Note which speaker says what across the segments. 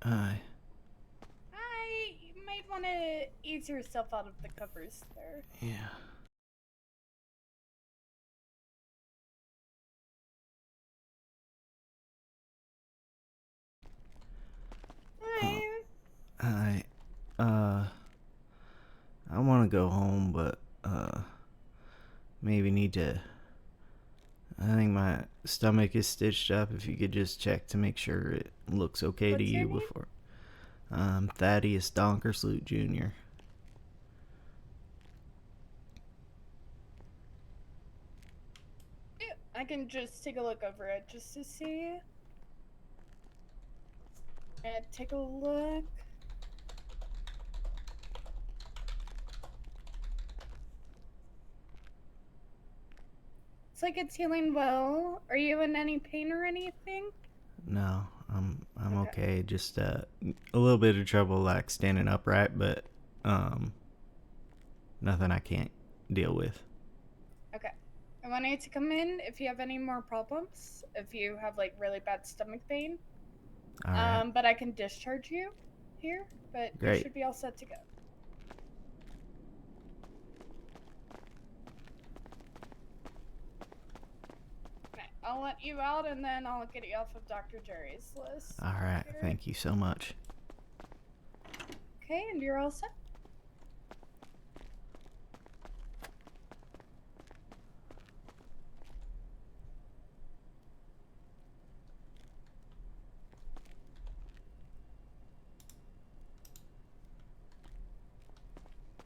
Speaker 1: Hi.
Speaker 2: Hi, you might want to ease yourself out of the covers there.
Speaker 1: Yeah. Uh,
Speaker 2: Hi.
Speaker 1: hi. Uh, I want to go home, but maybe need to. I think my stomach is stitched up. If you could just check to make sure it looks okay to
Speaker 2: What's your
Speaker 1: you
Speaker 2: name?
Speaker 1: before. Thaddeus Donkersloot Jr.
Speaker 2: Yeah, I can just take a look over it just to see. And take a look. It's like it's healing well. Are you in any pain or anything?
Speaker 1: No, I'm
Speaker 2: Okay.
Speaker 1: okay. Just a little bit of trouble like standing upright, but um, nothing I can't deal with.
Speaker 2: Okay. I want you to come in if you have any more problems. If you have like really bad stomach pain.
Speaker 1: All right.
Speaker 2: But I can discharge you here. But you
Speaker 1: Great.
Speaker 2: should be all set to go. Okay, I'll let you out and then I'll get you off of Dr. Jerry's list.
Speaker 1: All right.
Speaker 2: Here.
Speaker 1: Thank you so much.
Speaker 2: Okay, and you're all set?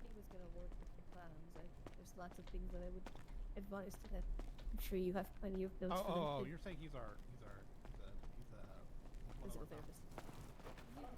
Speaker 3: He was gonna work with the plans. There's lots of things that I would advise to that. I'm sure you have plenty of notes for them.
Speaker 4: You're saying he's a one of
Speaker 3: Physical
Speaker 4: our cops.
Speaker 3: therapist.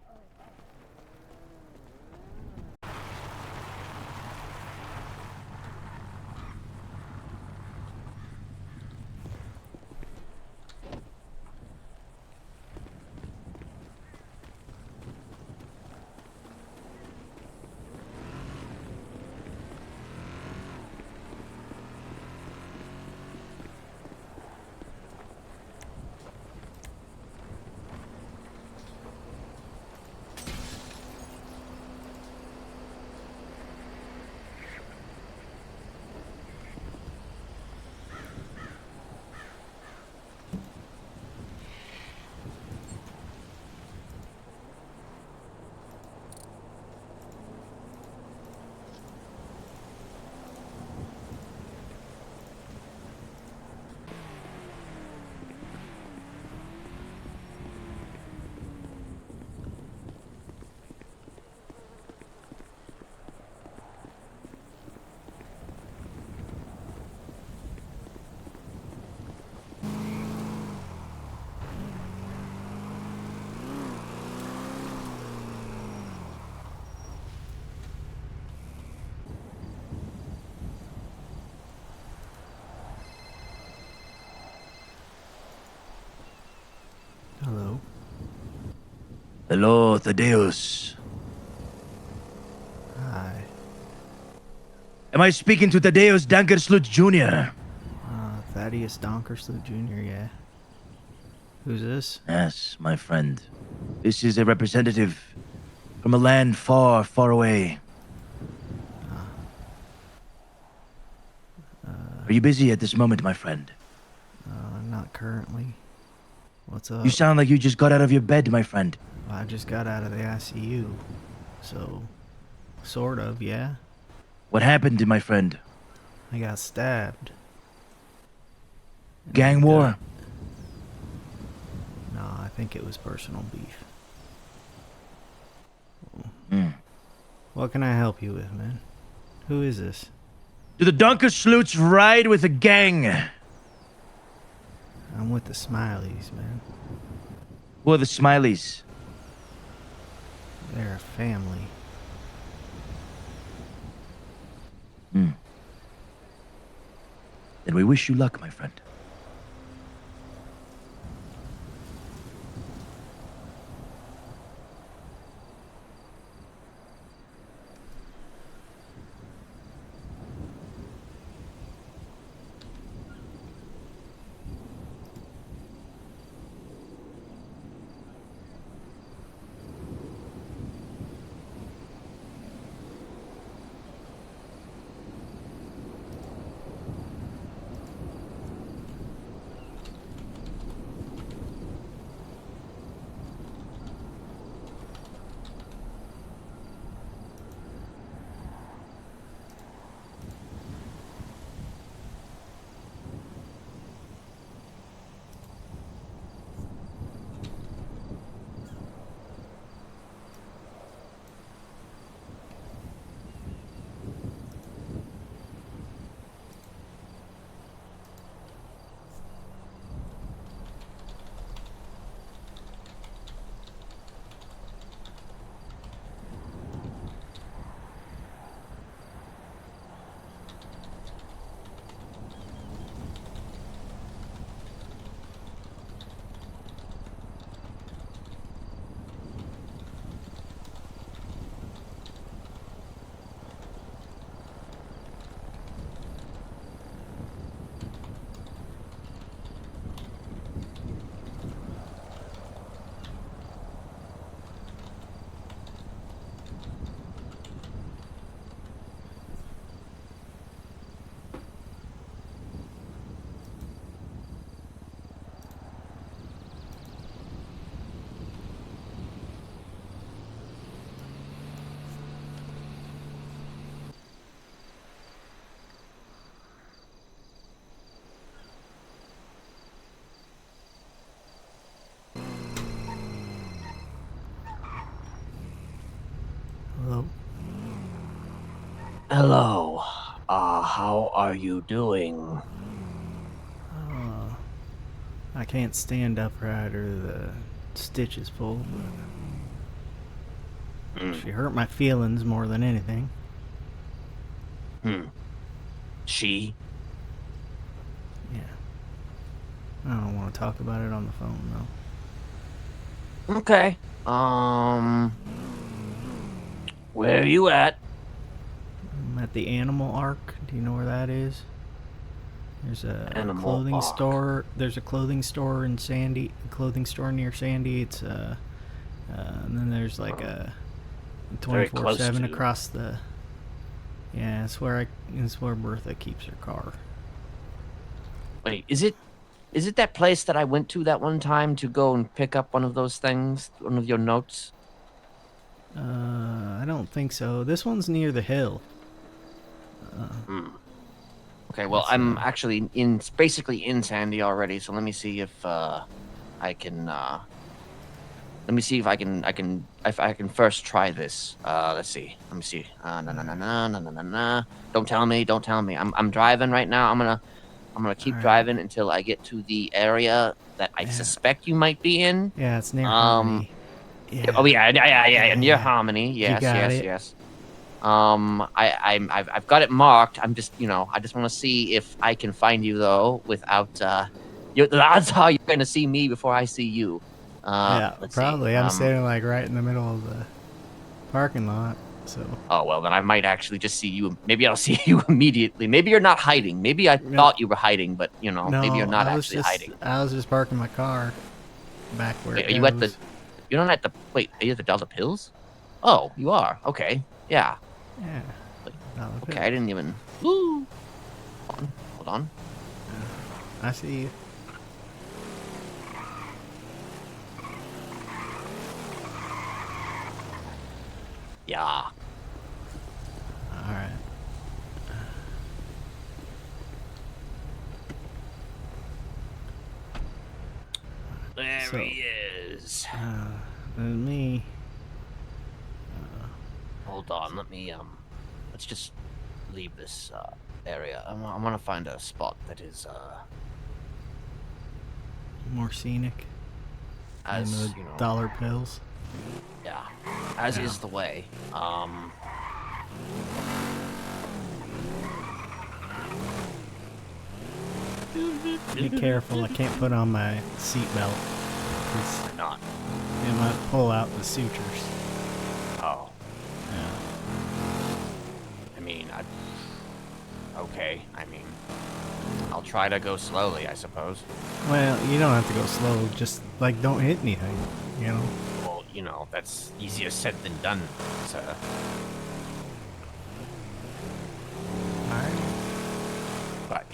Speaker 1: Hello.
Speaker 5: Hello, Thaddeus.
Speaker 1: Hi.
Speaker 5: Am I speaking to Thaddeus Donkersloot Jr.?
Speaker 1: Thaddeus Donkersloot Jr., yeah. Who's this?
Speaker 5: Yes, my friend. This is a representative from a land far, far away. Are you busy at this moment, my friend?
Speaker 1: Not currently. What's
Speaker 5: You
Speaker 1: up?
Speaker 5: sound like you just got out of your bed, my friend.
Speaker 1: I just got out of the ICU. So, sort of, yeah.
Speaker 5: What happened, my friend?
Speaker 1: I got stabbed.
Speaker 5: Gang war?
Speaker 1: No, I think it was personal beef.
Speaker 5: Hmm.
Speaker 1: What can I help you with, man? Who is this?
Speaker 5: Do the Donkersloots ride with a gang?
Speaker 1: I'm with the Smileys, man.
Speaker 5: Who are the Smileys?
Speaker 1: They're a family.
Speaker 5: Hmm. Then we wish you luck, my friend.
Speaker 1: Hello.
Speaker 6: Hello. How are you doing?
Speaker 1: I can't stand upright or the stitches pull, but she hurt my feelings more than anything.
Speaker 6: She?
Speaker 1: Yeah. I don't want to talk about it on the phone, though.
Speaker 6: Okay. Where are you at?
Speaker 1: I'm at the Animal Arc. Do you know where that is? There's a
Speaker 6: Animal
Speaker 1: clothing
Speaker 6: Arc.
Speaker 1: store. There's a clothing store in Sandy. A clothing store near Sandy. It's and then there's like a
Speaker 6: Very close
Speaker 1: 24/7
Speaker 6: to.
Speaker 1: across the. Yeah, it's where Bertha keeps her car.
Speaker 6: Wait, is it that place that I went to that one time to go and pick up one of those things, one of your notes?
Speaker 1: I don't think so. This one's near the hill.
Speaker 6: Okay, well, I'm actually basically in Sandy already, so let me see if I can let me see if I can first try this. Let's see. Let me see. Don't tell me. I'm driving right now. I'm gonna keep driving until I get to the area that I suspect you might be in.
Speaker 1: Yeah, it's near Harmony. Yeah.
Speaker 6: Oh yeah. Near Harmony.
Speaker 1: You
Speaker 6: Yes,
Speaker 1: got it.
Speaker 6: yes. I've got it marked. I'm just, I just want to see if I can find you though without the odds are you're gonna see me before I see you.
Speaker 1: Yeah,
Speaker 6: let's
Speaker 1: probably.
Speaker 6: see.
Speaker 1: I'm standing like right in the middle of the parking lot, so.
Speaker 6: Oh well, then I might actually just see you. Maybe I'll see you immediately. Maybe you're not hiding. Maybe I thought you were hiding, but
Speaker 1: No,
Speaker 6: maybe you're not actually hiding.
Speaker 1: I was just parking my car back where
Speaker 6: Wait,
Speaker 1: it
Speaker 6: are you
Speaker 1: goes.
Speaker 6: at the? You're not at the. Wait, are you at the Dollar Pills? Oh, you are. Okay. Yeah.
Speaker 1: Yeah.
Speaker 6: Okay, I didn't even. Woo. Hold on.
Speaker 1: I see you.
Speaker 6: Yeah.
Speaker 1: All right.
Speaker 6: There he is.
Speaker 1: And me.
Speaker 6: Hold on, let's just leave this area. I want to find a spot that is
Speaker 1: More scenic.
Speaker 6: as
Speaker 1: And the dollar pills.
Speaker 6: Yeah, as is the way.
Speaker 1: Be careful, I can't put on my seatbelt.
Speaker 6: Why not?
Speaker 1: It might pull out the sutures.
Speaker 6: Oh,
Speaker 1: Yeah.
Speaker 6: I mean, okay. I mean, I'll try to go slowly, I suppose.
Speaker 1: Well, you don't have to go slow, just like don't hit anything, you know?
Speaker 6: Well, that's easier said than done, sir.
Speaker 1: Alright.
Speaker 6: But,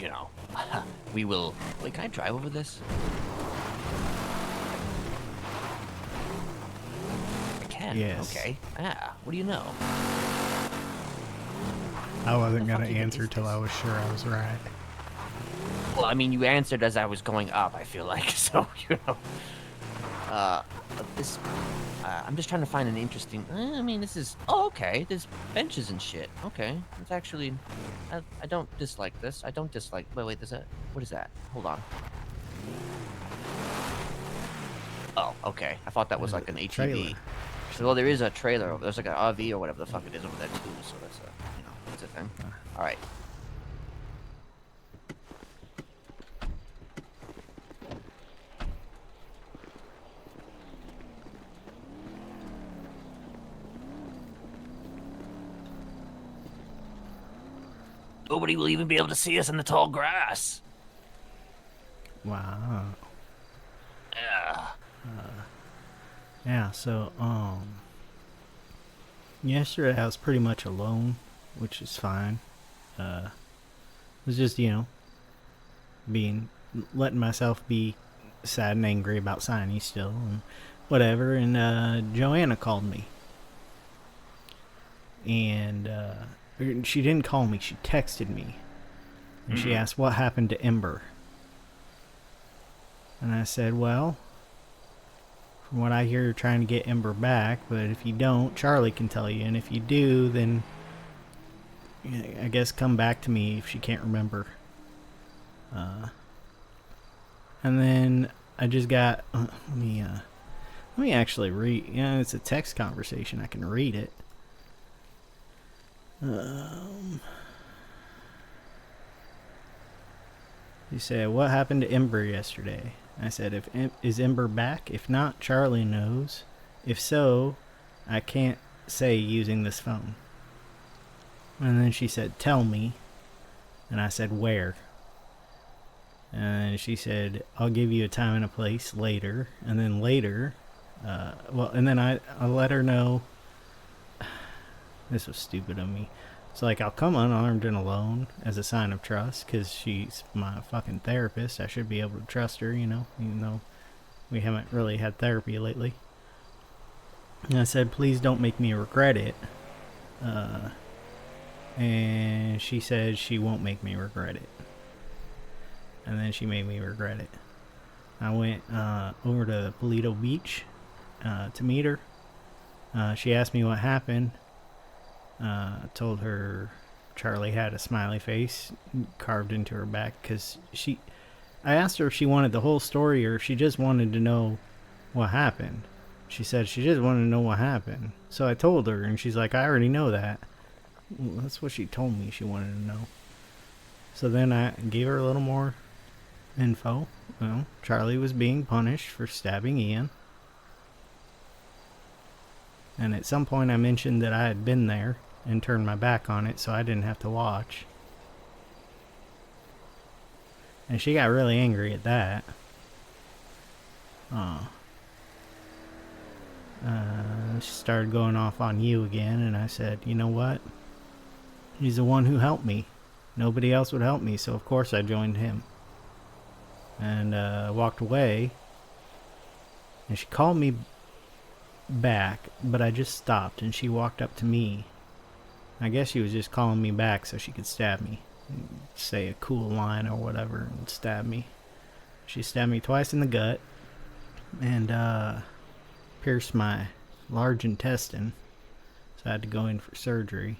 Speaker 6: we will... Wait, can I drive over this? I can.
Speaker 1: Yes.
Speaker 6: Okay. Ah, what do you know?
Speaker 1: I wasn't
Speaker 6: The fuck
Speaker 1: gonna
Speaker 6: even
Speaker 1: answer
Speaker 6: is
Speaker 1: till
Speaker 6: this?
Speaker 1: I was sure I was right.
Speaker 6: Well, I mean, you answered as I was going up, I feel like, so, but this... I'm just trying to find an interesting... I mean, this is... Oh, okay. There's benches and shit. Okay. It's actually... I don't dislike this. I don't dislike... Wait, there's a... What is that? Hold on. Oh, okay. I thought that was like an ATV.
Speaker 1: Trailer.
Speaker 6: So, well, there is a trailer. There's like an RV or whatever the fuck it is over there, too. So that's a... that's a thing. Alright. Nobody will even be able to see us in the tall grass.
Speaker 1: Wow.
Speaker 6: Yeah.
Speaker 1: Yeah, so, yesterday I was pretty much alone, which is fine. It was just, letting myself be sad and angry about Signy still, and whatever, and, Joanna called me. And, she didn't call me, she texted me. And she asked what happened to Ember. And I said, well, From what I hear, you're trying to get Ember back, but if you don't, Charlie can tell you. And if you do, then I guess come back to me if she can't remember. And then I just got... let me actually read... it's a text conversation. I can read it. You said, what happened to Ember yesterday? I said, is Ember back? If not, Charlie knows. If so, I can't say using this phone. And then she said, tell me. And I said, where? And she said, I'll give you a time and a place later. And then later, and then I let her know. This was stupid of me. It's like, I'll come unarmed and alone as a sign of trust, because she's my fucking therapist. I should be able to trust her, even though we haven't really had therapy lately. And I said, please don't make me regret it. And she said she won't make me regret it. And then she made me regret it. I went over to Polito Beach to meet her. She asked me what happened. Told her Charlie had a smiley face carved into her back, because I asked her if she wanted the whole story or if she just wanted to know what happened. She said she just wanted to know what happened. So I told her, and she's like, I already know that. Well, that's what she told me she wanted to know. So then I gave her a little more info. Well, Charlie was being punished for stabbing Ian. And at some point I mentioned that I had been there and turned my back on it so I didn't have to watch. And she got really angry at that. She started going off on you again, and I said, you know what? He's the one who helped me. Nobody else would help me, so of course I joined him. And walked away. And she called me back, but I just stopped, and she walked up to me. I guess she was just calling me back so she could stab me. Say a cool line or whatever and stab me. She stabbed me twice in the gut and pierced my large intestine, so I had to go in for surgery.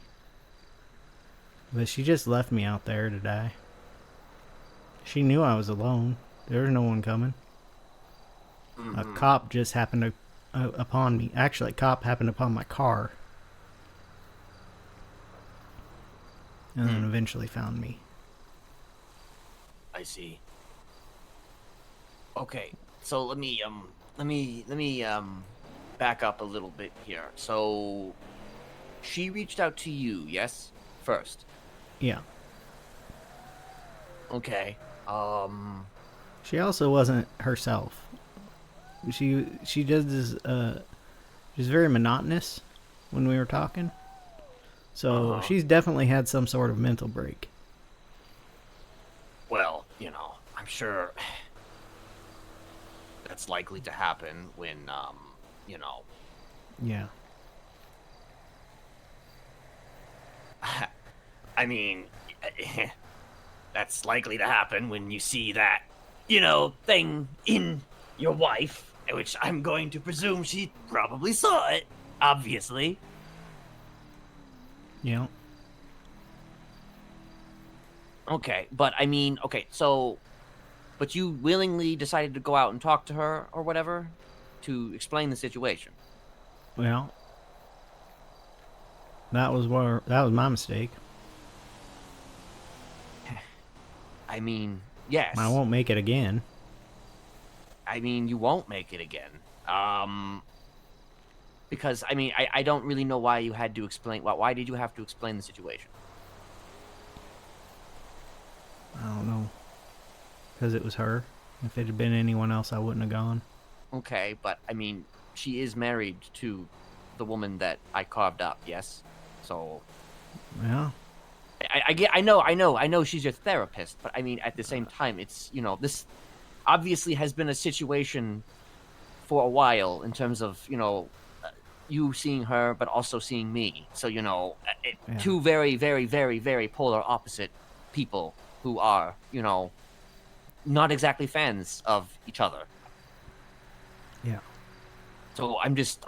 Speaker 1: But she just left me out there to die. She knew I was alone. There was no one coming. A cop just happened to upon me. Actually, a cop happened upon my car. And then eventually found me.
Speaker 6: I see. Okay, so let me back up a little bit here. So she reached out to you, yes? First.
Speaker 1: Yeah.
Speaker 6: Okay.
Speaker 1: She also wasn't herself. She does this she's very monotonous when we were talking. So she's definitely had some sort of mental break.
Speaker 6: Well, I'm sure that's likely to happen when
Speaker 1: Yeah.
Speaker 6: I mean, that's likely to happen when you see that, thing in your wife, which I'm going to presume she probably saw it, obviously.
Speaker 1: Yeah.
Speaker 6: Okay, but I mean, but you willingly decided to go out and talk to her or whatever to explain the situation.
Speaker 1: Well, that was my mistake.
Speaker 6: I mean, yes.
Speaker 1: I won't make it again.
Speaker 6: I mean, you won't make it again. Because, I mean, I don't really know why you had to explain... Why did you have to explain the situation?
Speaker 1: I don't know. Because it was her. If it had been anyone else, I wouldn't have gone.
Speaker 6: Okay, but, I mean, she is married to the woman that I carved up, yes? So...
Speaker 1: Yeah.
Speaker 6: I know she's your therapist, but, I mean, at the same time, it's, this obviously has been a situation for a while in terms of, you seeing her, but also seeing me. So, two very, very, very, very polar opposite people who are, not exactly fans of each other.
Speaker 1: Yeah.
Speaker 6: So I'm just,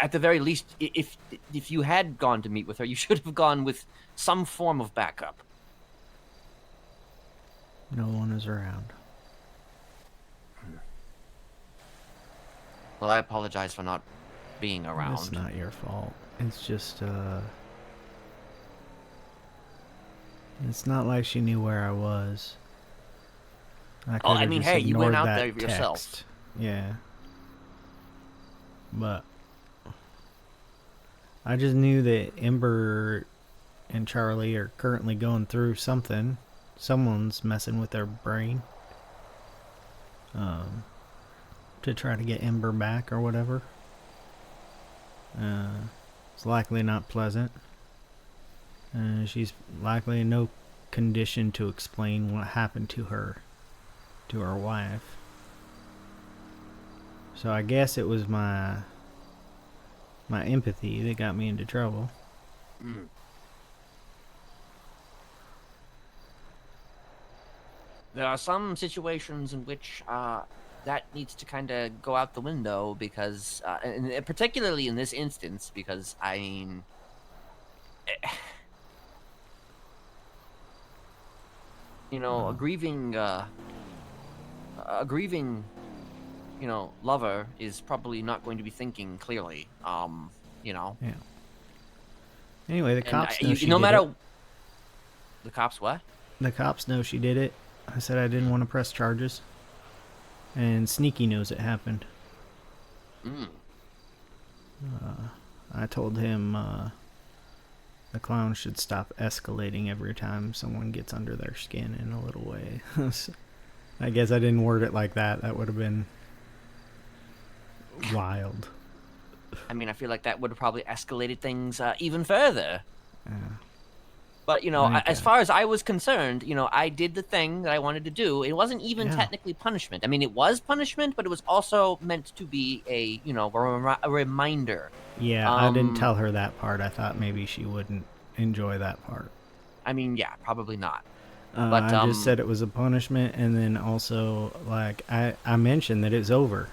Speaker 6: at the very least, if you had gone to meet with her, you should have gone with some form of backup.
Speaker 1: No one is around.
Speaker 6: Well, I apologize for not being around.
Speaker 1: It's not your fault. It's just, it's not like she knew where I was. I
Speaker 6: Oh, I
Speaker 1: could've
Speaker 6: mean,
Speaker 1: just
Speaker 6: hey, you went
Speaker 1: ignored
Speaker 6: out
Speaker 1: that
Speaker 6: there yourself.
Speaker 1: text. Yeah. But I just knew that Ember and Charlie are currently going through something. Someone's messing with their brain. To try to get Ember back or whatever. It's likely not pleasant. She's likely in no condition to explain what happened to her wife. So I guess it was my empathy that got me into trouble.
Speaker 6: Mm. There are some situations in which that needs to kind of go out the window because, and particularly in this instance, because I mean, you know, a grieving, lover is probably not going to be thinking clearly. You know.
Speaker 1: Yeah. Anyway, the
Speaker 6: And
Speaker 1: cops know she
Speaker 6: no
Speaker 1: did
Speaker 6: matter.
Speaker 1: it.
Speaker 6: The cops what?
Speaker 1: The cops know she did it. I said I didn't want to press charges. And Sneaky knows it happened.
Speaker 6: Mm.
Speaker 1: I told him the clown should stop escalating every time someone gets under their skin in a little way. I guess I didn't word it like that. That would have been wild.
Speaker 6: I mean, I feel like that would have probably escalated things even further.
Speaker 1: Yeah.
Speaker 6: But, you know,
Speaker 1: Okay.
Speaker 6: as far as I was concerned, you know, I did the thing that I wanted to do. It wasn't even
Speaker 1: Yeah.
Speaker 6: technically punishment. I mean, it was punishment, but it was also meant to be a reminder.
Speaker 1: Yeah, I didn't tell her that part. I thought maybe she wouldn't enjoy that part.
Speaker 6: I mean, yeah, probably not.
Speaker 1: But I just said it was a punishment, and then also, like, I mentioned that it's over.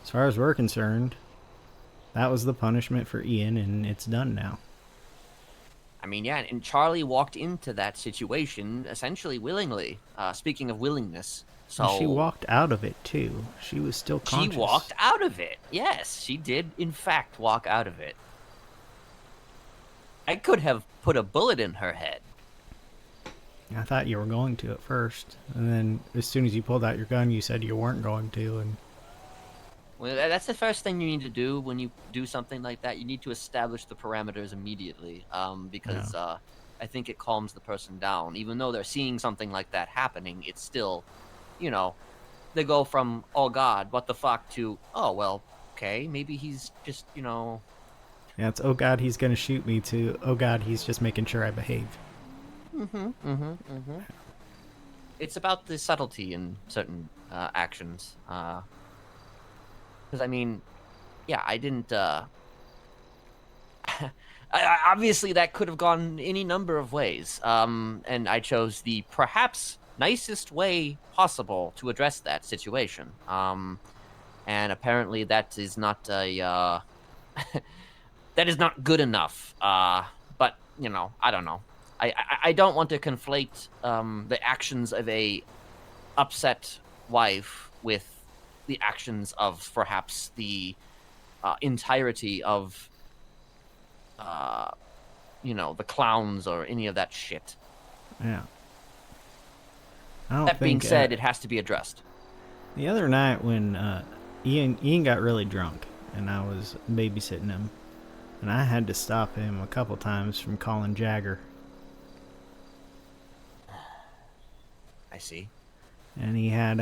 Speaker 1: As far as we're concerned, that was the punishment for Ian, and it's done now.
Speaker 6: I mean, yeah, and Charlie walked into that situation essentially willingly. Speaking of willingness, so
Speaker 1: And she walked out of it, too. She was still conscious.
Speaker 6: She walked out of it. Yes, she did, in fact, walk out of it. I could have put a bullet in her head.
Speaker 1: I thought you were going to at first. And then as soon as you pulled out your gun, you said you weren't going to. And
Speaker 6: Well, that's the first thing you need to do when you do something like that. You need to establish the parameters immediately, because I think it calms the person down. Even though they're seeing something like that happening, it's still, you know, they go from, oh God, what the fuck, to, oh, well, okay, maybe he's just, you know.
Speaker 1: yeah, it's, oh God, he's going to shoot me, to, oh God, he's just making sure I behave.
Speaker 6: It's about the subtlety in certain actions. Because, I mean, yeah, I didn't, obviously that could have gone any number of ways. And I chose the perhaps nicest way possible to address that situation. And apparently that is not a, that is not good enough. But, you know, I don't know. I don't want to conflate the actions of a upset wife with the actions of perhaps the entirety of, you know, the clowns or any of that shit.
Speaker 1: Yeah. I don't
Speaker 6: That being
Speaker 1: think,
Speaker 6: said, it has to be addressed.
Speaker 1: the other night when Ian got really drunk and I was babysitting him, and I had to stop him a couple times from calling Jagger.
Speaker 6: I see.
Speaker 1: And he had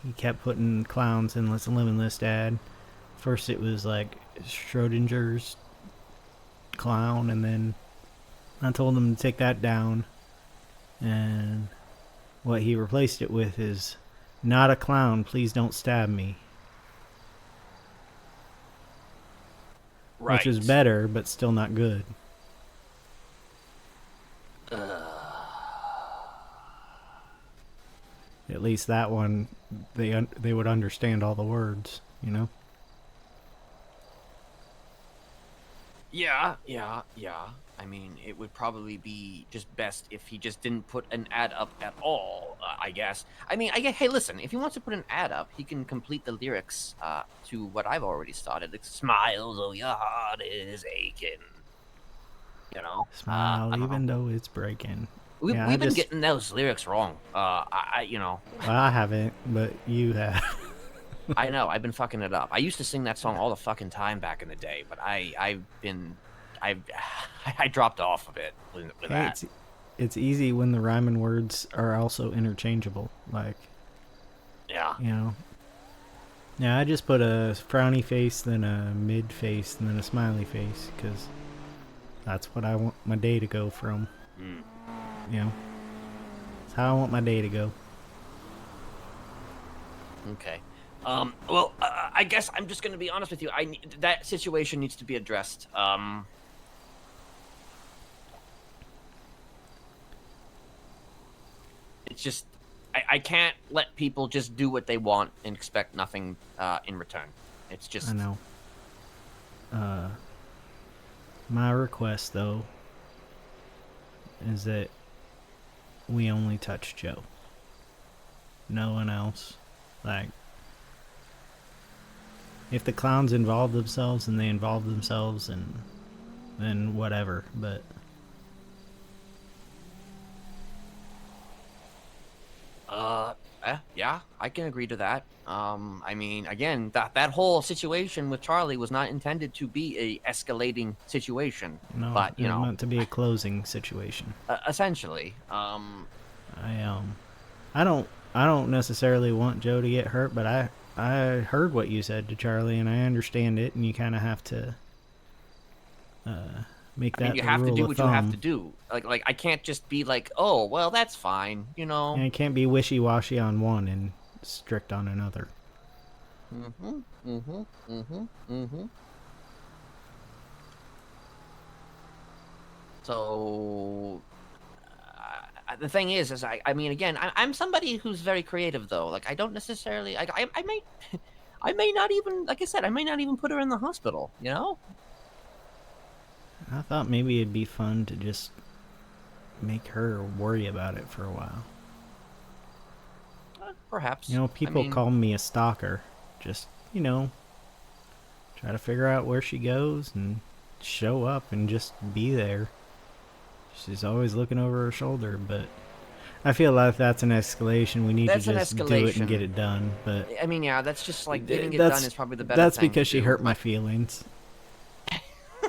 Speaker 1: he kept putting clowns in Let's Limitless Dad. First it was like Schrodinger's clown, and then I told him to take that down. And what he replaced it with is, not a clown, please don't stab me.
Speaker 6: Right.
Speaker 1: Which is better, but still not good. At least that one, they would understand all the words, you know?
Speaker 6: Yeah. I mean, it would probably be just best if he just didn't put an ad up at all, I guess. I mean, hey, listen, if he wants to put an ad up, he can complete the lyrics to what I've already started. Like, smiles, oh, your heart is aching. You know?
Speaker 1: Smile,
Speaker 6: I don't know.
Speaker 1: even though it's breaking.
Speaker 6: We've
Speaker 1: Yeah, I
Speaker 6: been
Speaker 1: just,
Speaker 6: getting those lyrics wrong. You know,
Speaker 1: well, I haven't, but you have.
Speaker 6: I know I've been fucking it up. I used to sing that song all the fucking time back in the day, but I I dropped off of it with
Speaker 1: Hey,
Speaker 6: that.
Speaker 1: it's easy when the rhyming words are also interchangeable. Like,
Speaker 6: Yeah.
Speaker 1: you know. Yeah, I just put a frowny face, then a mid face, and then a smiley face, because that's what I want my day to go from.
Speaker 6: Mm.
Speaker 1: You know? That's how I want my day to go.
Speaker 6: Okay. Well, I guess I'm just gonna be honest with you. That situation needs to be addressed. It's just I can't let people just do what they want and expect nothing in return. It's just
Speaker 1: I know. My request, though, is that we only touch Joe. No one else. Like, if the clowns involve themselves, and they involve themselves, and then whatever. But
Speaker 6: yeah, I can agree to that. I mean, again, that whole situation with Charlie was not intended to be a escalating situation,
Speaker 1: no,
Speaker 6: but
Speaker 1: it was meant to be a closing situation.
Speaker 6: Essentially,
Speaker 1: I don't necessarily want Joe to get hurt, but I heard what you said to Charlie, and I understand it, and you kind of have to make
Speaker 6: I mean,
Speaker 1: that
Speaker 6: you
Speaker 1: the
Speaker 6: have to
Speaker 1: rule
Speaker 6: do
Speaker 1: of
Speaker 6: what you have
Speaker 1: thumb.
Speaker 6: to do. Like I can't just be like, oh, well, that's fine, you know.
Speaker 1: And it can't be wishy-washy on one and strict on another.
Speaker 6: So the thing is I mean, again, I'm somebody who's very creative, though. Like, I don't necessarily, I may, I may not even, like I said, I may not even put her in the hospital. You know.
Speaker 1: I thought maybe it'd be fun to just make her worry about it for a while.
Speaker 6: Perhaps.
Speaker 1: You know, people
Speaker 6: I mean,
Speaker 1: call me a stalker. Just, try to figure out where she goes and show up and just be there. She's always looking over her shoulder, but I feel like that's an escalation. We need
Speaker 6: that's
Speaker 1: to
Speaker 6: an
Speaker 1: just do it and get
Speaker 6: escalation.
Speaker 1: it done. But
Speaker 6: I mean, yeah, that's just like getting it
Speaker 1: that's
Speaker 6: done is probably the better
Speaker 1: that's
Speaker 6: thing
Speaker 1: because
Speaker 6: to
Speaker 1: she
Speaker 6: do,
Speaker 1: hurt my
Speaker 6: but-
Speaker 1: feelings.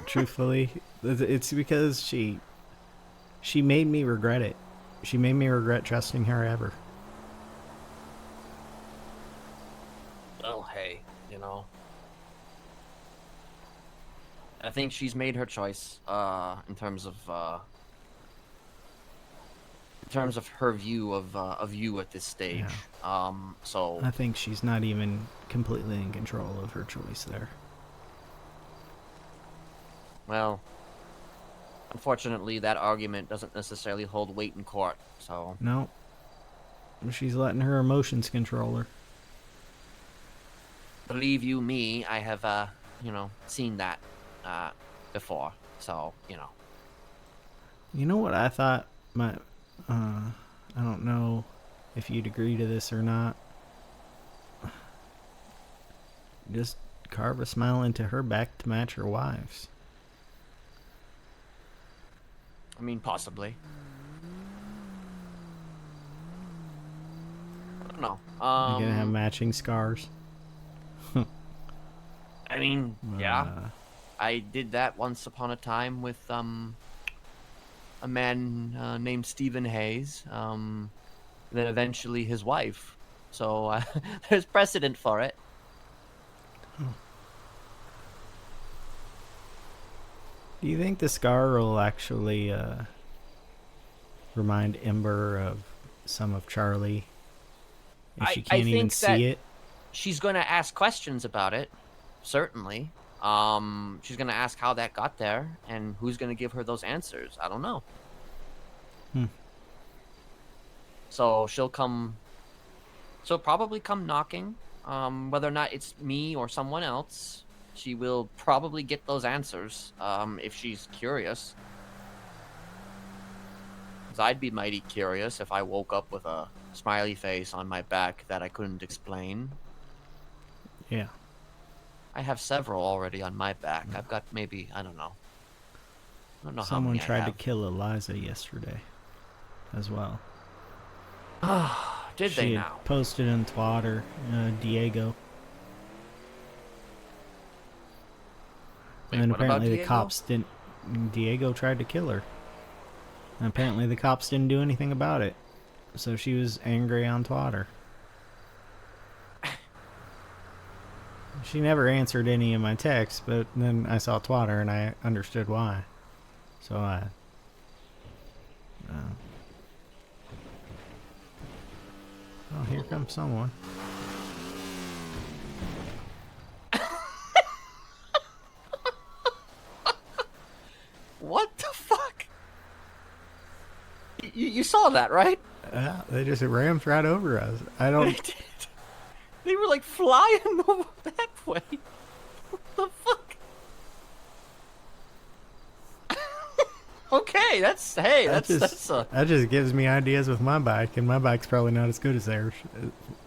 Speaker 1: Truthfully, it's because she made me regret it. She made me regret trusting her ever.
Speaker 6: Well, hey, you know. I think she's made her choice in terms of her view of you at this stage. So
Speaker 1: I think she's not even completely in control of her choice there.
Speaker 6: well, unfortunately, that argument doesn't necessarily hold weight in court. So
Speaker 1: No, she's letting her emotions control her.
Speaker 6: believe you me, I have seen that before. So
Speaker 1: You know what I thought? I don't know if you'd agree to this or not. Just carve a smile into her back to match her wife's.
Speaker 6: I mean, possibly. I don't know.
Speaker 1: You're gonna have matching scars.
Speaker 6: I mean, yeah. I did that once upon a time with a man named Stephen Hayes, then eventually his wife. So there's precedent for it.
Speaker 1: Do you think the scar will actually remind Ember of some of Charlie? If she
Speaker 6: I
Speaker 1: can't even
Speaker 6: think that
Speaker 1: see it?
Speaker 6: she's going to ask questions about it, certainly. She's going to ask how that got there and who's going to give her those answers. I don't know. So she'll probably come knocking, whether or not it's me or someone else. she will probably get those answers if she's curious. 'Cause I'd be mighty curious if I woke up with a smiley face on my back that I couldn't explain.
Speaker 1: Yeah.
Speaker 6: I have several already on my back. I've got maybe, I don't know. I don't know how
Speaker 1: Someone
Speaker 6: many
Speaker 1: tried
Speaker 6: I
Speaker 1: to
Speaker 6: have.
Speaker 1: kill Eliza yesterday as well.
Speaker 6: Did they
Speaker 1: She had
Speaker 6: now?
Speaker 1: posted in Twitter, Diego.
Speaker 6: Wait,
Speaker 1: And
Speaker 6: what about
Speaker 1: apparently the
Speaker 6: Diego?
Speaker 1: cops didn't. Diego tried to kill her. And apparently the cops didn't do anything about it. So she was angry on Twitter. She never answered any of my texts, but then I saw Twitter and I understood why. So I. Oh, here comes someone.
Speaker 6: What the fuck? You saw that, right?
Speaker 1: They just rammed right over us. I
Speaker 6: They
Speaker 1: don't.
Speaker 6: did. They were like flying over that way. What the fuck? Okay, that's
Speaker 1: That just gives me ideas with my bike, and my bike's probably not as good as theirs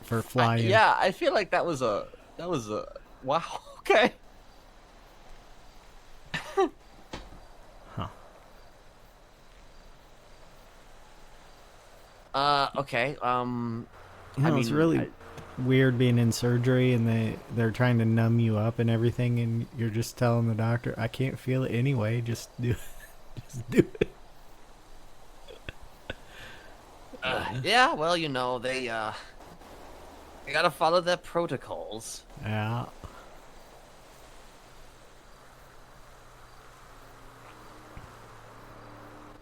Speaker 1: for flying.
Speaker 6: yeah, I feel like that was a wow. Okay.
Speaker 1: Huh.
Speaker 6: Okay.
Speaker 1: You know, it's really weird being in surgery and they're trying to numb you up and everything, and you're just telling the doctor, I can't feel it anyway, just do it. Just do it.
Speaker 6: yeah, well, you know, they gotta follow their protocols.
Speaker 1: Yeah.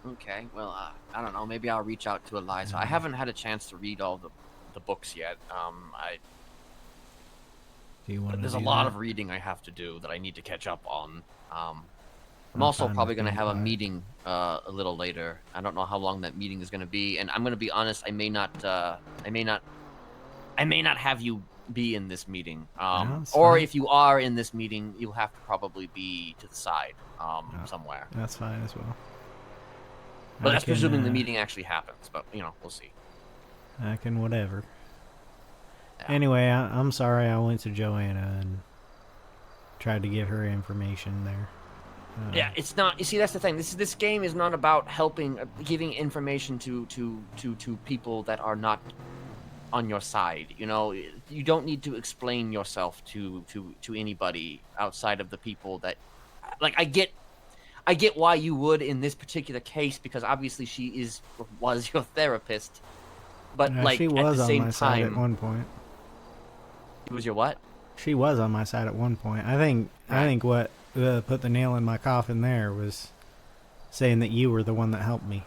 Speaker 6: Okay, well, I don't know. Maybe I'll reach out to Eliza. I haven't had a chance to read all the books yet.
Speaker 1: Do you want
Speaker 6: There's
Speaker 1: to
Speaker 6: a
Speaker 1: do
Speaker 6: lot
Speaker 1: that?
Speaker 6: of reading I have to do that I need to catch up on. I'm
Speaker 1: I'm
Speaker 6: also
Speaker 1: fine
Speaker 6: probably
Speaker 1: with
Speaker 6: going to
Speaker 1: being
Speaker 6: have a
Speaker 1: quiet.
Speaker 6: meeting a little later. I don't know how long that meeting is going to be, and I'm going to be honest. I may not have you be in this meeting.
Speaker 1: No, it's
Speaker 6: Or
Speaker 1: fine.
Speaker 6: if you are in this meeting, you'll have to probably be to the side, somewhere.
Speaker 1: That's fine as well.
Speaker 6: But
Speaker 1: I
Speaker 6: that's
Speaker 1: can,
Speaker 6: presuming the meeting actually happens. But you know, we'll see.
Speaker 1: I can whatever.
Speaker 6: Yeah.
Speaker 1: Anyway, I'm sorry I went to Joanna and tried to give her information there.
Speaker 6: Yeah, it's not. You see, that's the thing. This game is not about helping, giving information to people that are not on your side. You know, you don't need to explain yourself to anybody outside of the people that, like, I get why you would in this particular case, because obviously she was your therapist, but like
Speaker 1: she
Speaker 6: at
Speaker 1: was
Speaker 6: the
Speaker 1: on
Speaker 6: same
Speaker 1: my side at
Speaker 6: time,
Speaker 1: one point.
Speaker 6: it was your what?
Speaker 1: She was on my side at one point. I think what put the nail in my coffin there was saying that you were the one that helped me.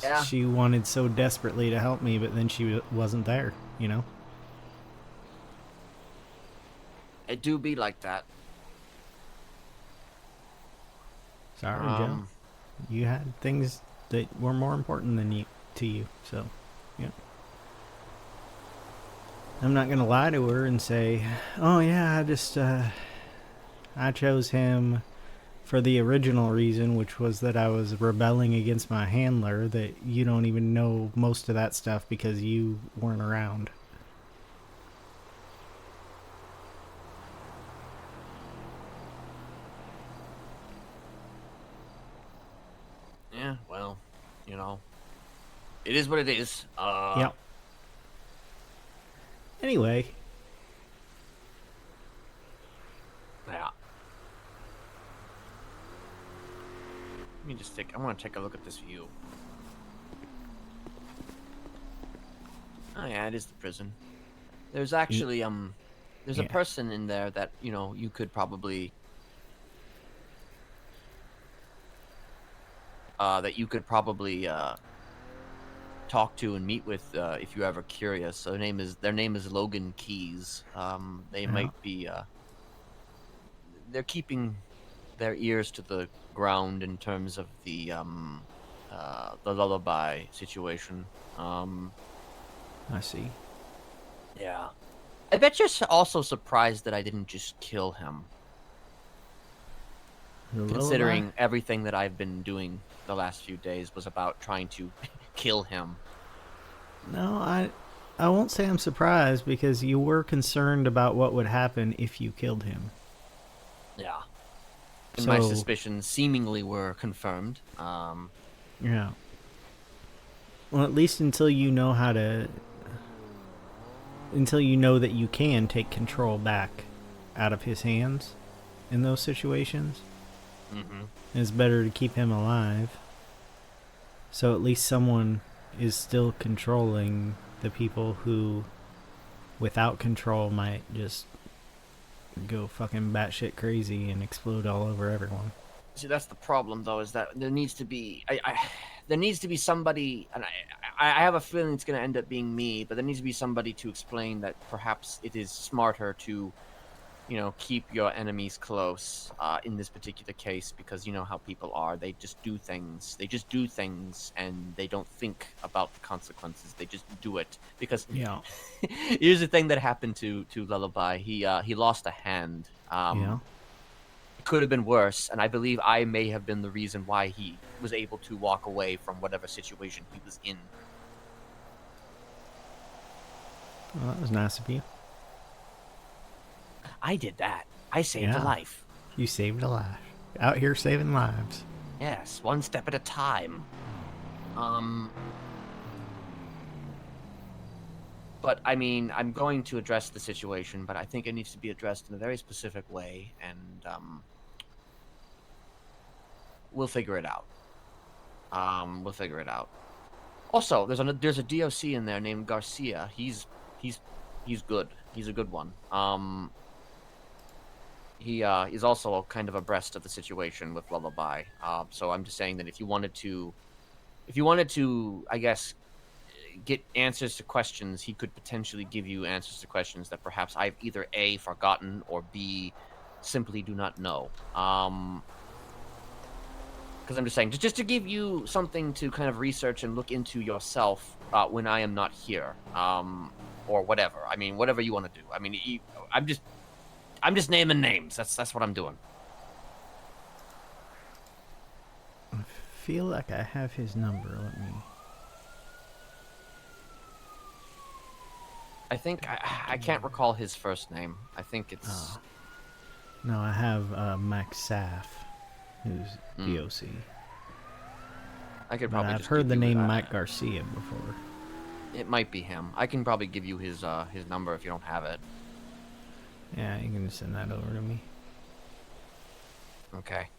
Speaker 6: Yeah.
Speaker 1: She wanted so desperately to help me, but then she wasn't there, you know?
Speaker 6: It do be like that.
Speaker 1: Sorry, Joe. You had things that were more important than to you, so, yeah. I'm not going to lie to her and say, oh yeah, I chose him for the original reason, which was that I was rebelling against my handler, that you don't even know most of that stuff because you weren't around.
Speaker 6: Yeah, well, you know, it is what it is.
Speaker 1: Yep. Anyway,
Speaker 6: Yeah. Let me just take. I want to take a look at this view. Oh yeah, it is the prison. There's actually there's a
Speaker 1: Yeah.
Speaker 6: person in there that you could probably talk to and meet with if you're ever curious. So their name is Logan Keys. They
Speaker 1: Yeah.
Speaker 6: might be they're keeping their ears to the ground in terms of the Lullaby situation.
Speaker 1: I see.
Speaker 6: Yeah. I bet you're also surprised that I didn't just kill him,
Speaker 1: The Lullaby?
Speaker 6: considering everything that I've been doing the last few days was about trying to kill him.
Speaker 1: No, I won't say I'm surprised because you were concerned about what would happen if you killed him.
Speaker 6: Yeah. And my
Speaker 1: So-
Speaker 6: suspicions seemingly were confirmed.
Speaker 1: Yeah. Well, at least until you know how to. Until you know that you can take control back out of his hands in those situations, it's better to keep him alive. So at least someone is still controlling the people who, without control, might just go fucking batshit crazy and explode all over everyone.
Speaker 6: See, that's the problem, though, is that there needs to be there needs to be somebody, and I have a feeling it's going to end up being me, but there needs to be somebody to explain that perhaps it is smarter to, keep your enemies close in this particular case, because you know how people are. They just do things. And they don't think about the consequences. They just do it. Because
Speaker 1: Yeah.
Speaker 6: here's the thing that happened to Lullaby. He lost a hand.
Speaker 1: Yeah.
Speaker 6: It could have been worse, and I believe I may have been the reason why he was able to walk away from whatever situation he was in.
Speaker 1: Well, that was nice of you.
Speaker 6: I did that. I saved a
Speaker 1: Yeah.
Speaker 6: life.
Speaker 1: You saved a life. Out here saving lives.
Speaker 6: Yes, one step at a time. But I mean, I'm going to address the situation, but I think it needs to be addressed in a very specific way, and we'll figure it out. We'll figure it out. Also, there's a DOC in there named Garcia. He's good. He's a good one. He is also kind of abreast of the situation with Lullaby. So I'm just saying that if you wanted to, I guess, get answers to questions, he could potentially give you answers to questions that perhaps I've either A, forgotten, or B, simply do not know. Because I'm just saying, just to give you something to kind of research and look into yourself when I am not here, or whatever. I mean, whatever you want to do. I mean, I'm just naming names. That's what I'm doing.
Speaker 1: I feel like I have his number. Let me.
Speaker 6: I think I can't recall his first name. I think it's.
Speaker 1: No, I have Max Saff, who's DOC.
Speaker 6: I could
Speaker 1: But
Speaker 6: probably.
Speaker 1: I've
Speaker 6: just
Speaker 1: heard
Speaker 6: give
Speaker 1: the
Speaker 6: you,
Speaker 1: name Mike Garcia before.
Speaker 6: It might be him. I can probably give you his number if you don't have it.
Speaker 1: Yeah, you can just send that over to me.
Speaker 6: Okay.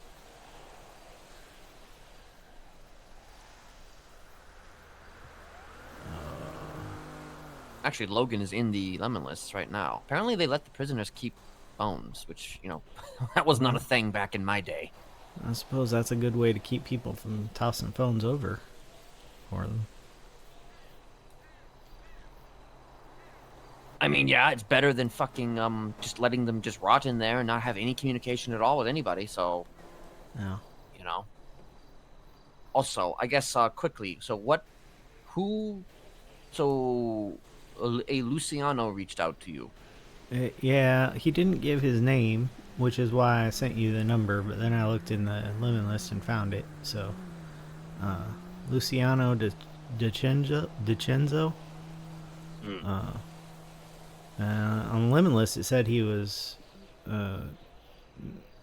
Speaker 6: Actually, Logan is in the lemon lists right now. Apparently, they let the prisoners keep phones, which, that was not a thing back in my day.
Speaker 1: I suppose that's a good way to keep people from tossing phones over for them.
Speaker 6: I mean, yeah, it's better than fucking just letting them just rot in there and not have any communication at all with anybody. So,
Speaker 1: Yeah.
Speaker 6: Also, I guess quickly. So a Luciano reached out to you.
Speaker 1: Yeah, he didn't give his name, which is why I sent you the number, but then I looked in the lemon list and found it. So, Luciano DiCenzo. On the lemon list, it said he was,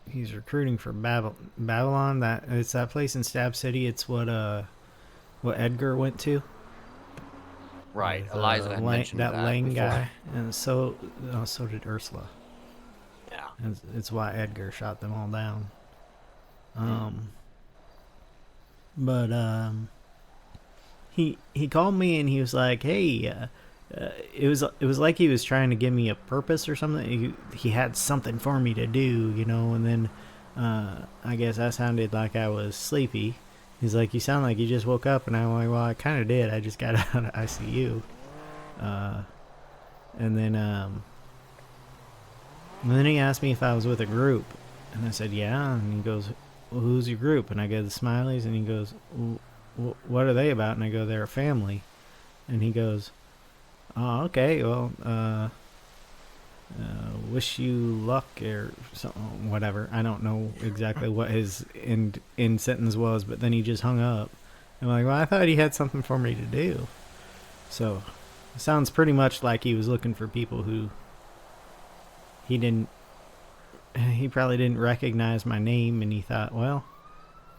Speaker 1: he's recruiting for Babylon. It's that place in Stab City. It's what Edgar went to.
Speaker 6: Right,
Speaker 1: With,
Speaker 6: Eliza had mentioned that
Speaker 1: Lang
Speaker 6: before.
Speaker 1: guy, and so did Ursula.
Speaker 6: Yeah.
Speaker 1: And it's why Edgar shot them all down. But he called me and he was like, "Hey, it was like he was trying to give me a purpose or something. He had something for me to do, And then I guess I sounded like I was sleepy. He's like, "You sound like you just woke up," and I'm like, "Well, I kind of did. I just got out of ICU." And then he asked me if I was with a group, and I said, "Yeah." And he goes, "Well, who's your group?" And I go, "The Smileys." And he goes, "What are they about?" And I go, "They're a family." And he goes, Oh, okay. Well, wish you luck or something, whatever. I don't know exactly what his end sentence was, but then he just hung up. I'm like, well, I thought he had something for me to do. So, it sounds pretty much like he was looking for people who he probably didn't recognize my name, and he thought, well,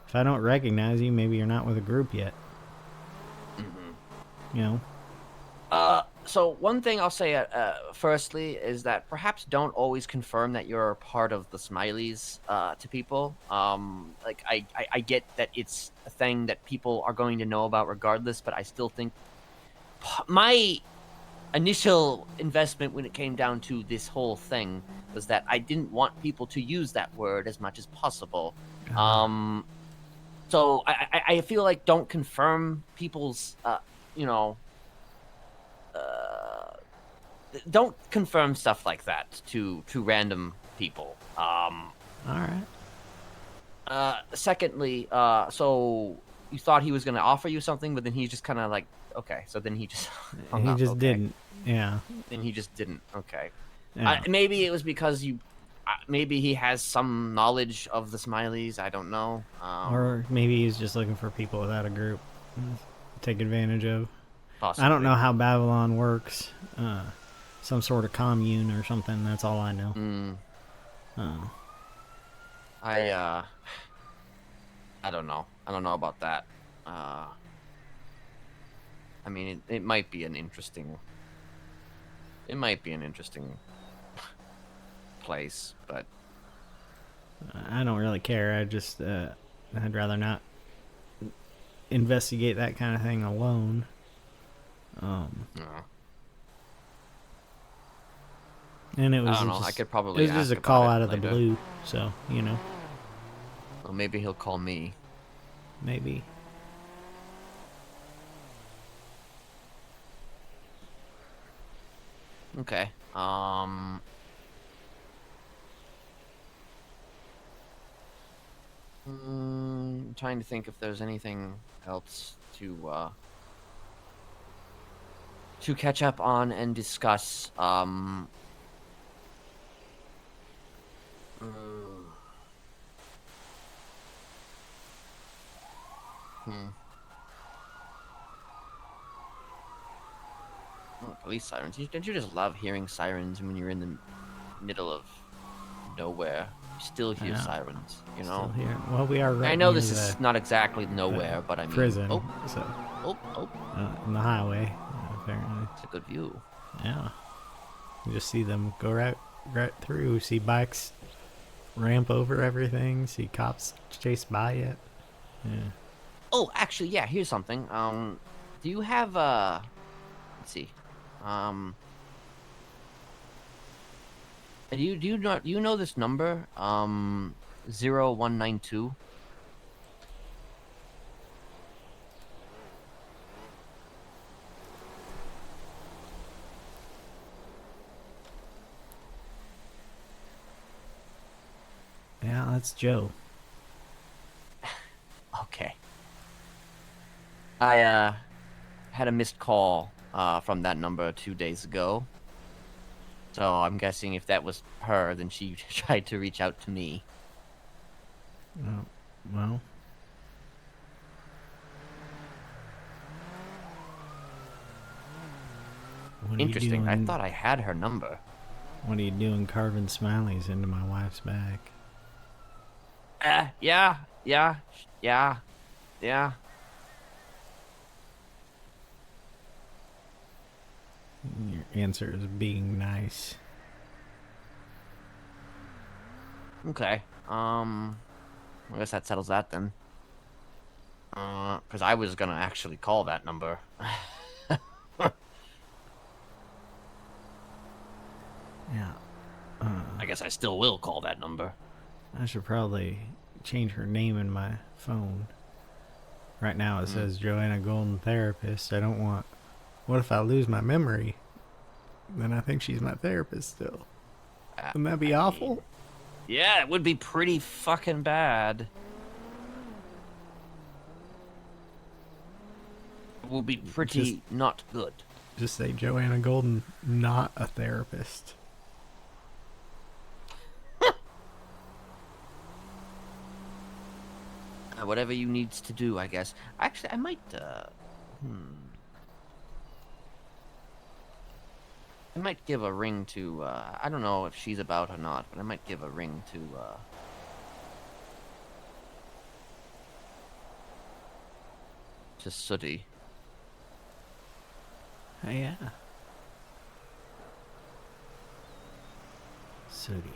Speaker 1: if I don't recognize you, maybe you're not with a group yet. You know?
Speaker 6: So one thing I'll say, firstly, is that perhaps don't always confirm that you're part of the Smileys to people. Like I get that it's a thing that people are going to know about regardless, but I still think my initial investment when it came down to this whole thing was that I didn't want people to use that word as much as possible. So I feel like don't confirm people's, you know, don't confirm stuff like that to random people.
Speaker 1: All right.
Speaker 6: Secondly, so you thought he was going to offer you something, but then he just kind of like, okay. So then he just hung
Speaker 1: He
Speaker 6: up,
Speaker 1: just
Speaker 6: okay.
Speaker 1: didn't. Yeah.
Speaker 6: Then he just didn't. Okay.
Speaker 1: Yeah.
Speaker 6: Maybe it was because you. Maybe he has some knowledge of the Smileys. I don't know.
Speaker 1: Or maybe he's just looking for people without a group to take advantage of.
Speaker 6: Possibly.
Speaker 1: I don't know how Babylon works. Some sort of commune or something. That's all I know.
Speaker 6: I don't know. I don't know about that. I mean, it might be an interesting. It might be an interesting place, but
Speaker 1: I don't really care. I just I'd rather not investigate that kind of thing alone.
Speaker 6: no.
Speaker 1: And it was
Speaker 6: I don't know.
Speaker 1: just,
Speaker 6: I could probably.
Speaker 1: it was just
Speaker 6: ask
Speaker 1: a call
Speaker 6: about
Speaker 1: out
Speaker 6: it
Speaker 1: of the
Speaker 6: later.
Speaker 1: blue, so you know,
Speaker 6: Well, maybe he'll call me.
Speaker 1: maybe.
Speaker 6: Okay. Trying to think if there's anything else to catch up on and discuss. Oh, police sirens. Don't you just love hearing sirens when you're in the middle of nowhere? You still hear
Speaker 1: Yeah.
Speaker 6: sirens, you
Speaker 1: Still
Speaker 6: know?
Speaker 1: here. Well, we are right
Speaker 6: I know
Speaker 1: near
Speaker 6: this is
Speaker 1: the
Speaker 6: not exactly nowhere, but I mean...
Speaker 1: prison,
Speaker 6: Oh,
Speaker 1: so
Speaker 6: oh.
Speaker 1: in the highway, apparently.
Speaker 6: It's a good view.
Speaker 1: Yeah, you just see them go right through. See bikes ramp over everything. See cops chase by it. Yeah.
Speaker 6: Oh, actually, yeah, here's something. Do you have, let's see. Do you know this number? 0192?
Speaker 1: Yeah, that's Joe.
Speaker 6: Okay. I, had a missed call, from that number 2 days ago. So I'm guessing if that was her, then she tried to reach out to me.
Speaker 1: Oh, well. What are you
Speaker 6: Interesting. I
Speaker 1: doing-
Speaker 6: thought I had her number.
Speaker 1: What are you doing carving smileys into my wife's back?
Speaker 6: Yeah.
Speaker 1: Your answer is being nice.
Speaker 6: Okay. I guess that settles that then. Because I was gonna actually call that number.
Speaker 1: Yeah.
Speaker 6: I guess I still will call that number.
Speaker 1: I should probably change her name in my phone. Right now it says Joanna Golden Therapist. I don't want... What if I lose my memory? Then I think she's my therapist still. Wouldn't that be awful?
Speaker 6: Yeah, it would be pretty fucking bad. It would be pretty not good.
Speaker 1: Just say Joanna Golden, not a therapist.
Speaker 6: Whatever you needs to do, I guess. Actually, I might. I might give a ring to. I don't know if she's about or not, but I might give a ring to Sooty.
Speaker 1: Oh, yeah. Sooty.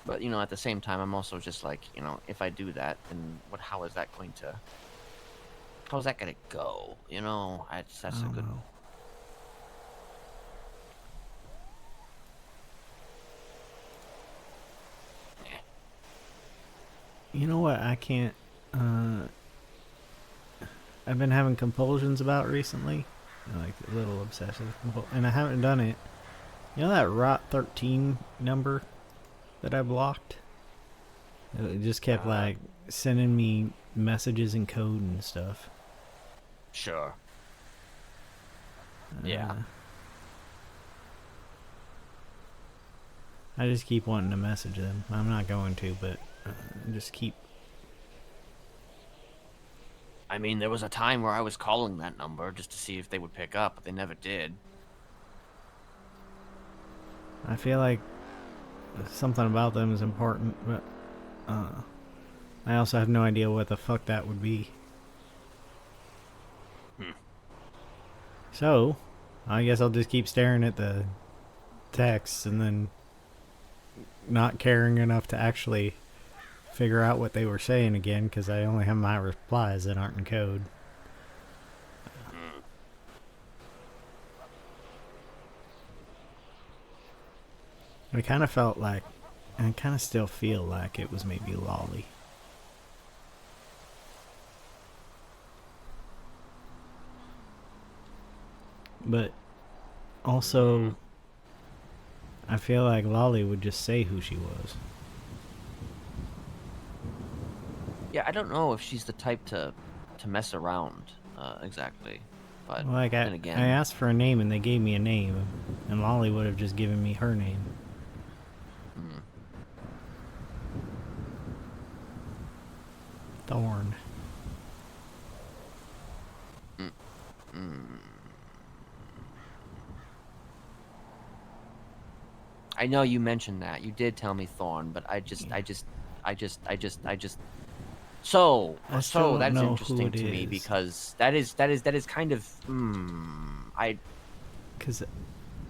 Speaker 6: But at the same time, I'm also just like, if I do that, then how is that going to? How's that gonna go? That's
Speaker 1: I
Speaker 6: a
Speaker 1: don't
Speaker 6: good.
Speaker 1: know. You know what? I can't. I've been having compulsions about recently, like a little obsessive, and I haven't done it. You know that Rot 13 number that I blocked? It just kept like sending me messages in code and stuff.
Speaker 6: Sure. Yeah.
Speaker 1: I just keep wanting to message them. I'm not going to, but just keep.
Speaker 6: I mean, there was a time where I was calling that number just to see if they would pick up, but they never did.
Speaker 1: I feel like something about them is important, but I also have no idea what the fuck that would be. So, I guess I'll just keep staring at the texts and then not caring enough to actually figure out what they were saying again, because I only have my replies that aren't in code. I kind of felt like, and I kind of still feel like it was maybe Lolly. But also, I feel like Lolly would just say who she was.
Speaker 6: Yeah, I don't know if she's the type to mess around exactly, but
Speaker 1: Like
Speaker 6: then
Speaker 1: I
Speaker 6: again,
Speaker 1: asked for a name and they gave me a name, and Lolly would have just given me her name. Thorn.
Speaker 6: I know you mentioned that. You did tell me Thorn, but I just. So
Speaker 1: I still don't
Speaker 6: that's
Speaker 1: know who
Speaker 6: interesting
Speaker 1: it
Speaker 6: to me
Speaker 1: is.
Speaker 6: because that is kind of.
Speaker 1: Because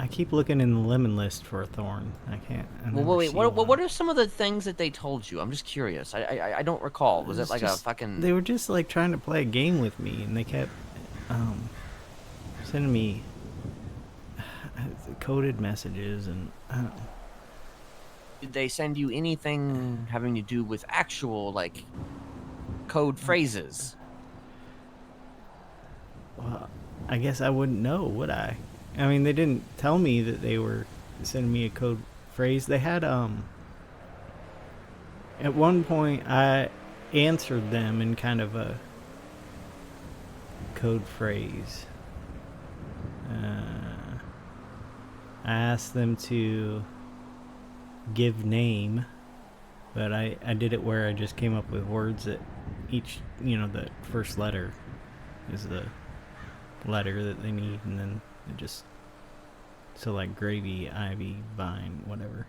Speaker 1: I keep looking in the lemon list for a Thorn. I can't. I never
Speaker 6: Wait.
Speaker 1: see
Speaker 6: What
Speaker 1: one.
Speaker 6: are some of the things that they told you? I'm just curious. I don't recall. Was it
Speaker 1: It's
Speaker 6: like
Speaker 1: just-
Speaker 6: a fucking?
Speaker 1: They were just like trying to play a game with me, and they kept sending me coded messages, and I don't know.
Speaker 6: Did they send you anything having to do with actual like code phrases?
Speaker 1: Well, I guess I wouldn't know, would I? I mean, they didn't tell me that they were sending me a code phrase. They had at one point I answered them in kind of a code phrase. I asked them to give name, but I did it where I just came up with words that each, the first letter is the letter that they need, and then it just, so like gravy, ivy, vine, whatever.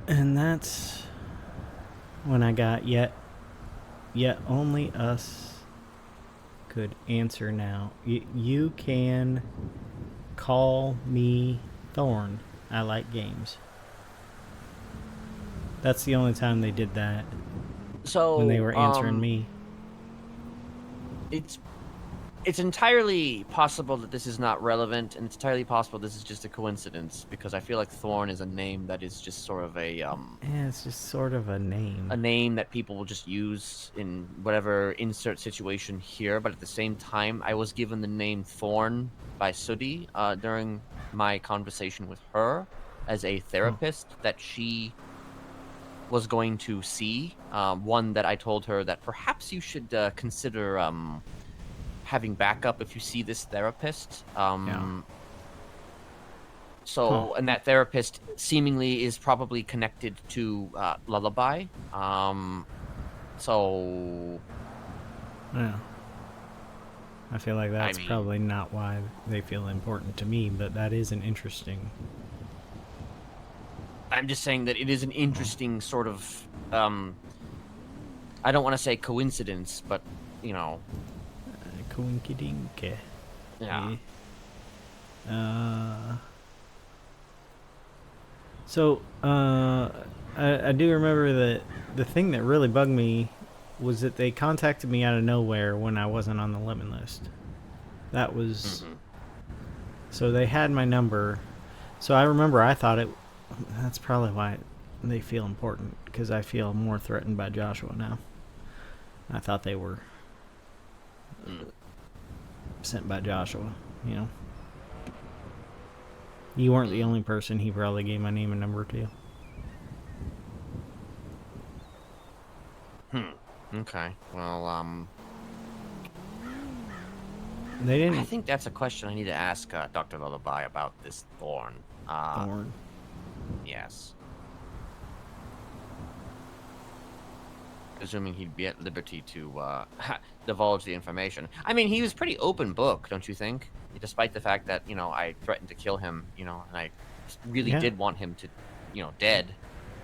Speaker 1: And that's when I got yet only us could answer now. You can call me Thorn. I like games. That's the only time they did that,
Speaker 6: So
Speaker 1: when they were answering me.
Speaker 6: It's entirely possible that this is not relevant, and it's entirely possible this is just a coincidence because I feel like Thorn is a name that is just sort of a
Speaker 1: Yeah, it's just sort of a name.
Speaker 6: that people will just use in whatever insert situation here. But at the same time, I was given the name Thorn by Sooty during my conversation with her, as a therapist that she was going to see. One that I told her that perhaps you should consider having backup if you see this therapist. So, and that therapist seemingly is probably connected to Lullaby. So,
Speaker 1: Yeah. I feel like that's probably not why they feel important to me, but that is an interesting.
Speaker 6: I'm just saying that it is an interesting sort of. I don't want to say coincidence, but you know.
Speaker 1: Coinkydinky.
Speaker 6: Yeah.
Speaker 1: So, I do remember that the thing that really bugged me was that they contacted me out of nowhere when I wasn't on the limit list. That was... So they had my number. So I remember I thought it... That's probably why they feel important, because I feel more threatened by Joshua now. I thought they were sent by Joshua, you know. You weren't the only person he probably gave my name and number to.
Speaker 6: Okay. Well,
Speaker 1: They didn't...
Speaker 6: I think that's a question I need to ask Dr. Lullaby about this thorn.
Speaker 1: Thorn.
Speaker 6: Yes. Assuming he'd be at liberty to divulge the information. I mean, he was pretty open book, don't you think? Despite the fact that, you know, I threatened to kill him, you know, and I really did want him to, you know, dead.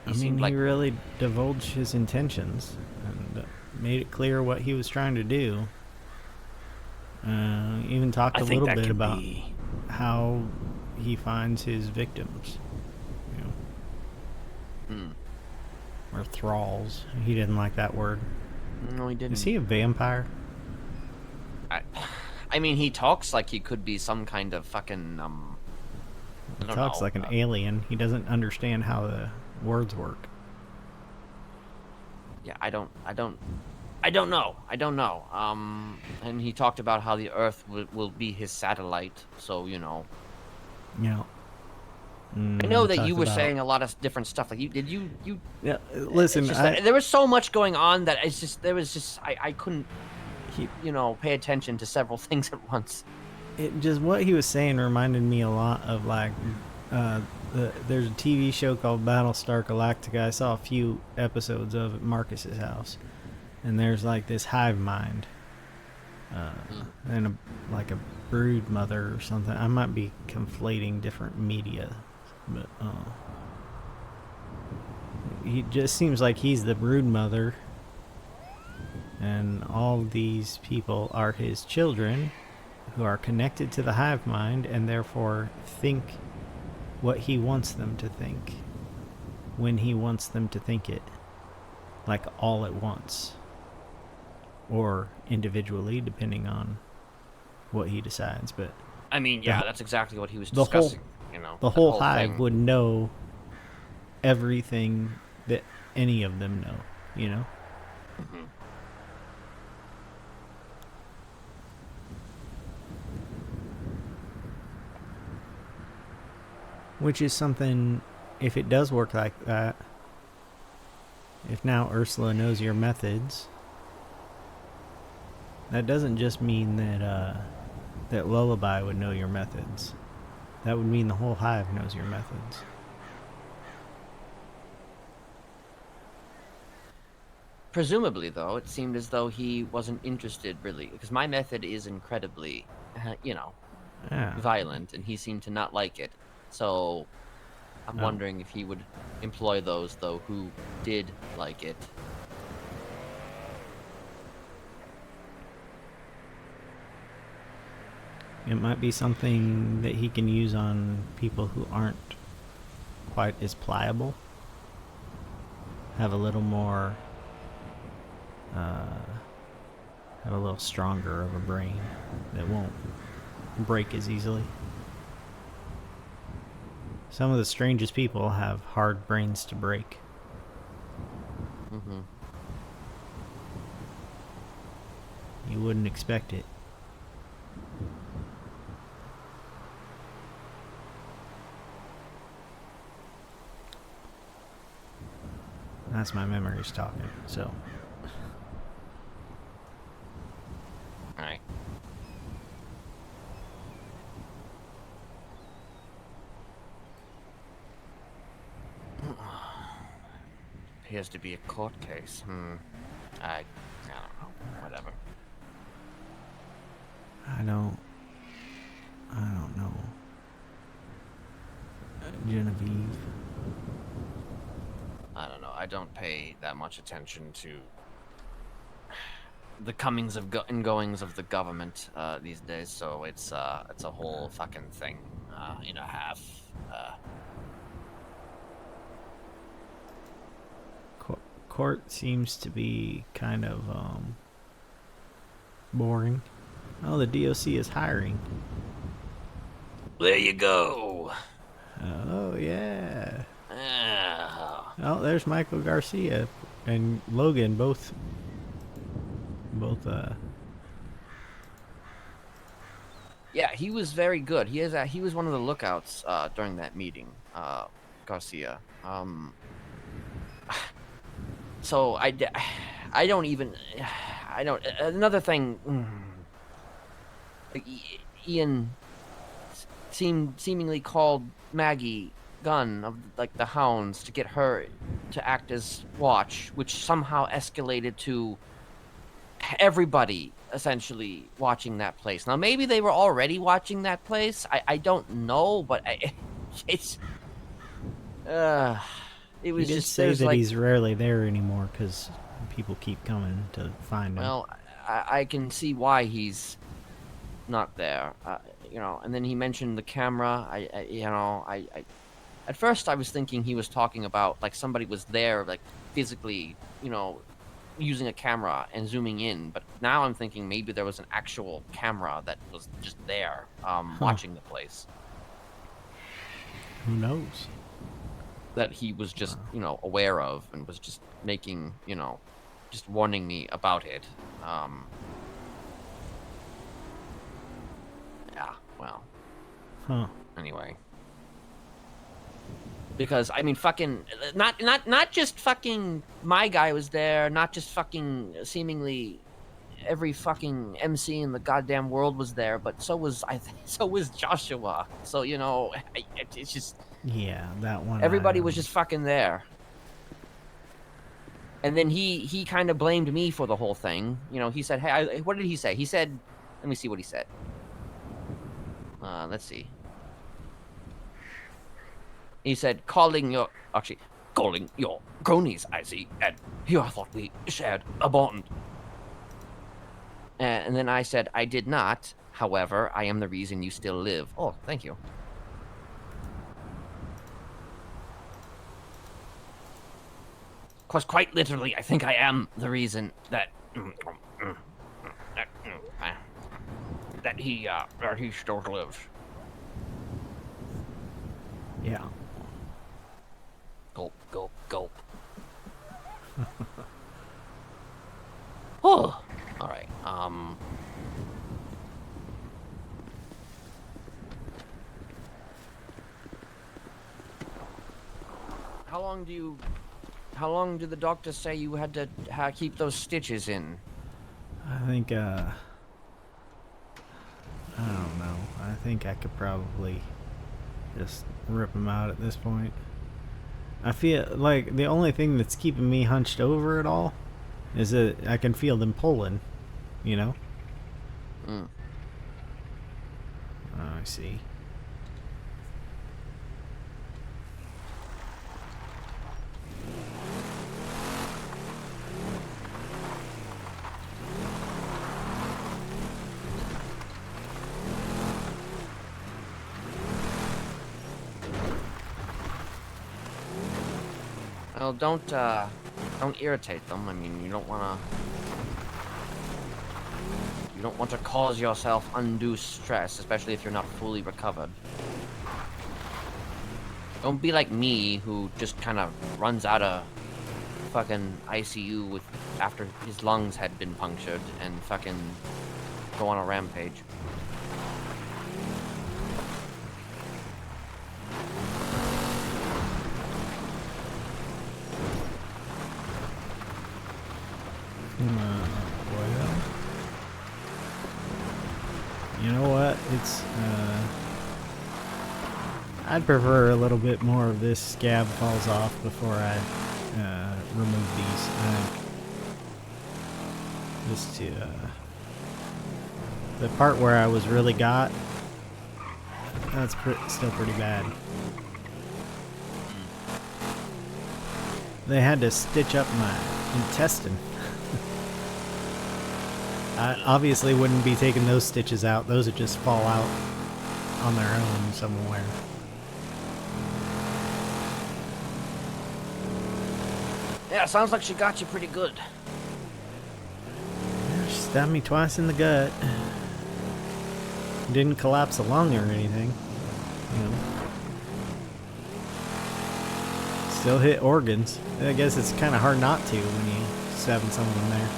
Speaker 1: He really divulged his intentions and made it clear what he was trying to do. Even talked a little bit about how he finds his victims. You know. Or thralls. He didn't like that word.
Speaker 6: No, he didn't.
Speaker 1: Is he a vampire?
Speaker 6: I mean, he talks like he could be some kind of fucking,
Speaker 1: He talks like an alien. He doesn't understand how the words work.
Speaker 6: Yeah, I don't know. And he talked about how the Earth will be his satellite, so, you know.
Speaker 1: Yeah.
Speaker 6: I know that you were saying a lot of different stuff. Like, you?
Speaker 1: Yeah, listen,
Speaker 6: there was so much going on that I couldn't, you know, pay attention to several things at once.
Speaker 1: What he was saying reminded me a lot of, like, there's a TV show called Battlestar Galactica. I saw a few episodes of at Marcus's house. And there's, like, this hive mind. And, like, a brood mother or something. I might be conflating different media. But, he just seems like he's the brood mother. And all these people are his children who are connected to the hive mind and therefore think what he wants them to think when he wants them to think it, like all at once or individually, depending on what he decides. But
Speaker 6: I mean, yeah, that's exactly what he was discussing.
Speaker 1: The whole hive would know everything that any of them know, you know. Which is something, if it does work like that, if now Ursula knows your methods, that doesn't just mean that that Lullaby would know your methods. That would mean the whole hive knows your methods.
Speaker 6: Presumably, though, it seemed as though he wasn't interested, really, because my method is incredibly, you know, violent, and he seemed to not like it. So, I'm wondering if he would employ those, though, who did like it.
Speaker 1: It might be something that he can use on people who aren't quite as pliable. Have a little more... have a little stronger of a brain that won't break as easily. Some of the strangest people have hard brains to break. You wouldn't expect it. That's my memories talking. So,
Speaker 6: All right. Appears to be a court case. I don't know. Whatever.
Speaker 1: I don't know. Genevieve.
Speaker 6: I don't know. I don't pay that much attention to the comings of and goings of the government these days. So it's a whole fucking thing in a half.
Speaker 1: Court seems to be kind of boring. Oh, the DOC is hiring.
Speaker 6: There you go.
Speaker 1: Oh yeah.
Speaker 6: Ah.
Speaker 1: Oh, there's Michael Garcia and Logan both.
Speaker 6: Yeah, he was very good. He was one of the lookouts during that meeting, Garcia. So I don't even another thing. Ian seemingly called Maggie Gunn of like the Hounds to get her to act as watch, which somehow escalated to everybody essentially watching that place. Now maybe they were already watching that place. I don't know, but it was
Speaker 1: He did
Speaker 6: just
Speaker 1: say
Speaker 6: there's
Speaker 1: that
Speaker 6: like,
Speaker 1: he's rarely there anymore because people keep coming to find him.
Speaker 6: well, I can see why he's not there. And then he mentioned the camera. I at first I was thinking he was talking about like somebody was there, like physically, using a camera and zooming in. But now I'm thinking maybe there was an actual camera that was just there, watching the place.
Speaker 1: Who knows?
Speaker 6: That he was just, aware of and was just making, just warning me about it. Yeah, well.
Speaker 1: Huh.
Speaker 6: Anyway. Because, I mean, fucking, not just fucking my guy was there, not just fucking seemingly every fucking MC in the goddamn world was there, but so was Joshua. So, it's just...
Speaker 1: Yeah, that one.
Speaker 6: Everybody was just fucking there. And then he kind of blamed me for the whole thing. He said, hey, what did he say? He said, let me see what he said. Let's see. He said, calling your cronies, I see, and here I thought we shared a bond. And then I said, I did not. However, I am the reason you still live. Oh, thank you. Because quite literally, I think I am the reason that he still lives.
Speaker 1: Yeah.
Speaker 6: Gulp, gulp, gulp. Oh, all right. How long did the doctor say you had to keep those stitches in?
Speaker 1: I think, I don't know. I think I could probably just rip them out at this point. I feel like the only thing that's keeping me hunched over at all is that I can feel them pulling, Oh, I see.
Speaker 6: Well, don't irritate them. I mean, you don't want to cause yourself undue stress, especially if you're not fully recovered. Don't be like me, who just kind of runs out of fucking ICU after his lungs had been punctured and fucking go on a rampage.
Speaker 1: Well, you know what? I'd prefer a little bit more of this scab falls off before I remove these. Just to the part where I was really got, that's still pretty bad. They had to stitch up my intestine. I obviously wouldn't be taking those stitches out. Those would just fall out on their own somewhere.
Speaker 6: Yeah, sounds like she got you pretty good.
Speaker 1: Yeah, she stabbed me twice in the gut. Didn't collapse a lung or anything. You know. Still hit organs. I guess it's kind of hard not to when you stabbing someone there.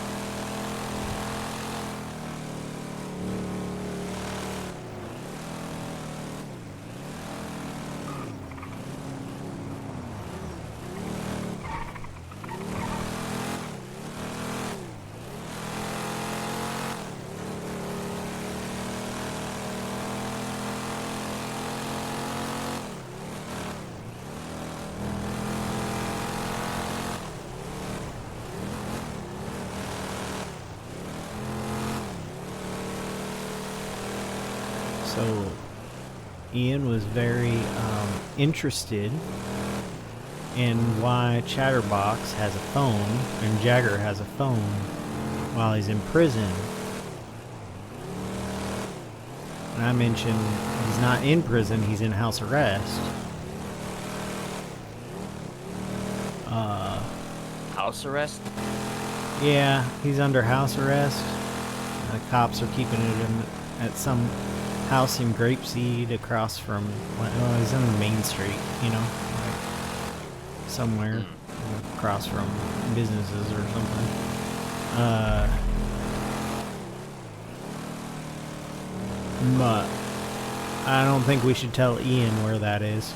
Speaker 1: So Ian was very interested in why Chatterbox has a phone and Jagger has a phone while he's in prison. And I mentioned he's not in prison, he's in house arrest.
Speaker 6: House arrest?
Speaker 1: Yeah, he's under house arrest. The cops are keeping him at some house in Grapeseed across from, well, he's on the main street, you know, like somewhere across from businesses or something. But I don't think we should tell Ian where that is.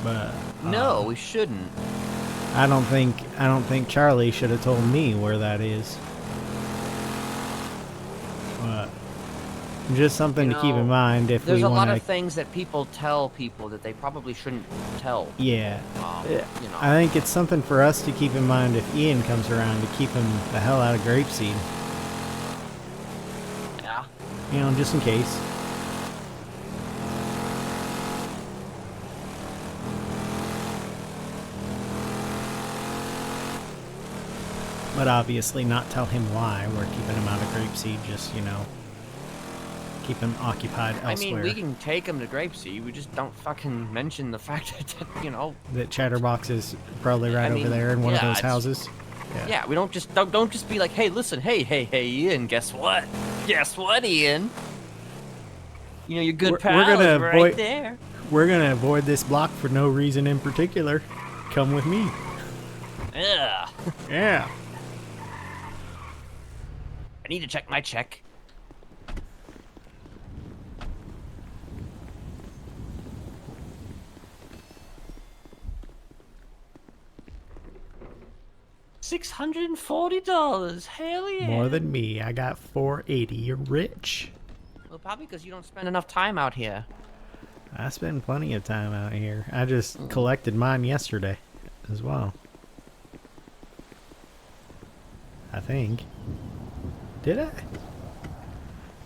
Speaker 1: But
Speaker 6: No, we shouldn't.
Speaker 1: I don't think Charlie should have told me where that is. But just something to keep in mind if we want to.
Speaker 6: There's a lot of things that people tell people that they probably shouldn't tell.
Speaker 1: Yeah.
Speaker 6: You know.
Speaker 1: I think it's something for us to keep in mind if Ian comes around, to keep him the hell out of Grapeseed.
Speaker 6: Yeah.
Speaker 1: You know, just in case. But obviously not tell him why we're keeping him out of Grapeseed, just, you know, keep him occupied elsewhere.
Speaker 6: I mean, we can take him to Grapeseed, we just don't fucking mention the fact that, you know...
Speaker 1: That Chatterbox is probably right over there in one of those houses.
Speaker 6: Yeah, we don't just be like, hey, listen, hey, Ian, guess what? Guess what, Ian? You know, your good pal is right there.
Speaker 1: We're gonna avoid this block for no reason in particular. Come with me.
Speaker 6: Yeah.
Speaker 1: Yeah.
Speaker 6: I need to check my check. $640. Hell yeah.
Speaker 1: More than me. I got $480. You're rich.
Speaker 6: Well, probably because you don't spend enough time out here.
Speaker 1: I spend plenty of time out here. I just collected mine yesterday as well. I think. Did I?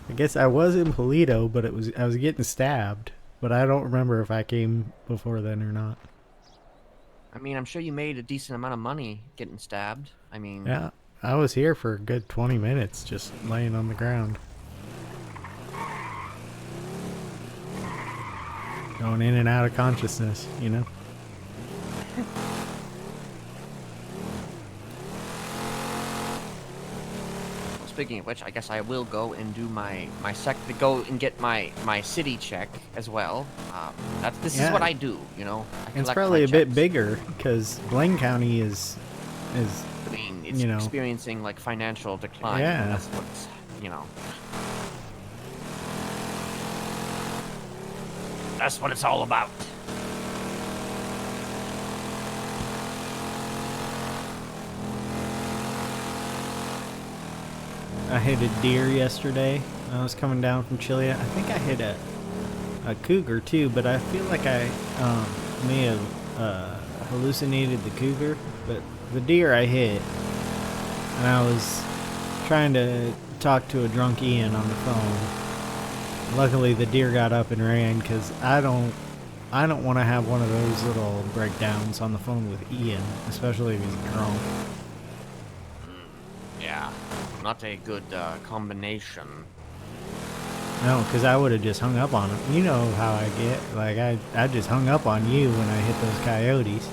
Speaker 1: I guess I was in Polito, but I was getting stabbed. But I don't remember if I came before then or not.
Speaker 6: I mean, I'm sure you made a decent amount of money getting stabbed. I mean...
Speaker 1: Yeah, I was here for a good 20 minutes just laying on the ground. Going in and out of consciousness, you know?
Speaker 6: Speaking of which, I guess I will go and do go and get my city check as well. This is what I do, you know.
Speaker 1: It's probably a bit bigger because Blaine County is.
Speaker 6: I mean, it's experiencing like financial decline.
Speaker 1: Yeah.
Speaker 6: That's what's, you know. That's what it's all about.
Speaker 1: I hit a deer yesterday. I was coming down from Chile. I think I hit a cougar too, but I feel like I may have hallucinated the cougar. But the deer I hit, and I was trying to talk to a drunk Ian on the phone. Luckily, the deer got up and ran because I don't want to have one of those little breakdowns on the phone with Ian, especially if he's drunk.
Speaker 6: Yeah, not a good combination.
Speaker 1: No, because I would have just hung up on him. You know how I get. Like, I just hung up on you when I hit those coyotes.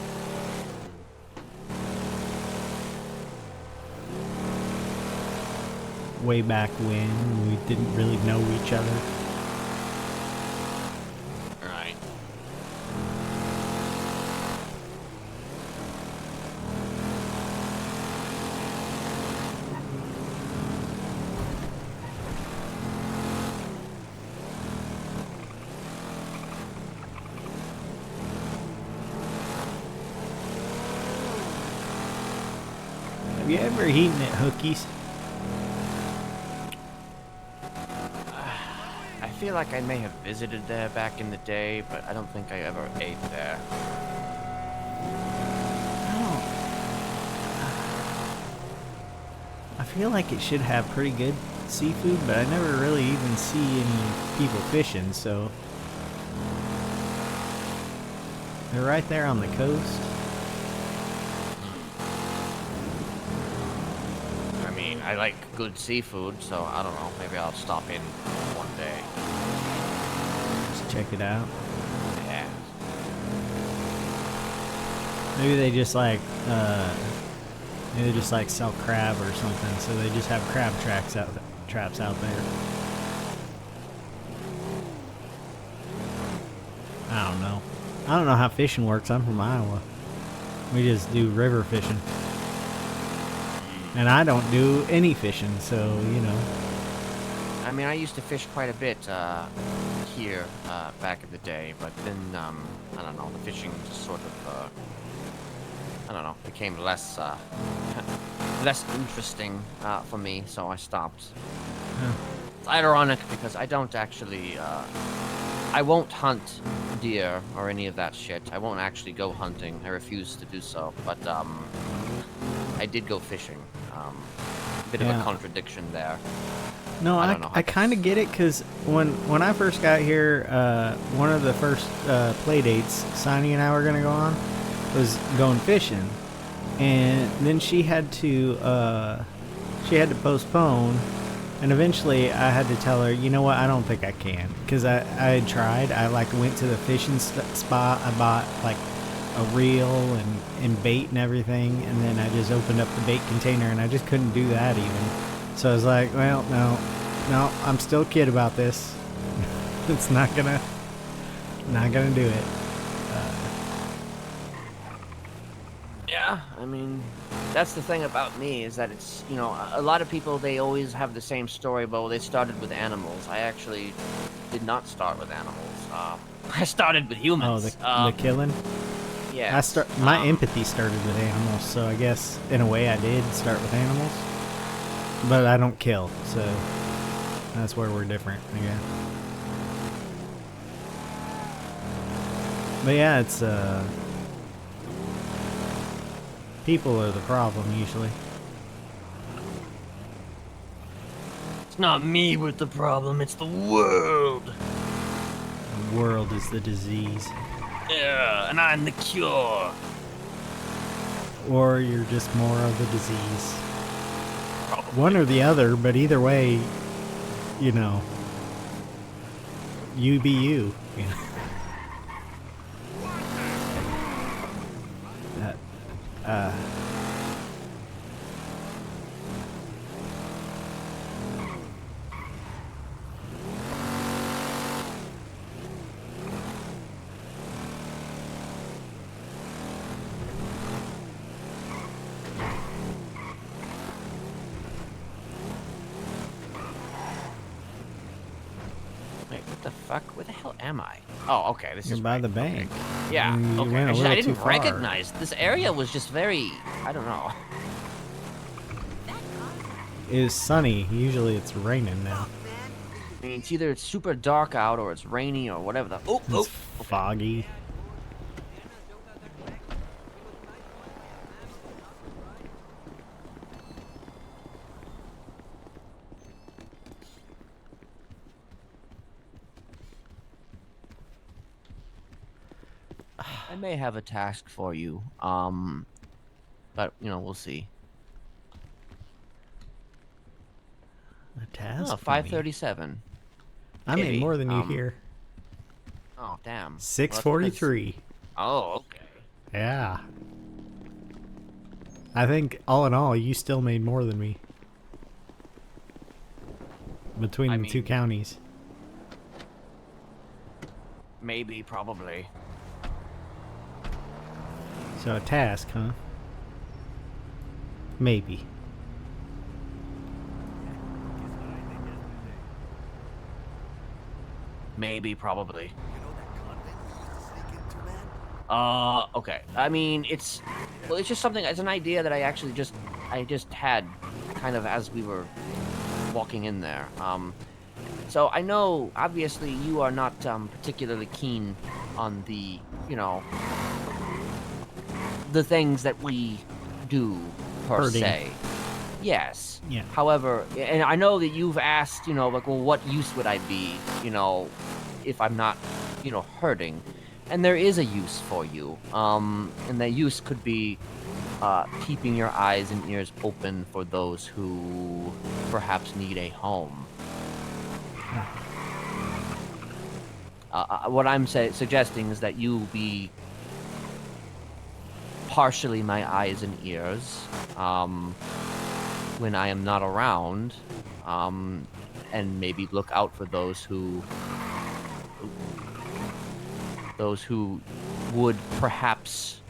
Speaker 1: Way back when we didn't really know each other.
Speaker 6: Right.
Speaker 1: Have you ever eaten at Hookies?
Speaker 6: I feel like I may have visited there back in the day, but I don't think I ever ate there.
Speaker 1: I feel like it should have pretty good seafood, but I never really even see any people fishing, so... They're right there on the coast.
Speaker 6: I mean, I like good seafood, so I don't know. Maybe I'll stop in one day.
Speaker 1: Just check it out.
Speaker 6: Yeah.
Speaker 1: Maybe they just like, sell crab or something, so they just have crab traps out there. I don't know. I don't know how fishing works. I'm from Iowa. We just do river fishing. And I don't do any fishing, so, you know.
Speaker 6: I mean, I used to fish quite a bit here back in the day, but then, I don't know, the fishing just sort of, I don't know, became less interesting for me, so I stopped.
Speaker 1: Yeah.
Speaker 6: It's ironic because I don't actually, I won't hunt deer or any of that shit. I won't actually go hunting. I refuse to do so, but, I did go fishing. Bit of a contradiction there.
Speaker 1: No, I kind of get it, because when I first got here, one of the first play dates Sonny and I were going to go on was going fishing. And then she had to postpone, and eventually I had to tell her, you know what, I don't think I can, because I had tried. I went to the fishing spot. I bought a reel and bait and everything, and then I just opened up the bait container, and I just couldn't do that even. So I was like, well, no, I'm still a kid about this. It's not gonna do it.
Speaker 6: Yeah, I mean, that's the thing about me, is that it's, you know, a lot of people, they always have the same story about, well, they started with animals. I actually did not start with animals. I started with humans.
Speaker 1: Oh, the killing?
Speaker 6: Yeah.
Speaker 1: My empathy started with animals, so I guess in a way I did start with animals. But I don't kill, so that's where we're different, I guess. But yeah, it's people are the problem usually.
Speaker 6: It's not me with the problem, it's the world.
Speaker 1: The world is the disease.
Speaker 6: Yeah, and I'm the cure.
Speaker 1: Or you're just more of the disease.
Speaker 6: Probably.
Speaker 1: One or the other, but either way, you know, you be you.
Speaker 6: Wait, what the fuck? Where the hell am I? Oh, okay, this
Speaker 1: You're
Speaker 6: is
Speaker 1: by
Speaker 6: right.
Speaker 1: the bank.
Speaker 6: Okay. Yeah,
Speaker 1: You
Speaker 6: okay.
Speaker 1: went a
Speaker 6: I
Speaker 1: little too
Speaker 6: didn't
Speaker 1: far.
Speaker 6: recognize. This area was just very, I don't know.
Speaker 1: is sunny. Usually it's raining now.
Speaker 6: I mean, it's either super dark out or it's rainy or whatever the. Oh,
Speaker 1: It's foggy.
Speaker 6: I may have a task for you. But we'll see.
Speaker 1: A task.
Speaker 6: Oh, 537.
Speaker 1: I made
Speaker 6: Maybe,
Speaker 1: more than you here.
Speaker 6: Oh, damn.
Speaker 1: 643.
Speaker 6: Oh, okay.
Speaker 1: Yeah. I think all in all, you still made more than me. Between the two
Speaker 6: mean-
Speaker 1: counties.
Speaker 6: Maybe, probably.
Speaker 1: So a task, huh? Maybe.
Speaker 6: Maybe, probably. Okay. I mean, it's just something. It's an idea that I just had, kind of as we were walking in there. So I know, obviously, you are not particularly keen on the, the things that we do per
Speaker 1: Herding.
Speaker 6: se. Yes.
Speaker 1: Yeah.
Speaker 6: However, and I know that you've asked, like, well, what use would I be, if I'm not, hurting? And there is a use for you. And that use could be keeping your eyes and ears open for those who perhaps need a home. What I'm suggesting is that you be partially my eyes and ears when I am not around, and maybe look out for those who would perhaps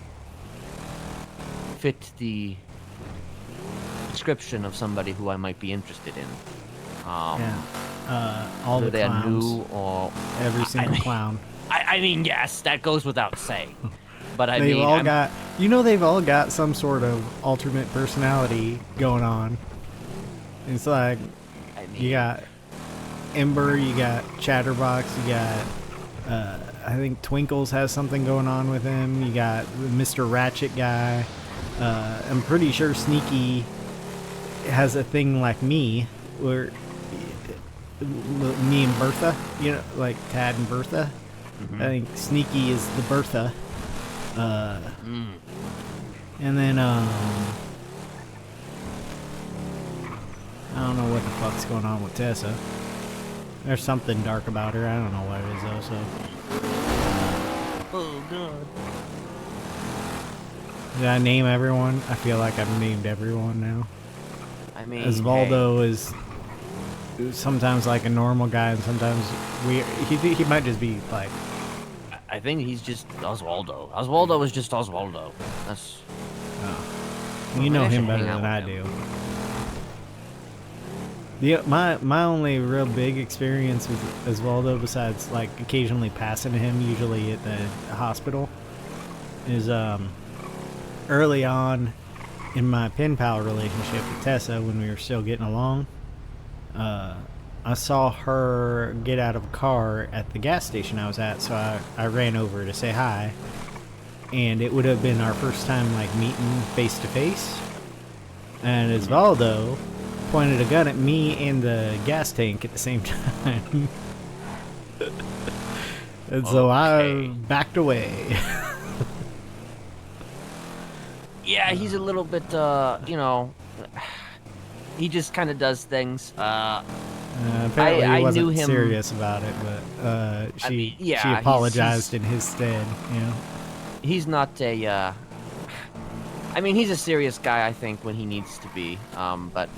Speaker 6: fit the description of somebody who I might be interested in.
Speaker 1: Yeah. All
Speaker 6: Whether
Speaker 1: the
Speaker 6: they are
Speaker 1: clowns.
Speaker 6: new or
Speaker 1: Every single clown.
Speaker 6: I mean, yes, that goes without saying. But
Speaker 1: They've all got, they've all got some sort of alternate personality going on. It's like, you got Ember, you got Chatterbox, you got, I think Twinkles has something going on with him. You got Mr. Ratchet guy. I'm pretty sure Sneaky has a thing like me, where me and Bertha, like Tad and Bertha. I think Sneaky is the Bertha. And then, I don't know what the fuck's going on with Tessa. There's something dark about her. I don't know what it is, though, so.
Speaker 6: Oh, God.
Speaker 1: Did I name everyone? I feel like I've named everyone now.
Speaker 6: I mean,
Speaker 1: Osvaldo is sometimes like a normal guy, and sometimes he might just be like.
Speaker 6: I think he's just Osvaldo. Osvaldo is just Osvaldo. That's.
Speaker 1: You know
Speaker 6: Maybe I
Speaker 1: him
Speaker 6: should
Speaker 1: better
Speaker 6: hang out
Speaker 1: than I
Speaker 6: with
Speaker 1: do. My only real big experience with Osvaldo, besides like occasionally passing him, usually at the hospital, is early on in my pen pal relationship with Tessa, when we were still getting along. I saw her get out of a car at the gas station I was at, so I ran over to say hi. And it would have been our first time like meeting face to face. And Osvaldo pointed a gun at me and the gas tank at the same time. And so I backed away.
Speaker 6: Yeah, he's a little bit, he just kind of does things.
Speaker 1: Apparently
Speaker 6: I
Speaker 1: he wasn't
Speaker 6: knew him-
Speaker 1: serious about it, but she
Speaker 6: yeah,
Speaker 1: she
Speaker 6: he's-
Speaker 1: apologized in his stead.
Speaker 6: He's not a, I mean, he's a serious guy, I think, when he needs to be. But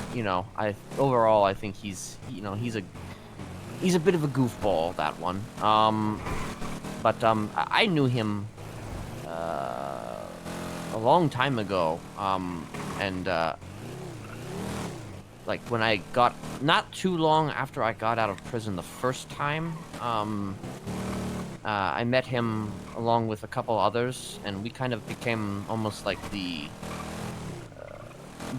Speaker 6: overall, I think he's a bit of a goofball, that one. But I knew him a long time ago. And like when I got, not too long after I got out of prison the first time, I met him along with a couple others, and we kind of became almost like the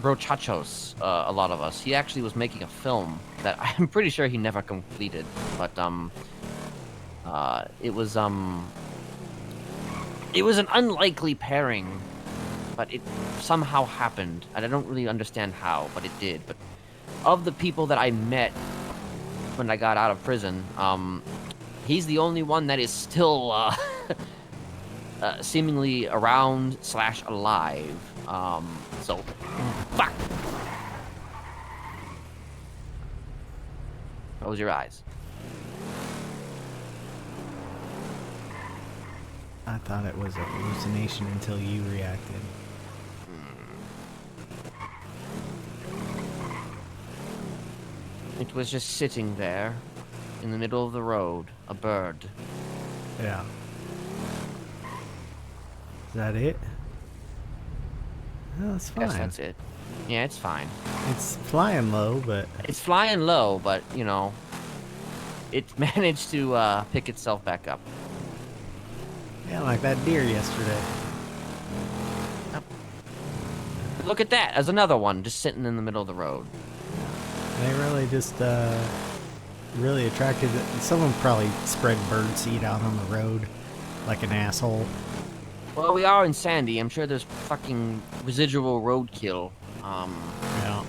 Speaker 6: brochachos, a lot of us. He actually was making a film that I'm pretty sure he never completed, but it was an unlikely pairing, but it somehow happened, and I don't really understand how, but it did. But of the people that I met when I got out of prison, he's the only one that is still seemingly around / alive. So fuck. Close your eyes.
Speaker 1: I thought it was a hallucination until you reacted.
Speaker 6: It was just sitting there in the middle of the road, a bird.
Speaker 1: Yeah. Is that it? Oh, it's fine.
Speaker 6: Yes, that's it. Yeah, it's fine.
Speaker 1: It's flying low, but
Speaker 6: It's flying low, but, you know, it managed to pick itself back up.
Speaker 1: yeah, like that deer yesterday.
Speaker 6: Look at that. There's another one just sitting in the middle of the road.
Speaker 1: They really just really attracted. Someone probably spread bird seed out on the road like an asshole.
Speaker 6: Well, we are in Sandy. I'm sure there's fucking residual roadkill.
Speaker 1: Yeah.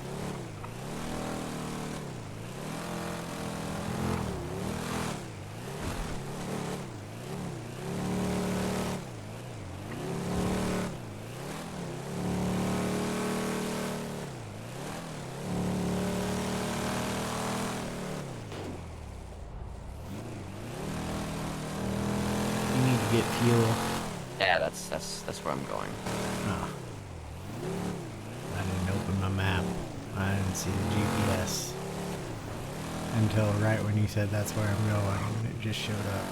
Speaker 1: You need to get fuel.
Speaker 6: Yeah, that's where I'm going.
Speaker 1: Oh. I didn't open my map. I didn't see the GPS until right when you said that's where I'm going, and it just showed up.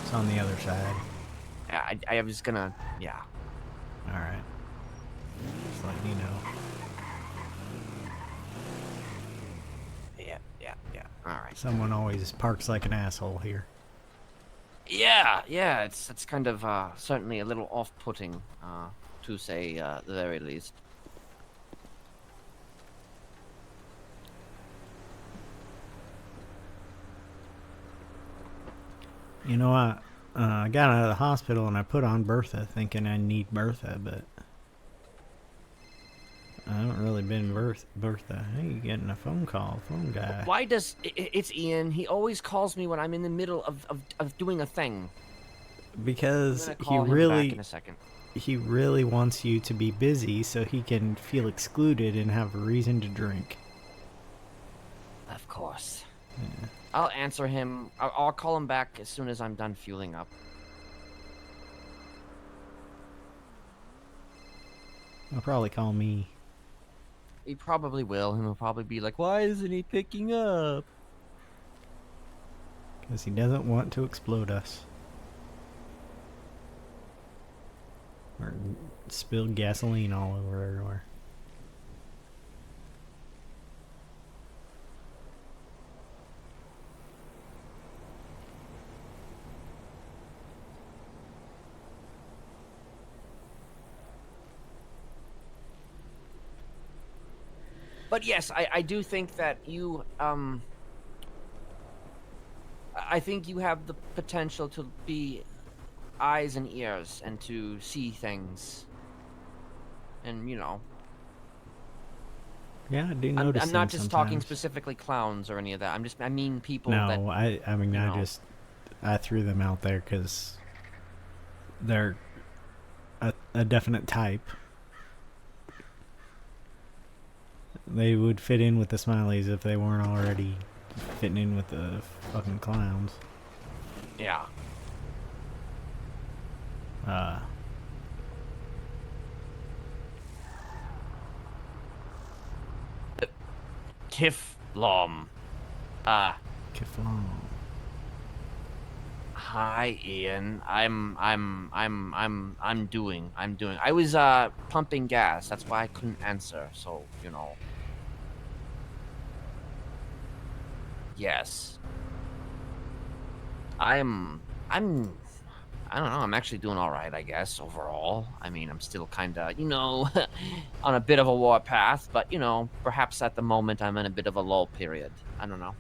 Speaker 1: It's on the other side.
Speaker 6: Yeah, I was gonna. Yeah.
Speaker 1: All right. Just letting you know.
Speaker 6: Yeah. All right.
Speaker 1: Someone always parks like an asshole here.
Speaker 6: Yeah. It's kind of certainly a little off-putting, to say the very least.
Speaker 1: You know, I got out of the hospital and I put on Bertha thinking I need Bertha, but I haven't really been Bertha. Hey, you getting a phone call, phone guy.
Speaker 6: Why does it's Ian? He always calls me when I'm in the middle of doing a thing. I'm
Speaker 1: Because
Speaker 6: gonna
Speaker 1: he
Speaker 6: call him back
Speaker 1: really
Speaker 6: in a second.
Speaker 1: he really wants you to be busy so he can feel excluded and have a reason to drink.
Speaker 6: Of course.
Speaker 1: Yeah.
Speaker 6: I'll answer him. I'll call him back as soon as I'm done fueling up.
Speaker 1: He'll probably call me.
Speaker 6: He probably will, and he'll probably be like, "Why isn't he picking up?"
Speaker 1: Because he doesn't want to explode us. Or spill gasoline all over everywhere.
Speaker 6: But yes, I do think that you, I think you have the potential to be eyes and ears and to see things. And, you know.
Speaker 1: Yeah, I do notice
Speaker 6: I'm not
Speaker 1: them
Speaker 6: just talking
Speaker 1: sometimes.
Speaker 6: specifically clowns or any of that. I mean people
Speaker 1: No,
Speaker 6: that...
Speaker 1: I mean,
Speaker 6: you know.
Speaker 1: I threw them out there because they're a definite type. They would fit in with the Smileys if they weren't already fitting in with the fucking clowns.
Speaker 6: Yeah. Tiflom.
Speaker 1: Kiflon.
Speaker 6: Hi, Ian. I'm doing. I was pumping gas. That's why I couldn't answer. So, you know. Yes. I'm I don't know. I'm actually doing all right, I guess, overall. I mean, I'm still kind of, you know, on a bit of a war path, but, you know, perhaps at the moment I'm in a bit of a lull period. I don't know.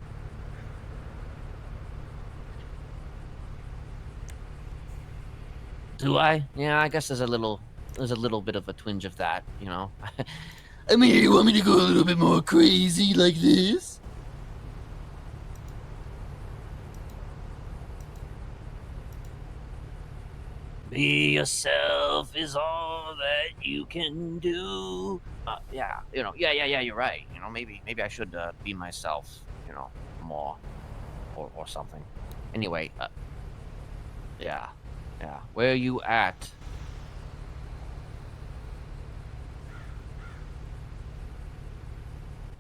Speaker 6: Do I? Yeah, I guess there's a little bit of a twinge of that, you know. I mean, you want me to go a little bit more crazy like this? Be yourself is all that you can do. Yeah, you know, yeah, you're right. You know, maybe I should be myself, you know, more or something. Anyway, yeah. Where are you at?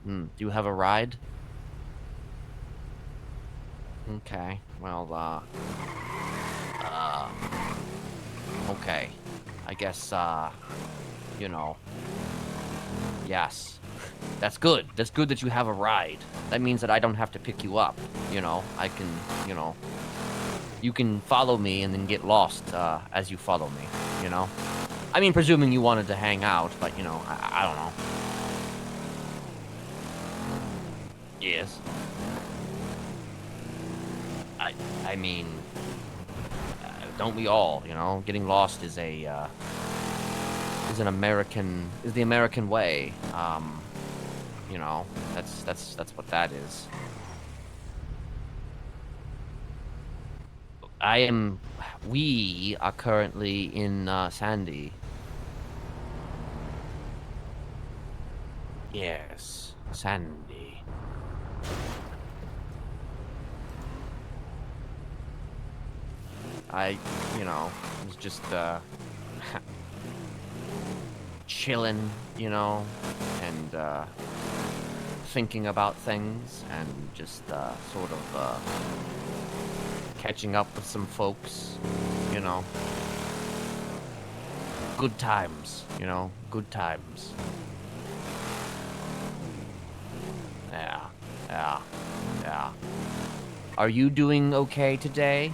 Speaker 6: Do you have a ride? Okay. Well, okay. I guess, you know. Yes. That's good. That's good that you have a ride. That means that I don't have to pick you up, you know. I can, you know. You can follow me and then get lost, as you follow me, you know. I mean, presuming you wanted to hang out, but, you know, I don't know. Yes. I mean, don't we all, you know? Getting lost is the American way. You know, that's what that is. We are currently in Sandy. Yes, Sandy. You know, was just, chilling, you know, and, thinking about things, and just, sort of, catching up with some folks, you know. Good times, you know, good times. Yeah. Are you doing okay today?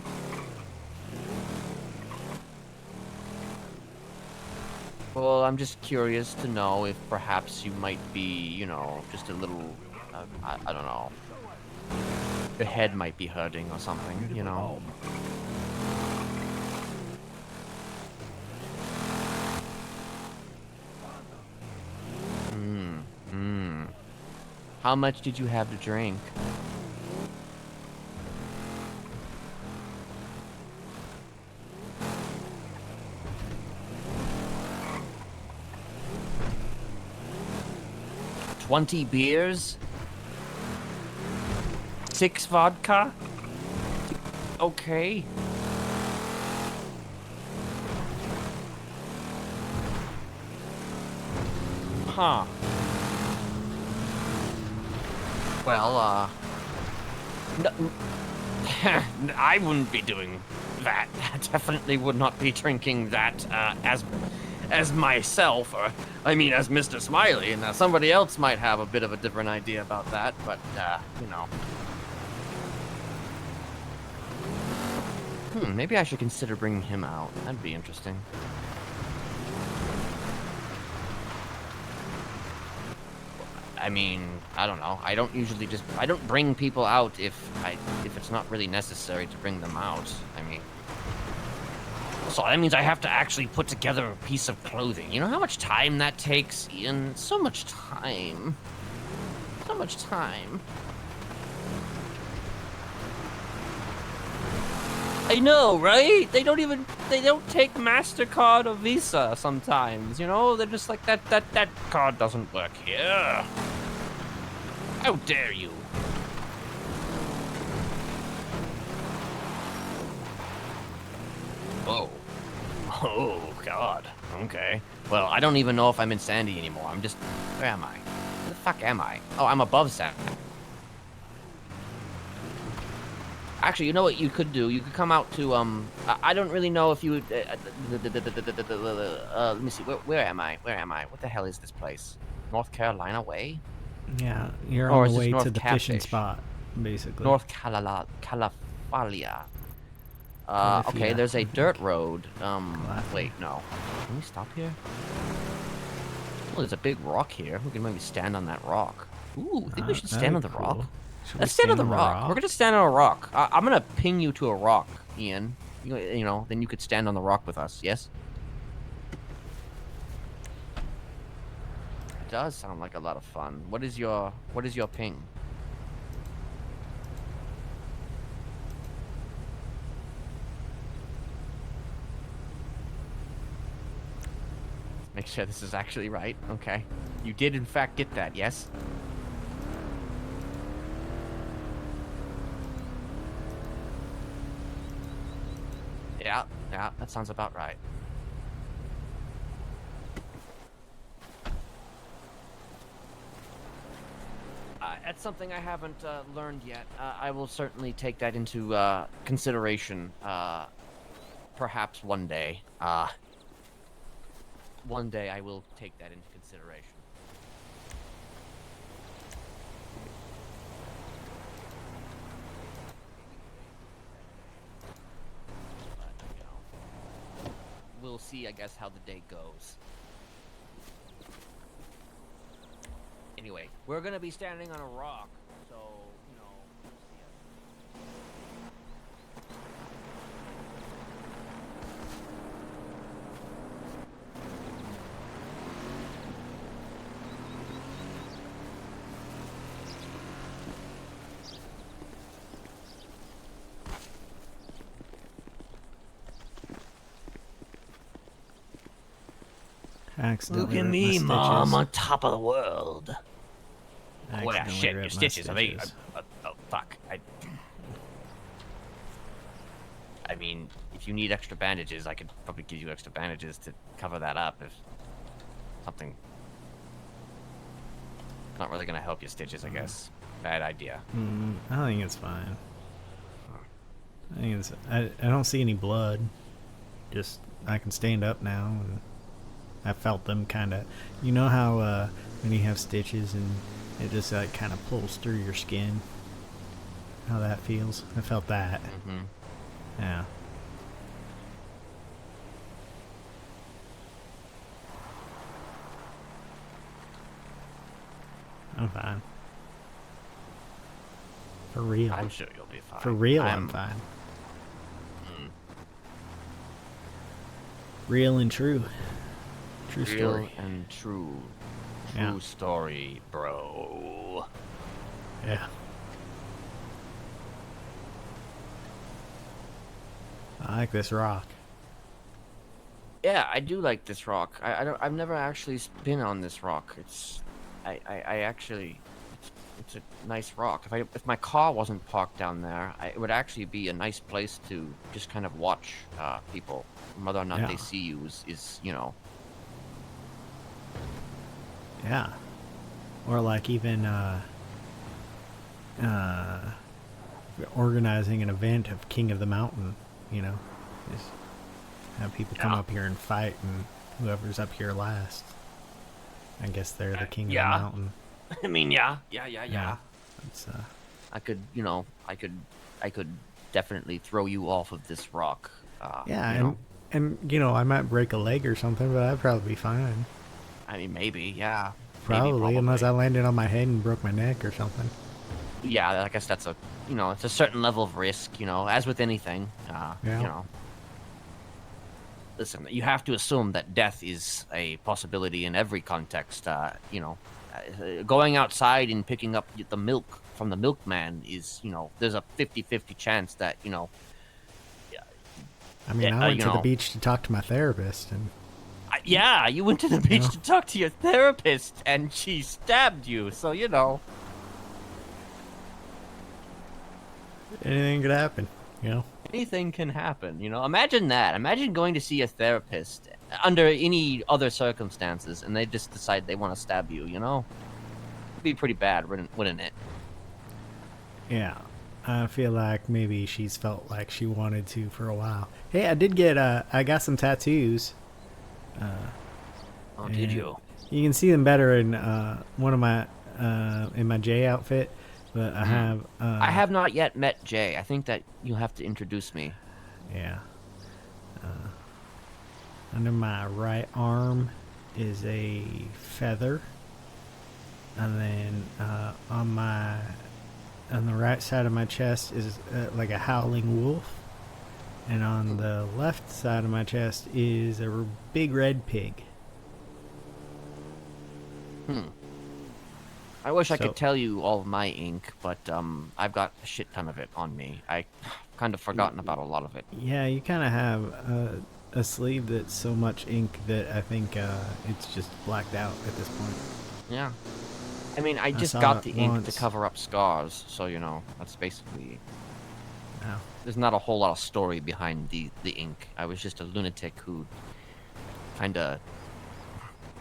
Speaker 6: Well, I'm just curious to know if perhaps you might be, you know, just a little, I don't know. Your head might be hurting or something, you know. How much did you have to drink? $20 beers? 6 vodka? Okay. Huh. Well, no, I wouldn't be doing that. I definitely would not be drinking that, as myself, or, I mean, as Mr. Smiley, and somebody else might have a bit of a different idea about that, but, you know. Maybe I should consider bringing him out. That'd be interesting. I mean, I don't know. I don't usually I don't bring people out if it's not really necessary to bring them out. I mean, so that means I have to actually put together a piece of clothing. You know how much time that takes, Ian? So much time. So much time. I know, right? They don't take MasterCard or Visa sometimes, you know? They're just like, that card doesn't work here. How dare you? Oh. Oh, God. Okay. Well, I don't even know if I'm in Sandy anymore. I'm just... Where am I? Where the fuck am I? Oh, I'm above Sandy. Actually, you know what you could do? You could come out to, I don't really know if you would, let me see, where am I? What the hell is this place? North Carolina Way?
Speaker 1: Yeah, you're
Speaker 6: Or
Speaker 1: on
Speaker 6: is
Speaker 1: the
Speaker 6: this
Speaker 1: way to
Speaker 6: North
Speaker 1: the fishing
Speaker 6: Catfish?
Speaker 1: spot, basically.
Speaker 6: North California.
Speaker 1: What if
Speaker 6: Okay,
Speaker 1: you-
Speaker 6: there's a
Speaker 1: I
Speaker 6: dirt
Speaker 1: think-
Speaker 6: road.
Speaker 1: Laughing.
Speaker 6: Wait, no. Can we stop here? Oh, there's a big rock here. We can maybe stand on that rock. Ooh, I think we should
Speaker 1: that'd
Speaker 6: stand
Speaker 1: be
Speaker 6: on the
Speaker 1: cool.
Speaker 6: rock.
Speaker 1: Should we
Speaker 6: Let's stand on the
Speaker 1: the
Speaker 6: rock. We're gonna stand on a rock. I'm gonna ping you to a rock, Ian. You know, then you could stand on the rock with us. Yes. It does sound like a lot of fun. What is your ping? Make sure this is actually right. Okay. You did in fact get that, yes? Yeah, that sounds about right. That's something I haven't learned yet. I will certainly take that into consideration. Perhaps one day. One day I will take that into consideration. But, you know, we'll see, I guess, how the day goes. Anyway, we're gonna be standing on a rock, so, you know, we'll see.
Speaker 1: Accidentally ripped my stitches.
Speaker 6: top of the world. Well,
Speaker 1: Accidentally
Speaker 6: shit, your
Speaker 1: ripped my
Speaker 6: stitches. I mean,
Speaker 1: stitches.
Speaker 6: oh, fuck. I mean, if you need extra bandages, I could probably give you extra bandages to cover that up if something. Not really gonna help your stitches, I guess. Bad idea.
Speaker 1: I think it's fine. I think it's. I don't see any blood. Just I can stand up now, and I felt them kind of. You know how when you have stitches and it just like kind of pulls through your skin. How that feels. I felt that.
Speaker 6: Mm-hmm.
Speaker 1: Yeah. I'm fine. For real.
Speaker 6: I'm sure you'll be fine.
Speaker 1: For real, I'm fine. Real and true. True
Speaker 6: Real
Speaker 1: story.
Speaker 6: and true.
Speaker 1: Yeah.
Speaker 6: True story, bro.
Speaker 1: Yeah. I like this rock.
Speaker 6: Yeah, I do like this rock. I've never actually been on this rock. I actually, it's a nice rock. If my car wasn't parked down there, it would actually be a nice place to just kind of watch people. Whether or not
Speaker 1: Yeah.
Speaker 6: they see you is you know.
Speaker 1: Yeah. Or like even organizing an event of King of the Mountain, you know. Just have people come
Speaker 6: Yeah.
Speaker 1: up here and fight, and whoever's up here last, I guess they're the King
Speaker 6: yeah.
Speaker 1: of the Mountain.
Speaker 6: I mean, yeah.
Speaker 1: It's
Speaker 6: I could, you know, I could definitely throw you off of this rock.
Speaker 1: yeah,
Speaker 6: you know.
Speaker 1: and you know, I might break a leg or something, but I'd probably be fine.
Speaker 6: I mean, maybe, yeah.
Speaker 1: Probably, unless I landed on my head and broke my neck or something.
Speaker 6: Yeah, I guess that's it's a certain level of risk, you know, as with anything,
Speaker 1: Yeah.
Speaker 6: you know. Listen, you have to assume that death is a possibility in every context, you know. Going outside and picking up the milk from the milkman is, you know, there's a 50-50 chance that, you know.
Speaker 1: I mean,
Speaker 6: Yeah,
Speaker 1: I went
Speaker 6: you
Speaker 1: to the
Speaker 6: know.
Speaker 1: beach to talk to my therapist, and
Speaker 6: Yeah, you went to the beach
Speaker 1: Yeah.
Speaker 6: to talk to your therapist, and she stabbed you, so, you know.
Speaker 1: anything could happen, you know.
Speaker 6: Anything can happen, you know. Imagine that. Imagine going to see a therapist under any other circumstances, and they just decide they want to stab you. You know, it'd be pretty bad, wouldn't it?
Speaker 1: Yeah, I feel like maybe she's felt like she wanted to for a while. Hey, I got some tattoos.
Speaker 6: Oh, did you?
Speaker 1: You can see them better in one of my in my J outfit, but I have
Speaker 6: I have not yet met Jay. I think that you have to introduce me.
Speaker 1: Yeah. Under my right arm is a feather, and then on the right side of my chest is like a howling wolf, and on the left side of my chest is a big red pig.
Speaker 6: I wish I
Speaker 1: So-
Speaker 6: could tell you all of my ink, but I've got a shit ton of it on me. I kind of forgotten about a lot of it.
Speaker 1: Yeah, you kind of have a sleeve that's so much ink that I think it's just blacked out at this point.
Speaker 6: Yeah. I mean, I just
Speaker 1: saw
Speaker 6: got
Speaker 1: it
Speaker 6: the ink to
Speaker 1: once.
Speaker 6: cover up scars, so you know, that's basically.
Speaker 1: Wow.
Speaker 6: There's not a whole lot of story behind the ink. I was just a lunatic who kind of,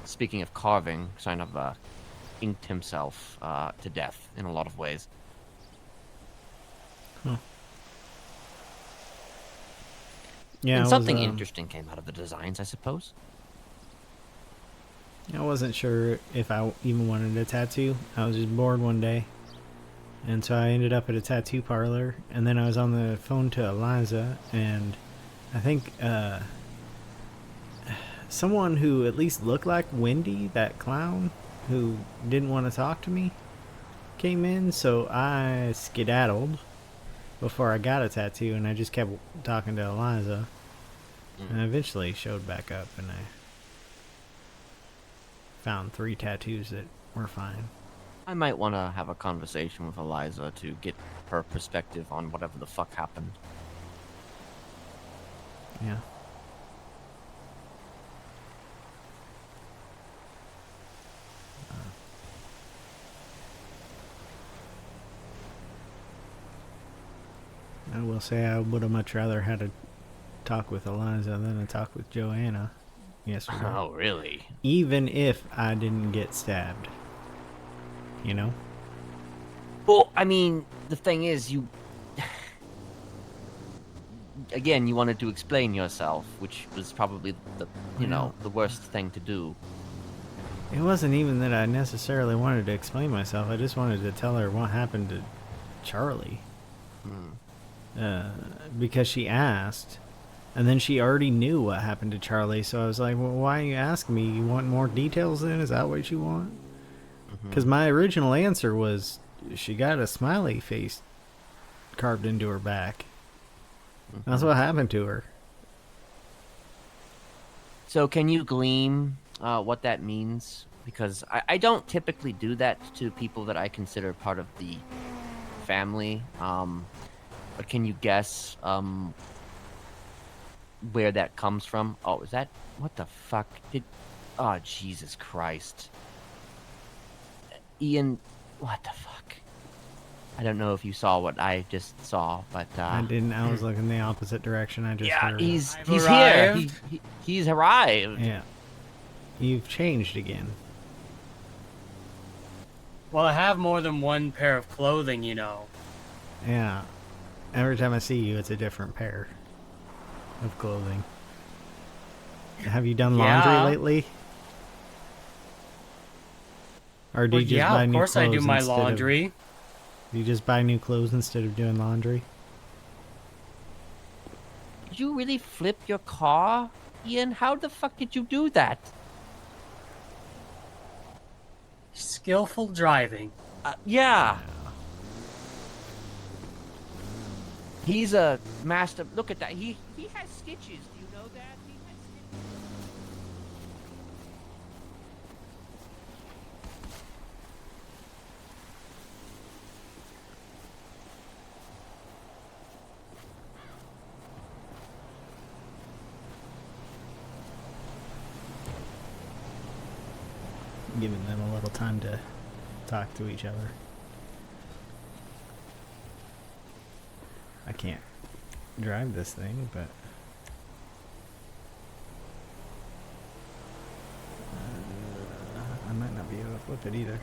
Speaker 6: speaking of carving, kind of inked himself to death in a lot of ways.
Speaker 1: Yeah,
Speaker 6: And
Speaker 1: I
Speaker 6: something
Speaker 1: was,
Speaker 6: interesting came out of the designs, I suppose.
Speaker 1: I wasn't sure if I even wanted a tattoo. I was just bored one day, and so I ended up at a tattoo parlor. And then I was on the phone to Eliza, and I think someone who at least looked like Wendy, that clown who didn't want to talk to me, came in. So I skedaddled before I got a tattoo, and I just kept talking to Eliza, and I eventually showed back up, and I found 3 tattoos that were fine.
Speaker 6: I might want to have a conversation with Eliza to get her perspective on whatever the fuck happened.
Speaker 1: Yeah. I will say I would have much rather had a talk with Eliza than a talk with Joanna yesterday.
Speaker 6: Oh, really?
Speaker 1: Even if I didn't get stabbed. You know?
Speaker 6: Well, I mean, the thing is, you... Again, you wanted to explain yourself, which was probably the, you know, the worst thing to do.
Speaker 1: It wasn't even that I necessarily wanted to explain myself. I just wanted to tell her what happened to Charlie. Because she asked, and then she already knew what happened to Charlie. So I was like, well, why are you asking me? You want more details then? Is that what you want? Because my original answer was she got a smiley face carved into her back. That's what happened to her.
Speaker 6: So can you glean what that means? Because I don't typically do that to people that I consider part of the family. But can you guess where that comes from? Oh, is that... What the fuck? Oh, Jesus Christ. Ian, what the fuck? I don't know if you saw what I just saw, but...
Speaker 1: I didn't. I was looking the opposite direction. I just
Speaker 6: yeah,
Speaker 1: heard.
Speaker 6: he's
Speaker 7: I've
Speaker 6: here.
Speaker 7: arrived.
Speaker 6: He's arrived.
Speaker 1: Yeah. You've changed again.
Speaker 7: Well, I have more than one pair of clothing, you know.
Speaker 1: Yeah. Every time I see you, it's a different pair of clothing. Have you done laundry
Speaker 7: Yeah.
Speaker 1: lately? Or do
Speaker 7: Well,
Speaker 1: you just
Speaker 7: yeah,
Speaker 1: buy
Speaker 7: of
Speaker 1: new
Speaker 7: course I do
Speaker 1: clothes
Speaker 7: my
Speaker 1: instead of-
Speaker 7: laundry.
Speaker 1: Do you just buy new clothes instead of doing laundry?
Speaker 6: Did you really flip your car, Ian? How the fuck did you do that?
Speaker 7: Skillful driving.
Speaker 6: Yeah. He's a master. Look at that. He has stitches. Do you know that? He has stitches.
Speaker 1: Giving them a little time to talk to each other. I can't drive this thing, but I might not be able to flip it either.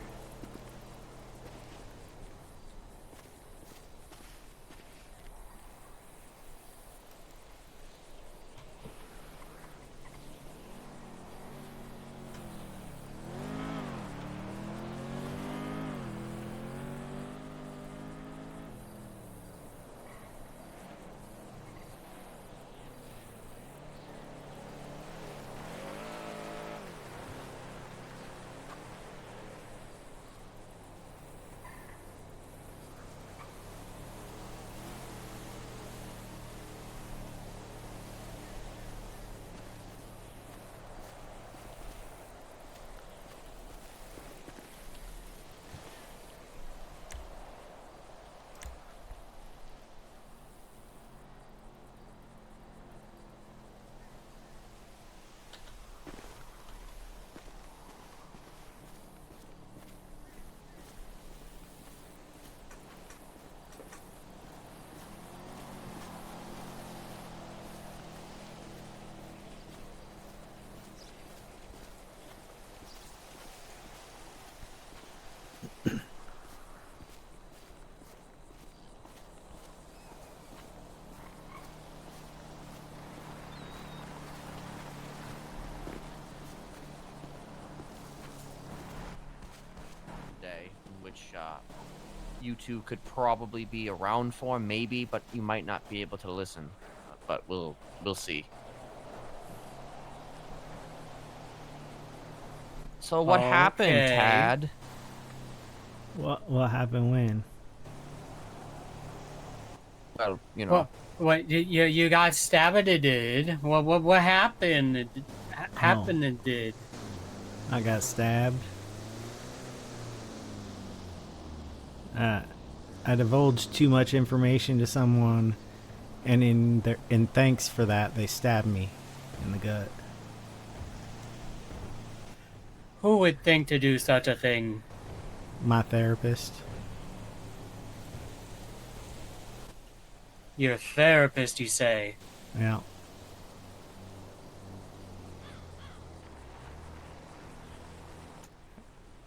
Speaker 6: which you two could probably be around for, maybe, but you might not be able to listen. But we'll see. So what happened,
Speaker 7: Okay.
Speaker 6: Tad?
Speaker 1: What happened when?
Speaker 6: Well, you know.
Speaker 7: What you got stabbed? It did. What happened? Happened? It did.
Speaker 1: I got stabbed. I divulged too much information to someone, and in thanks for that, they stabbed me in the gut.
Speaker 7: Who would think to do such a thing?
Speaker 1: My therapist.
Speaker 7: Your therapist, you say?
Speaker 1: Yeah.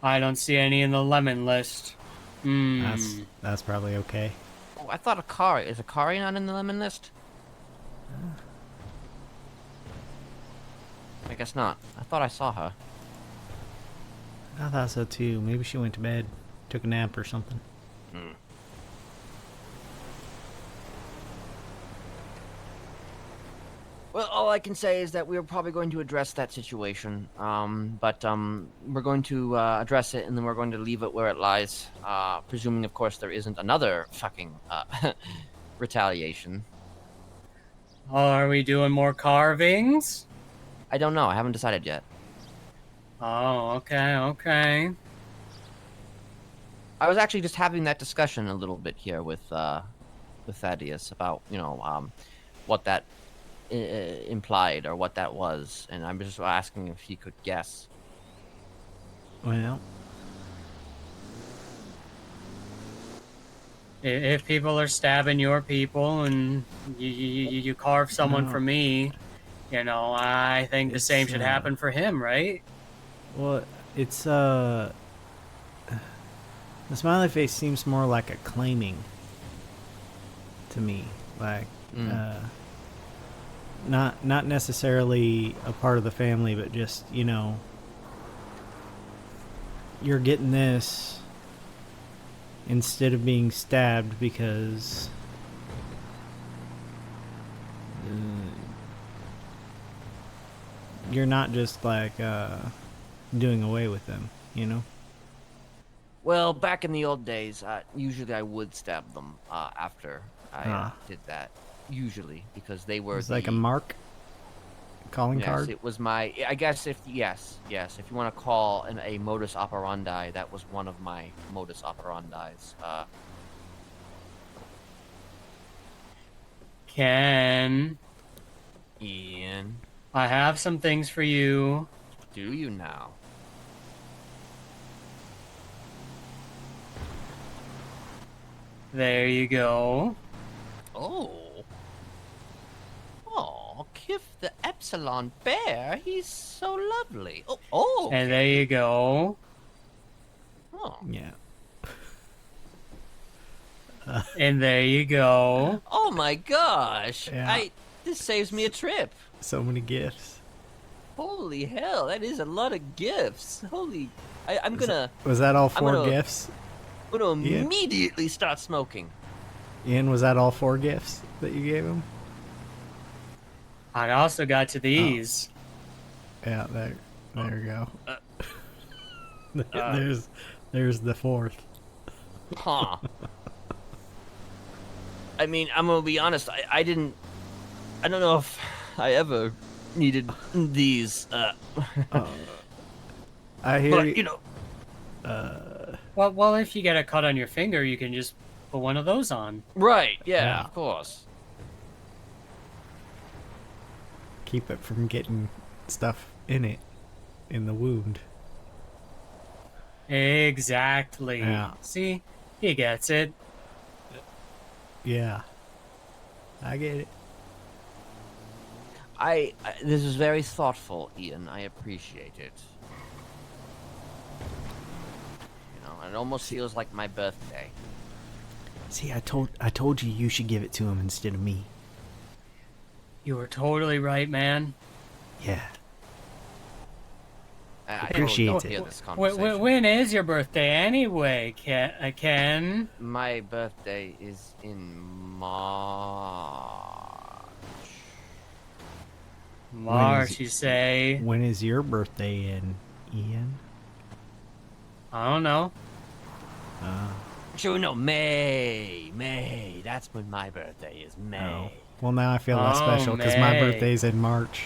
Speaker 7: I don't see any in the lemon list.
Speaker 1: That's probably okay.
Speaker 6: Oh, I thought Akari. Is Akari not in the lemon list? I guess not. I thought I saw her.
Speaker 1: I thought so too. Maybe she went to bed, took a nap or something.
Speaker 6: Well, all I can say is that we're probably going to address that situation. But we're going to address it, and then we're going to leave it where it lies. Presuming, of course, there isn't another fucking retaliation.
Speaker 7: Are we doing more carvings?
Speaker 6: I don't know. I haven't decided yet.
Speaker 7: Oh, okay.
Speaker 6: I was actually just having that discussion a little bit here with Thaddeus about, what that implied or what that was, and I'm just asking if he could guess.
Speaker 1: Well,
Speaker 7: If people are stabbing your people and you carve someone
Speaker 1: No.
Speaker 7: for me, I think the same should happen for him, right?
Speaker 1: well, it's the smiley face seems more like a claiming to me, like not necessarily a part of the family, but just you're getting this instead of being stabbed because you're not just like doing away with them,
Speaker 6: Well, back in the old days, usually I would stab them after I did that. Usually, because they were
Speaker 1: It's like a mark calling
Speaker 6: yes,
Speaker 1: card.
Speaker 6: it was my. I guess if you want to call a modus operandi, that was one of my modus operandis.
Speaker 7: Ken,
Speaker 6: Ian,
Speaker 7: I have some things for you.
Speaker 6: do you now?
Speaker 7: There you go.
Speaker 6: Oh, Kif the Epsilon Bear. He's so lovely. Oh.
Speaker 7: And there you go.
Speaker 6: Oh.
Speaker 1: Yeah.
Speaker 7: And there you go.
Speaker 6: Oh my gosh!
Speaker 1: Yeah.
Speaker 6: This saves me a trip.
Speaker 1: So many gifts.
Speaker 6: Holy hell, that is a lot of gifts. I'm gonna
Speaker 1: Was that all
Speaker 6: I'm
Speaker 1: 4
Speaker 6: gonna-
Speaker 1: gifts? Yeah.
Speaker 6: immediately start smoking.
Speaker 1: Ian, was that all 4 gifts that you gave him?
Speaker 7: I also got to these.
Speaker 1: Yeah, there you go. There's the 4th.
Speaker 6: Huh. I mean, I'm gonna be honest. I don't know if I ever needed these.
Speaker 1: I hear
Speaker 6: But
Speaker 1: you.
Speaker 7: Well, if you get a cut on your finger, you can just put one of those on.
Speaker 6: Right? Yeah,
Speaker 1: Yeah.
Speaker 6: of course.
Speaker 1: Keep it from getting stuff in the wound.
Speaker 7: Exactly.
Speaker 1: Yeah.
Speaker 7: See, he gets it.
Speaker 1: Yeah. I get it.
Speaker 6: This is very thoughtful, Ian. I appreciate it. It almost feels like my birthday.
Speaker 1: See, I told you should give it to him instead of me.
Speaker 7: You were totally right, man.
Speaker 1: Yeah.
Speaker 6: I
Speaker 1: Appreciate
Speaker 6: don't
Speaker 1: it.
Speaker 6: hear this conversation.
Speaker 7: When is your birthday anyway, Ken?
Speaker 6: My birthday is in March.
Speaker 7: March, you say?
Speaker 1: When is your birthday in, Ian?
Speaker 7: I don't know.
Speaker 6: Sure, no, May. That's when my birthday is, May.
Speaker 1: Oh. Well, now I feel less
Speaker 7: Oh,
Speaker 1: special because my
Speaker 7: May.
Speaker 1: birthday's in March.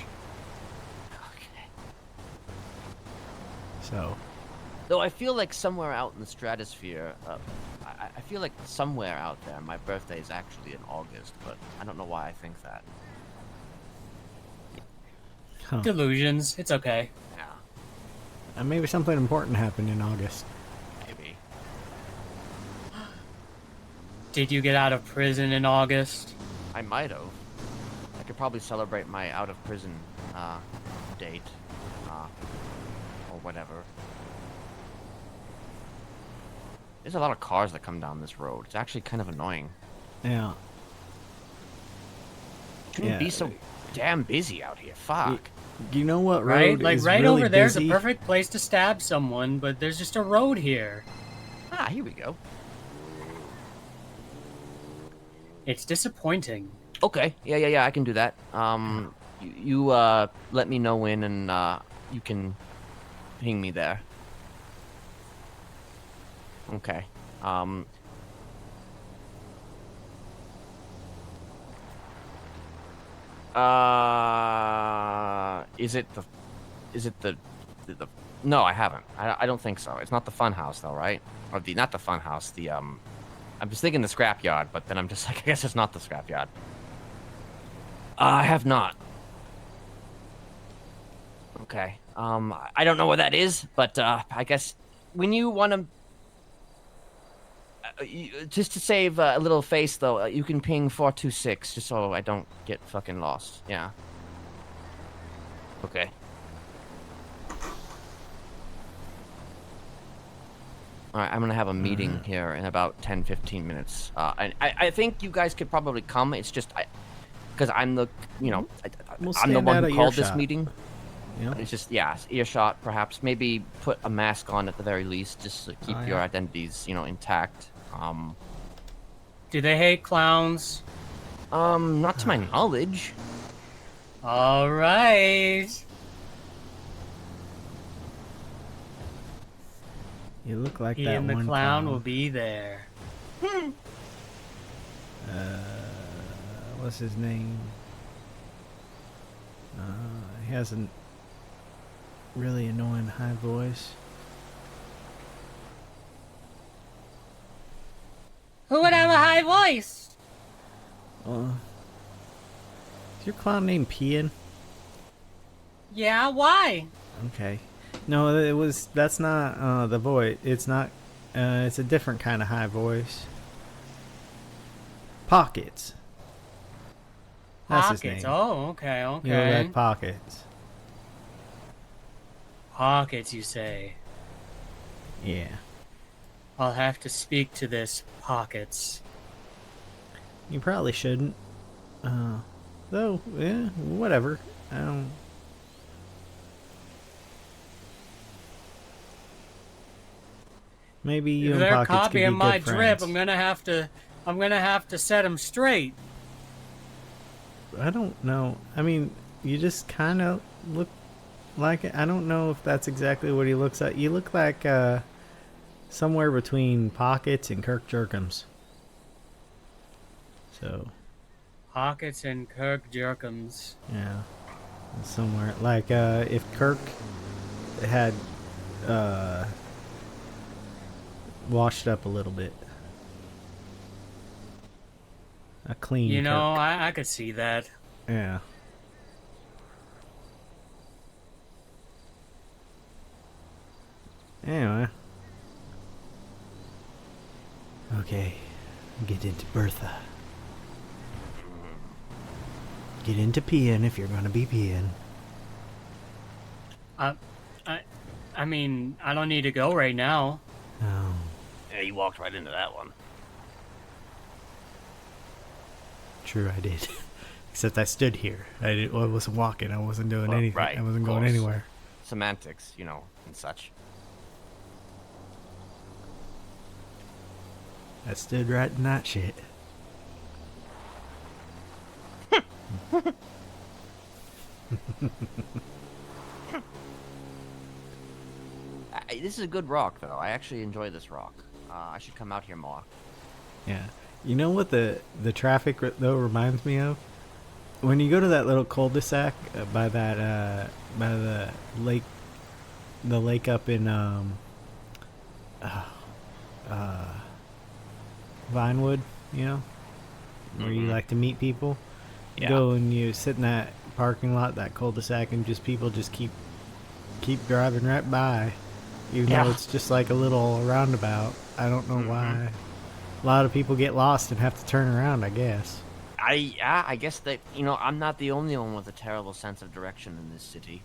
Speaker 6: Okay.
Speaker 1: So,
Speaker 6: Though I feel like somewhere out in the stratosphere, I feel like somewhere out there, my birthday is actually in August, but I don't know why I think that.
Speaker 1: huh.
Speaker 7: Delusions. It's okay.
Speaker 6: Yeah,
Speaker 1: Maybe something important happened in August.
Speaker 6: maybe.
Speaker 7: Did you get out of prison in August?
Speaker 6: I might have. I could probably celebrate my out of prison date, or whatever. There's a lot of cars that come down this road. It's actually kind of annoying.
Speaker 1: Yeah.
Speaker 6: Shouldn't
Speaker 1: Yeah.
Speaker 6: be so damn busy out here. Fuck.
Speaker 1: Do you know what
Speaker 7: Right?
Speaker 1: road
Speaker 7: Like
Speaker 1: is
Speaker 7: right
Speaker 1: really
Speaker 7: over there's a
Speaker 1: busy?
Speaker 7: perfect place to stab someone, but there's just a road here.
Speaker 6: Ah, here we go.
Speaker 7: It's disappointing.
Speaker 6: Okay. Yeah. I can do that. You let me know when, and you can ping me there. Okay. Is it the no, I haven't. I don't think so. It's not the fun house though, right? Or not the fun house, I'm just thinking the scrapyard, but then I'm just like, I guess it's not the scrapyard. I have not. Okay. I don't know where that is, but I guess when you want to, just to save a little face though, you can ping 426 just so I don't get fucking lost. Yeah. Okay. All right, I'm gonna have a meeting here in about 10-15 minutes. And I think you guys could probably come. It's just because I'm the,
Speaker 1: We'll
Speaker 6: I'm the
Speaker 1: stand
Speaker 6: one
Speaker 1: out
Speaker 6: who
Speaker 1: of
Speaker 6: called this
Speaker 1: earshot.
Speaker 6: meeting.
Speaker 1: Yeah.
Speaker 6: It's just, yeah, earshot, perhaps. Maybe put a mask on at the very least, just to keep
Speaker 1: Oh,
Speaker 6: your
Speaker 1: yeah.
Speaker 6: identities, intact.
Speaker 7: Do they hate clowns?
Speaker 6: Not to my knowledge.
Speaker 7: All right.
Speaker 1: You look like
Speaker 7: He
Speaker 1: that
Speaker 7: and the
Speaker 1: one
Speaker 7: clown will be there.
Speaker 1: What's his name? He has a really annoying high voice.
Speaker 7: Who would have a high voice?
Speaker 1: Is your clown named Pian?
Speaker 7: Yeah, why?
Speaker 1: Okay. No, that's not the voice. It's not. It's a different kind of high voice. Pockets. That's his
Speaker 7: Pockets.
Speaker 1: name.
Speaker 7: Oh, okay,
Speaker 1: You know,
Speaker 7: okay.
Speaker 1: like Pockets.
Speaker 7: Pockets, you say?
Speaker 1: Yeah.
Speaker 7: I'll have to speak to this Pockets.
Speaker 1: You probably shouldn't. Though, yeah, whatever. I don't. Maybe you
Speaker 7: If
Speaker 1: and
Speaker 7: they're
Speaker 1: Pockets could be
Speaker 7: copying my
Speaker 1: good
Speaker 7: drip,
Speaker 1: friends.
Speaker 7: I'm gonna have to set them straight.
Speaker 1: I don't know. I mean, you just kind of look like it. I don't know if that's exactly what he looks like. You look like somewhere between Pockets and Kirk Jerkums. So,
Speaker 7: Pockets and Kirk Jerkums.
Speaker 1: yeah. Somewhere. Like, if Kirk had washed up a little bit. A clean
Speaker 7: You know,
Speaker 1: Kirk.
Speaker 7: I could see that.
Speaker 1: Yeah. Anyway. Okay. Get into Bertha. Get into Pian if you're gonna be Pian.
Speaker 7: I mean, I don't need to go right now.
Speaker 1: Oh.
Speaker 6: Yeah, you walked right into that one.
Speaker 1: True, I did. Except I stood here. I wasn't walking. I wasn't doing
Speaker 6: Well,
Speaker 1: anything.
Speaker 6: right,
Speaker 1: I wasn't
Speaker 6: of
Speaker 1: going
Speaker 6: course.
Speaker 1: anywhere.
Speaker 6: Semantics, and such.
Speaker 1: I stood right in that shit.
Speaker 6: This is a good rock, though. I actually enjoy this rock. I should come out here more.
Speaker 1: Yeah. You know what the traffic though reminds me of? When you go to that little cul-de-sac by that by the lake up in Vinewood, you know, where you like to meet people. You
Speaker 6: Yeah.
Speaker 1: go and you sit in that parking lot, that cul-de-sac, and just people just keep driving right by, even
Speaker 6: Yeah.
Speaker 1: though it's just like a little roundabout. I don't know why. A lot of people get lost and have to turn around, I guess.
Speaker 6: I guess that, you know, I'm not the only one with a terrible sense of direction in this city.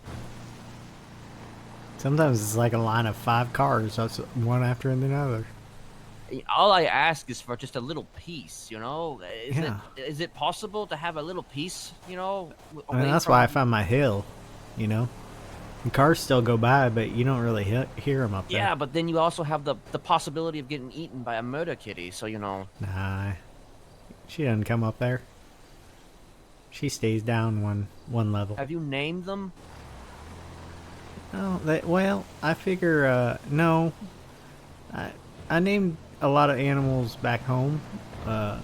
Speaker 1: Sometimes it's like a line of 5 cars, that's one after another.
Speaker 6: All I ask is for just a little peace, you know?
Speaker 1: Yeah.
Speaker 6: Is it possible to have a little peace, you know?
Speaker 1: I mean,
Speaker 6: away
Speaker 1: that's
Speaker 6: from-
Speaker 1: why I found my hill, you know? And cars still go by, but you don't really hear them up there.
Speaker 6: Yeah, but then you also have the possibility of getting eaten by a murder kitty, so, you know.
Speaker 1: Nah. She doesn't come up there. She stays down one level.
Speaker 6: Have you named them?
Speaker 1: Oh, well, I figure, no. I named a lot of animals back home. I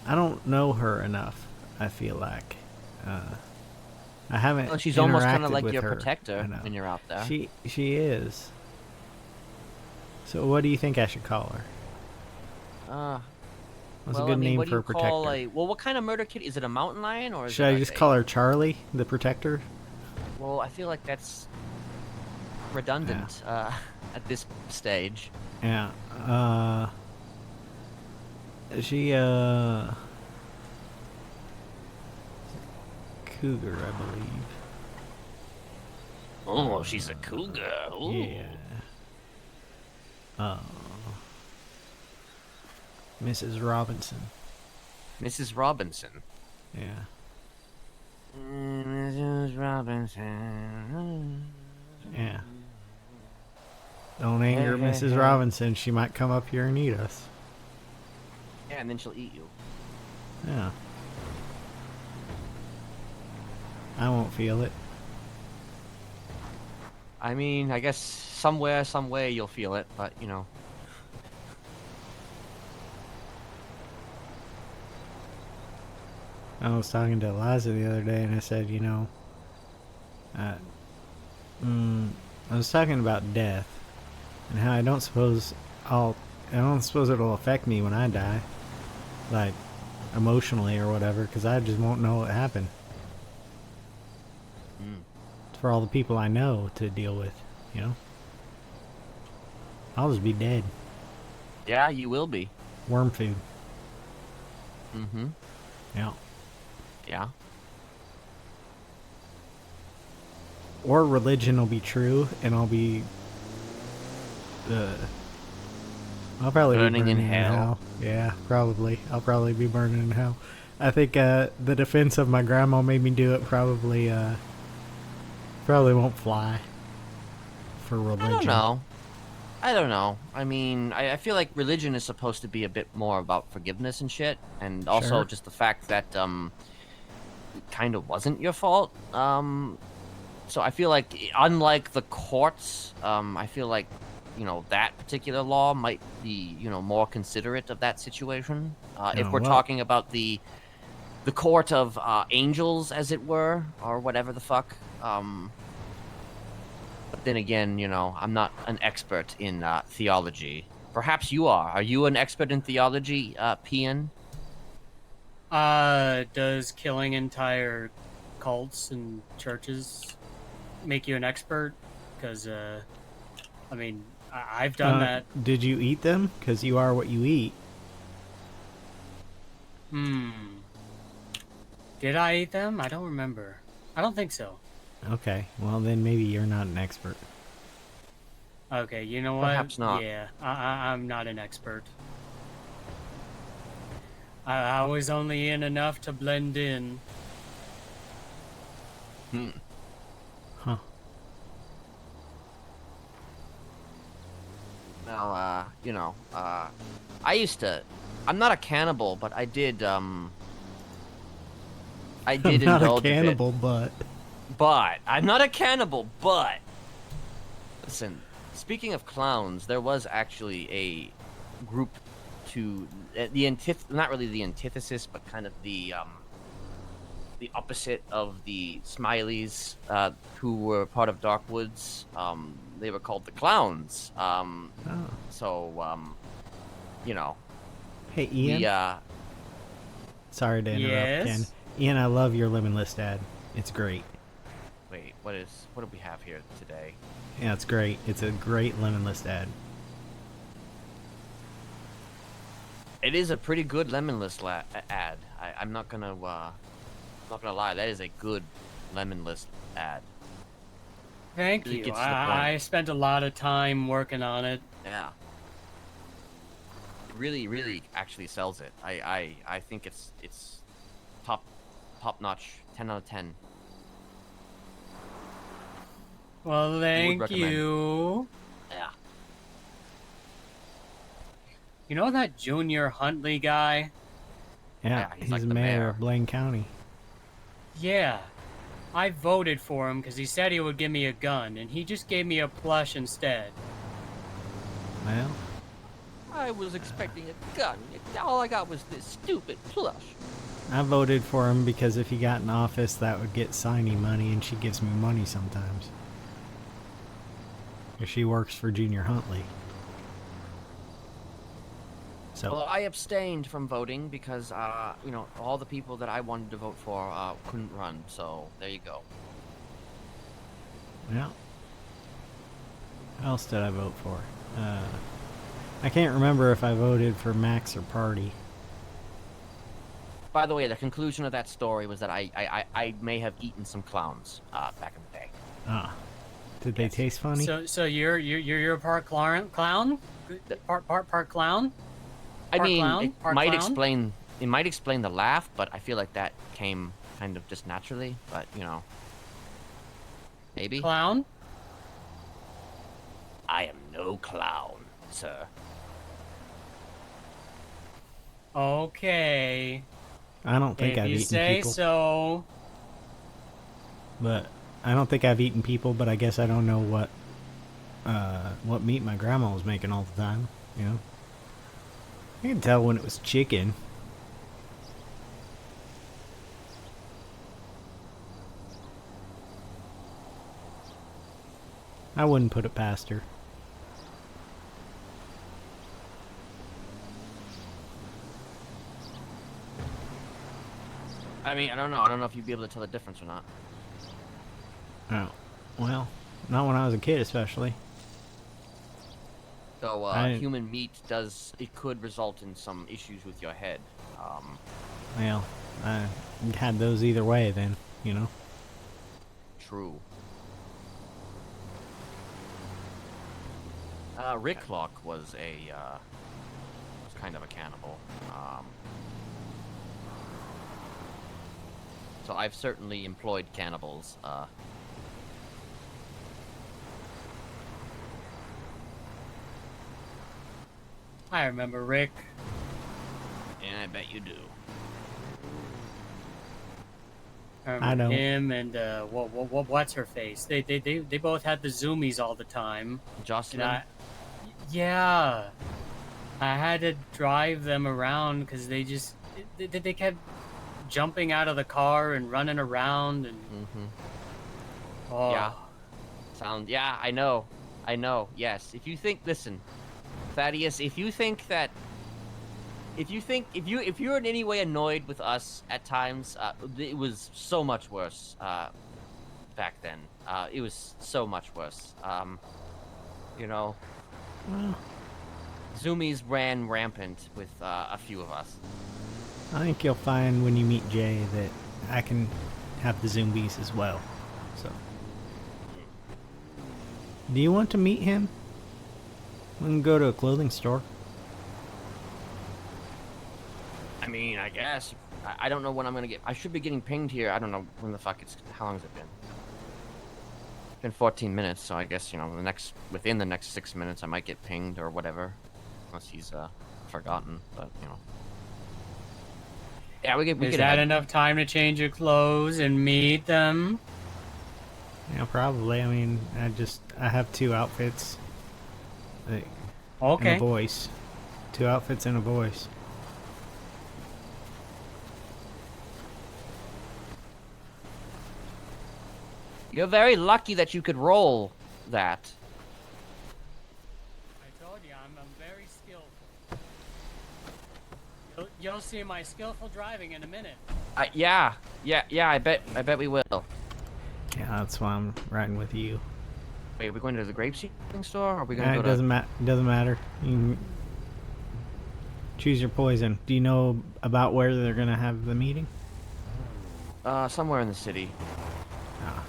Speaker 1: don't know her enough, I feel like. I haven't.
Speaker 6: Well, she's almost kind of
Speaker 1: interacted
Speaker 6: like
Speaker 1: with
Speaker 6: your
Speaker 1: her
Speaker 6: protector
Speaker 1: enough.
Speaker 6: when you're out there.
Speaker 1: She is. So what do you think I should call her? What's
Speaker 6: well,
Speaker 1: a good
Speaker 6: I mean,
Speaker 1: name
Speaker 6: what
Speaker 1: for
Speaker 6: do
Speaker 1: a
Speaker 6: you
Speaker 1: protector?
Speaker 6: call well, what kind of murder kitty? Is it a mountain lion or is
Speaker 1: Should
Speaker 6: it
Speaker 1: I
Speaker 6: like
Speaker 1: just
Speaker 6: a-
Speaker 1: call her Charlie, the protector?
Speaker 6: Well, I feel like that's redundant at this stage.
Speaker 1: Yeah. She cougar, I believe.
Speaker 6: Oh, she's a cougar. Ooh.
Speaker 1: Yeah. Mrs. Robinson.
Speaker 6: Mrs. Robinson.
Speaker 1: Yeah.
Speaker 6: Mrs. Robinson.
Speaker 1: Yeah. Don't anger Mrs. Robinson. She might come up here and eat us.
Speaker 6: Yeah, and then she'll eat you.
Speaker 1: Yeah. I won't feel it.
Speaker 6: I mean, I guess somewhere, some way you'll feel it, but you know.
Speaker 1: I was talking to Eliza the other day, and I said, you know, I was talking about death and how I don't suppose it'll affect me when I die, like emotionally or whatever, because I just won't know what happened. It's for all the people I know to deal with, you know. I'll just be dead.
Speaker 6: Yeah, you will be.
Speaker 1: Worm food.
Speaker 6: Mm-hmm.
Speaker 1: Yeah.
Speaker 6: Yeah.
Speaker 1: Or religion will be true, and I'll be. I'll probably
Speaker 6: Burning
Speaker 1: be
Speaker 6: in
Speaker 1: burning
Speaker 6: hell.
Speaker 1: Yeah, probably. I'll probably be burning in hell. I think the defense of my grandma made me do it. Probably won't fly for religion.
Speaker 6: I don't know. I mean, I feel like religion is supposed to be a bit more about forgiveness and shit, and also
Speaker 1: Sure.
Speaker 6: just the fact that it kind of wasn't your fault. So I feel like, unlike the courts, I feel like, you know, that particular law might be, you know, more considerate of that situation. If
Speaker 1: Oh,
Speaker 6: we're
Speaker 1: well.
Speaker 6: talking about the court of angels, as it were, or whatever the fuck. But then again, you know, I'm not an expert in theology. Perhaps you are. Are you an expert in theology, Pian?
Speaker 7: Does killing entire cults and churches make you an expert? Because, I mean, I've done that.
Speaker 1: Did you eat them? Because you are what you eat.
Speaker 7: Did I eat them? I don't remember. I don't think so.
Speaker 1: Okay, well then maybe you're not an expert.
Speaker 7: Okay, you know what?
Speaker 6: Perhaps not.
Speaker 7: Yeah, I'm not an expert. I was only in enough to blend in.
Speaker 6: Now, I used to. I'm not a cannibal, but I did. I did
Speaker 1: I'm not a
Speaker 6: indulge bit.
Speaker 1: cannibal, but
Speaker 6: But I'm not a cannibal. But listen, speaking of clowns, there was actually a group to not really the antithesis, but kind of the opposite of the Smileys, who were part of Darkwoods. They were called the Clowns. So,
Speaker 1: hey, Ian.
Speaker 6: we
Speaker 1: Sorry to interrupt, Ken.
Speaker 7: Yes?
Speaker 1: Ian, I love your limitless ad. It's great.
Speaker 6: wait, what do we have here today?
Speaker 1: Yeah, it's great. It's a great limitless ad.
Speaker 6: It is a pretty good lemonless ad. I'm not gonna lie. That is a good lemonless ad.
Speaker 7: Thank
Speaker 6: Really
Speaker 7: you.
Speaker 6: gets to the
Speaker 7: I
Speaker 6: point.
Speaker 7: spent a lot of time working on it.
Speaker 6: Yeah. It really actually sells it. I think it's top notch. 10 out of 10.
Speaker 7: Well, thank
Speaker 6: recommend.
Speaker 7: you.
Speaker 6: Yeah.
Speaker 7: You know that Junior Huntley guy?
Speaker 1: Yeah,
Speaker 6: he's
Speaker 1: he's
Speaker 6: like
Speaker 1: the
Speaker 6: the
Speaker 1: mayor
Speaker 6: mayor.
Speaker 1: of Blaine County.
Speaker 7: Yeah. I voted for him because he said he would give me a gun, and he just gave me a plush instead.
Speaker 1: Well,
Speaker 6: I was expecting a gun. All I got was this stupid plush.
Speaker 1: I voted for him because if he got in office, that would get Signy money, and she gives me money sometimes. If she works for Junior Huntley. So,
Speaker 6: Well, I abstained from voting because, all the people that I wanted to vote for couldn't run. So there you go.
Speaker 1: yeah. What else did I vote for? I can't remember if I voted for Max or Party.
Speaker 6: By the way, the conclusion of that story was that I may have eaten some clowns back in the day.
Speaker 1: Ah. Did they taste funny?
Speaker 7: So you're a part clown? Part clown?
Speaker 6: I
Speaker 7: Part
Speaker 6: mean,
Speaker 7: clown?
Speaker 6: it
Speaker 7: Part
Speaker 6: might
Speaker 7: clown?
Speaker 6: explain the laugh, but I feel like that came kind of just naturally. But maybe.
Speaker 7: Clown?
Speaker 6: I am no clown, sir.
Speaker 7: Okay.
Speaker 1: I don't think
Speaker 7: If
Speaker 1: I've
Speaker 7: you
Speaker 1: eaten
Speaker 7: say
Speaker 1: people.
Speaker 7: so.
Speaker 1: But I don't think I've eaten people, but I guess I don't know what meat my grandma was making all the time, you know? I can tell when it was chicken. I wouldn't put it past her.
Speaker 6: I mean, I don't know. I don't know if you'd be able to tell the difference or not.
Speaker 1: Oh, well, not when I was a kid, especially.
Speaker 6: So,
Speaker 1: I-
Speaker 6: human meat could result in some issues with your head.
Speaker 1: Well, I had those either way then, you know?
Speaker 6: True. Rick Lock was kind of a cannibal. So I've certainly employed cannibals.
Speaker 7: I remember Rick.
Speaker 6: And I bet you do.
Speaker 7: I remember
Speaker 1: I know.
Speaker 7: him and what's her face? They both had the zoomies all the time.
Speaker 6: Jocelyn?
Speaker 7: Yeah, I had to drive them around because they kept jumping out of the car and running around and.
Speaker 6: Mm-hmm.
Speaker 7: Oh.
Speaker 6: Yeah. Yeah, I know. Yes. Listen, Thaddeus, if you're in any way annoyed with us at times, it was so much worse back then. It was so much worse.
Speaker 1: Well,
Speaker 6: Zoomies ran rampant with a few of us.
Speaker 1: I think you'll find when you meet Jay that I can have the zombies as well. So, do you want to meet him? We can go to a clothing store.
Speaker 6: I mean, I guess. I don't know when I'm gonna get. I should be getting pinged here. I don't know when the fuck how long has it been? been 14 minutes, so I guess, you know, within the next 6 minutes I might get pinged or whatever. Unless he's forgotten, but you know. Yeah, we
Speaker 7: Is
Speaker 6: could
Speaker 7: that
Speaker 6: head.
Speaker 7: enough time to change your clothes and meet them?
Speaker 1: Yeah, probably. I mean, I have 2 outfits. Like, and a
Speaker 7: Okay.
Speaker 1: voice. 2 outfits and a voice.
Speaker 6: You're very lucky that you could roll that.
Speaker 7: I told you, I'm very skillful. You'll see my skillful driving in a minute.
Speaker 6: Yeah, I bet we will.
Speaker 1: Yeah, that's why I'm riding with you.
Speaker 6: Wait, are we going to the grapeseed store, or are we going
Speaker 1: Yeah,
Speaker 6: to
Speaker 1: it
Speaker 6: go to...
Speaker 1: doesn't matter. You can choose your poison. Do you know about where they're gonna have the meeting?
Speaker 6: Somewhere in the city.
Speaker 1: Ah.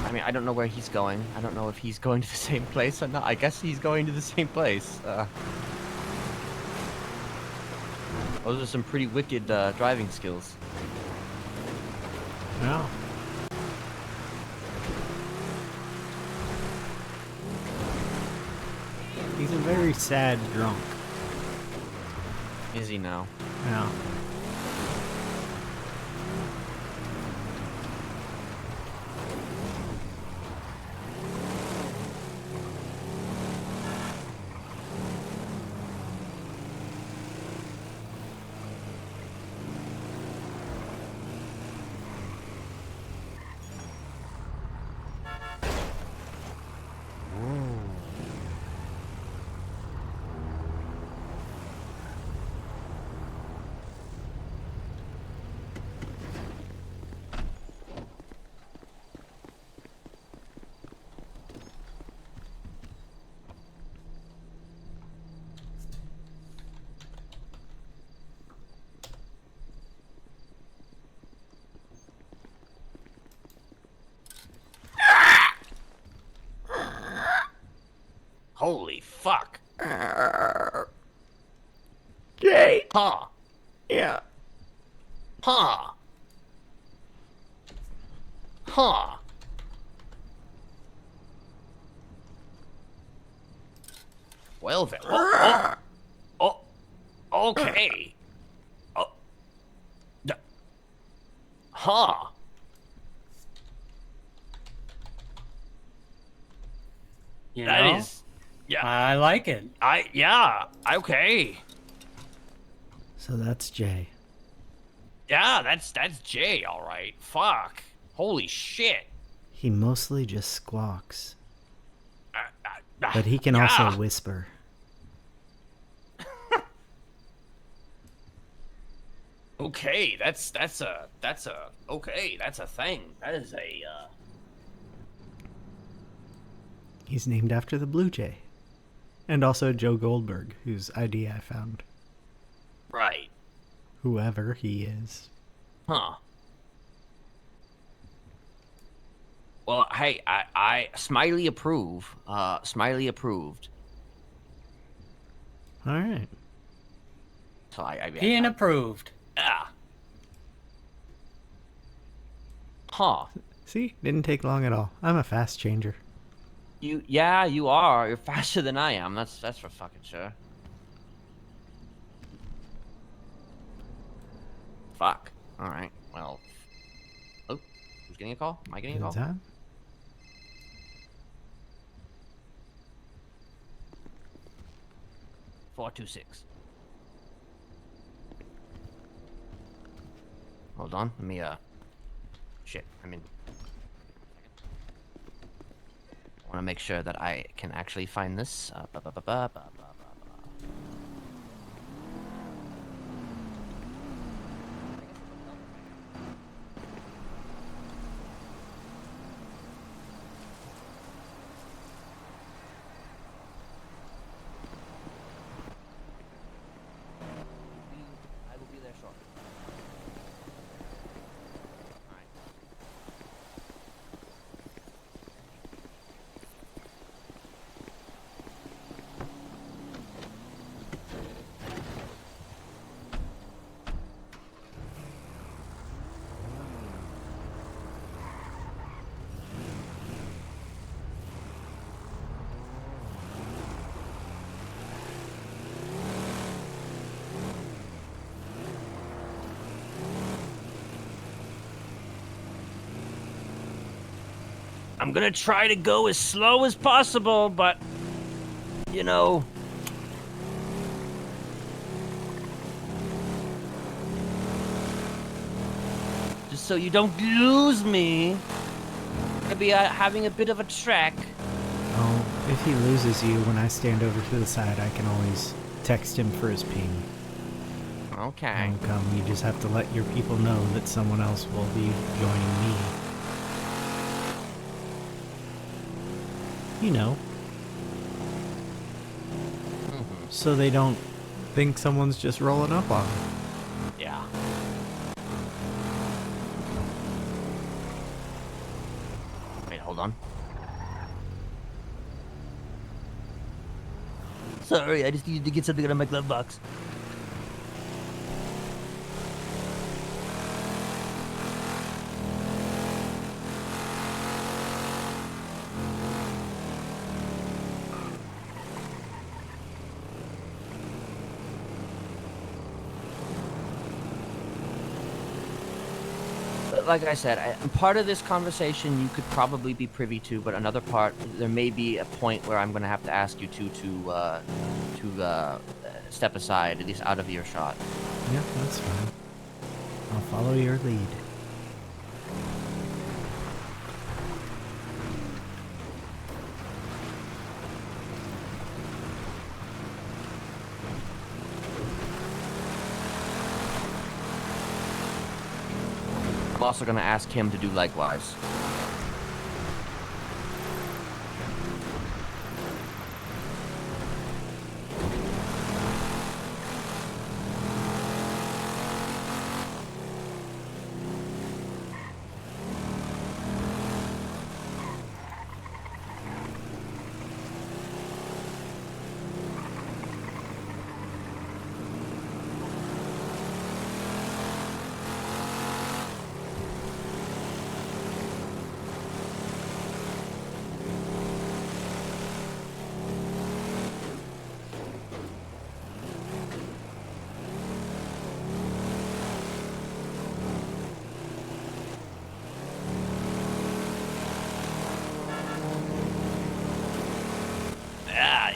Speaker 6: I mean, I don't know where he's going. I don't know if he's going to the same place or not. I guess he's going to the same place. Those are some pretty wicked driving skills.
Speaker 1: No. He's a very sad drunk.
Speaker 6: Is he now?
Speaker 1: Yeah.
Speaker 6: Holy fuck.
Speaker 1: Jay.
Speaker 6: Huh.
Speaker 1: Yeah.
Speaker 6: Huh. Huh. Well then. Oh. Okay. Oh. Huh.
Speaker 7: You
Speaker 6: That
Speaker 7: know?
Speaker 6: is... Yeah.
Speaker 7: I like it.
Speaker 6: Yeah. Okay.
Speaker 1: So that's Jay.
Speaker 6: Yeah, that's Jay, all right. Fuck. Holy shit.
Speaker 1: He mostly just squawks,
Speaker 6: Uh,
Speaker 1: but he can
Speaker 6: yeah.
Speaker 1: also whisper.
Speaker 6: Okay, that's a thing. That is a
Speaker 1: He's named after the Blue Jay. And also Joe Goldberg, whose ID I found.
Speaker 6: right.
Speaker 1: Whoever he is.
Speaker 6: Huh. Well, hey, I Smiley approve. Smiley approved.
Speaker 1: Alright.
Speaker 6: So
Speaker 7: Pian approved.
Speaker 6: yeah. Huh.
Speaker 1: See? Didn't take long at all. I'm a fast changer.
Speaker 6: You are. You're faster than I am. That's for fucking sure. Fuck. All right. Well. Oh, who's getting a call? Am I getting a
Speaker 1: Good
Speaker 6: call?
Speaker 1: time?
Speaker 6: $426. Hold on. Let me shit. I want to make sure that I can actually find this. I will be there shortly. Alright. I'm gonna try to go as slow as possible, but you know. Just so you don't lose me. Gonna be having a bit of a trek.
Speaker 1: Oh, if he loses you, when I stand over to the side, I can always text him for his ping.
Speaker 6: Okay.
Speaker 1: Don't come. You just have to let your people know that someone else will be joining me. You know. So they don't think someone's just rolling up on them.
Speaker 6: Yeah. Wait, hold on. Sorry, I just needed to get something out of my glove box. Like I said, part of this conversation you could probably be privy to, but another part, there may be a point where I'm going to have to ask you to step aside, at least out of earshot.
Speaker 1: Yeah, that's fine. I'll follow your lead.
Speaker 6: I'm also going to ask him to do likewise.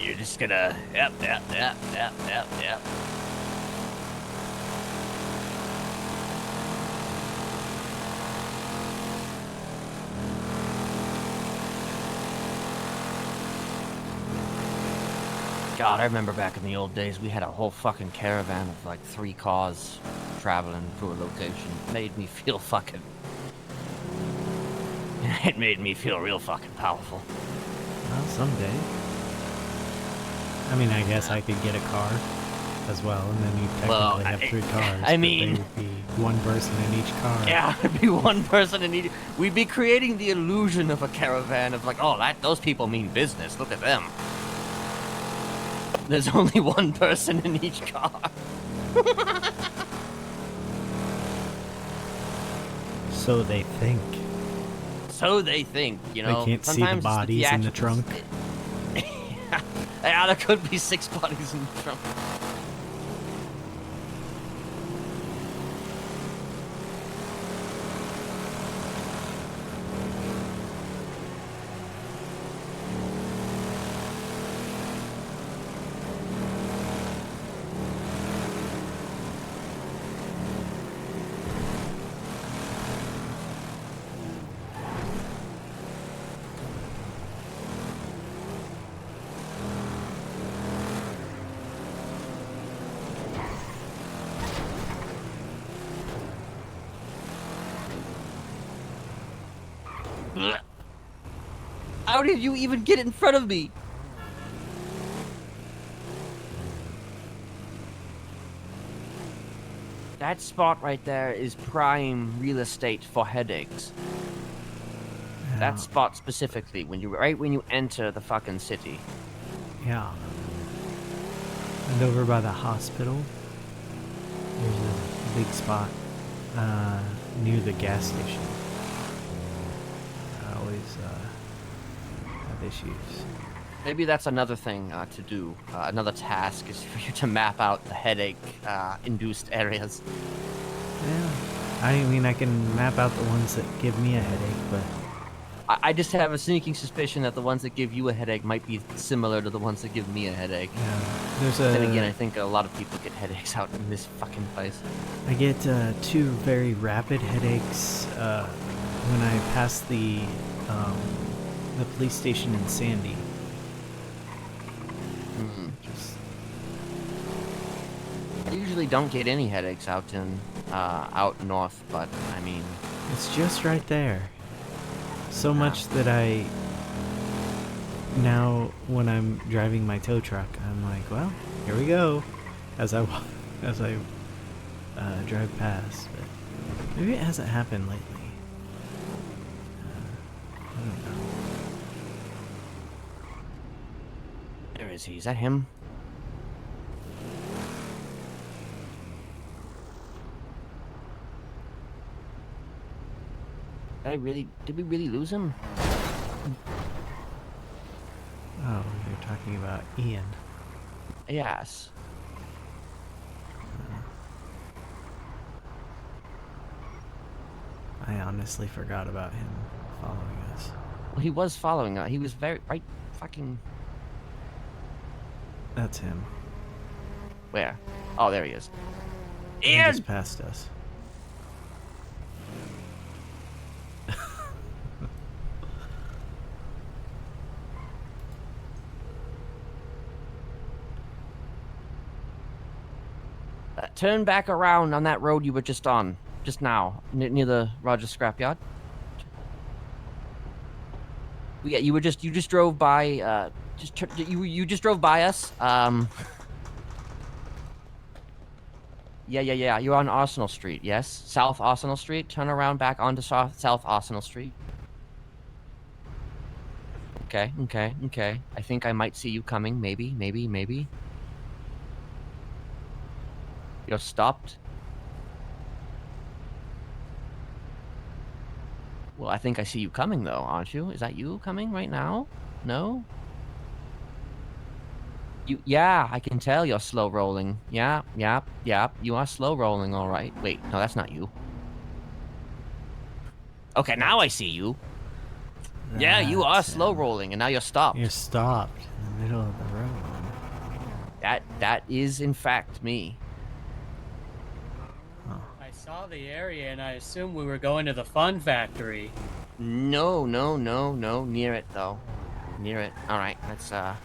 Speaker 6: You're just gonna, yep. God, I remember back in the old days, we had a whole fucking caravan of like 3 cars traveling through a location. It made me feel fucking... It made me feel real fucking powerful.
Speaker 1: Well, someday. I mean, I guess I could get a car as well, and then you technically have 3 cars.
Speaker 6: I mean...
Speaker 1: They would be 1 person in each car.
Speaker 6: Yeah, it'd be 1 person in each... We'd be creating the illusion of a caravan of like, oh, those people mean business. Look at them. There's only 1 person in each car.
Speaker 1: So they think.
Speaker 6: So they think, you know.
Speaker 1: They can't see the bodies in the trunk.
Speaker 6: Yeah, there could be 6 bodies in the trunk. How did you even get in front of me? That spot right there is prime real estate for headaches.
Speaker 1: Yeah.
Speaker 6: That spot specifically, when you enter the fucking city.
Speaker 1: Yeah. And over by the hospital, there's a big spot near the gas station. I always have issues.
Speaker 6: Maybe that's another thing to do. Another task is for you to map out the headache-induced areas.
Speaker 1: Yeah. I mean, I can map out the ones that give me a headache, but
Speaker 6: I just have a sneaking suspicion that the ones that give you a headache might be similar to the ones that give me a headache.
Speaker 1: Yeah, there's
Speaker 6: Then again, I
Speaker 1: a.
Speaker 6: think a lot of people get headaches out in this fucking place.
Speaker 1: I get 2 very rapid headaches when I pass the police station in Sandy. Just
Speaker 6: I usually don't get any headaches out north, but I mean,
Speaker 1: it's just right there. So much that I now when I'm driving my tow truck, I'm like, well, here we go, as I drive past. But maybe it hasn't happened lately. I don't know.
Speaker 6: where is he? Is that him? Did we really lose him?
Speaker 1: Oh, you're talking about Ian.
Speaker 6: Yes.
Speaker 1: I honestly forgot about him following us.
Speaker 6: Well, he was following us. He was right fucking...
Speaker 1: That's him.
Speaker 6: Where? Oh, there he is.
Speaker 1: He
Speaker 6: Ian!
Speaker 1: just passed us.
Speaker 6: Turn back around on that road you were just on, just now, near the Rogers scrapyard. Yeah, you just drove by. You just drove by us. Yeah. You're on Arsenal Street, yes, South Arsenal Street. Turn around back onto South Arsenal Street. Okay. I think I might see you coming. Maybe. You're stopped. Well, I think I see you coming, though, aren't you? Is that you coming right now? No? Yeah, I can tell you're slow rolling. Yeah. You are slow rolling, all right. Wait, no, that's not you. Okay, now I see you. Yeah, you are
Speaker 1: That's
Speaker 6: slow
Speaker 1: him.
Speaker 6: rolling, and now you're stopped.
Speaker 1: You're stopped in the middle of the road.
Speaker 6: That is, in fact, me.
Speaker 7: I saw the area and I assumed we were going to the fun factory.
Speaker 6: No. Near it, though. Near it. All right, let's, wait, let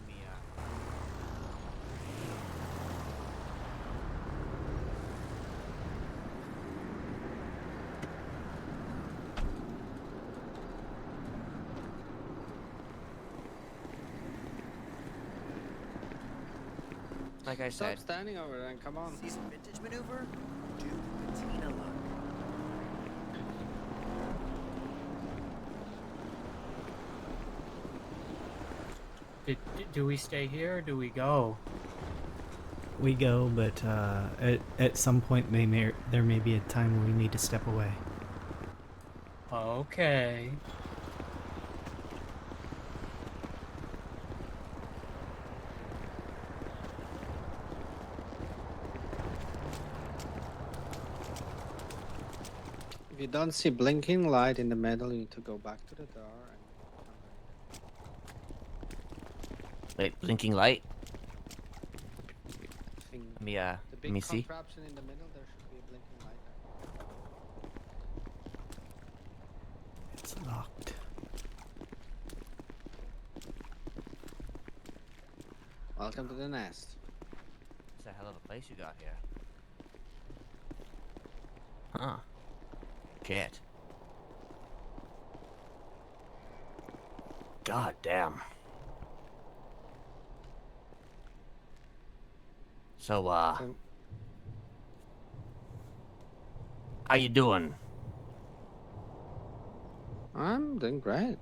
Speaker 6: me, like I
Speaker 8: Stop
Speaker 6: said,
Speaker 8: standing over there and come on.
Speaker 9: See some vintage maneuver? Do patina look.
Speaker 7: Do we stay here or do we go?
Speaker 1: We go, but at some point there may be a time where we need to step away.
Speaker 7: Okay.
Speaker 8: If you don't see blinking light in the middle, you need to go back to the door and come back.
Speaker 6: wait, blinking light.
Speaker 8: I think
Speaker 6: Let me,
Speaker 8: the
Speaker 6: let
Speaker 8: big
Speaker 6: me see.
Speaker 8: contraption in the middle, there should be a blinking light there.
Speaker 1: It's locked.
Speaker 8: Welcome to the nest.
Speaker 6: It's a hell of a place you got here. Huh. Shit. God damn. So, how you doing?
Speaker 8: I'm doing great.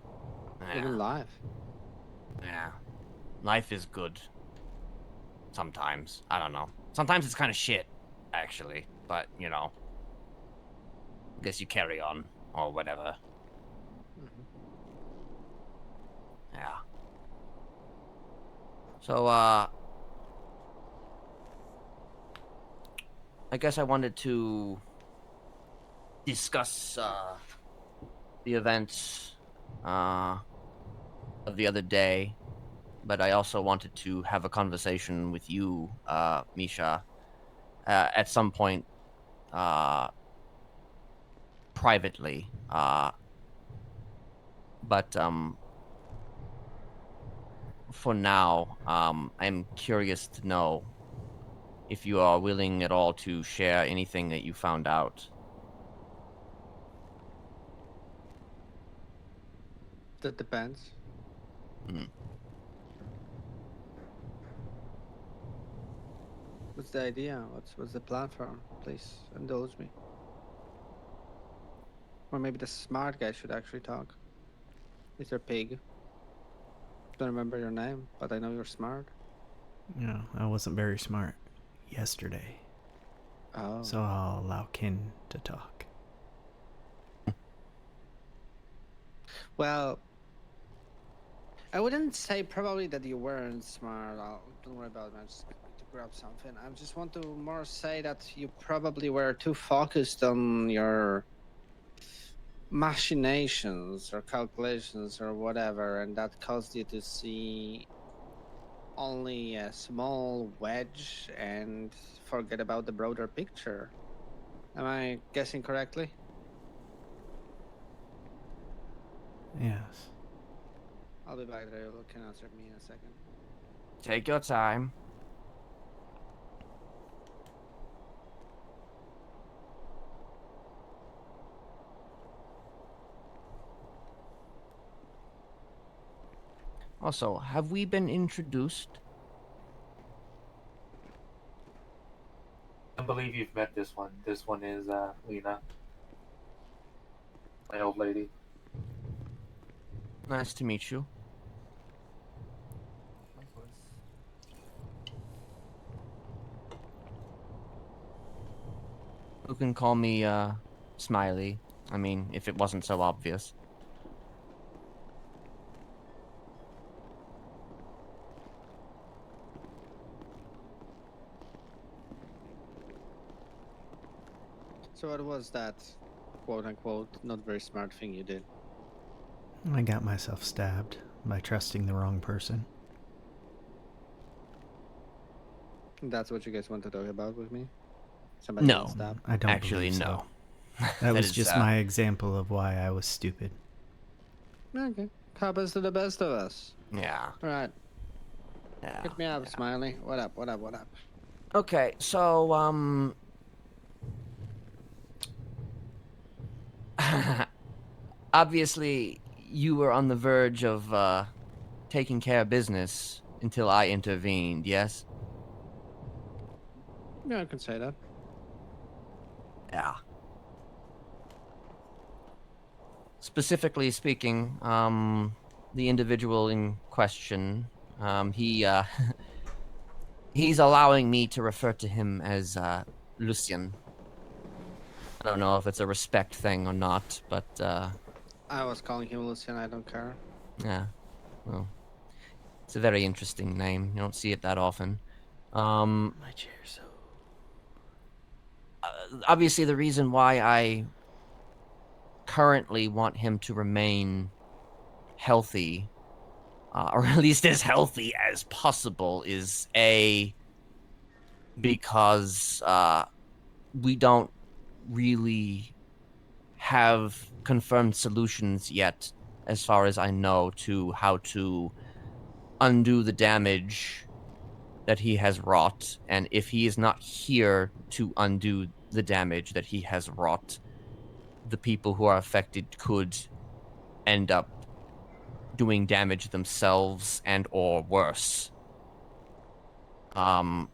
Speaker 8: Living life.
Speaker 6: Yeah. Life is good. sometimes. I don't know. Sometimes it's kind of shit, actually. But, you know, guess you carry on or whatever.
Speaker 8: Mhm.
Speaker 6: Yeah. So, I guess I wanted to discuss, the events, of the other day, but I also wanted to have a conversation with you, Misha, at some point, uh, privately. But for now, I'm curious to know if you are willing at all to share anything that you found out.
Speaker 8: That depends.
Speaker 6: Hmm.
Speaker 8: What's the idea? What's the plan for him? Please indulge me. Or maybe the smart guy should actually talk. Mr. Pig. Don't remember your name, but I know you're smart.
Speaker 1: No, I wasn't very smart yesterday,
Speaker 8: Oh.
Speaker 1: so I'll allow Kin to talk.
Speaker 8: Well, I wouldn't say probably that you weren't smart. Don't worry about it. I just need to grab something. I just want to more say that you probably were too focused on your machinations or calculations or whatever, and that caused you to see only a small wedge and forget about the broader picture. Am I guessing correctly?
Speaker 1: Yes.
Speaker 8: I'll be back there. You can answer me in a second.
Speaker 6: Take your time. Also, have we been introduced?
Speaker 10: I believe you've met this one. This one is Lena, my old lady.
Speaker 6: Nice to meet you. You can call me, Smiley. I mean, if it wasn't so obvious.
Speaker 8: So what was that quote unquote not very smart thing you did?
Speaker 1: I got myself stabbed by trusting the wrong person.
Speaker 8: That's what you guys want to talk about with me? Somebody
Speaker 6: No,
Speaker 8: got stabbed?
Speaker 1: I don't
Speaker 6: actually,
Speaker 1: believe so.
Speaker 6: no.
Speaker 1: That was
Speaker 6: is,
Speaker 1: just my example of why I was stupid.
Speaker 8: Okay. Happens to the best of us.
Speaker 6: Yeah.
Speaker 8: Alright.
Speaker 6: Yeah.
Speaker 8: Hit me up, Smiley. What up? What up? What up?
Speaker 6: Okay, so, obviously, you were on the verge of, taking care of business until I intervened, yes?
Speaker 8: Yeah, I can say that.
Speaker 6: Yeah. Specifically speaking, the individual in question, he's allowing me to refer to him as, Lucien. I don't know if it's a respect thing or not, but,
Speaker 8: I was calling him Lucian, I don't care.
Speaker 6: yeah. Well, it's a very interesting name. You don't see it that often.
Speaker 1: My chair so...
Speaker 6: Obviously, the reason why I currently want him to remain healthy, or at least as healthy as possible, is because we don't really have confirmed solutions yet, as far as I know, to how to undo the damage that he has wrought. And if he is not here to undo the damage that he has wrought, the people who are affected could end up doing damage themselves and or worse. Among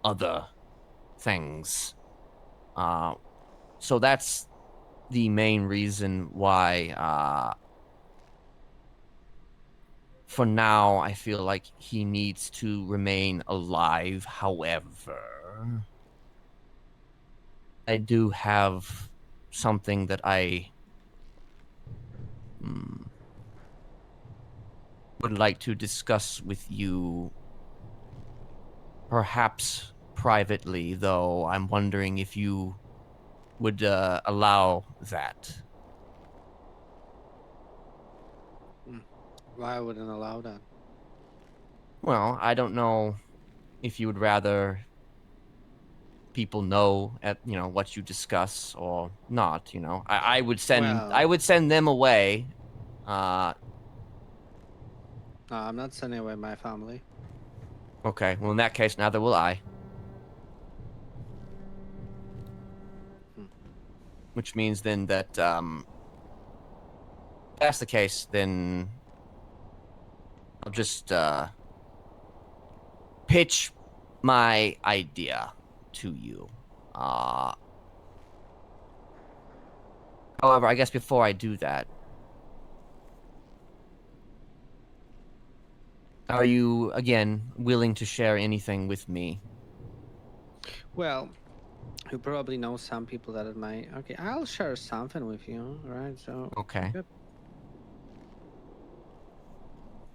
Speaker 6: other things. So that's the main reason why, for now, I feel like he needs to remain alive. However, I do have something that I would like to discuss with you, perhaps privately, though I'm wondering if you would allow that.
Speaker 8: Why wouldn't allow that?
Speaker 6: Well, I don't know if you would rather people know at what you discuss or not. I would send them away.
Speaker 8: No, I'm not sending away my family.
Speaker 6: Okay, well in that case, neither will I. Which means then that if that's the case, then I'll just pitch my idea to you. However, I guess before I do that, are you, again, willing to share anything with me?
Speaker 8: Well, you probably know some people that it might. Okay, I'll share something with you, right? So.
Speaker 6: Okay.
Speaker 8: Yep.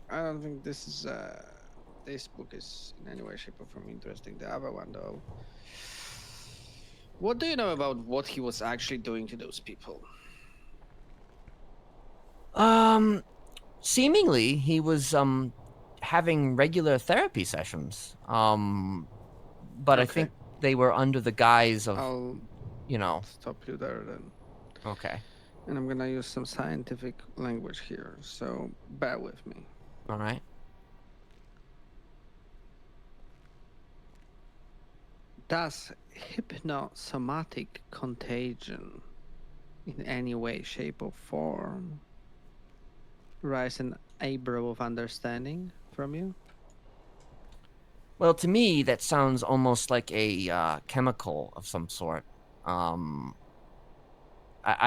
Speaker 8: I don't think this is this book is in any way, shape, or form interesting. The other one, though. What do you know about what he was actually doing to those people?
Speaker 6: Seemingly he was having regular therapy sessions. But I think they were under the guise of
Speaker 8: I'll stop you there then.
Speaker 6: Okay.
Speaker 8: And I'm gonna use some scientific language here, so bear with me.
Speaker 6: All right.
Speaker 8: Does hypnosomatic contagion in any way, shape, or form rise an eyebrow of understanding from you?
Speaker 6: Well, to me, that sounds almost like a chemical of some sort. I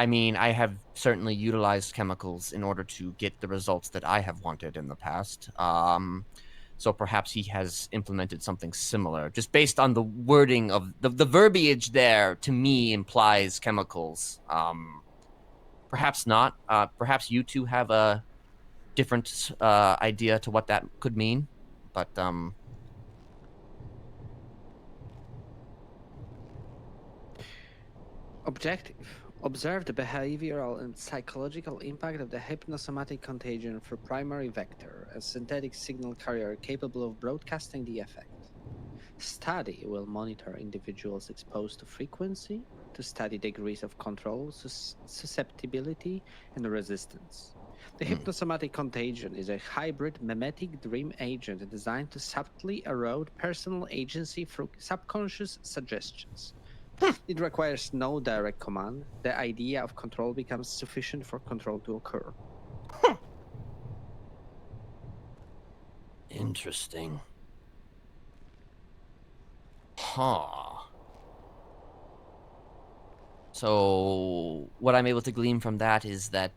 Speaker 6: mean, I have certainly utilized chemicals in order to get the results that I have wanted in the past. So perhaps he has implemented something similar. Just based on the wording of the verbiage there, to me, implies chemicals. Perhaps not. Perhaps you two have a different idea to what that could mean. But
Speaker 8: Objective. Observe the behavioral and psychological impact of the hypnosomatic contagion through primary vector, a synthetic signal carrier capable of broadcasting the effect. Study will monitor individuals exposed to frequency to study degrees of control, susceptibility, and resistance. The hypnosomatic contagion is a hybrid mimetic dream agent designed to subtly erode personal agency through subconscious suggestions. It requires no direct command. The idea of control becomes sufficient for control to occur.
Speaker 6: Interesting. Huh. So, what I'm able to glean from that is that,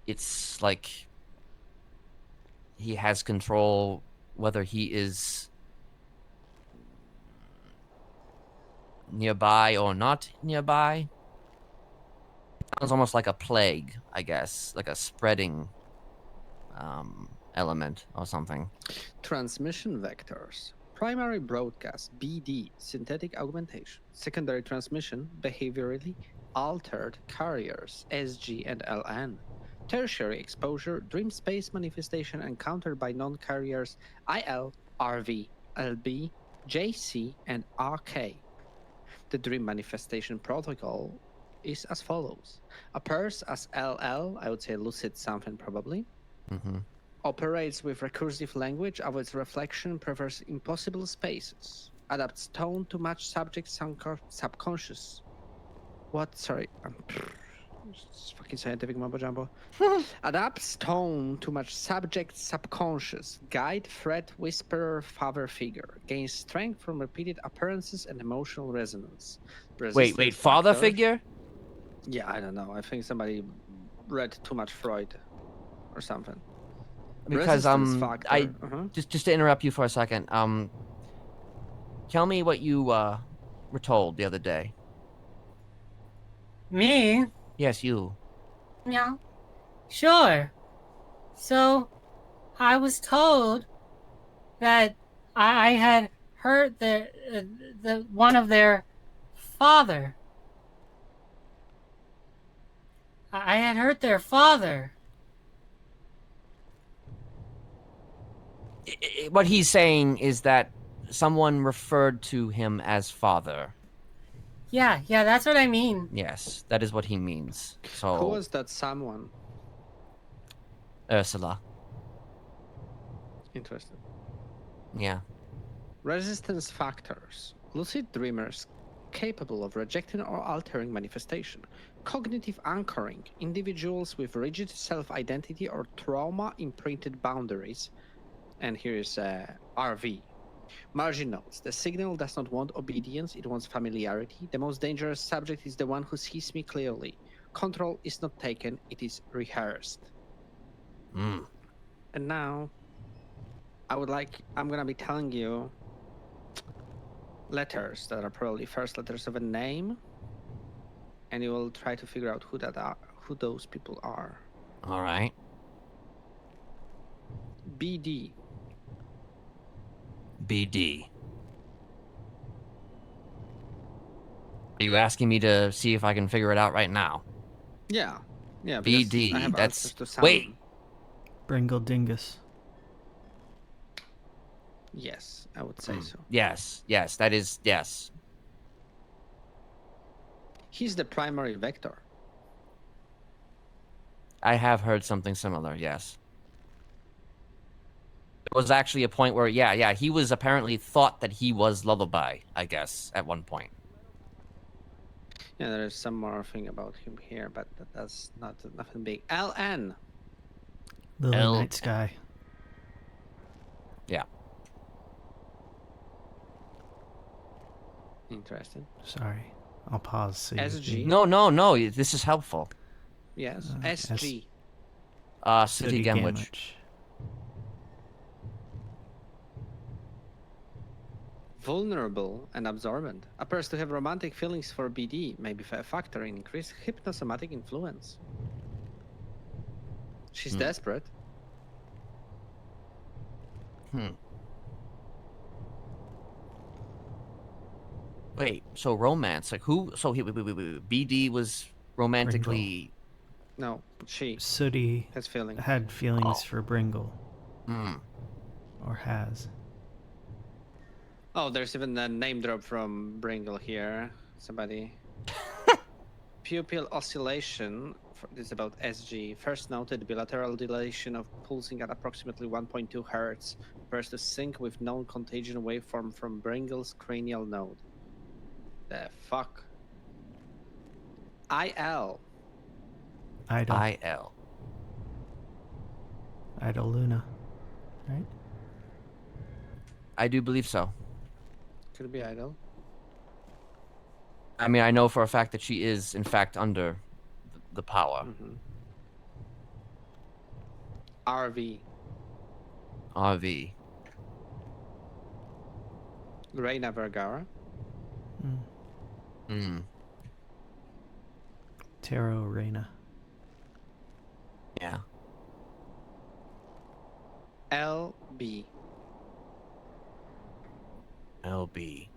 Speaker 6: it's like he has control whether he is nearby or not nearby. Sounds almost like a plague, I guess, like a spreading element or something.
Speaker 8: Transmission vectors. Primary broadcast, BD, synthetic augmentation. Secondary transmission, behaviorally altered carriers, SG and LN. Tertiary exposure, dream space manifestation encountered by non-carriers, IL, RV, LB, JC, and RK. The dream manifestation protocol is as follows. Appears as LL, I would say lucid something probably. Operates with recursive language, avoids reflection, prefers impossible spaces. Adapts tone to match subject subconscious. What? Sorry. It's fucking scientific mumbo jumbo. Adapts tone to match subject subconscious. Guide, threat, whisperer, father figure. Gains strength from repeated appearances and emotional resonance.
Speaker 6: Wait, father figure?
Speaker 8: Yeah, I don't know. I think somebody read too much Freud. or something.
Speaker 6: Because
Speaker 8: Resistance factor.
Speaker 6: I just to interrupt you for a second. Tell me what you were told the other day.
Speaker 7: Me?
Speaker 6: Yes, you.
Speaker 7: Yeah. Sure. So, I was told that I had hurt the one of their father. I had hurt their father.
Speaker 6: What he's saying is that someone referred to him as father.
Speaker 7: Yeah, that's what I mean.
Speaker 6: Yes, that is what he means. So
Speaker 8: Who was that someone?
Speaker 6: Ursula.
Speaker 8: Interesting.
Speaker 6: Yeah.
Speaker 8: Resistance factors. Lucid dreamers capable of rejecting or altering manifestation. Cognitive anchoring. Individuals with rigid self-identity or trauma-imprinted boundaries. And here is RV. Margin notes. The signal does not want obedience, it wants familiarity. The most dangerous subject is the one who sees me clearly. Control is not taken, it is rehearsed.
Speaker 6: Mm.
Speaker 8: And now, I'm gonna be telling you letters that are probably first letters of a name, and you will try to figure out who those people are.
Speaker 6: All right.
Speaker 8: BD.
Speaker 6: BD. Are you asking me to see if I can figure it out right now?
Speaker 8: Yeah.
Speaker 6: BD.
Speaker 8: I have
Speaker 6: That's
Speaker 8: answers to some.
Speaker 6: wait.
Speaker 1: Bringle Dingus.
Speaker 8: Yes, I would say so.
Speaker 6: Yes, that is yes.
Speaker 8: He's the primary vector.
Speaker 6: I have heard something similar. Yes. There was actually a point where, he was apparently thought that he was Lullaby, I guess, at one point.
Speaker 8: Yeah, there is some more thing about him here, but that's nothing big. LN.
Speaker 1: Lily Night Sky.
Speaker 6: Yeah.
Speaker 8: Interesting.
Speaker 1: Sorry. I'll pause. So
Speaker 8: SG.
Speaker 6: No. This is helpful.
Speaker 8: Yes. SG.
Speaker 6: City Gemwich.
Speaker 8: Vulnerable and absorbent. Appears to have romantic feelings for BD, maybe a factor in increased hypnosomatic influence. She's desperate.
Speaker 6: Wait, so romance, like who? So wait. BD was romantically.
Speaker 8: No, she.
Speaker 1: Sooty
Speaker 8: has feelings.
Speaker 1: Had feelings for Bringle.
Speaker 6: Hmm.
Speaker 1: Or has.
Speaker 8: Oh, there's even a name drop from Bringle here. Somebody. Pupil oscillation. This is about SG. First noted bilateral dilation of pulsing at approximately 1.2 Hz. Appears to sync with known contagion waveform from Bringle's cranial node. The fuck? IL.
Speaker 1: Idol Luna. Right?
Speaker 6: I do believe so.
Speaker 8: Could be Idol.
Speaker 6: I mean, I know for a fact that she is, in fact, under the power.
Speaker 8: RV. Reina Vergara.
Speaker 1: Tarot Reina.
Speaker 6: Yeah.
Speaker 8: LB.
Speaker 6: LB.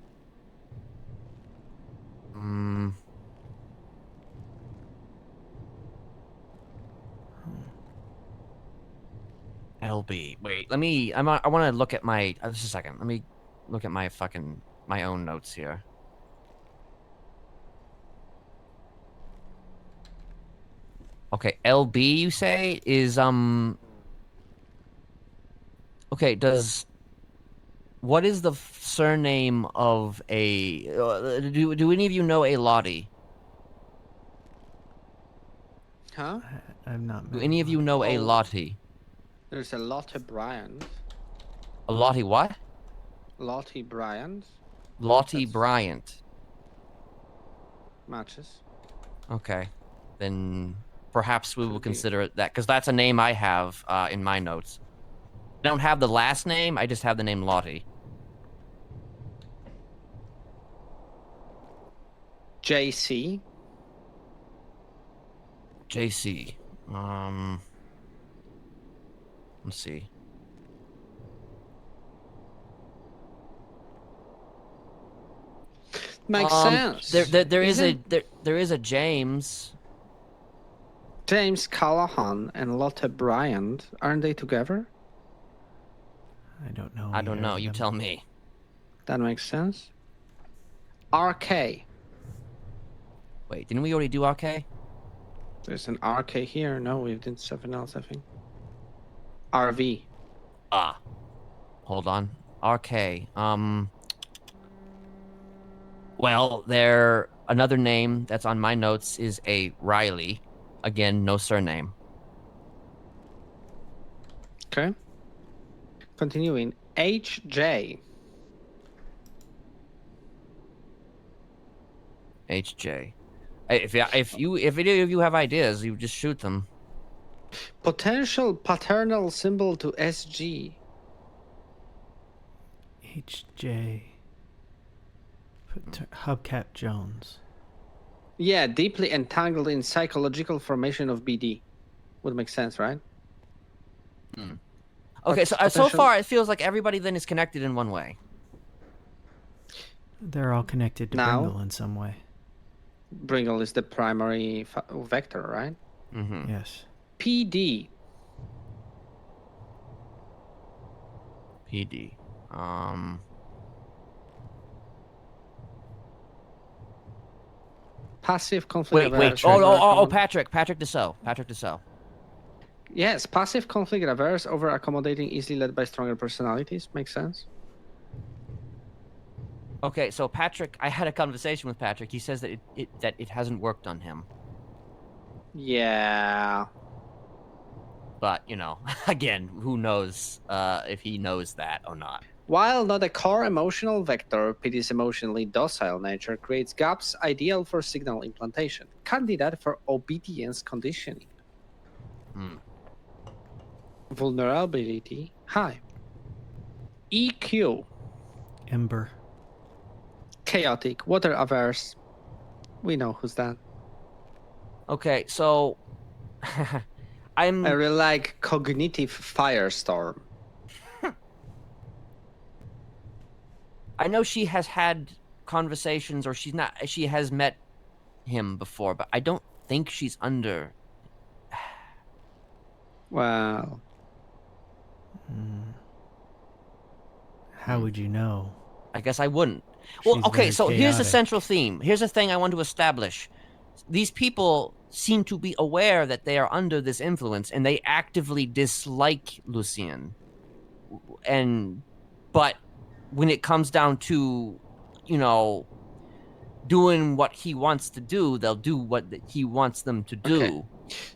Speaker 6: Wait, let me. I want to look at my. Just a second. Let me look at my own notes here. Okay, LB. You say is Okay, what is the surname of a? Do any of you know a Lottie?
Speaker 8: Huh?
Speaker 1: I've not.
Speaker 6: Do any of you know a Lottie?
Speaker 8: There's a Lotte Bryant.
Speaker 6: A Lottie what?
Speaker 8: Lottie Bryant.
Speaker 6: Lottie Bryant.
Speaker 8: Matches.
Speaker 6: Okay, then perhaps we will consider it that, because that's a name I have in my notes. I don't have the last name. I just have the name Lottie.
Speaker 8: JC.
Speaker 6: JC. Let's see.
Speaker 8: Makes sense.
Speaker 6: There is a James.
Speaker 8: James Callahan and Lotte Bryant, aren't they together?
Speaker 1: I don't know.
Speaker 6: I don't
Speaker 1: either
Speaker 6: know.
Speaker 1: of
Speaker 6: You
Speaker 1: them.
Speaker 6: tell me.
Speaker 8: That makes sense. RK.
Speaker 6: Wait, didn't we already do RK?
Speaker 8: There's an RK here. No, we did something else, I think. RV.
Speaker 6: Ah. Hold on. RK. Well, another name that's on my notes is a Riley. Again, no surname.
Speaker 8: Okay. Continuing. HJ.
Speaker 6: HJ. If any of you have ideas, you just shoot them.
Speaker 8: Potential paternal symbol to SG.
Speaker 1: HJ. Hubcap Jones.
Speaker 8: Yeah, deeply entangled in psychological formation of BD. Would make sense, right?
Speaker 6: Okay, so
Speaker 8: potential-
Speaker 6: far it feels like everybody then is connected in one way.
Speaker 1: They're all connected to
Speaker 8: Now-
Speaker 1: Bringle in some way.
Speaker 8: Bringle is the primary vector, right?
Speaker 6: Mm-hmm.
Speaker 1: Yes.
Speaker 8: PD.
Speaker 6: PD.
Speaker 8: Passive conflict
Speaker 6: Wait.
Speaker 8: averse.
Speaker 6: Patrick Dessau.
Speaker 8: Yes, passive conflict averse, over accommodating, easily led by stronger personalities. Makes sense.
Speaker 6: Okay, so Patrick, I had a conversation with Patrick. He says that it hasn't worked on him.
Speaker 8: Yeah.
Speaker 6: But, again, who knows if he knows that or not.
Speaker 8: While not a core emotional vector, PD's emotionally docile nature creates gaps ideal for signal implantation, candidate for obedience conditioning. Vulnerability high. EQ
Speaker 1: Ember.
Speaker 8: chaotic, water averse. We know who's that.
Speaker 6: Okay, so
Speaker 8: I really like cognitive firestorm.
Speaker 6: I know she has had conversations, or she has met him before, but I don't think she's under.
Speaker 8: Well,
Speaker 1: How would you know?
Speaker 6: I guess I wouldn't. Well,
Speaker 1: She's
Speaker 6: okay,
Speaker 1: very
Speaker 6: so here's the
Speaker 1: chaotic.
Speaker 6: central theme. Here's the thing I want to establish. These people seem to be aware that they are under this influence, and they actively dislike Lucien. But when it comes down to, doing what he wants to do, they'll do what he wants them to do.
Speaker 8: Okay.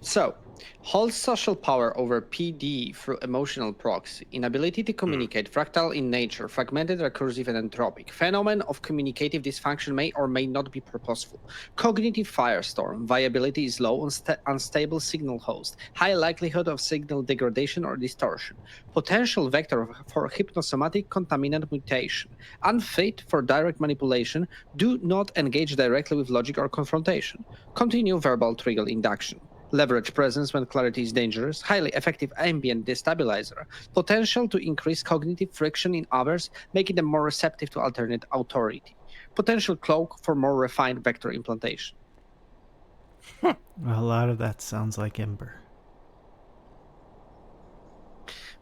Speaker 8: So, holds social power over PD through emotional proxy, inability to communicate, fractal in nature, fragmented, recursive, and entropic. Phenomenon of communicative dysfunction may or may not be purposeful. Cognitive firestorm, viability is low, unstable signal host, high likelihood of signal degradation or distortion. Potential vector for hypnosomatic contaminant mutation, unfit for direct manipulation, do not engage directly with logic or confrontation. Continue verbal trigger induction. Leverage presence when clarity is dangerous, highly effective ambient destabilizer, potential to increase cognitive friction in others, making them more receptive to alternate authority, potential cloak for more refined vector implantation.
Speaker 1: Well, a lot of that sounds like Ember.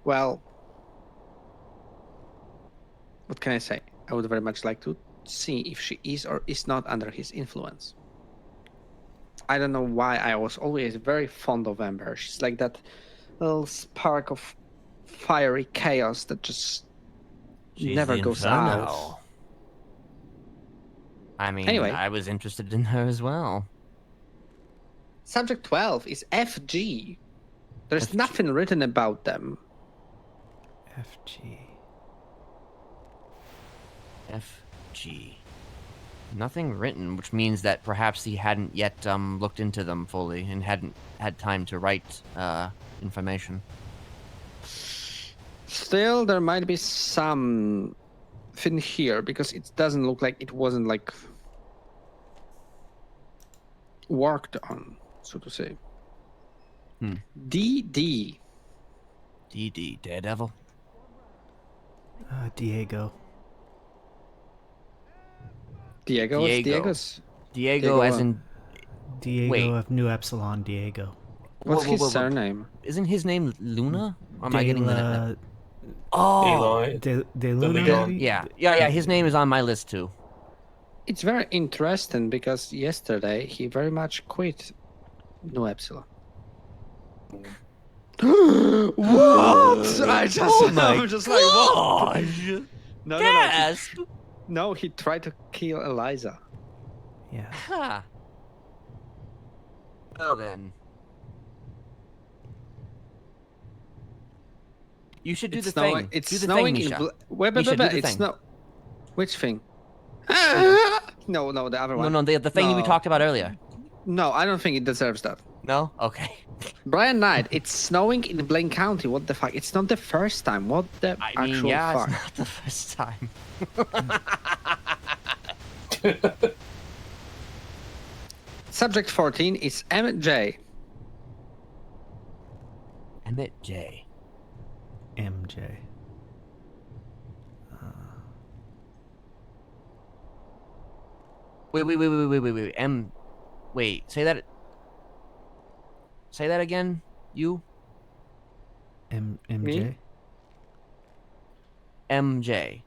Speaker 8: Well, what can I say? I would very much like to see if she is or is not under his influence. I don't know why I was always very fond of Ember. She's like that little spark of fiery chaos that just never goes out.
Speaker 6: I mean,
Speaker 8: Anyway.
Speaker 6: I was interested in her as well.
Speaker 8: Subject 12 is FG. There's nothing written about them.
Speaker 1: FG.
Speaker 6: FG. Nothing written, which means that perhaps he hadn't yet looked into them fully and hadn't had time to write information.
Speaker 8: Still, there might be some thing here because it doesn't look like it wasn't like worked on, so to say. DD.
Speaker 6: DD, Daredevil.
Speaker 1: Diego.
Speaker 8: Diego. What's
Speaker 6: Diego.
Speaker 8: Diego's?
Speaker 6: Diego as in...
Speaker 1: Diego
Speaker 6: Wait.
Speaker 1: of New Epsilon Diego.
Speaker 8: What's
Speaker 6: Whoa,
Speaker 8: his
Speaker 6: whoa, whoa.
Speaker 8: surname?
Speaker 6: Isn't his name Luna? Or am I getting that?
Speaker 1: De
Speaker 6: Oh!
Speaker 1: De Luna,
Speaker 10: Leon.
Speaker 1: maybe?
Speaker 6: Yeah, his name is on my list too.
Speaker 8: It's very interesting because yesterday he very much quit New Epsilon. What? I'm just like, what? No.
Speaker 6: Gasp!
Speaker 8: No, he tried to kill Eliza.
Speaker 1: Yeah.
Speaker 6: Ha! Well then. You should do the thing.
Speaker 8: It's
Speaker 6: do the
Speaker 8: snowing
Speaker 6: thing,
Speaker 8: in.
Speaker 6: Misha.
Speaker 8: Wait,
Speaker 6: You should do the
Speaker 8: it's
Speaker 6: thing.
Speaker 8: snow. Which thing? No, the other one.
Speaker 6: No, the thing we talked about earlier.
Speaker 8: No, I don't think it deserves that.
Speaker 6: No? Okay.
Speaker 8: Brian Knight, it's snowing in Blaine County. What the fuck? It's not the first time. What the
Speaker 6: I
Speaker 8: actual
Speaker 6: mean, yeah,
Speaker 8: fuck?
Speaker 6: it's not the first time.
Speaker 8: Subject 14 is MJ.
Speaker 6: Emmett J.
Speaker 1: MJ.
Speaker 6: Wait. Wait, say that. Say that again. You.
Speaker 1: MJ?
Speaker 8: Me?
Speaker 6: MJ.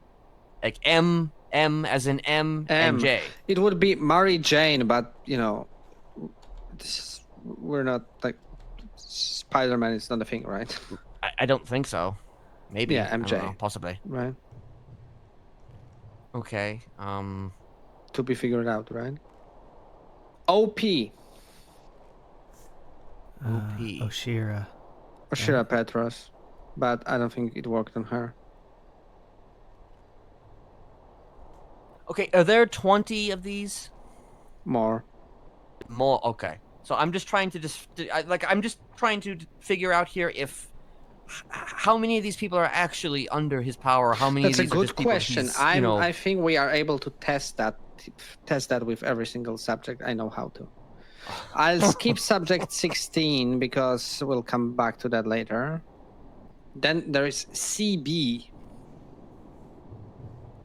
Speaker 6: Like M as in M and J.
Speaker 8: It would be Mary Jane, but you know, we're not like Spider-Man is not a thing, right?
Speaker 6: I don't think so. Maybe.
Speaker 8: Yeah,
Speaker 6: I don't
Speaker 8: MJ.
Speaker 6: know, possibly.
Speaker 8: Right.
Speaker 6: Okay.
Speaker 8: To be figured out, right? OP.
Speaker 6: OP.
Speaker 1: Oshira.
Speaker 8: Oshira Petros, but I don't think it worked on her.
Speaker 6: Okay, are there 20 of these?
Speaker 8: More.
Speaker 6: More. Okay. So I'm just trying to I'm just trying to figure out here if how many of these people are actually under his power. How many
Speaker 8: That's
Speaker 6: of
Speaker 8: a
Speaker 6: these are
Speaker 8: good
Speaker 6: just people
Speaker 8: question.
Speaker 6: he's, you know...
Speaker 8: I think we are able to test that with every single subject. I know how to. I'll skip subject 16 because we'll come back to that later. Then there is CB.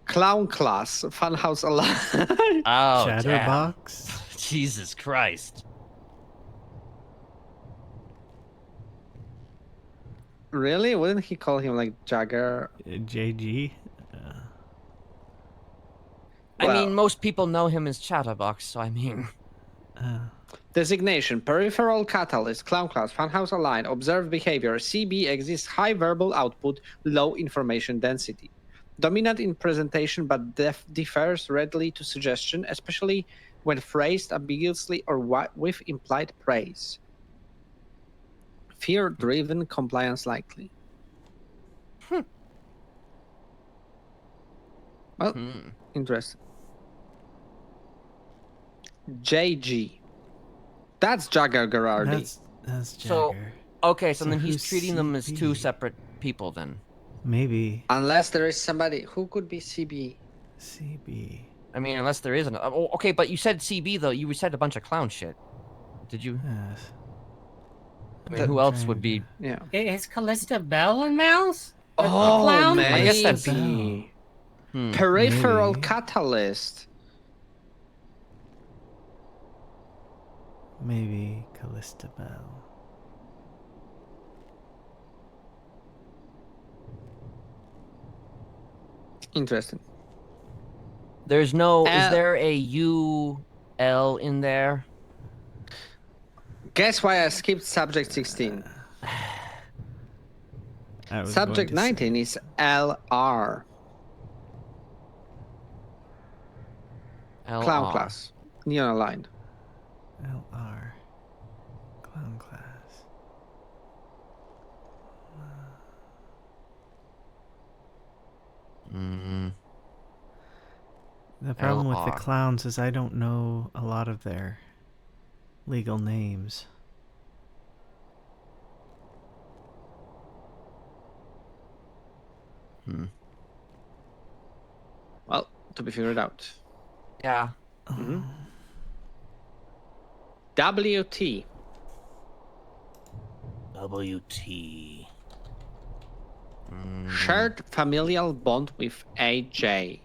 Speaker 8: Clown Class, Funhouse Alive.
Speaker 6: Oh,
Speaker 1: Chatterbox?
Speaker 6: damn. Jesus Christ.
Speaker 8: Really? Wouldn't he call him like Jagger?
Speaker 1: JG?
Speaker 6: I mean, most people know him as Chatterbox, so I mean...
Speaker 8: Designation: Peripheral Catalyst, Clown Class, Funhouse Align, Observed Behavior. CB exists high verbal output, low information density. Dominant in presentation but differs readily to suggestion, especially when phrased ambiguously or with implied praise. Fear-driven, compliance likely. Well, interesting. JG. That's Jagger Gerardi.
Speaker 1: That's Jagger.
Speaker 6: So, okay, so
Speaker 1: So
Speaker 6: then he's
Speaker 1: who's
Speaker 6: treating them as two
Speaker 1: CB?
Speaker 6: separate people then.
Speaker 1: Maybe.
Speaker 8: Unless there is somebody who could be CB.
Speaker 1: CB.
Speaker 6: I mean, unless there is another... Oh, okay, but you said CB, though. You said a bunch of clown shit. Did you?
Speaker 1: Yes.
Speaker 6: I mean, who else would be...
Speaker 8: Yeah.
Speaker 7: Is Callista Bell in Mouse?
Speaker 8: Oh,
Speaker 7: Clown?
Speaker 8: man.
Speaker 6: I guess that'd
Speaker 1: be-
Speaker 8: Peripheral
Speaker 1: Maybe.
Speaker 8: Catalyst.
Speaker 1: Maybe Callista Bell.
Speaker 8: Interesting.
Speaker 6: There's no... Is there a UL in there?
Speaker 8: Guess why I skipped subject 16?
Speaker 1: I was
Speaker 8: Subject
Speaker 1: going to say-
Speaker 8: 19 is LR.
Speaker 6: LR.
Speaker 8: Clown Class. Neon aligned.
Speaker 1: LR. Clown Class. The problem with the
Speaker 6: LR.
Speaker 1: clowns is I don't know a lot of their legal names.
Speaker 8: Well, to be figured out.
Speaker 6: Yeah.
Speaker 8: Mhm. WT.
Speaker 6: WT.
Speaker 8: Shared familial bond with HJ.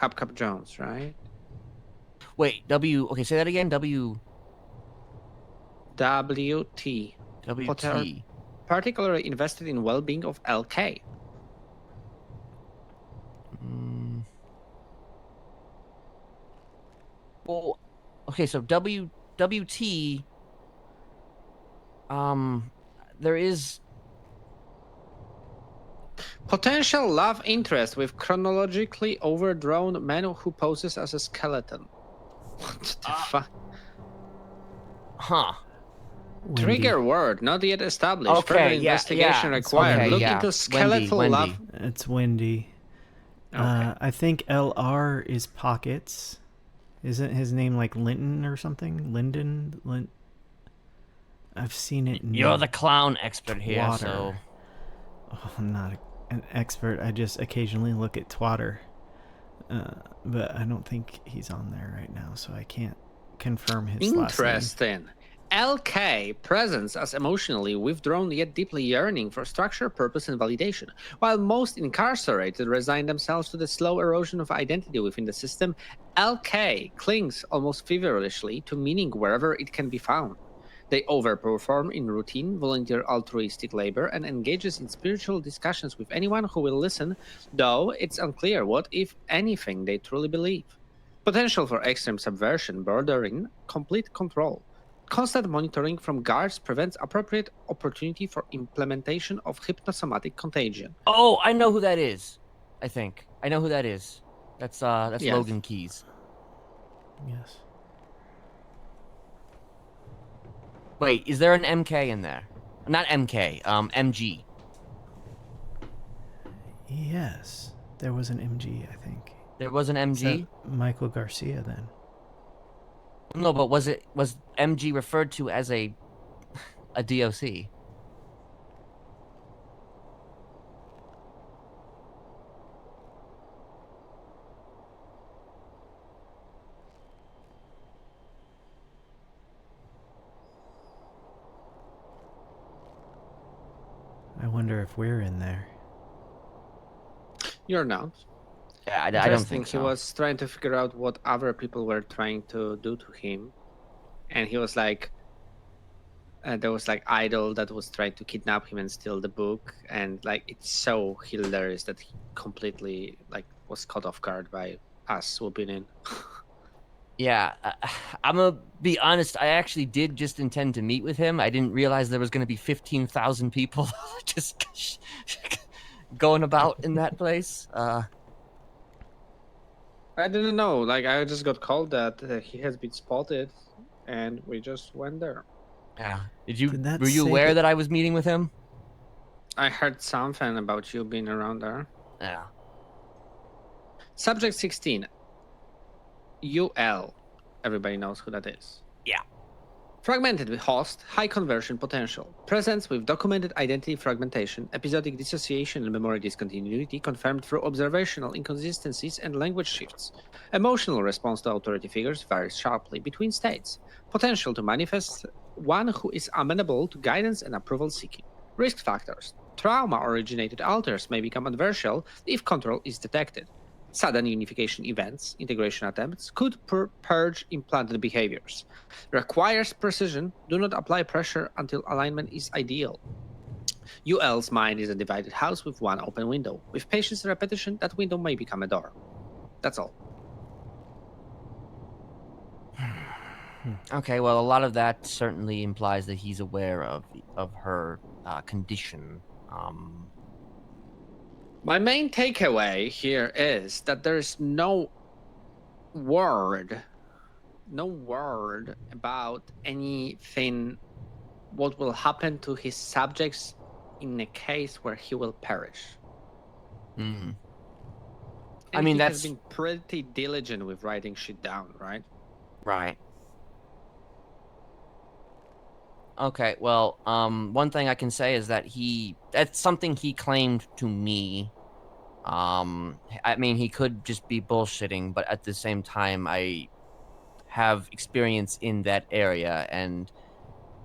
Speaker 8: Hubcap Jones, right?
Speaker 6: Wait, Okay, say that again.
Speaker 8: WT.
Speaker 6: WT.
Speaker 8: Particularly invested in well-being of LK.
Speaker 6: Well, okay, so WT. There is
Speaker 8: Potential love interest with chronologically overdrawn man who poses as a skeleton. What the fuck?
Speaker 6: Huh.
Speaker 1: Wendy.
Speaker 8: Trigger word not yet established. Further
Speaker 6: Okay,
Speaker 8: investigation
Speaker 1: It's
Speaker 8: required.
Speaker 1: Wendy.
Speaker 8: Look
Speaker 6: yeah.
Speaker 8: into skeletal
Speaker 6: Wendy.
Speaker 8: love.
Speaker 1: It's Wendy.
Speaker 8: Okay.
Speaker 1: I think LR is Pockets. Isn't his name like Linton or something? Linden? I've seen it in
Speaker 6: You're the clown expert here,
Speaker 1: Twatter.
Speaker 6: so
Speaker 1: Oh, I'm not an expert. I just occasionally look at Twatter. But I don't think he's on there right now, so I can't confirm his last name.
Speaker 8: Interesting. LK presents as emotionally withdrawn yet deeply yearning for structure, purpose, and validation. While most incarcerated resign themselves to the slow erosion of identity within the system, LK clings almost feverishly to meaning wherever it can be found. They overperform in routine, volunteer altruistic labor, and engages in spiritual discussions with anyone who will listen, though it's unclear what, if anything, they truly believe. Potential for extreme subversion bordering complete control. Constant monitoring from guards prevents appropriate opportunity for implementation of hypnosomatic contagion.
Speaker 6: Oh, I know who that is. I think. I know who that is. That's
Speaker 8: Yes.
Speaker 6: Logan Keys.
Speaker 1: Yes.
Speaker 6: Wait, is there an MK in there? Not MK, MG.
Speaker 1: Yes. There was an MG, I think.
Speaker 6: There was an
Speaker 1: Is that
Speaker 6: MG?
Speaker 1: Michael Garcia then?
Speaker 6: No, but was MG referred to as a DOC?
Speaker 1: I wonder if we're in there.
Speaker 8: You're not.
Speaker 6: Yeah, I don't think so.
Speaker 8: He was trying to figure out what other people were trying to do to him. And he was like, there was like idol that was trying to kidnap him and steal the book. And like, it's so hilarious that he completely like was caught off guard by us swooping in.
Speaker 6: Yeah, I'm gonna be honest. I actually did just intend to meet with him. I didn't realize there was gonna be 15,000 people just going about in that place.
Speaker 8: I didn't know. Like, I just got called that he has been spotted, and we just went there.
Speaker 6: Yeah.
Speaker 1: Did that
Speaker 6: Were you
Speaker 1: say
Speaker 6: aware that I was meeting with him?
Speaker 8: I heard something about you being around there.
Speaker 6: Yeah.
Speaker 8: Subject 16. UL. Everybody knows who that is.
Speaker 6: Yeah.
Speaker 8: Fragmented with host, high conversion potential. Presence with documented identity fragmentation, episodic dissociation and memory discontinuity confirmed through observational inconsistencies and language shifts. Emotional response to authority figures varies sharply between states. Potential to manifest one who is amenable to guidance and approval seeking. Risk factors. Trauma-originated alters may become adversarial if control is detected. Sudden unification events, integration attempts, could purge implanted behaviors. Requires precision. Do not apply pressure until alignment is ideal. UL's mind is a divided house with one open window. With patience and repetition, that window may become a door. That's all.
Speaker 6: Okay, well, a lot of that certainly implies that he's aware of her condition.
Speaker 8: My main takeaway here is that there's no word about anything, what will happen to his subjects in a case where he will perish. And
Speaker 6: mean,
Speaker 8: he
Speaker 6: that's
Speaker 8: has been pretty diligent with writing shit down, right?
Speaker 6: right. Okay, well, one thing I can say is that that's something he claimed to me. I mean, he could just be bullshitting, but at the same time, I have experience in that area, and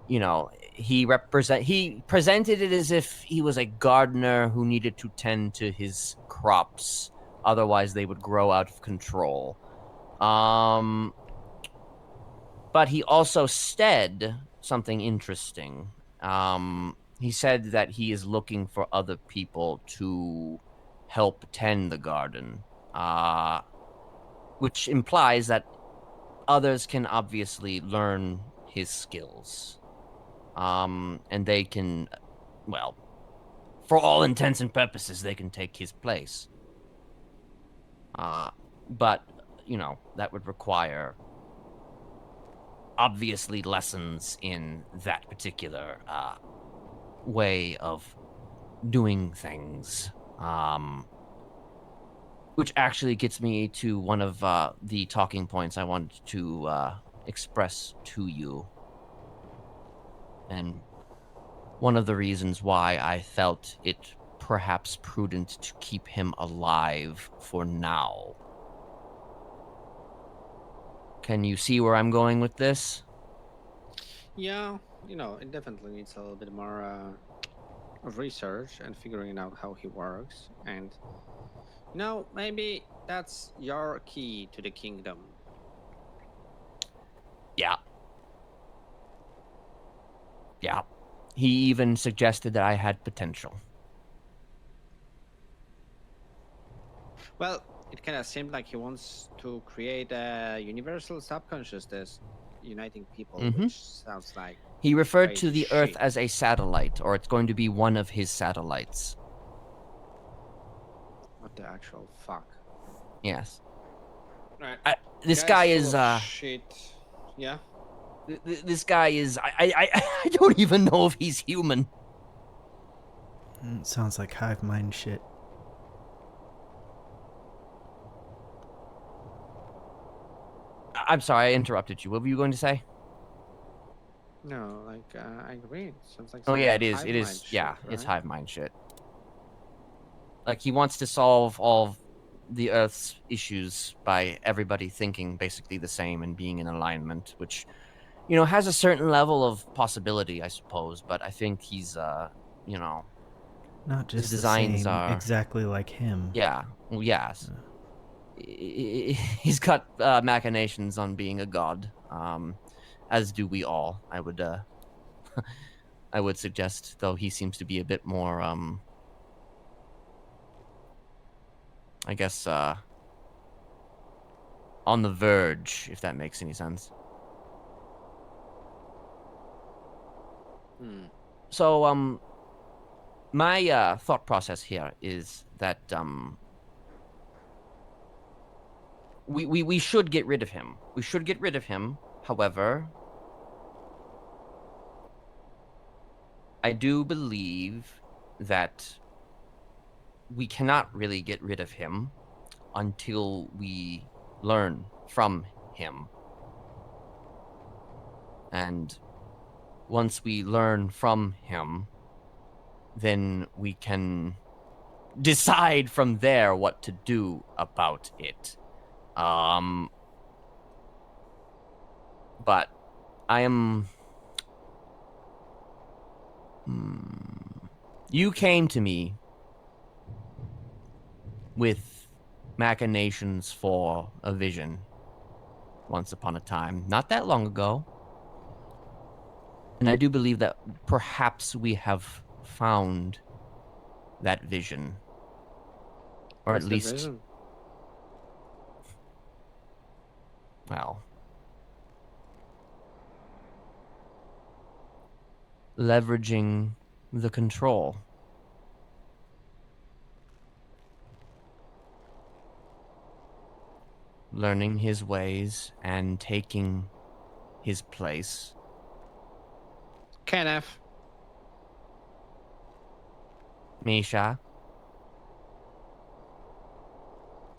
Speaker 6: you know, he presented it as if he was a gardener who needed to tend to his crops, otherwise they would grow out of control. But he also said something interesting. He said that he is looking for other people to help tend the garden, which implies that others can obviously learn his skills. And they can, well, for all intents and purposes, they can take his place. But, you know, that would require obviously lessons in that particular way of doing things. Which actually gets me to one of the talking points I wanted to express to you. And one of the reasons why I felt it perhaps prudent to keep him alive for now. Can you see where I'm going with this?
Speaker 8: Yeah, you know, it definitely needs a little bit more of research and figuring out how he works. And, you know, maybe that's your key to the kingdom.
Speaker 6: Yeah. Yeah. He even suggested that I had potential.
Speaker 8: Well, it kind of seemed like he wants to create a universal subconsciousness uniting people,
Speaker 6: Mhm.
Speaker 8: which sounds like
Speaker 6: He referred to
Speaker 8: crazy
Speaker 6: the Earth
Speaker 8: shit.
Speaker 6: as a satellite, or it's going to be one of his satellites.
Speaker 8: What the actual fuck?
Speaker 6: Yes.
Speaker 8: Right.
Speaker 6: This
Speaker 8: Guy's
Speaker 6: guy
Speaker 8: full
Speaker 6: is
Speaker 8: of shit. Yeah.
Speaker 6: this guy is I don't even know if he's human.
Speaker 1: It sounds like hive mind shit.
Speaker 6: I'm sorry, I interrupted you. What were you going to say?
Speaker 8: No, like I agree. Sounds like
Speaker 6: Oh
Speaker 8: some
Speaker 6: yeah, it is.
Speaker 8: hive
Speaker 6: It
Speaker 8: mind
Speaker 6: is.
Speaker 8: shit,
Speaker 6: Yeah,
Speaker 8: right?
Speaker 6: it's hive mind shit. Like he wants to solve all of the Earth's issues by everybody thinking basically the same and being in alignment, which you know has a certain level of possibility, I suppose. But I think he's you know,
Speaker 1: Not
Speaker 6: his
Speaker 1: just the
Speaker 6: designs
Speaker 1: same,
Speaker 6: are
Speaker 1: exactly like him.
Speaker 6: yeah. Well, yes. He's got machinations on being a god, as do we all. I would, I would suggest, though he seems to be a bit more, I guess, on the verge, if that makes any sense.
Speaker 8: Hmm.
Speaker 6: So, my thought process here is that we should get rid of him. We should get rid of him. However, I do believe that we cannot really get rid of him until we learn from him. And once we learn from him, then we can decide from there what to do about it. But I am... You came to me with machinations for a vision once upon a time, not that long ago. And I do believe that perhaps we have found that vision. Or
Speaker 8: What's
Speaker 6: at
Speaker 8: the
Speaker 6: least,
Speaker 8: vision?
Speaker 6: well, leveraging the control. Learning his ways and taking his place.
Speaker 8: Kenneth.
Speaker 6: Misha,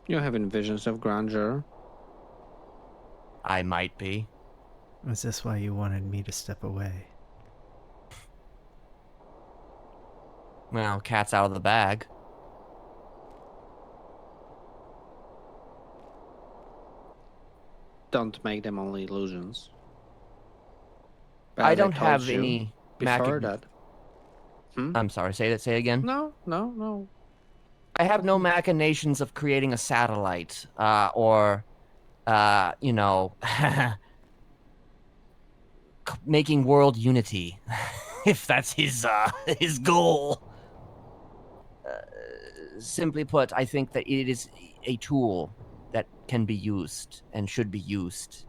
Speaker 8: You're having visions of grandeur.
Speaker 6: I might be.
Speaker 1: Is this why you wanted me to step away?
Speaker 6: Well, cat's out of the bag.
Speaker 8: Don't make them only illusions. But
Speaker 6: I
Speaker 8: as
Speaker 6: don't
Speaker 8: told
Speaker 6: have
Speaker 8: you
Speaker 6: any
Speaker 8: before that.
Speaker 6: I'm sorry, say it again.
Speaker 8: No.
Speaker 6: I have no machinations of creating a satellite, or, you know, making world unity, if that's his goal. Simply put, I think that it is a tool that can be used and should be used,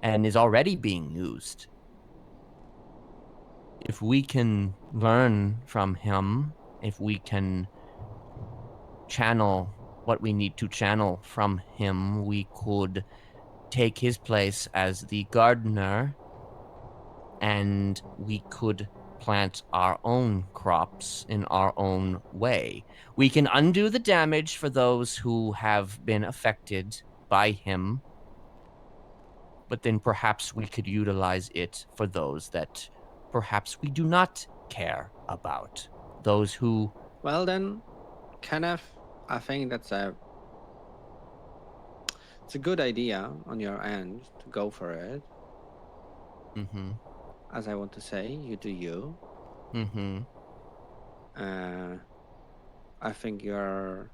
Speaker 6: and is already being used. If we can learn from him, if we can channel what we need to channel from him, we could take his place as the gardener, and we could plant our own crops in our own way. We can undo the damage for those who have been affected by him, but then perhaps we could utilize it for those that perhaps we do not care about. Those who...
Speaker 8: Well then, Kenneth, I think it's a good idea on your end to go for it.
Speaker 6: Mm-hmm.
Speaker 8: As I want to say, you do you.
Speaker 6: Mm-hmm.
Speaker 8: I think you're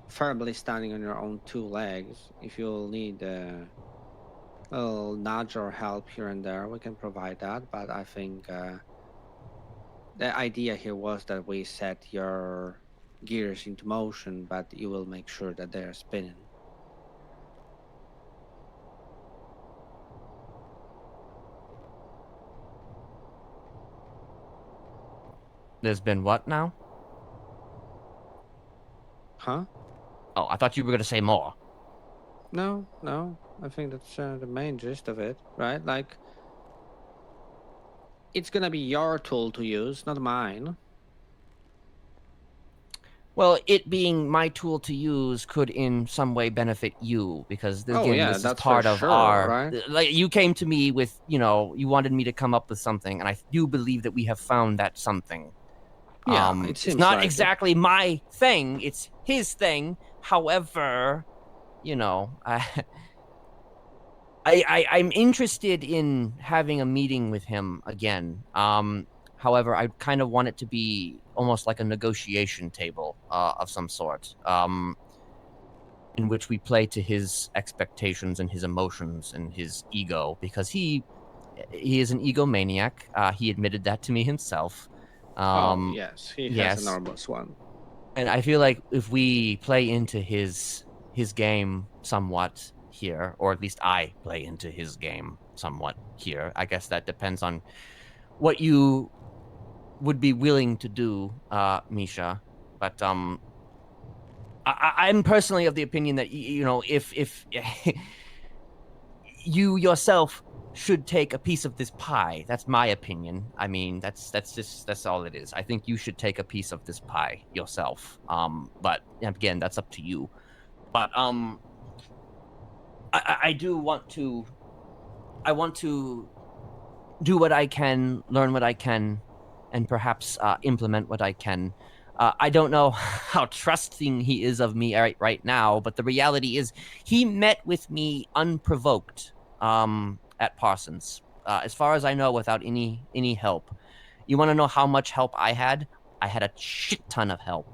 Speaker 8: firmly standing on your own two legs. If you'll need a little nudge or help here and there, we can provide that. But I think the idea here was that we set your gears into motion, but you will make sure that they are spinning.
Speaker 6: There's been what now?
Speaker 8: Huh?
Speaker 6: Oh, I thought you were going to say more.
Speaker 8: No. I think that's the main gist of it, right? Like, it's gonna be your tool to use, not mine.
Speaker 6: Well, it being my tool to use could in some way benefit you, because
Speaker 8: Oh
Speaker 6: again,
Speaker 8: yeah,
Speaker 6: this is
Speaker 8: that's
Speaker 6: part
Speaker 8: for
Speaker 6: of
Speaker 8: sure,
Speaker 6: our...
Speaker 8: right?
Speaker 6: Like, you came to me with, you wanted me to come up with something, and I do believe that we have found that something.
Speaker 8: Yeah, it
Speaker 6: It's
Speaker 8: seems
Speaker 6: not
Speaker 8: like it.
Speaker 6: exactly my thing, it's his thing. However, I'm interested in having a meeting with him again. However, I kind of want it to be almost like a negotiation table of some sort, in which we play to his expectations and his emotions and his ego, because he is an egomaniac. He admitted that to me himself.
Speaker 8: Oh yes, he has
Speaker 6: Yes,
Speaker 8: an enormous one.
Speaker 6: and I feel like if we play into his game somewhat here, or at least I play into his game somewhat here, I guess that depends on what you would be willing to do, Misha. But I'm personally of the opinion that if you yourself should take a piece of this pie. That's my opinion. I mean, that's all it is. I think you should take a piece of this pie yourself. But again, that's up to you. But I do want to. I want to do what I can, learn what I can, and perhaps implement what I can. I don't know how trusting he is of me right now, but the reality is he met with me unprovoked at Parsons. As far as I know, without any help. You want to know how much help I had? I had a shit ton of help.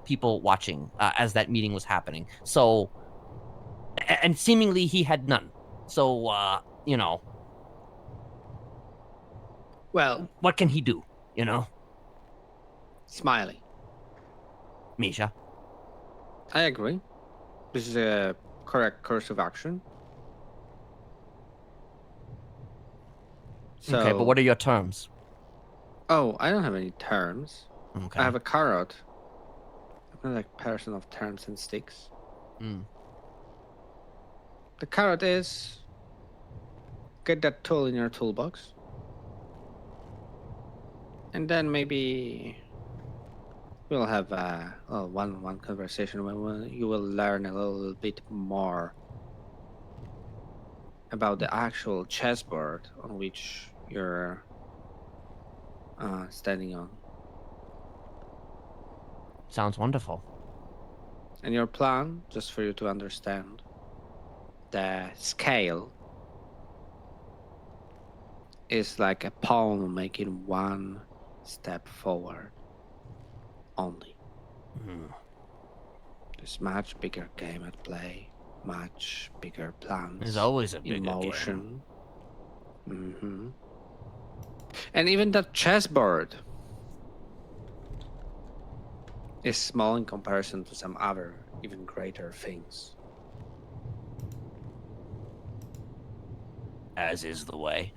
Speaker 6: People watching as that meeting was happening. So, and seemingly he had none. So,
Speaker 8: Well,
Speaker 6: what can he do?
Speaker 8: Smiley.
Speaker 6: Misha.
Speaker 8: I agree. This is a correct course of action. So,
Speaker 6: Okay, but what are your terms?
Speaker 8: Oh, I don't have any terms.
Speaker 6: Okay.
Speaker 8: I have a carrot. I'm not like a person of terms and sticks. The carrot is get that tool in your toolbox. And then maybe we'll have one conversation when you will learn a little bit more about the actual chessboard on which you're standing on.
Speaker 6: Sounds wonderful.
Speaker 8: And your plan, just for you to understand, the scale is like a pawn making one step forward only. There's much bigger game at play, much bigger plans.
Speaker 6: There's always a bigger
Speaker 8: in
Speaker 6: game.
Speaker 8: motion. And even that chessboard is small in comparison to some other, even greater things.
Speaker 6: As is the way.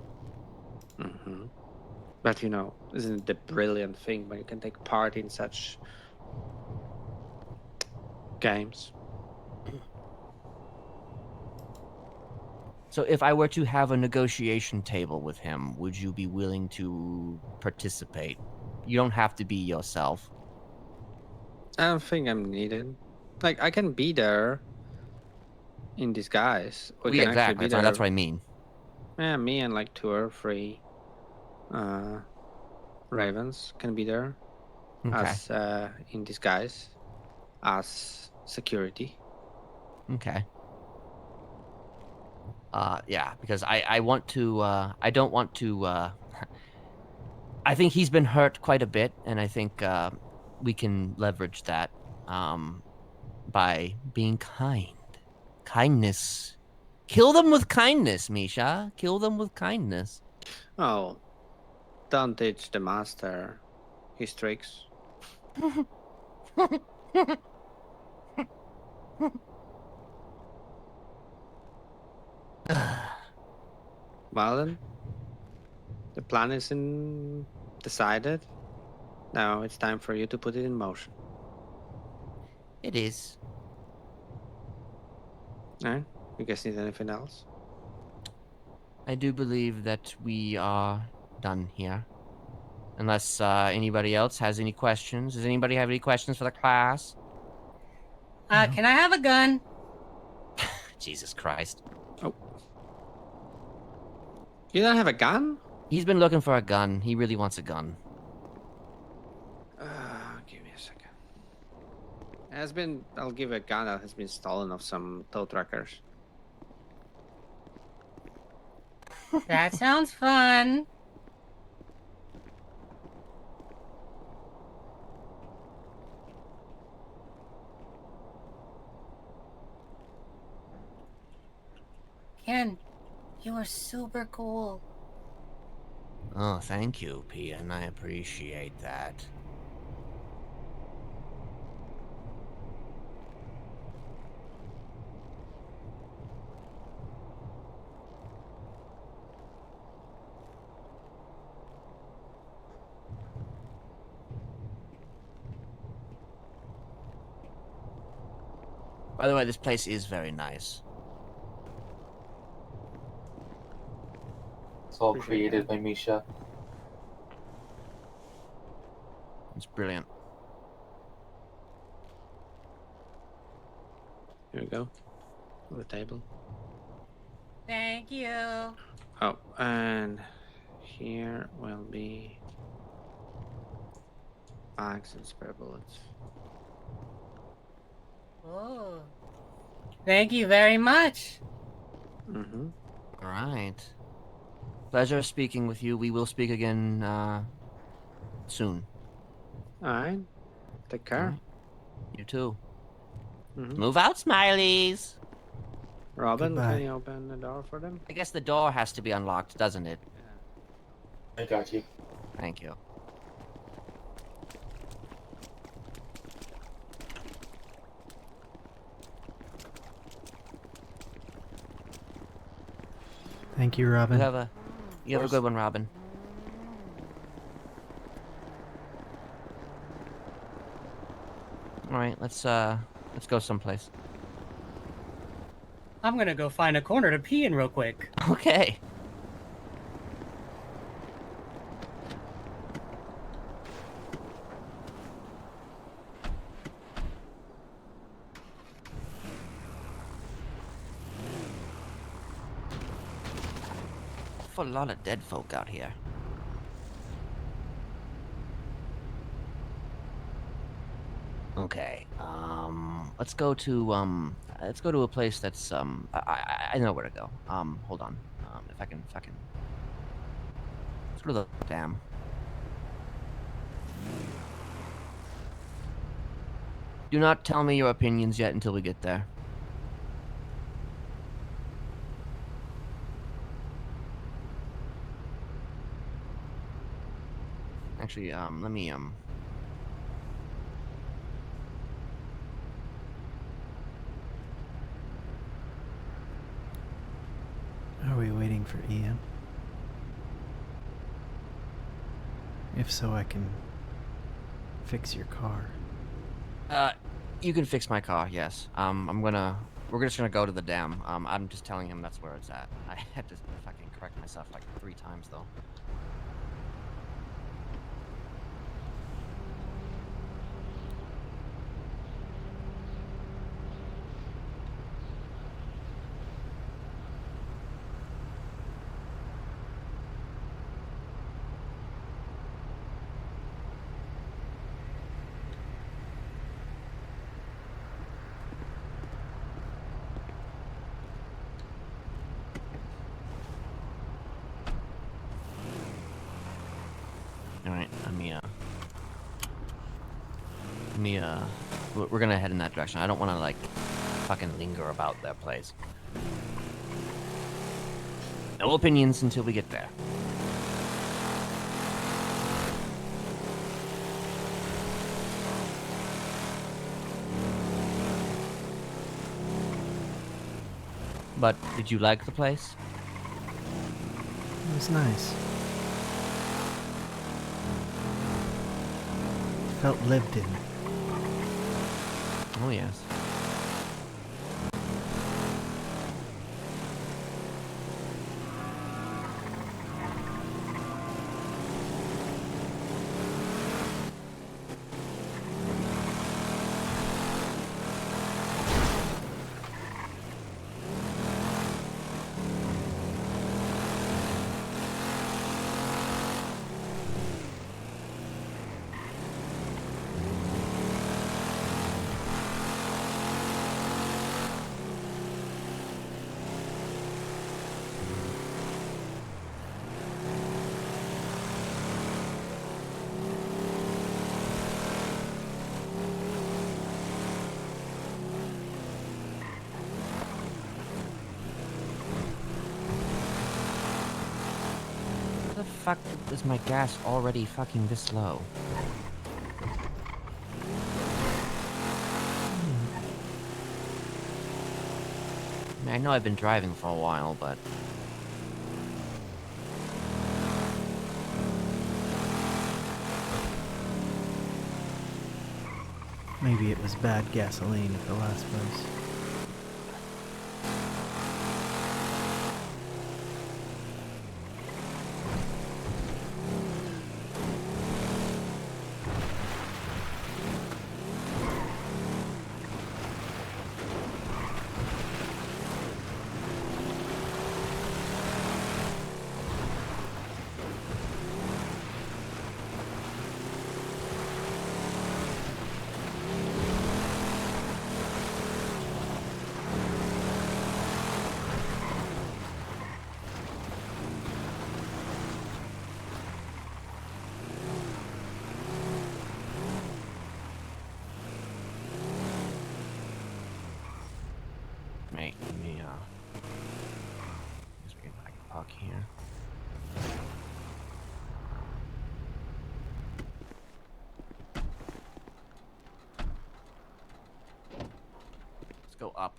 Speaker 8: But you know, isn't it the brilliant thing when you can take part in such games?
Speaker 6: So if I were to have a negotiation table with him, would you be willing to participate? You don't have to be yourself.
Speaker 8: I don't think I'm needed. Like, I can be there in disguise. We
Speaker 6: Yeah,
Speaker 8: can actually
Speaker 6: exactly.
Speaker 8: be there.
Speaker 6: That's what I mean.
Speaker 8: Yeah, me and like 2 or 3 ravens can be there as in disguise as security.
Speaker 6: Okay. Yeah, because I want to, I don't want to, I think he's been hurt quite a bit, and I think we can leverage that by being kind. Kindness. Kill them with kindness, Misha. Kill them with kindness.
Speaker 8: Oh, don't teach the master his tricks. Well then, the plan is decided. Now it's time for you to put it in motion.
Speaker 6: It is.
Speaker 8: Alright, you guys need anything else?
Speaker 6: I do believe that we are done here. Unless anybody else has any questions. Does anybody have any questions for the class?
Speaker 11: Can I have a gun?
Speaker 6: Jesus Christ.
Speaker 8: Oh. You don't have a gun?
Speaker 6: He's been looking for a gun. He really wants a gun.
Speaker 8: Give me a second. I'll give a gun that has been stolen off some tow truckers.
Speaker 11: That sounds fun. Ken, you are super cool.
Speaker 6: Oh, thank you, Pian. I appreciate that. By the way, this place is very nice.
Speaker 10: It's all created by Misha.
Speaker 6: It's brilliant.
Speaker 8: Here we go. On the table.
Speaker 11: Thank you.
Speaker 8: Oh, and here will be bags and spare bullets.
Speaker 11: Oh. Thank you very much.
Speaker 8: Mm-hmm.
Speaker 6: All right. Pleasure speaking with you. We will speak again soon.
Speaker 8: Alright. Take care.
Speaker 6: Right. You too.
Speaker 8: Mm-hmm.
Speaker 6: Move out, Smileys.
Speaker 8: Robin,
Speaker 1: Goodbye.
Speaker 8: can you open the door for them?
Speaker 6: I guess the door has to be unlocked, doesn't it?
Speaker 10: I got you.
Speaker 6: Thank you.
Speaker 1: Thank you, Robin.
Speaker 6: You have a good one, Robin. All right, let's go someplace.
Speaker 11: I'm gonna go find a corner to pee in real quick.
Speaker 6: Okay. awful lot of dead folk out here. Okay. Let's go to a place that's I know where to go. Hold on. If I can fucking let's go to the dam. Do not tell me your opinions yet until we get there. Actually, let me
Speaker 1: Are we waiting for Ian? If so, I can fix your car.
Speaker 6: You can fix my car, yes. We're just gonna go to the dam. I'm just telling him that's where it's at. I had to fucking correct myself like 3 times though. Alright, we're gonna head in that direction. I don't wanna, like, fucking linger about that place. No opinions until we get there. But, did you like the place?
Speaker 1: It was nice. Felt lived in.
Speaker 6: Oh, yes. How the fuck is my gas already fucking this low? I mean, I know I've been driving for a while, but...
Speaker 1: Maybe it was bad gasoline at the last place.
Speaker 6: Mate, let me, guess I can park here. Let's go up.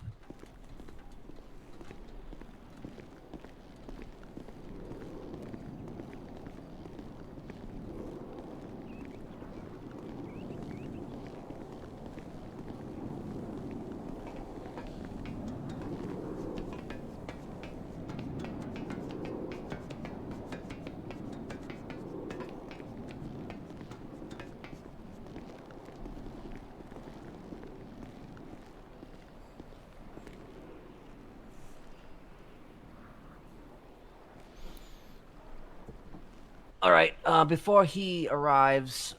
Speaker 6: All right. Before he arrives,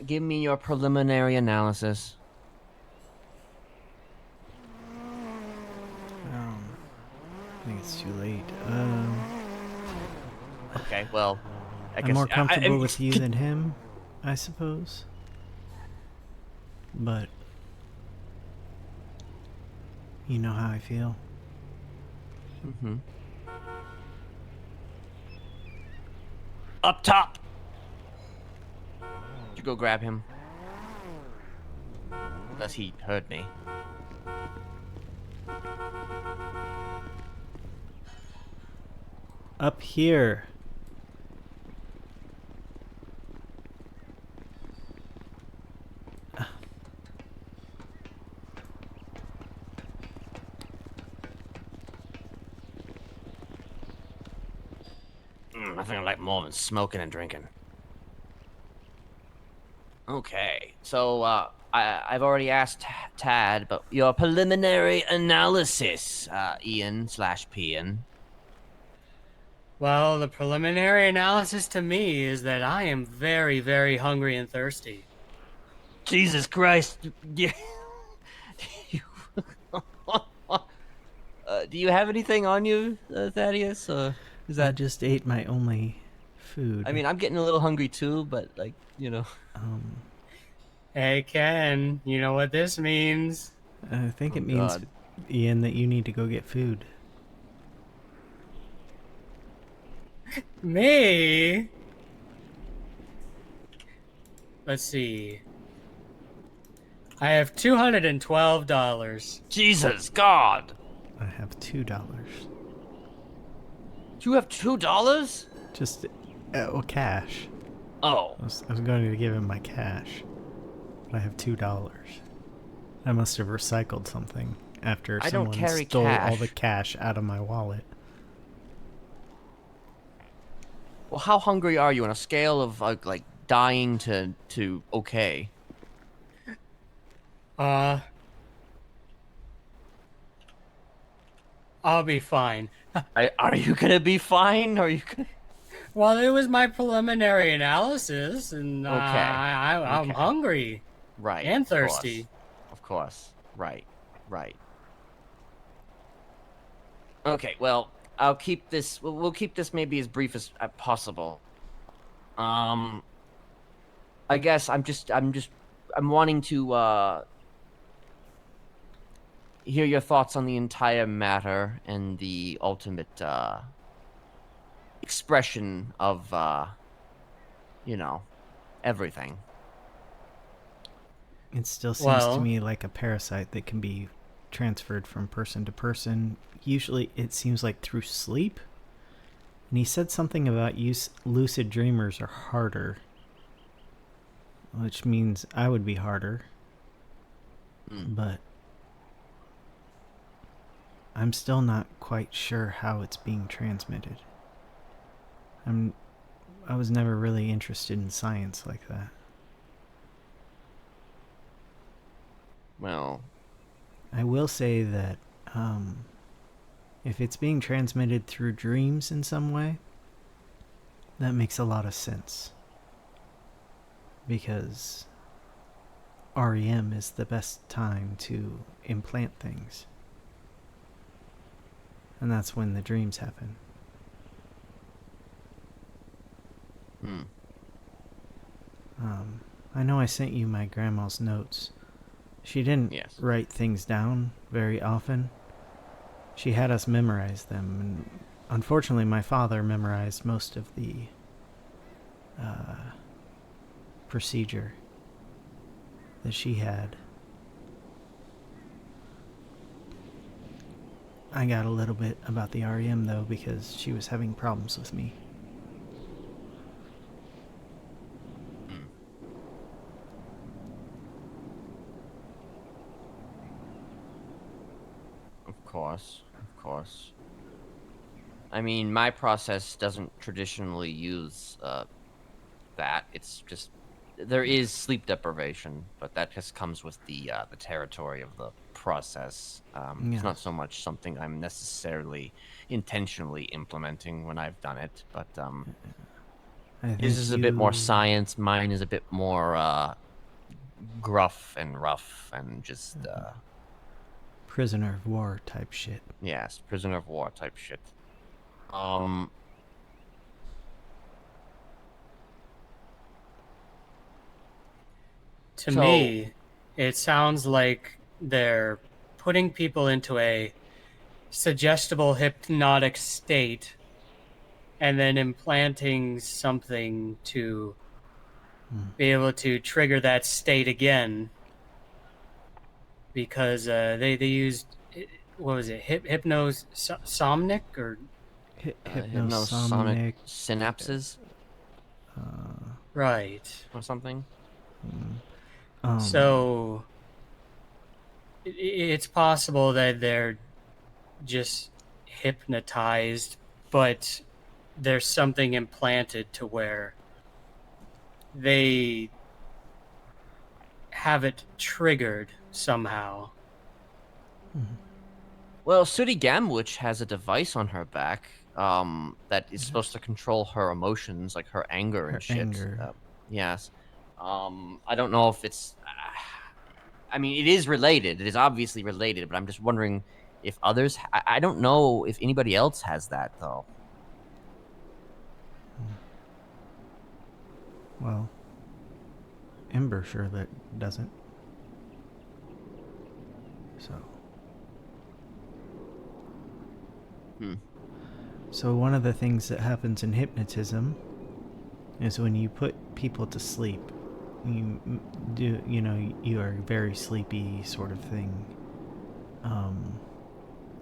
Speaker 6: give me your preliminary analysis.
Speaker 1: I think it's too late.
Speaker 6: Okay. Well,
Speaker 1: I'm more comfortable with you than him, I suppose. But you know how I feel.
Speaker 6: Mm-hmm. Up top. Did you go grab him? Unless he heard me.
Speaker 1: Up here.
Speaker 6: Nothing I like more than smoking and drinking. Okay, so I've already asked Tad, but your preliminary analysis, Ian/Pian.
Speaker 7: Well, the preliminary analysis to me is that I am very, very hungry and thirsty.
Speaker 6: Jesus Christ! Do you have anything on you, Thaddeus? Is
Speaker 1: I
Speaker 6: that?
Speaker 1: just ate my only food.
Speaker 6: I mean, I'm getting a little hungry too, but like, you know.
Speaker 7: Hey, Ken, you know what this means?
Speaker 1: I think it means, Ian, that you need to go get food.
Speaker 7: Me? Let's see. I have $212.
Speaker 6: Jesus God!
Speaker 1: I have $2.
Speaker 6: You have $2?
Speaker 1: Just, cash.
Speaker 6: Oh.
Speaker 1: I was going to give him my cash. But I have $2. I must have recycled something after someone stole all the cash out of my wallet.
Speaker 6: Well, how hungry are you on a scale of like dying to okay?
Speaker 7: I'll be fine.
Speaker 6: Are you gonna be fine? Are you gonna...
Speaker 7: Well, it was my preliminary analysis, and
Speaker 6: Okay.
Speaker 7: I'm hungry.
Speaker 6: Right.
Speaker 7: And thirsty.
Speaker 6: Of course. Right. Okay, well, I'll keep this... We'll keep this maybe as brief as possible. I guess I'm wanting to, hear your thoughts on the entire matter and the ultimate, expression of, everything.
Speaker 1: It still seems to me like a parasite that can be transferred from person to person. Usually it seems like through sleep. And he said something about lucid dreamers are harder. Which means I would be harder. But I'm still not quite sure how it's being transmitted. I was never really interested in science like that.
Speaker 6: Well,
Speaker 1: I will say that if it's being transmitted through dreams in some way, that makes a lot of sense. Because REM is the best time to implant things. And that's when the dreams happen. I know I sent you my grandma's notes. She didn't write things down very often. She had us memorize them, and unfortunately my father memorized most of the procedure that she had. I got a little bit about the REM though because she was having problems with me.
Speaker 6: Of course. I mean, my process doesn't traditionally use that. It's just there is sleep deprivation, but that just comes with the territory of the process.
Speaker 1: Yeah.
Speaker 6: It's not so much something I'm necessarily intentionally implementing when I've done it, but
Speaker 1: I think
Speaker 6: his is a bit more
Speaker 1: you-
Speaker 6: science. Mine is a bit more gruff and rough and just
Speaker 1: prisoner of war type shit.
Speaker 6: yes, prisoner of war type shit.
Speaker 7: To
Speaker 6: So-
Speaker 7: me, it sounds like they're putting people into a suggestible hypnotic state and then implanting something to be able to trigger that state again because they used what was it hypnosomnic or
Speaker 1: Hypnosomnic.
Speaker 6: synapses
Speaker 7: right
Speaker 6: or something.
Speaker 7: So it's possible that they're just hypnotized, but there's something implanted to where they have it triggered somehow.
Speaker 6: Well, Sooty Gamwich has a device on her back that is supposed to control her emotions, like her anger and
Speaker 1: Her
Speaker 6: shit.
Speaker 1: anger.
Speaker 6: Yes. I don't know if it's. I mean, it is related. It is obviously related, but I'm just wondering if others. I don't know if anybody else has that though.
Speaker 1: Well, Ember sure that doesn't. So. So one of the things that happens in hypnotism is when you put people to sleep, you are very sleepy sort of thing.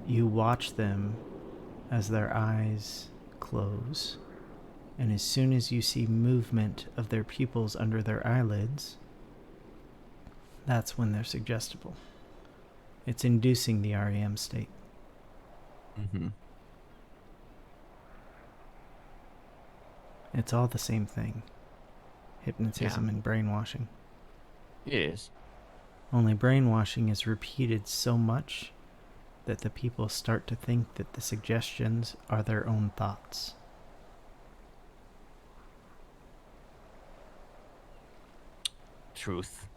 Speaker 1: You watch them as their eyes close, and as soon as you see movement of their pupils under their eyelids, that's when they're suggestible. It's inducing the REM state.
Speaker 6: Mm-hmm.
Speaker 1: It's all the same thing. Hypnotism and brainwashing.
Speaker 6: It is.
Speaker 1: Only brainwashing is repeated so much that the people start to think that the suggestions are their own thoughts.
Speaker 6: Truth.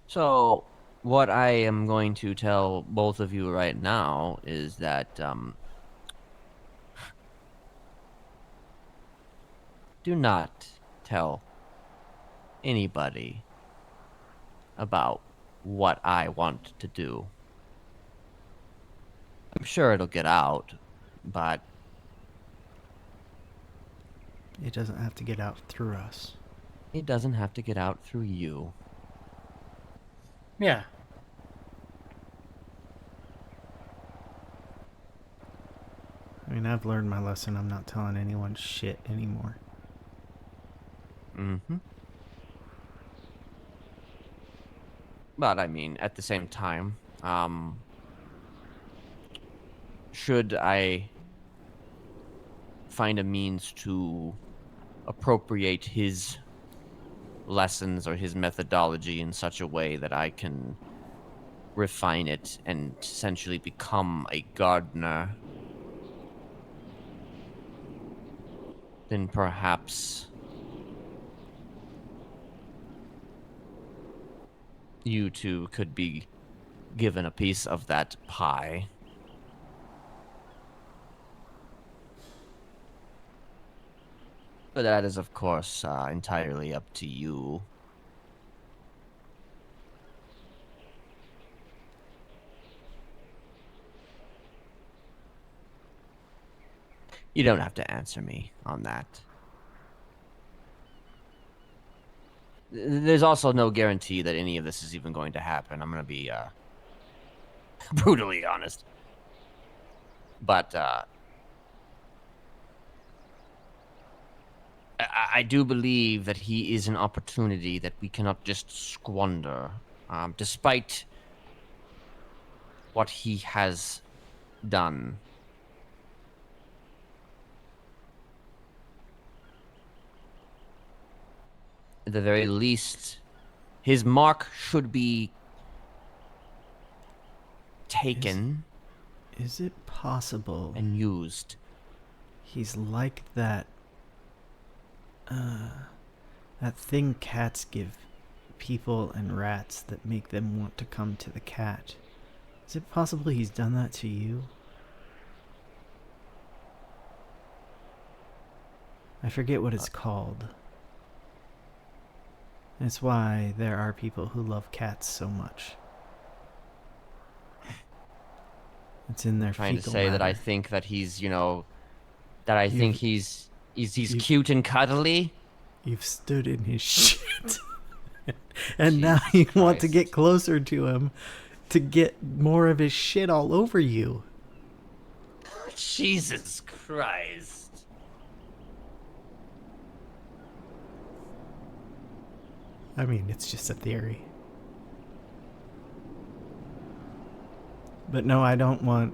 Speaker 6: So, what I am going to tell both of you right now is that do not tell anybody about what I want to do. I'm sure it'll get out, but
Speaker 1: It doesn't have to get out through us.
Speaker 6: it doesn't have to get out through you.
Speaker 7: Yeah.
Speaker 1: I mean, I've learned my lesson. I'm not telling anyone shit anymore.
Speaker 6: Mm-hmm. But, I mean, at the same time, should I find a means to appropriate his lessons or his methodology in such a way that I can refine it and essentially become a gardener, then perhaps you two could be given a piece of that pie. But that is, of course, entirely up to you. You don't have to answer me on that. There's also no guarantee that any of this is even going to happen. I'm going to be brutally honest. But I do believe that he is an opportunity that we cannot just squander, despite what he has done. at the very least, his mark should be taken
Speaker 1: Is it possible
Speaker 6: and used.
Speaker 1: he's like that that thing cats give people and rats that make them want to come to the cat? Is it possible he's done that to you? I forget what it's called. It's why there are people who love cats so much. It's in their
Speaker 6: Trying to
Speaker 1: fecal
Speaker 6: say that I
Speaker 1: matter.
Speaker 6: think that he's, you know, that I think he's
Speaker 1: you've-
Speaker 6: cute and cuddly.
Speaker 1: You've stood in his shit. And now you want to get closer to him to get more of his shit all over you.
Speaker 6: Jesus Christ.
Speaker 1: I mean, it's just a theory. But no, I don't want,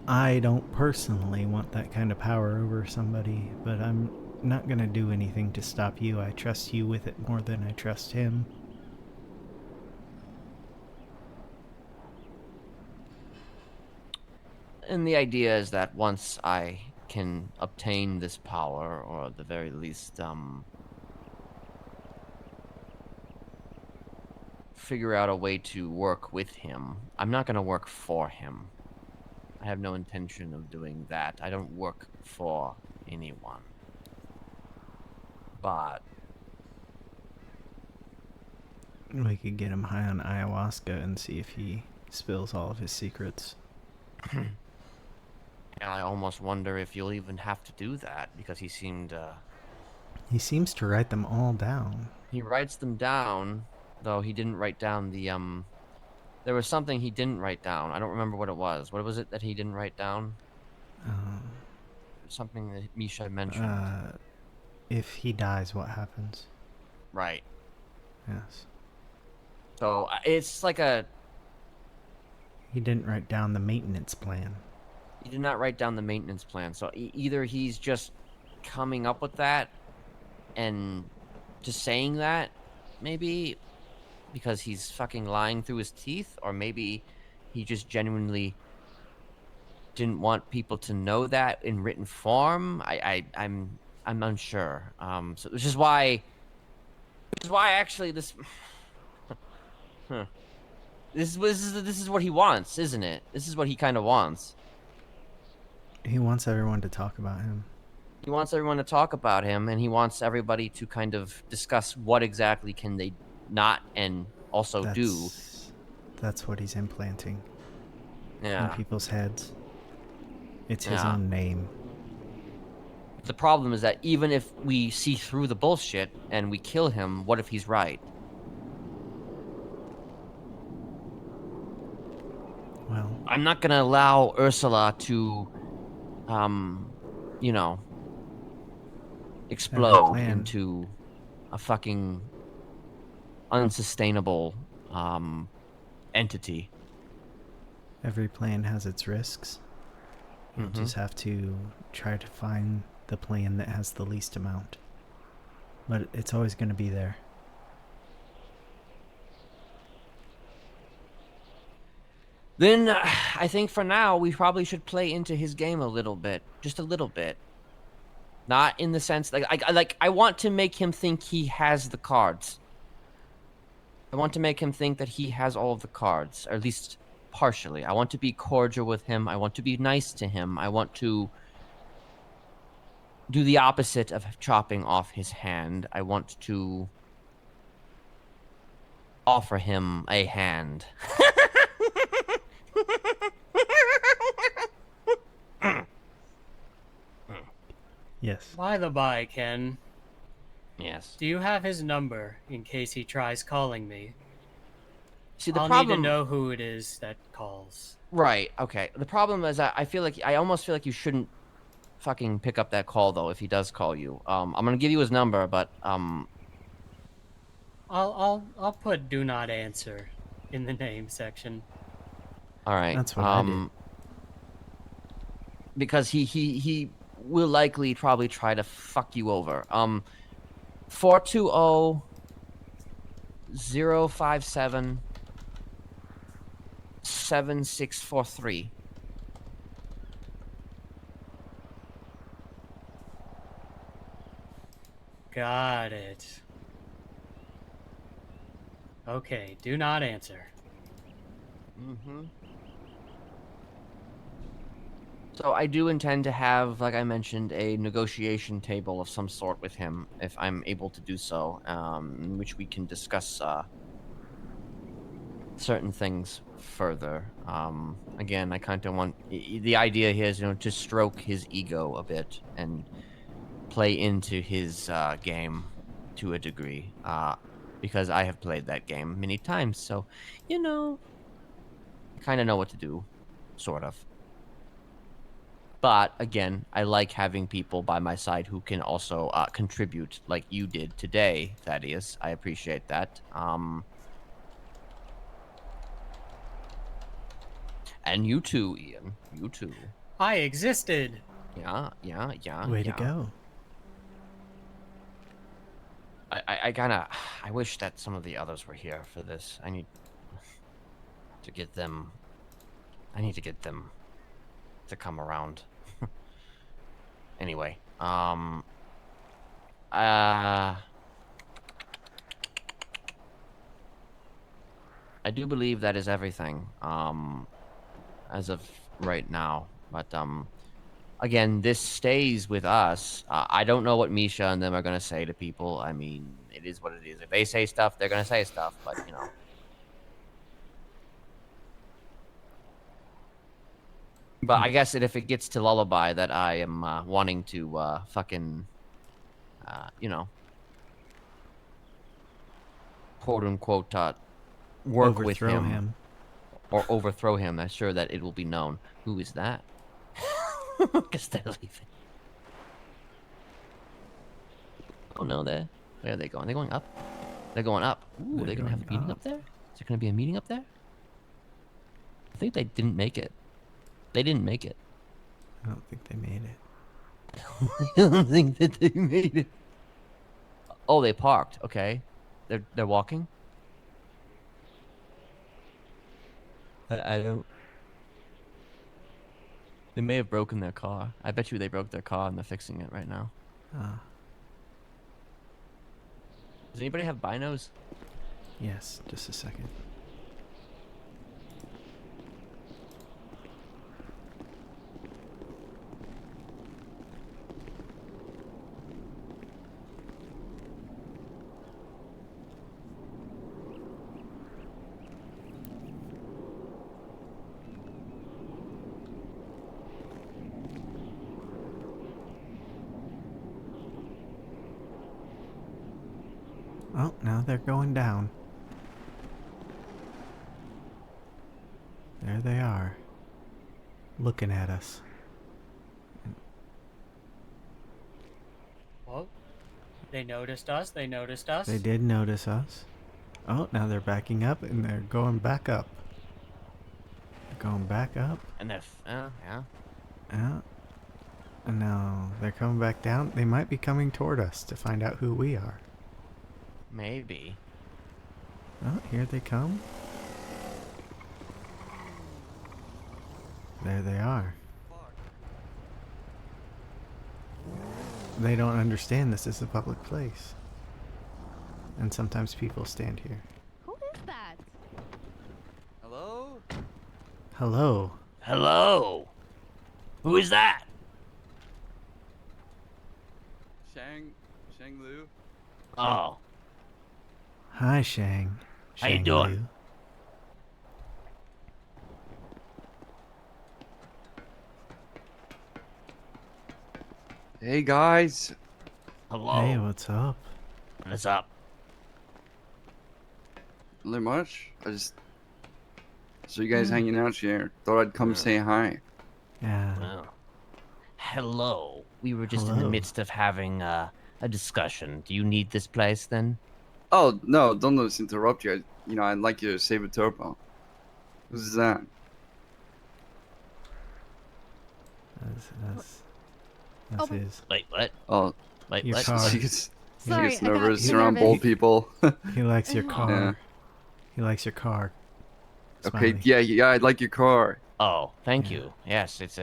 Speaker 1: I don't personally want that kind of power over somebody, but I'm not gonna do anything to stop you. I trust you with it more than I trust him.
Speaker 6: And the idea is that once I can obtain this power, or at the very least, figure out a way to work with him. I'm not going to work for him. I have no intention of doing that. I don't work for anyone. But
Speaker 1: We could get him high on ayahuasca and see if he spills all of his secrets.
Speaker 6: and I almost wonder if you'll even have to do that, because he seemed,
Speaker 1: He seems to write them all down.
Speaker 6: he writes them down, though he didn't write down the, there was something he didn't write down. I don't remember what it was. What was it that he didn't write down? Something that Misha mentioned.
Speaker 1: If he dies, what happens?
Speaker 6: Right.
Speaker 1: Yes.
Speaker 6: So, it's like a...
Speaker 1: He didn't write down the maintenance plan.
Speaker 6: He did not write down the maintenance plan. So, either he's just coming up with that and just saying that, maybe, because he's fucking lying through his teeth, or maybe he just genuinely didn't want people to know that in written form. I'm unsure. So which is why actually this this is what he wants, isn't it? This is what he kind of wants.
Speaker 1: He wants everyone to talk about him.
Speaker 6: He wants everyone to talk about him, and he wants everybody to kind of discuss what exactly can they not and also do.
Speaker 1: That's what he's implanting
Speaker 6: Yeah.
Speaker 1: in people's heads. It's his
Speaker 6: Yeah.
Speaker 1: own name.
Speaker 6: The problem is that even if we see through the bullshit and we kill him, what if he's right?
Speaker 1: Well,
Speaker 6: I'm not gonna allow Ursula to, you know, explode
Speaker 1: plan.
Speaker 6: into a fucking unsustainable, entity.
Speaker 1: Every plan has its risks. You just have to try to find the plan that has the least amount. But it's always going to be there.
Speaker 6: Then, I think for now, we probably should play into his game a little bit. Just a little bit. Not in the sense, I want to make him think he has the cards. I want to make him think that he has all of the cards, or at least partially. I want to be cordial with him. I want to be nice to him. I want to do the opposite of chopping off his hand. I want to offer him a hand.
Speaker 1: Yes.
Speaker 7: By the by, Ken.
Speaker 6: Yes.
Speaker 7: Do you have his number in case he tries calling me?
Speaker 6: See, the
Speaker 7: I'll
Speaker 6: problem...
Speaker 7: need to know who it is that calls.
Speaker 6: Right, okay. The problem is I feel like... I almost feel like you shouldn't fucking pick up that call, though, if he does call you. I'm gonna give you his number, but,
Speaker 7: I'll put do not answer in the name section.
Speaker 6: Alright.
Speaker 1: That's what I did.
Speaker 6: Because he will likely probably try to fuck you over. 420 057 7643.
Speaker 7: Got it. Okay, do not answer.
Speaker 6: Mm-hmm. So I do intend to have, like I mentioned, a negotiation table of some sort with him, if I'm able to do so, in which we can discuss certain things further. Again, I kind of want the idea here is, to stroke his ego a bit and play into his game to a degree, because I have played that game many times, so I kind of know what to do, sort of. But again, I like having people by my side who can also contribute, like you did today, Thaddeus. I appreciate that. And you too, Ian. You too.
Speaker 7: I existed.
Speaker 6: Yeah.
Speaker 1: Way to go.
Speaker 6: I wish that some of the others were here for this. I need to get them to come around. Anyway, I do believe that is everything, as of right now. But, again, this stays with us. I don't know what Misha and them are going to say to people. I mean, it is what it is. If they say stuff, they're going to say stuff, but, But I guess that if it gets to Lullaby that I am wanting to fucking, quote unquote, work with
Speaker 1: Overthrow him.
Speaker 6: or overthrow him, I'm sure that it will be known. Who is that? Because they're leaving. Oh no, where are they going? They're going up. They're going up. Ooh, they're going to have a meeting up there? Is there going to be a meeting up there? I think they didn't make it. They didn't make it.
Speaker 1: I don't think they made it.
Speaker 6: I don't think that they made it. Oh, they parked. Okay. They're walking? I don't... They may have broken their car. I bet you they broke their car and they're fixing it right now. Does anybody have binos?
Speaker 1: Yes, just a second. Oh, now they're going down. There they are. Looking at us.
Speaker 7: Well, they noticed us. They noticed us.
Speaker 1: They did notice us. Oh, now they're backing up and they're going back up. They're going back up.
Speaker 6: And they're... yeah.
Speaker 1: Yeah. And now they're coming back down. They might be coming toward us to find out who we are.
Speaker 6: Maybe.
Speaker 1: Oh, here they come. There they are. They don't understand this is a public place. And sometimes people stand here.
Speaker 3: Who is that?
Speaker 10: Hello?
Speaker 1: Hello.
Speaker 6: Hello? Who is that?
Speaker 10: Shang Lu?
Speaker 6: Oh.
Speaker 1: Hi, Shang.
Speaker 6: How you
Speaker 1: Shang
Speaker 6: doing?
Speaker 1: Liu.
Speaker 12: Hey guys.
Speaker 6: Hello.
Speaker 1: Hey, what's up?
Speaker 6: What's up?
Speaker 12: Not much. I just saw you guys hanging out here. Thought I'd come say hi.
Speaker 1: Yeah.
Speaker 6: Well, hello. We were just in the
Speaker 1: Hello.
Speaker 6: midst of having a discussion. Do you need this place then?
Speaker 12: Oh no! Don't let us interrupt you. I'd like you to save a turbo. Who's that?
Speaker 1: That's
Speaker 3: Oh,
Speaker 1: his.
Speaker 6: Wait, what?
Speaker 12: Oh,
Speaker 6: Wait,
Speaker 1: Your
Speaker 6: what?
Speaker 1: car.
Speaker 6: What?
Speaker 12: it's He
Speaker 3: Sorry,
Speaker 12: gets
Speaker 3: I got
Speaker 12: nervous
Speaker 3: too
Speaker 12: around
Speaker 3: nervous.
Speaker 12: bold people.
Speaker 1: He likes your car.
Speaker 12: Yeah.
Speaker 1: He likes your car.
Speaker 12: Okay,
Speaker 1: Smiley.
Speaker 12: yeah, I like your car.
Speaker 6: Oh, thank
Speaker 1: Yeah.
Speaker 6: you. Yes, it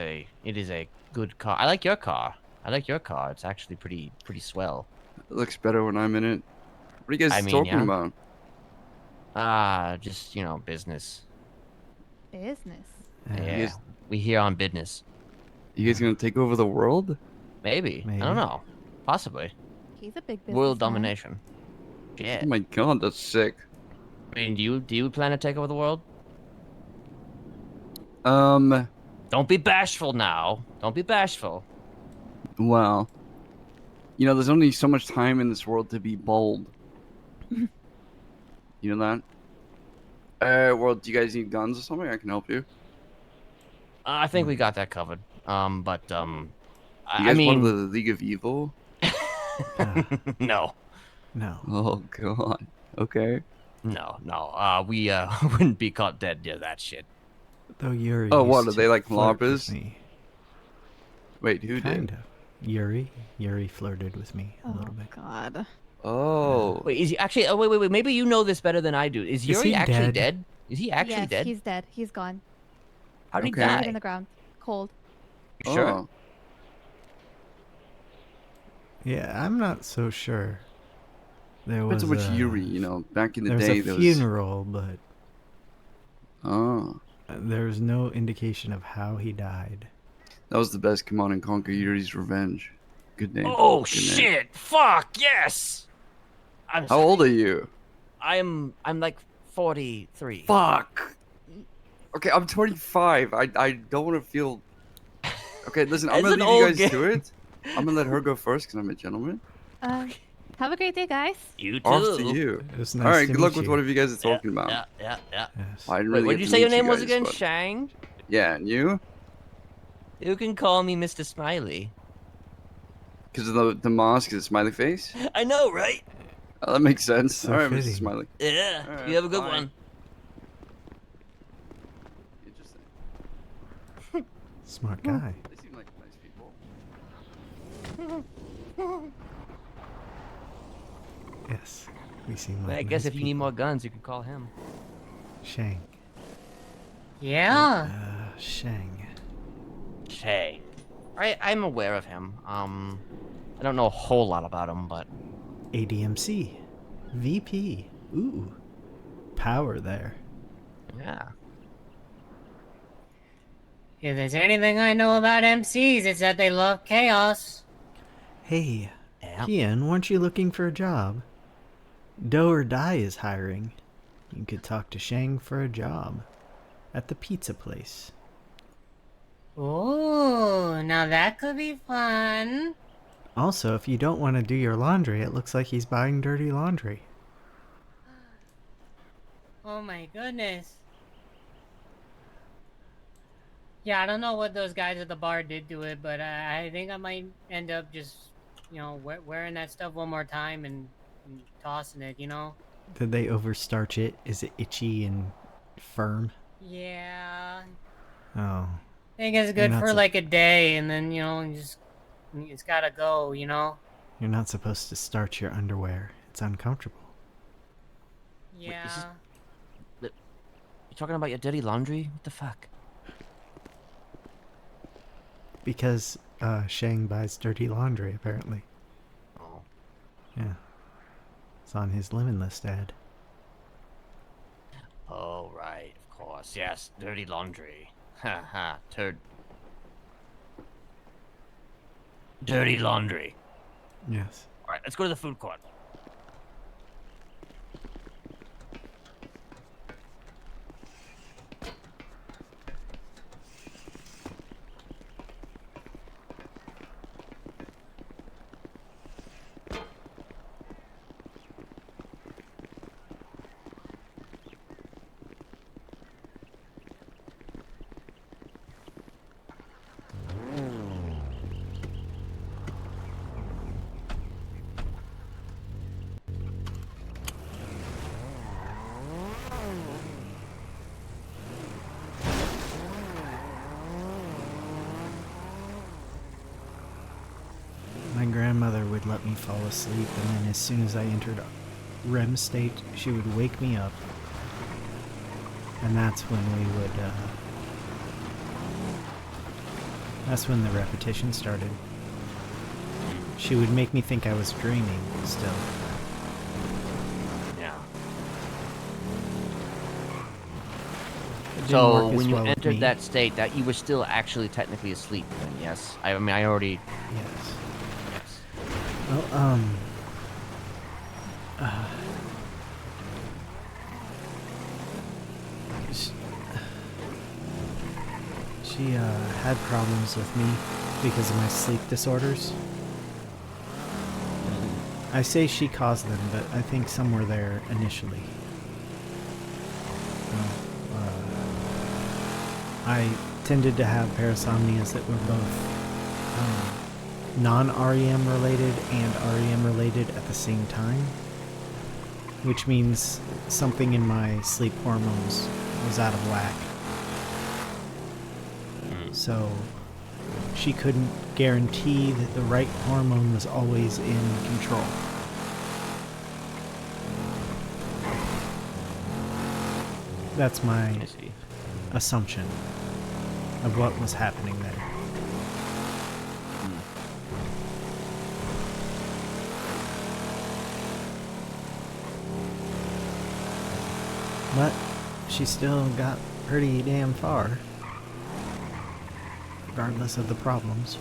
Speaker 6: is a good car. I like your car. I like your car. It's actually pretty swell.
Speaker 12: It looks better when I'm in it. What are you guys
Speaker 6: I mean,
Speaker 12: talking
Speaker 6: yeah.
Speaker 12: about?
Speaker 6: Just business.
Speaker 3: Business.
Speaker 6: Yeah,
Speaker 12: You guys,
Speaker 6: we here on business.
Speaker 12: you guys gonna take over the world?
Speaker 6: Maybe. I
Speaker 1: Maybe.
Speaker 6: don't know. Possibly.
Speaker 3: He's a big businessman.
Speaker 6: World domination. Yeah.
Speaker 12: Oh my god, that's sick.
Speaker 6: I mean, do you plan to take over the world?
Speaker 12: Well,
Speaker 6: Don't be bashful now. Don't be bashful.
Speaker 12: you know, there's only so much time in this world to be bold. You know that? Well, do you guys need guns or something? I can help you.
Speaker 6: I think we got that covered. But
Speaker 12: You
Speaker 6: I
Speaker 12: guys
Speaker 6: mean,
Speaker 12: part of the League of Evil?
Speaker 6: no,
Speaker 1: No.
Speaker 12: Oh god. Okay.
Speaker 6: no. We wouldn't be caught dead near that shit.
Speaker 1: Though Yuri.
Speaker 12: Oh, what,
Speaker 1: used
Speaker 12: are
Speaker 1: to
Speaker 12: they like
Speaker 1: flirt with
Speaker 12: lobbers?
Speaker 1: me.
Speaker 12: Wait, who
Speaker 1: Kind
Speaker 12: did?
Speaker 1: of. Yuri flirted with me a little bit.
Speaker 3: God.
Speaker 12: Oh.
Speaker 6: Wait, is he actually? Oh, wait. Maybe you know this better than I do. Is Yuri
Speaker 1: he
Speaker 6: actually
Speaker 1: dead?
Speaker 6: dead? Is he actually
Speaker 3: Yes,
Speaker 6: dead?
Speaker 3: he's dead. He's gone.
Speaker 6: How did he
Speaker 12: Okay.
Speaker 3: Buried
Speaker 6: die?
Speaker 3: in the ground. Cold.
Speaker 6: You sure?
Speaker 12: Oh.
Speaker 1: Yeah, I'm not so sure. There was
Speaker 12: Depends on which
Speaker 1: a,
Speaker 12: Yuri, you know, back in the
Speaker 1: there was
Speaker 12: day
Speaker 1: a
Speaker 12: there
Speaker 1: funeral, but
Speaker 12: Oh.
Speaker 1: there was no indication of how he died.
Speaker 12: That was the best Command and Conquer Yuri's Revenge. Good name.
Speaker 6: Oh
Speaker 12: Good name.
Speaker 6: shit! Fuck yes.
Speaker 12: How old are you?
Speaker 6: I'm like 43.
Speaker 12: Fuck. Okay, I'm 25. I don't want to feel. Okay, listen, I'm
Speaker 6: It's
Speaker 12: gonna
Speaker 6: an
Speaker 12: leave you
Speaker 6: old
Speaker 12: guys
Speaker 6: game.
Speaker 12: to it. I'm gonna let her go first because I'm a gentleman.
Speaker 3: Have a great day, guys.
Speaker 6: You too.
Speaker 12: Off to you.
Speaker 1: It was nice
Speaker 12: All right,
Speaker 1: to
Speaker 12: good luck
Speaker 1: meet
Speaker 12: with
Speaker 1: you.
Speaker 12: whatever you guys are talking about.
Speaker 6: Yeah.
Speaker 1: Yes.
Speaker 12: I didn't
Speaker 6: Wait,
Speaker 12: really
Speaker 6: what
Speaker 12: get
Speaker 6: did you
Speaker 12: to
Speaker 6: say your
Speaker 12: meet
Speaker 6: name was
Speaker 12: guys,
Speaker 6: again?
Speaker 12: but-
Speaker 6: Shang?
Speaker 12: Yeah, and you?
Speaker 6: You can call me Mr. Smiley.
Speaker 12: Because of the mask is a smiley face?
Speaker 6: I know, right?
Speaker 12: Oh, that makes sense.
Speaker 1: So
Speaker 12: All right,
Speaker 1: fitting.
Speaker 12: Mr. Smiley.
Speaker 6: Yeah.
Speaker 12: All right,
Speaker 6: You have a good
Speaker 12: bye.
Speaker 6: one.
Speaker 12: Interesting.
Speaker 1: Smart guy.
Speaker 12: They seem like nice people.
Speaker 1: Yes. We seem like
Speaker 6: I guess
Speaker 1: nice
Speaker 6: if you need
Speaker 1: people.
Speaker 6: more guns, you can call him.
Speaker 1: Shang.
Speaker 11: Yeah.
Speaker 1: Shang.
Speaker 6: Hey. I'm aware of him. I don't know a whole lot about him, but
Speaker 1: ADMC. VP. Ooh. Power there.
Speaker 6: yeah.
Speaker 11: If there's anything I know about MCs, it's that they love chaos.
Speaker 1: Hey,
Speaker 6: Yeah.
Speaker 1: Pian, weren't you looking for a job? Do or Die is hiring. You could talk to Shang for a job. At the pizza place.
Speaker 11: Ooh, now that could be fun.
Speaker 1: Also, if you don't want to do your laundry, it looks like he's buying dirty laundry.
Speaker 11: Oh my goodness. Yeah, I don't know what those guys at the bar did to it, but I think I might end up just, wearing that stuff one more time and tossing it,
Speaker 1: Did they overstarch it? Is it itchy and firm?
Speaker 11: Yeah.
Speaker 1: Oh.
Speaker 11: I think it's
Speaker 1: You're
Speaker 11: good
Speaker 1: not
Speaker 11: for
Speaker 1: sup-
Speaker 11: like a day, and then, it's gotta go,
Speaker 1: You're not supposed to starch your underwear. It's uncomfortable.
Speaker 11: Yeah.
Speaker 6: You talking about your dirty laundry? What the fuck?
Speaker 1: Because Shang buys dirty laundry, apparently.
Speaker 6: Oh.
Speaker 1: Yeah. It's on his Limitless ad.
Speaker 6: Oh, right. Of course. Yes. Dirty laundry. Ha ha. Dirty laundry.
Speaker 1: Yes.
Speaker 6: Alright, let's go to the food court.
Speaker 1: would let me fall asleep, and then as soon as I entered REM state, she would wake me up. And that's when we would, that's when the repetition started. She would make me think I was dreaming still.
Speaker 6: Yeah.
Speaker 1: It didn't
Speaker 6: So
Speaker 1: work as
Speaker 6: when you
Speaker 1: well with
Speaker 6: entered
Speaker 1: me.
Speaker 6: that state, that you were still actually technically asleep then, yes? I mean, I already...
Speaker 1: Yes.
Speaker 6: Yes.
Speaker 1: Well, she had problems with me because of my sleep disorders. I say she caused them, but I think some were there initially. I tended to have parasomnias that were both non-REM related and REM related at the same time, which means something in my sleep hormones was out of whack. So she couldn't guarantee that the right hormone was always in control. That's my assumption of what was happening there. But she still got pretty damn far, regardless of the problems.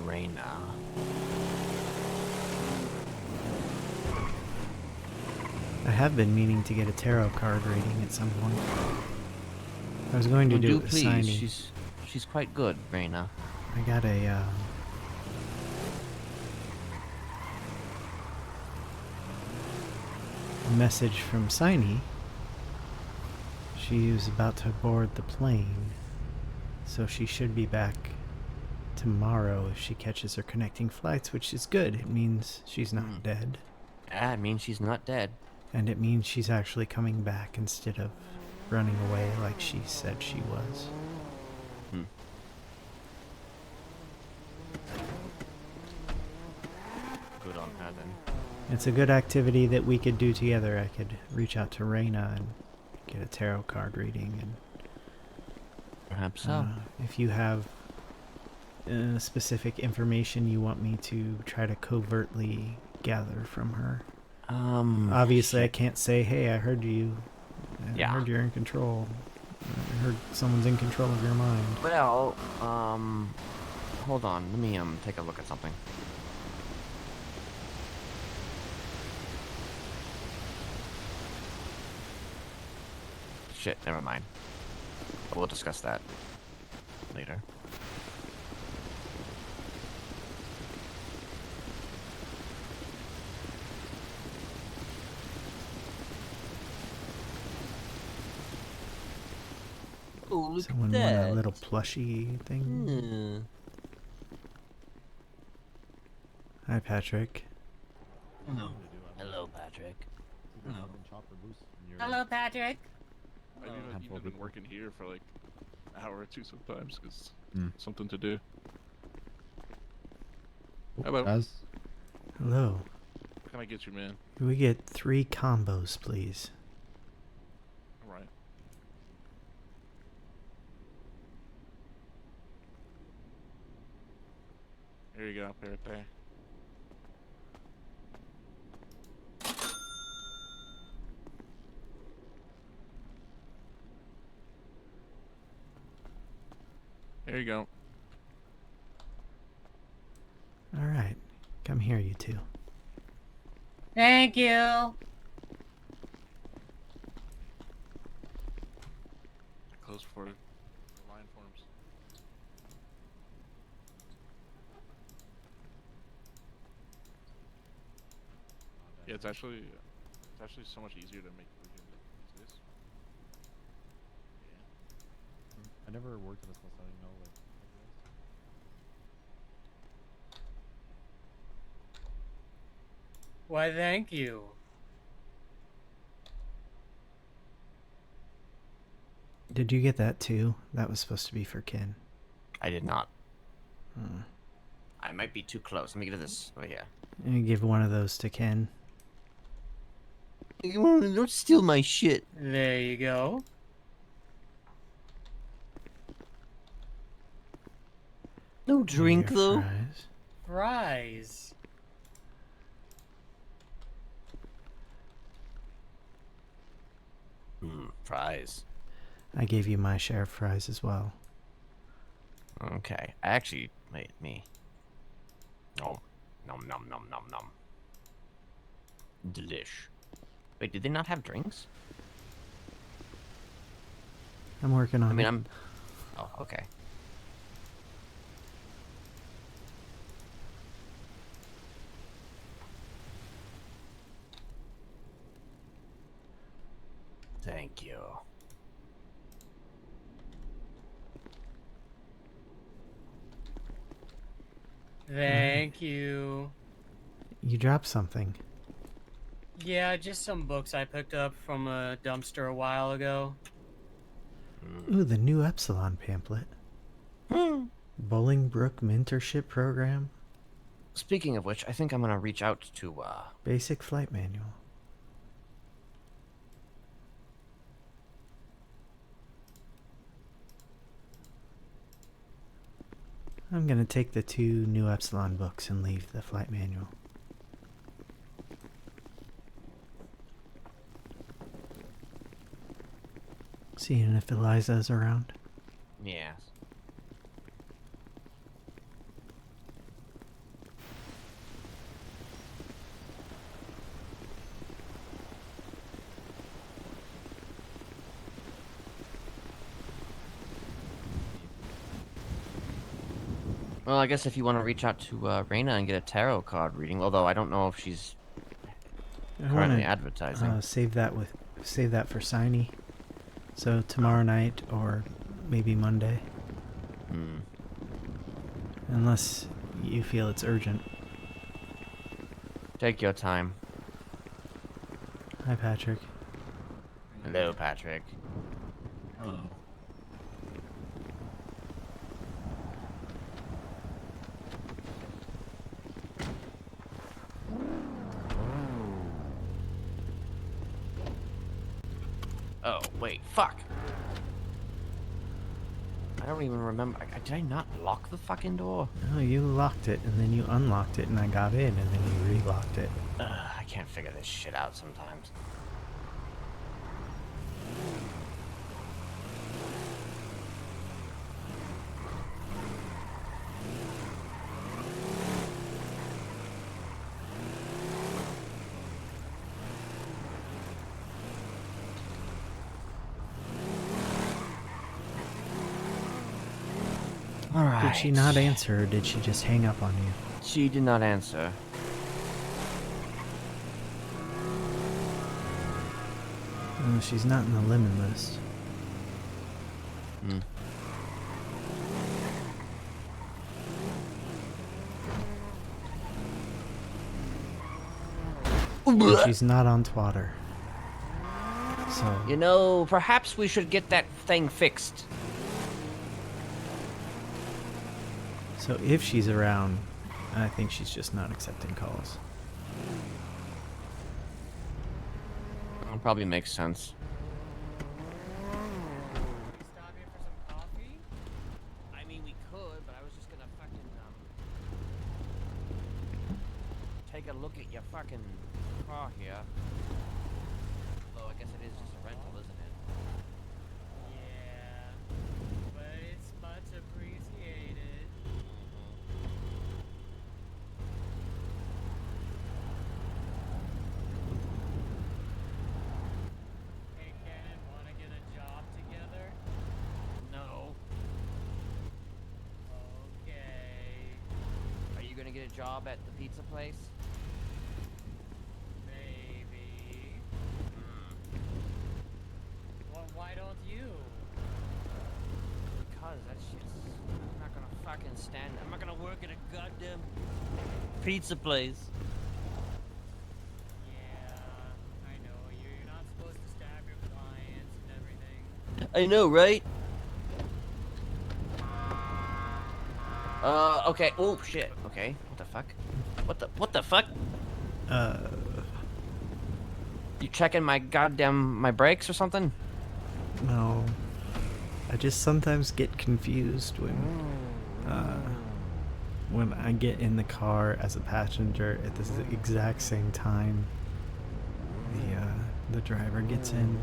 Speaker 6: Reina.
Speaker 1: I have been meaning to get a tarot card reading at some point. I was going to do it with
Speaker 6: please.
Speaker 1: signing.
Speaker 6: She's quite good, Reina.
Speaker 1: I got a message from Smiley. She was about to board the plane, so she should be back tomorrow if she catches her connecting flights, which is good. It means she's not dead.
Speaker 6: Ah, it means she's not dead.
Speaker 1: And it means she's actually coming back instead of running away like she said she was.
Speaker 6: Good on her then.
Speaker 1: It's a good activity that we could do together. I could reach out to Reina and get a tarot card reading, and
Speaker 6: perhaps so.
Speaker 1: If you have specific information you want me to try to covertly gather from her. Obviously, I can't say, "Hey, I heard you. I heard you're in control. I heard someone's in control of your mind."
Speaker 6: Well, hold on. Let me take a look at something. Shit, never mind. We'll discuss that later. Oh, look
Speaker 1: Someone
Speaker 6: at that.
Speaker 1: want a little plushy thing? Hi, Patrick.
Speaker 6: Hello. Hello, Patrick.
Speaker 4: Hello.
Speaker 11: Hello, Patrick.
Speaker 4: I've even been working here for like an hour or two sometimes because something to do. Hello.
Speaker 1: Hello.
Speaker 4: What can I get you, man?
Speaker 1: Can we get 3 combos, please?
Speaker 4: All right. Here you go, Bertha. There you go.
Speaker 1: All right. Come here, you two.
Speaker 11: Thank you.
Speaker 4: Close for the line forms. Yeah, it's actually so much easier to make these days.
Speaker 13: I never worked in a small setting, no. Like,
Speaker 11: Why, thank you.
Speaker 1: Did you get that too? That was supposed to be for Ken.
Speaker 6: I did not.
Speaker 1: Hmm.
Speaker 6: I might be too close. Let me get this over here.
Speaker 1: Let me give one of those to Ken.
Speaker 6: Don't steal my shit.
Speaker 7: There you go.
Speaker 6: No drink,
Speaker 1: Your
Speaker 6: though.
Speaker 1: Fries.
Speaker 7: Fries.
Speaker 6: Fries.
Speaker 1: I gave you my share of fries as well.
Speaker 6: Okay. Actually, wait, me. Oh. Nom nom nom nom nom. Delish. Wait, did they not have drinks?
Speaker 1: I'm working on
Speaker 6: I mean,
Speaker 1: it.
Speaker 6: Oh, okay. Thank you.
Speaker 7: Thank you.
Speaker 1: You dropped something.
Speaker 7: Yeah, just some books I picked up from a dumpster a while ago.
Speaker 1: Ooh, the new Epsilon pamphlet. Bolingbrook Mentorship Program.
Speaker 6: Speaking of which, I think I'm gonna reach out to
Speaker 1: Basic Flight Manual. I'm gonna take the 2 new Epsilon books and leave the flight manual. Seeing if Eliza's around.
Speaker 6: Yes. Well, I guess if you want to reach out to Raina and get a tarot card reading, although I don't know if she's currently advertising.
Speaker 1: Save that for Signy. So tomorrow night or maybe Monday. Unless you feel it's urgent.
Speaker 6: Take your time.
Speaker 1: Hi, Patrick.
Speaker 6: Hello, Patrick.
Speaker 4: Hello.
Speaker 6: Oh, wait, fuck. I don't even remember. Did I not lock the fucking door?
Speaker 1: No, you locked it and then you unlocked it and I got in and then you relocked it.
Speaker 6: I can't figure this shit out sometimes.
Speaker 1: Did she not answer or did she just hang up on you?
Speaker 6: She did not answer.
Speaker 1: Oh, she's not in the lemon list. And she's not on Twatter. So
Speaker 6: You know, perhaps we should get that thing fixed.
Speaker 1: So if she's around, I think she's just not accepting calls.
Speaker 6: That probably makes sense.
Speaker 7: Stop here for some coffee?
Speaker 6: I mean, we could, but I was just gonna fucking, take a look at your fucking car here. Although I guess it is just a rental, isn't it?
Speaker 7: Yeah, but it's much appreciated. Hey, Ken, wanna get a job together?
Speaker 6: No.
Speaker 7: Okay.
Speaker 6: Are you gonna get a job at the pizza place?
Speaker 7: Maybe. Well, why don't you?
Speaker 6: Because that shit's... I'm not gonna fucking stand it. I'm not gonna work at a goddamn pizza place.
Speaker 7: Yeah, I know. You're not supposed to stab your clients and everything.
Speaker 6: I I know, right? Okay. Oh, shit. Okay. What the fuck? What the fuck? You checking my my brakes or something?
Speaker 1: No. I just sometimes get confused when I get in the car as a passenger at the exact same time the driver gets in.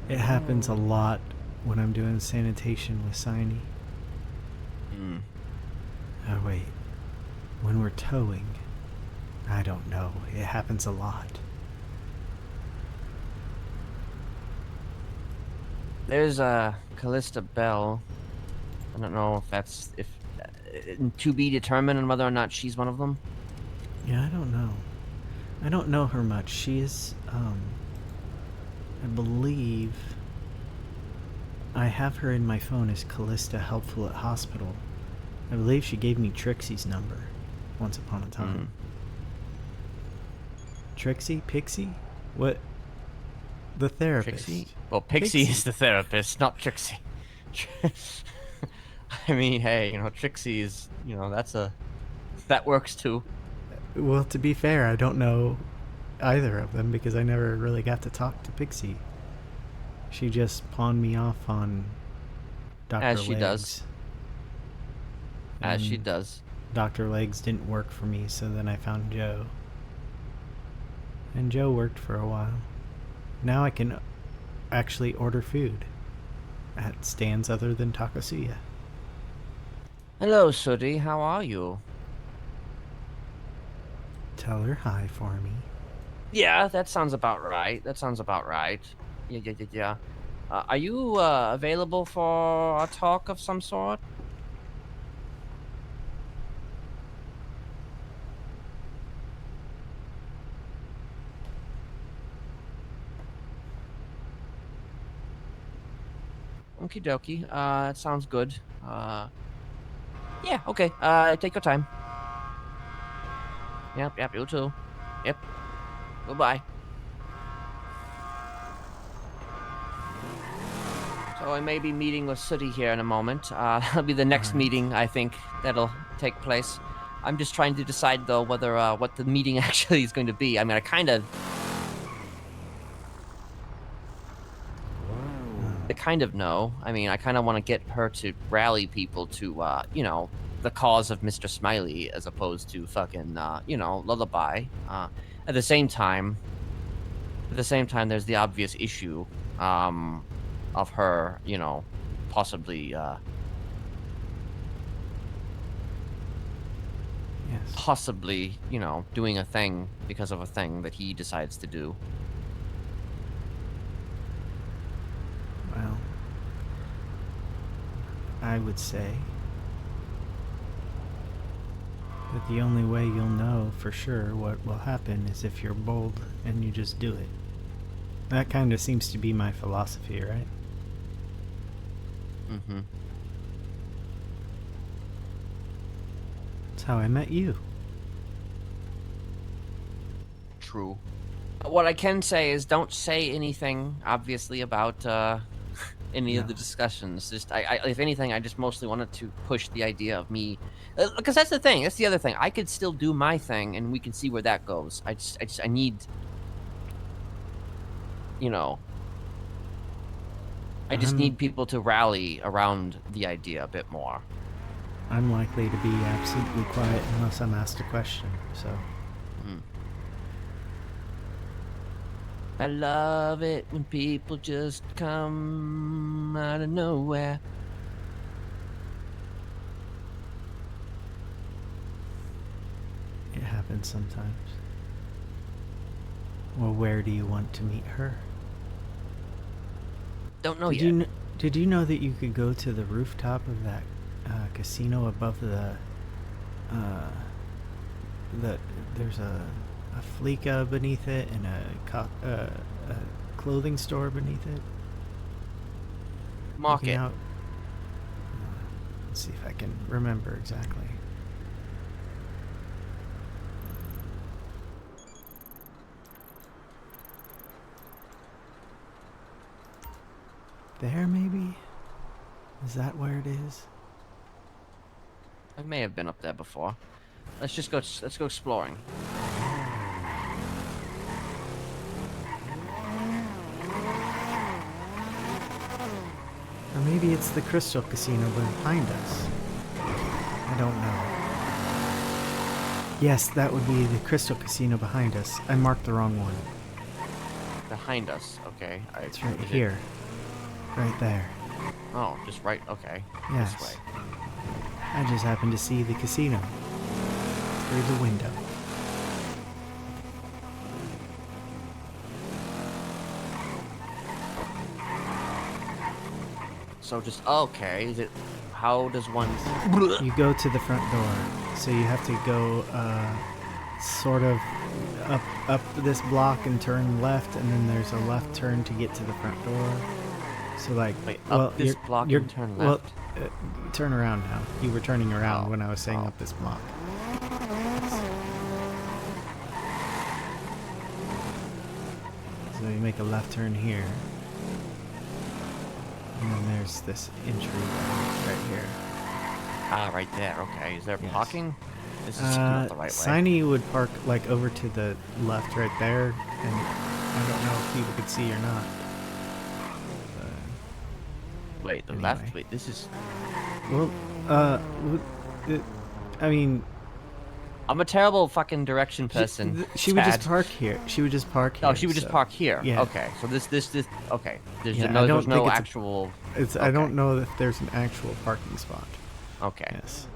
Speaker 1: It happens a lot when I'm doing sanitation with Smiley. Oh wait, when we're towing, I don't know. It happens a lot.
Speaker 6: There's Callista Bell. I don't know if that's to be determined on whether or not she's one of them.
Speaker 1: Yeah, I don't know. I don't know her much. She is, I believe I have her in my phone as Callista Helpful at Hospital. I believe she gave me Trixie's number once upon a time. Trixie? Pixie? What? The therapist.
Speaker 6: Trixie? Well, Pixie is the therapist, not Trixie. I mean, hey, you know, Trixie is, you know, that works too.
Speaker 1: Well, to be fair, I don't know either of them because I never really got to talk to Pixie. She just pawned me off on Dr.
Speaker 6: As she
Speaker 1: Legs.
Speaker 6: does. As she does.
Speaker 1: Dr. Legs didn't work for me, so then I found Joe. And Joe worked for a while. Now I can actually order food at stands other than Takasuya.
Speaker 6: Hello, Sooty. How are you?
Speaker 1: Tell her hi for me.
Speaker 6: Yeah, that sounds about right. Yeah. Are you available for a talk of some sort? Okie dokie. That sounds good. Yeah, okay. Take your time. Yep, you too. Yep. Goodbye. So I may be meeting with Sooty here in a moment. That'll be the next meeting, I think, that'll take place. I'm just trying to decide, though, whether what the meeting actually is going to be. I mean, I kind of know. I mean, I kind of want to get her to rally people to, you know, the cause of Mr. Smiley as opposed to fucking, you know, Lullaby. At the same time, there's the obvious issue of her, you know, possibly, possibly, you know, doing a thing because of a thing that he decides to do.
Speaker 1: Well, I would say that the only way you'll know for sure what will happen is if you're bold and you just do it. That kind of seems to be my philosophy, right?
Speaker 6: Mm-hmm.
Speaker 1: That's how I met you.
Speaker 6: True. What I can say is don't say anything, obviously, about any of the discussions. Just, if anything, I just mostly wanted to push the idea of me, because that's the thing. That's the other thing. I could still do my thing, and we can see where that goes. I need, you know, I just need people to rally around the idea a bit more.
Speaker 1: I'm likely to be absolutely quiet unless I'm asked a question, so.
Speaker 6: I love it when people just come out of nowhere.
Speaker 1: It happens sometimes. Well, where do you want to meet her?
Speaker 6: Don't know yet.
Speaker 1: Did you know that you could go to the rooftop of that casino above there's a Fleeka beneath it and a clothing store beneath it?
Speaker 6: Market.
Speaker 1: Let's see if I can remember exactly. there, maybe? Is that where it is?
Speaker 6: I may have been up there before. Let's just go. Let's go exploring.
Speaker 1: Or maybe it's the Crystal Casino behind us. I don't know. Yes, that would be the Crystal Casino behind us. I marked the wrong one.
Speaker 6: Behind us. Okay.
Speaker 1: It's right here. Right there.
Speaker 6: Oh, just right. Okay.
Speaker 1: Yes.
Speaker 6: This way.
Speaker 1: I just happened to see the casino through the window.
Speaker 6: So just okay. Is it? How does one?
Speaker 1: You go to the front door, so you have to go sort of up this block and turn left, and then there's a left turn to get to the front door. So like,
Speaker 6: Wait,
Speaker 1: well,
Speaker 6: up this block and turn left.
Speaker 1: Well, turn around now. You were turning around when I was saying up this block. So you make a left turn here. And then there's this entry right here.
Speaker 6: Ah, right there. Okay. Is there parking? This is not the right way.
Speaker 1: Smiley would park like over to the left right there, and I don't know if people could see or not.
Speaker 6: Wait, the
Speaker 1: anyway.
Speaker 6: left? Wait, this is...
Speaker 1: Well, I mean...
Speaker 6: I'm a terrible fucking direction person.
Speaker 1: She would just park here. She would just park here.
Speaker 6: Oh, she would just park here.
Speaker 1: Yeah.
Speaker 6: Okay, so this, okay. There's
Speaker 1: Yeah,
Speaker 6: there's no actual...
Speaker 1: It's, I don't know if there's an actual parking spot.
Speaker 6: Okay.
Speaker 1: Yes.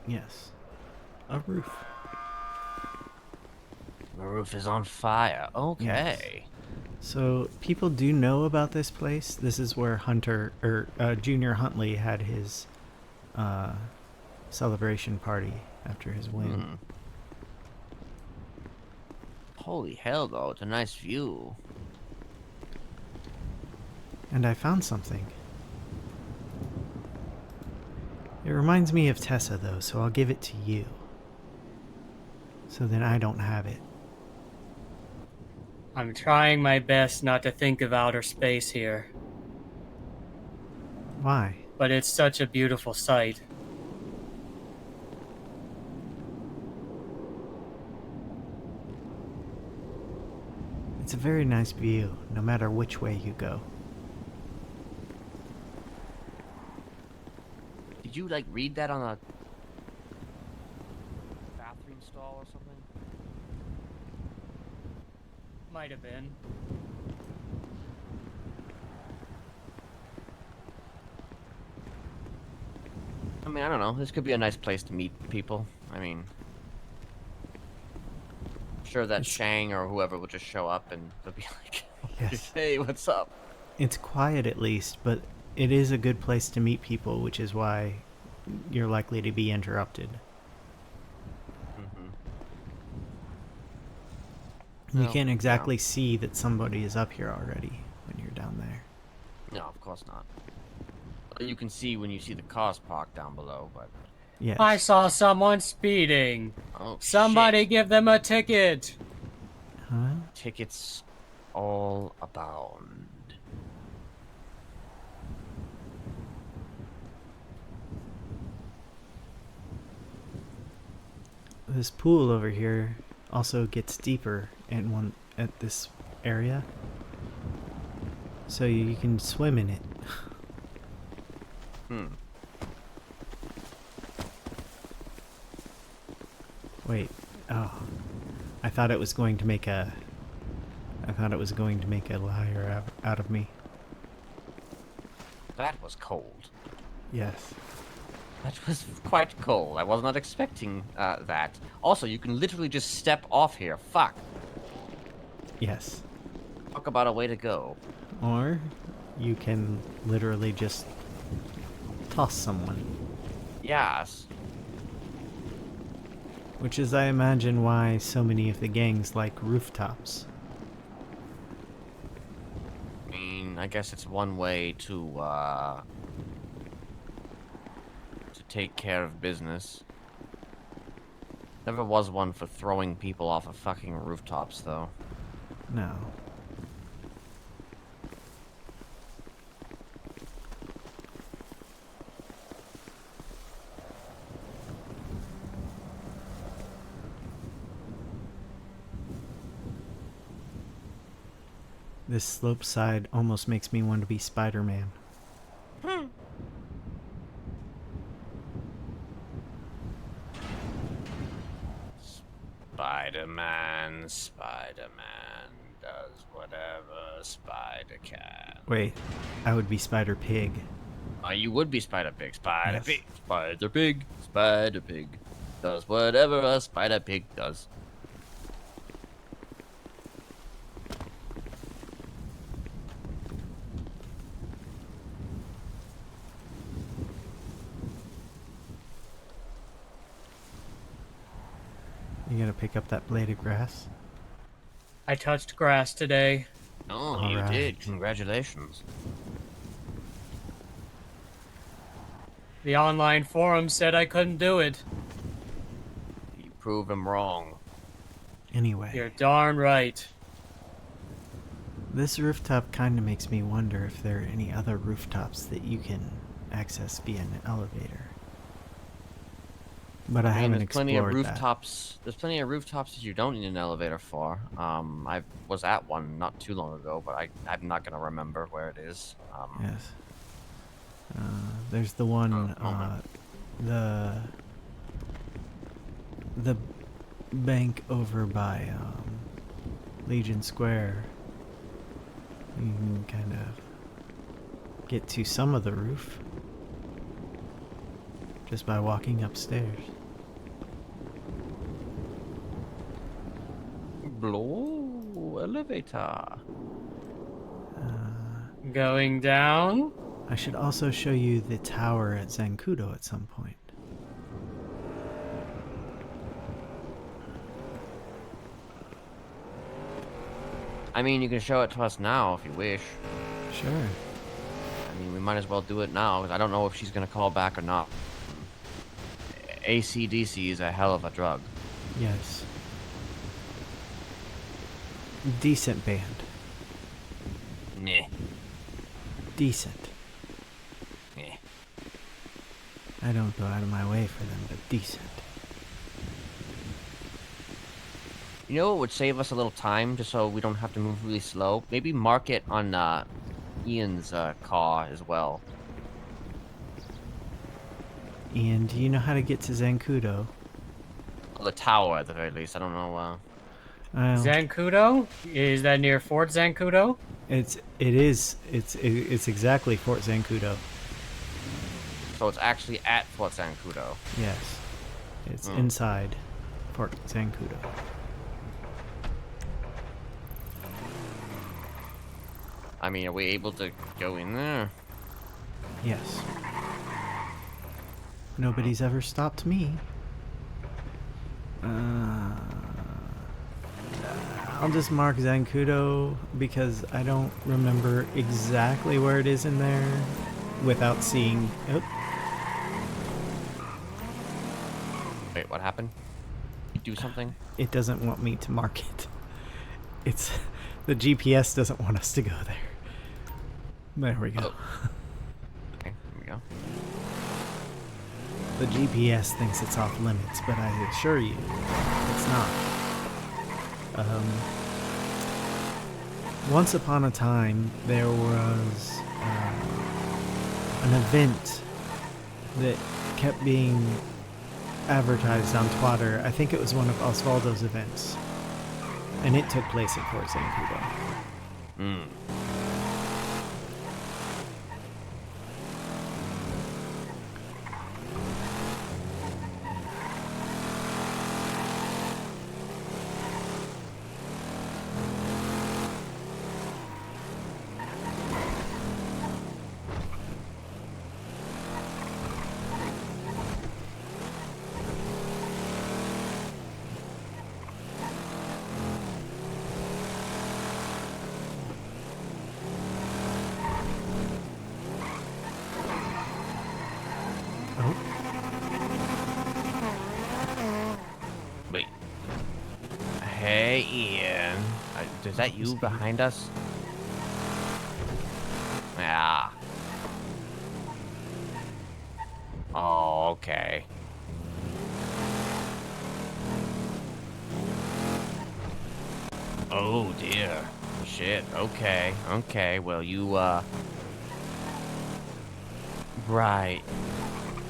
Speaker 1: Yes. A roof.
Speaker 6: The roof is on fire. Okay.
Speaker 1: Yes. So people do know about this place. This is where Hunter or Junior Huntley had his celebration party after his win.
Speaker 6: Holy hell, though! It's a nice view.
Speaker 1: And I found something. It reminds me of Tessa, though, so I'll give it to you. So then I don't have it.
Speaker 7: I'm trying my best not to think of outer space here.
Speaker 1: Why?
Speaker 7: But it's such a beautiful sight.
Speaker 1: It's a very nice view, no matter which way you go.
Speaker 6: Did you, like, read that on a bathroom stall or something?
Speaker 7: Might have been.
Speaker 6: I mean, I don't know. This could be a nice place to meet people. I mean, I'm sure that Shang or whoever will just show up and they'll be like,
Speaker 1: Yes.
Speaker 6: hey, what's up?
Speaker 1: It's quiet at least, but it is a good place to meet people, which is why you're likely to be interrupted. You can't exactly see that somebody is up here already when you're down there.
Speaker 6: No, of course not. You can see when you see the cars parked down below, but...
Speaker 1: Yes.
Speaker 7: I saw someone speeding.
Speaker 6: Oh,
Speaker 7: Somebody give them a ticket.
Speaker 1: Huh?
Speaker 6: Tickets all abound.
Speaker 1: this pool over here also gets deeper at this area, so you can swim in it. Wait. Oh. I thought it was going to make a liar out of me.
Speaker 6: That was cold.
Speaker 1: Yes.
Speaker 6: That was quite cold. I was not expecting that. Also, you can literally just step off here. Fuck.
Speaker 1: Yes.
Speaker 6: Talk about a way to go.
Speaker 1: Or you can literally just toss someone.
Speaker 6: Yes.
Speaker 1: Which is, I imagine, why so many of the gangs like rooftops.
Speaker 6: I mean, I guess it's one way to take care of business. Never was one for throwing people off of fucking rooftops, though.
Speaker 1: No. This slope side almost makes me want to be Spider-Man.
Speaker 6: Spider-Man does whatever Spider can.
Speaker 1: Wait, I would be Spider-Pig.
Speaker 6: You would be Spider-Pig. Spider-Pig.
Speaker 1: Yes.
Speaker 6: Spider-Pig. Spider-Pig. Does whatever a Spider-Pig does.
Speaker 1: You gonna pick up that blade of grass?
Speaker 7: I touched grass today.
Speaker 6: Oh, you did. Congratulations.
Speaker 7: The online forum said I couldn't do it.
Speaker 6: You prove him wrong.
Speaker 1: Anyway.
Speaker 7: You're darn right.
Speaker 1: This rooftop kind of makes me wonder if there are any other rooftops that you can access via an elevator. But I haven't
Speaker 6: there's plenty of
Speaker 1: explored
Speaker 6: rooftops. There's plenty of rooftops that you don't need an elevator for. I was at one not too long ago, but I'm not gonna remember where it is.
Speaker 1: Yes. There's the one, the bank over by Legion Square. You can kind of get to some of the roof just by walking upstairs.
Speaker 6: Blow elevator.
Speaker 7: Going down?
Speaker 1: I should also show you the tower at Zancudo at some point.
Speaker 6: I mean, you can show it to us now if you wish.
Speaker 1: Sure.
Speaker 6: I mean, we might as well do it now, because I don't know if she's going to call back or not. AC/DC is a hell of a drug.
Speaker 1: Yes. Decent band.
Speaker 6: Meh.
Speaker 1: Decent.
Speaker 6: Meh.
Speaker 1: I don't go out of my way for them, but decent.
Speaker 6: You know what would save us a little time, just so we don't have to move really slow? Maybe mark it on Ian's car as well.
Speaker 1: Ian, do you know how to get to Zancudo?
Speaker 6: Well, the tower, at the very least. I don't know.
Speaker 7: Zancudo? Is that near Fort Zancudo?
Speaker 1: It's exactly Fort Zancudo.
Speaker 6: So it's actually at Fort Zancudo.
Speaker 1: Yes. It's inside Fort Zancudo.
Speaker 6: I mean, are we able to go in there?
Speaker 1: Yes. Nobody's ever stopped me. I'll just mark Zancudo because I don't remember exactly where it is in there without seeing. Oh.
Speaker 6: Wait, what happened? You do something?
Speaker 1: It doesn't want me to mark it. It's the GPS doesn't want us to go there. There we go.
Speaker 6: Oh. Okay, here we go.
Speaker 1: The GPS thinks it's off limits, but I assure you, it's not. Once upon a time, there was an event that kept being advertised on Twitter. I think it was one of Osvaldo's events, and it took place at Fort St. Pedro.
Speaker 6: Hmm. Wait. Hey, Ian. Is that you behind us? Yeah. Oh, okay. Oh, dear. Shit. Okay. Okay. Well, you, Right.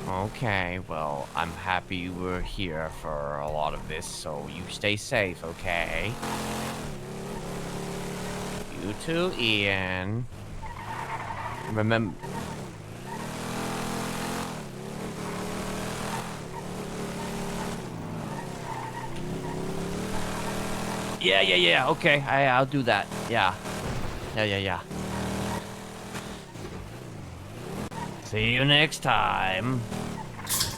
Speaker 6: Okay, well, I'm happy you were here for a lot of this, so you stay safe, okay? You too, Ian. Remember... Yeah, okay, I'll do that, yeah. Yeah. See you next time.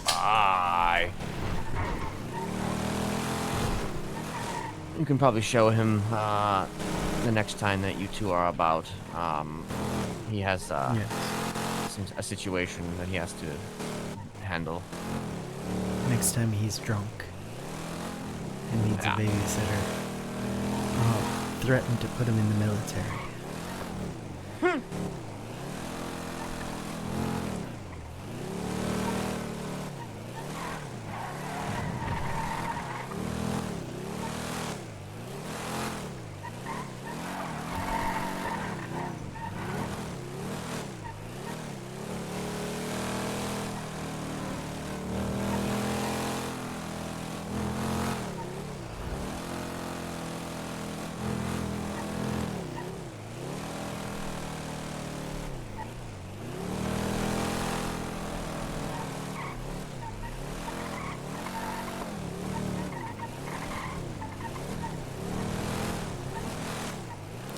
Speaker 6: Bye. You can probably show him the next time that you two are about. He has a situation that he has to handle.
Speaker 1: Next time he's drunk and needs a babysitter, I'll threaten to put him in the military.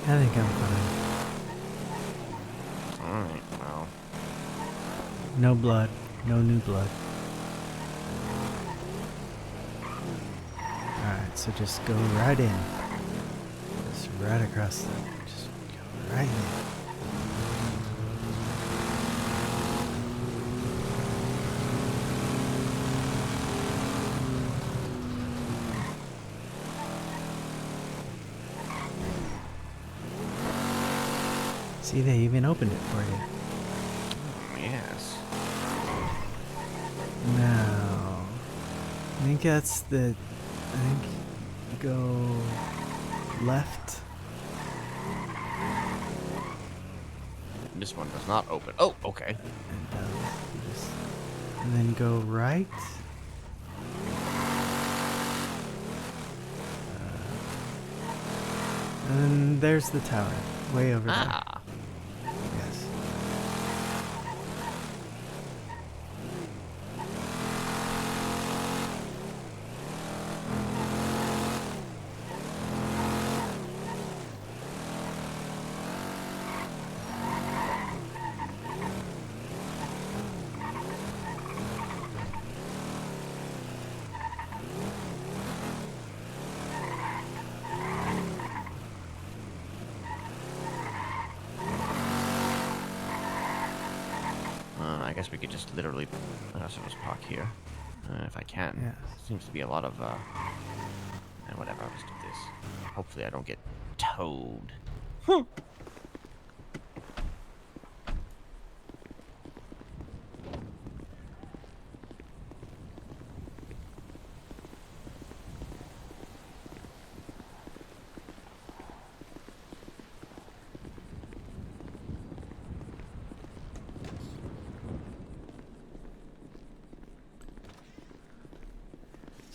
Speaker 1: I think I'm fine.
Speaker 6: Alright, well.
Speaker 1: No blood, no new blood. Alright, so just go right in. Just right across the... Just go right in. See, they even opened it for you.
Speaker 6: Yes.
Speaker 1: Now, I think that's the... I think go left.
Speaker 6: This one does not open. Oh, okay.
Speaker 1: And then go right. And then there's the tower, way over there. Yes.
Speaker 6: I guess we could just literally sort of park here, if I can.
Speaker 1: Yes.
Speaker 6: Seems to be a lot of, whatever, I'll just do this. Hopefully I don't get towed.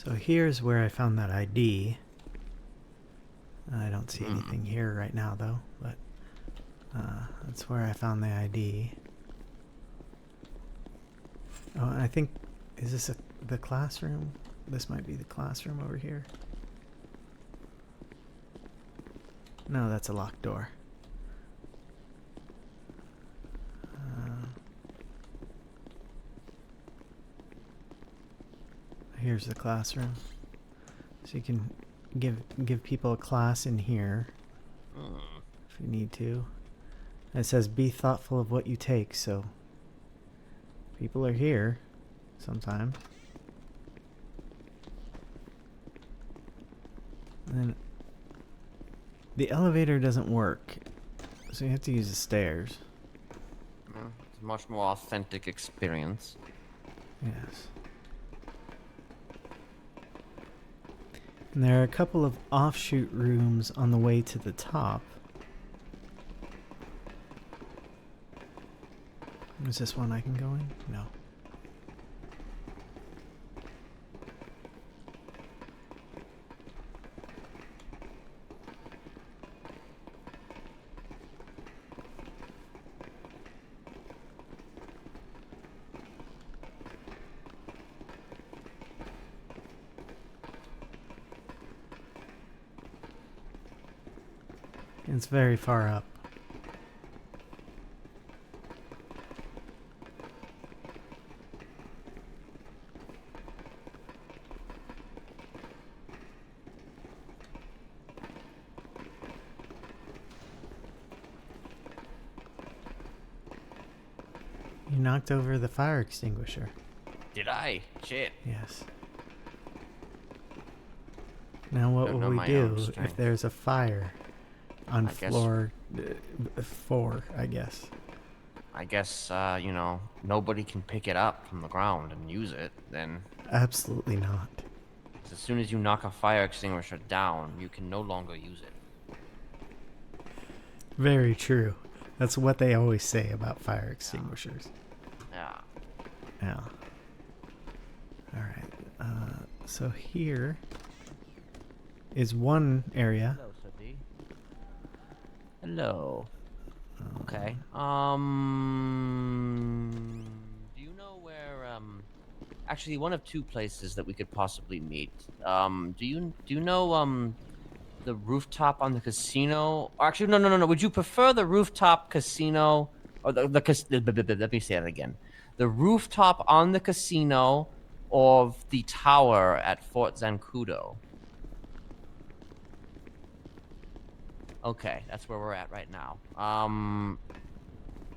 Speaker 1: So here's where I found that ID. I don't see anything here right now, though, but that's where I found the ID. Oh, I think, is this the classroom? This might be the classroom over here. No, that's a locked door. Here's the classroom. So you can give people a class in here if you need to. And it says be thoughtful of what you take, so people are here sometimes. And then the elevator doesn't work, so you have to use the stairs.
Speaker 6: It's a much more authentic experience.
Speaker 1: Yes. And there are a couple of offshoot rooms on the way to the top. Is this one I can go in? No. It's very far up. You knocked over the fire extinguisher.
Speaker 6: Did I? Shit.
Speaker 1: Yes. Now what will we do if there's a fire on floor 4, I guess?
Speaker 6: I guess, you know, nobody can pick it up from the ground and use it, then...
Speaker 1: Absolutely not.
Speaker 6: As soon as you knock a fire extinguisher down, you can no longer use it.
Speaker 1: Very true. That's what they always say about fire extinguishers.
Speaker 6: Yeah.
Speaker 1: Yeah. Alright. So here is one area.
Speaker 6: Hello, Sophie. Hello. Okay. Do you know where, actually, one of two places that we could possibly meet. Do you know, the rooftop on the casino? Or actually, no. Would you prefer the rooftop casino, or let me say that again. The rooftop on the casino, or the tower at Fort Zancudo? Okay, that's where we're at right now.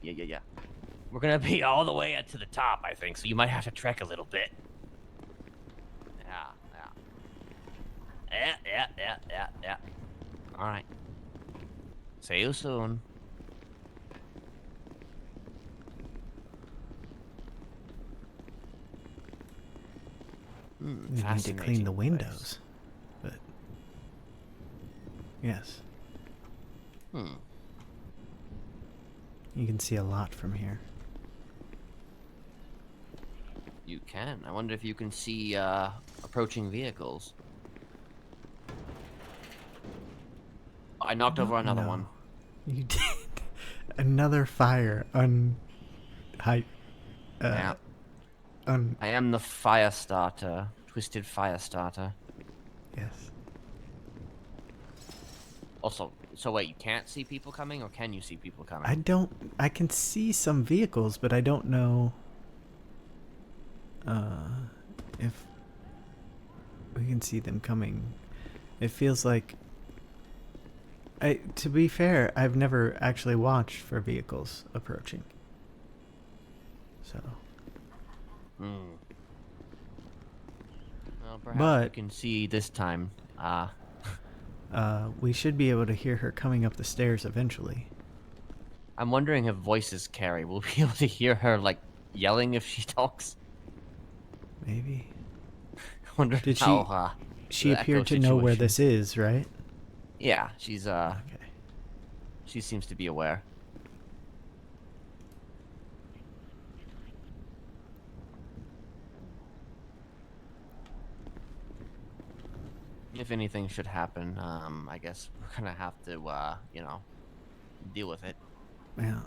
Speaker 6: Yeah. We're gonna be all the way up to the top, I think, so you might have to trek a little bit. Yeah. Alright. See you soon.
Speaker 1: You need to clean the windows. But yes. You can see a lot from here.
Speaker 6: You can. I wonder if you can see approaching vehicles. I knocked over another one.
Speaker 1: You did. Another fire I
Speaker 6: am the fire starter. Twisted fire starter.
Speaker 1: Yes.
Speaker 6: Also, so wait, you can't see people coming, or can you see people coming?
Speaker 1: I can see some vehicles, but I don't know if we can see them coming. It feels like, to be fair, I've never actually watched for vehicles approaching. So.
Speaker 6: Well, perhaps you can see this time.
Speaker 1: We should be able to hear her coming up the stairs eventually.
Speaker 6: I'm wondering if voices carry. We'll be able to hear her, like, yelling if she talks.
Speaker 1: Maybe.
Speaker 6: I wonder how,
Speaker 1: she appeared to know where this is, right?
Speaker 6: Yeah, she's, okay. She seems to be aware. if anything should happen, I guess we're gonna have to, deal with it.
Speaker 1: Yeah.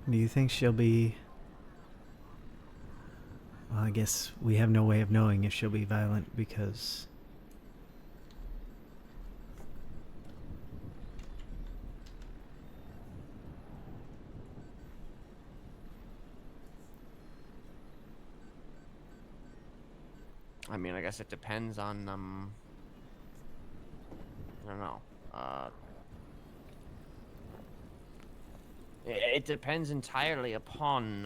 Speaker 1: Do you think she'll be... Well, I guess we have no way of knowing if she'll be violent because...
Speaker 6: I mean, I guess it depends on, I don't know. It depends entirely upon,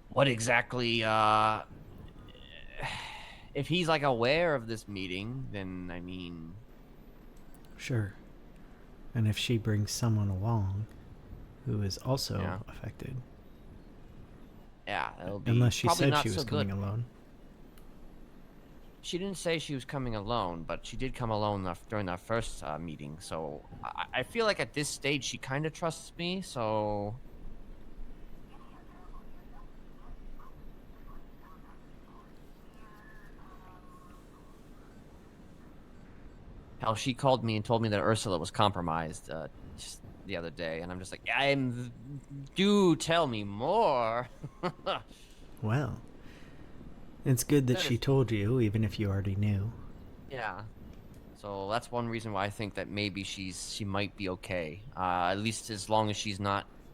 Speaker 6: what exactly, if he's, like, aware of this meeting, then, I mean...
Speaker 1: Sure. And if she brings someone along who is also affected.
Speaker 6: Yeah, it'll be
Speaker 1: Unless she
Speaker 6: probably
Speaker 1: said
Speaker 6: not
Speaker 1: she was
Speaker 6: so
Speaker 1: coming
Speaker 6: good.
Speaker 1: alone.
Speaker 6: She didn't say she was coming alone, but she did come alone during our first meeting. So I feel like at this stage she kind of trusts me. So hell, she called me and told me that Ursula was compromised just the other day, and I'm just like, do tell me more.
Speaker 1: Well, it's good that
Speaker 6: That
Speaker 1: she
Speaker 6: is-
Speaker 1: told you, even if you already knew.
Speaker 6: Yeah. So that's one reason why I think that maybe she might be okay. At least as long as she's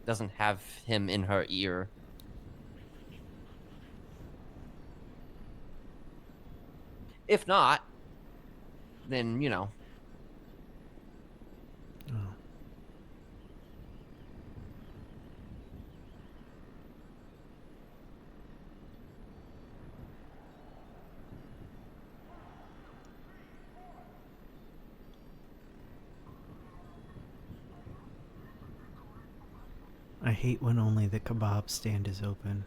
Speaker 6: doesn't have him in her ear. If not, then,
Speaker 1: Oh. I hate when only the kebab stand is open.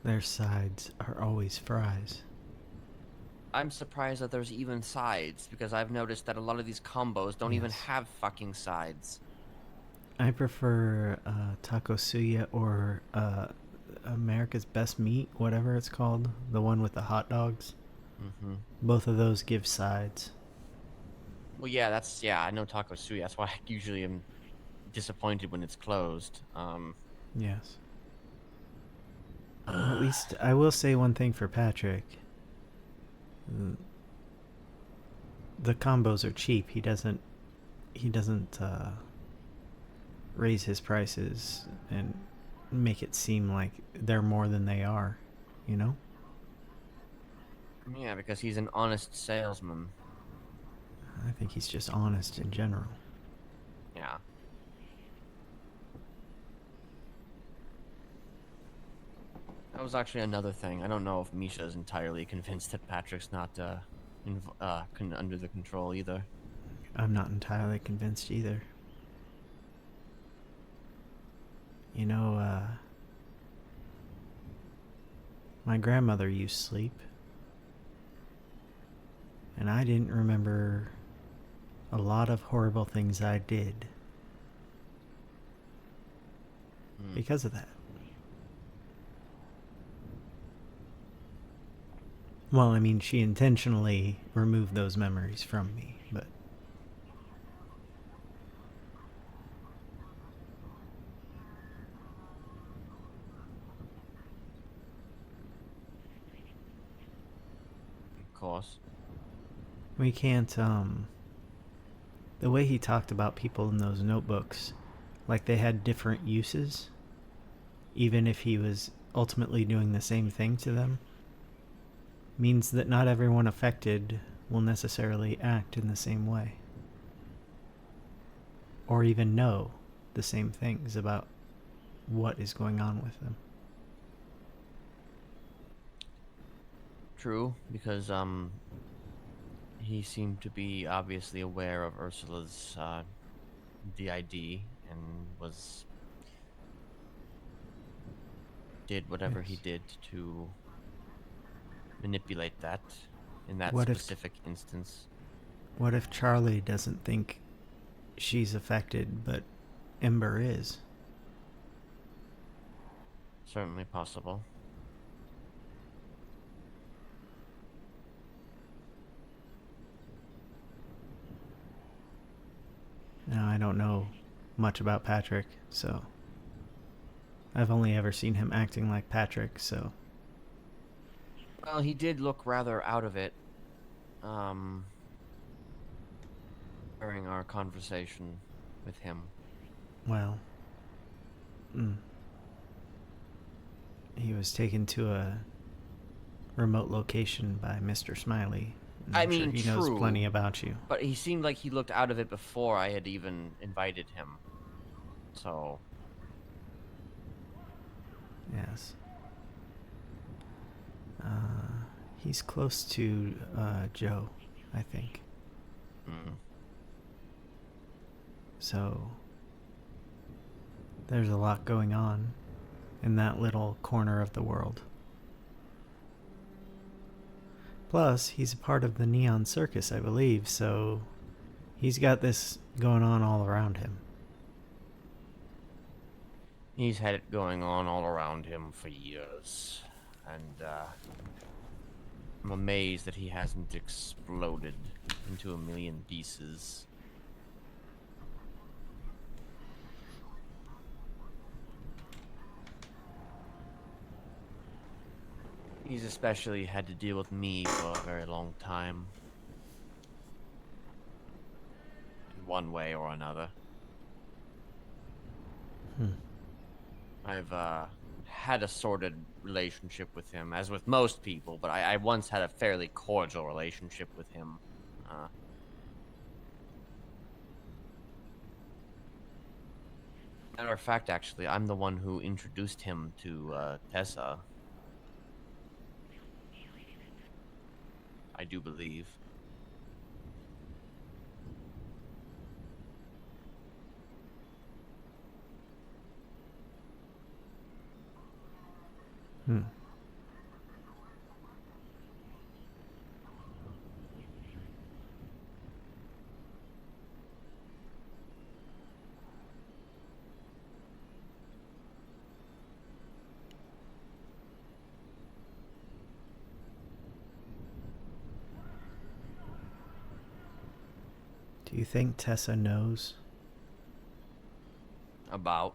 Speaker 1: Their sides are always fries.
Speaker 6: I'm surprised that there's even sides, because I've noticed that a lot of these combos don't even
Speaker 1: Yes.
Speaker 6: have fucking sides.
Speaker 1: I prefer taco suya or America's Best Meat, whatever it's called. The one with the hot dogs.
Speaker 6: Mm-hmm.
Speaker 1: Both of those give sides.
Speaker 6: Well, yeah, I know taco suya. That's why I usually am disappointed when it's closed.
Speaker 1: Yes. At least I will say one thing for Patrick. The combos are cheap. He doesn't raise his prices and make it seem like they're more than they are, you know?
Speaker 6: Yeah, because he's an honest salesman.
Speaker 1: I think he's just honest in general.
Speaker 6: Yeah. That was actually another thing. I don't know if Misha is entirely convinced that Patrick's not under the control either.
Speaker 1: I'm not entirely convinced either. You know, my grandmother used sleep. And I didn't remember a lot of horrible things I did because of that. Well, I mean, she intentionally removed those memories from me, but...
Speaker 6: Of course.
Speaker 1: We can't, the way he talked about people in those notebooks, like they had different uses, even if he was ultimately doing the same thing to them, means that not everyone affected will necessarily act in the same way. Or even know the same things about what is going on with them.
Speaker 6: True, because he seemed to be obviously aware of Ursula's DID and did whatever he did to manipulate that in that specific instance.
Speaker 1: What if Charlie doesn't think she's affected, but Ember is?
Speaker 6: Certainly possible.
Speaker 1: Now, I don't know much about Patrick, so I've only ever seen him acting like Patrick, so.
Speaker 6: Well, he did look rather out of it, during our conversation with him.
Speaker 1: Well, he was taken to a remote location by Mr. Smiley. And I'm sure he knows plenty about you.
Speaker 6: But he seemed like he looked out of it before I had even invited him. So.
Speaker 1: Yes. He's close to Joe, I think. So there's a lot going on in that little corner of the world. Plus, he's a part of the Neon Circus, I believe, so he's got this going on all around him.
Speaker 6: He's had it going on all around him for years. And, I'm amazed that he hasn't exploded into a million pieces. He's especially had to deal with me for a very long time. In one way or another. I've had a sordid relationship with him, as with most people, but I once had a fairly cordial relationship with him. Matter of fact, actually, I'm the one who introduced him to Tessa. I do believe.
Speaker 1: Do you think Tessa knows?
Speaker 6: About?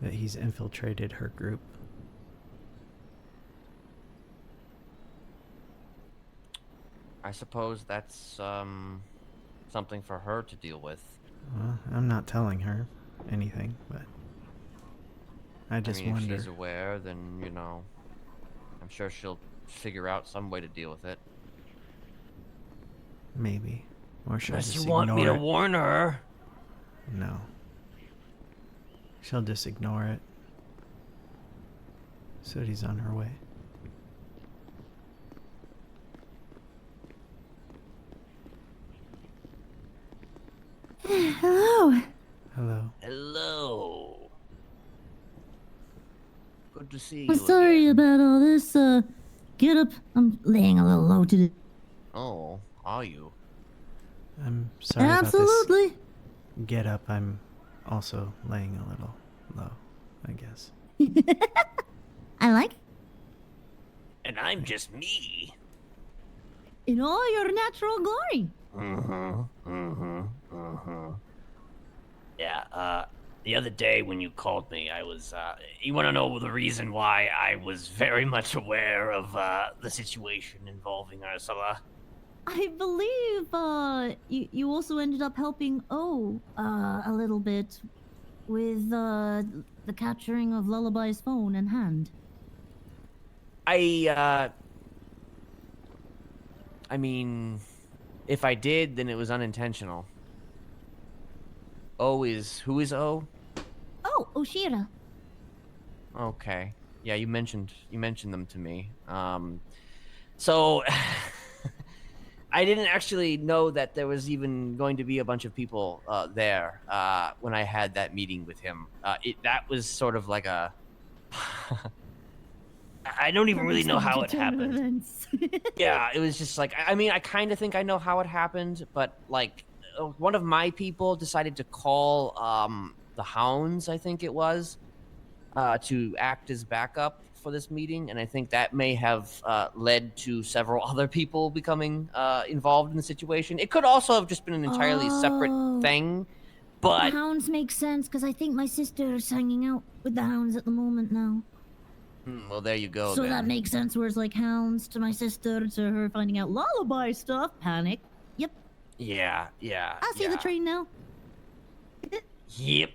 Speaker 1: That he's infiltrated her group?
Speaker 6: I suppose that's, something for her to deal with.
Speaker 1: Well, I'm not telling her anything, but I just wonder.
Speaker 6: If she's aware, then, you know, I'm sure she'll figure out some way to deal with it.
Speaker 1: Maybe. Or she'll
Speaker 6: Unless
Speaker 1: just
Speaker 6: you want me
Speaker 1: ignore
Speaker 6: to
Speaker 1: it.
Speaker 6: warn her.
Speaker 1: No. She'll just ignore it. Sooty's on her way.
Speaker 14: Hello.
Speaker 1: Hello.
Speaker 6: Hello. Good to see you.
Speaker 14: I'm sorry about all this. Get up. I'm laying a little low today.
Speaker 6: Oh, are you?
Speaker 1: I'm sorry
Speaker 14: Absolutely.
Speaker 1: about this. Get up. I'm also laying a little low, I guess.
Speaker 14: I like it.
Speaker 6: And I'm just me.
Speaker 14: In all your natural glory.
Speaker 6: Yeah, the other day when you called me, I was, you want to know the reason why I was very much aware of, the situation involving Ursula?
Speaker 14: I believe you also ended up helping O a little bit with the capturing of Lullaby's phone and hand.
Speaker 6: I mean, if I did, then it was unintentional. Who is O?
Speaker 14: Oh, Oshira.
Speaker 6: Okay. Yeah, you mentioned them to me. So I didn't actually know that there was even going to be a bunch of people there when I had that meeting with him. That was sort of like a I don't even really know how it happened. Yeah, it was just like, I mean, I kind of think I know how it happened, but like one of my people decided to call the hounds, I think it was, to act as backup for this meeting, and I think that may have led to several other people becoming involved in the situation. It could also have just been an entirely separate thing, but
Speaker 14: The hounds make sense because I think my sister is hanging out with the hounds at the moment now.
Speaker 6: Well, there you go.
Speaker 14: So
Speaker 6: then.
Speaker 14: that makes sense. Whereas like hounds to my sister to her finding out lullaby stuff. Panic. Yep.
Speaker 6: Yeah.
Speaker 14: I see the train now.
Speaker 6: Yep.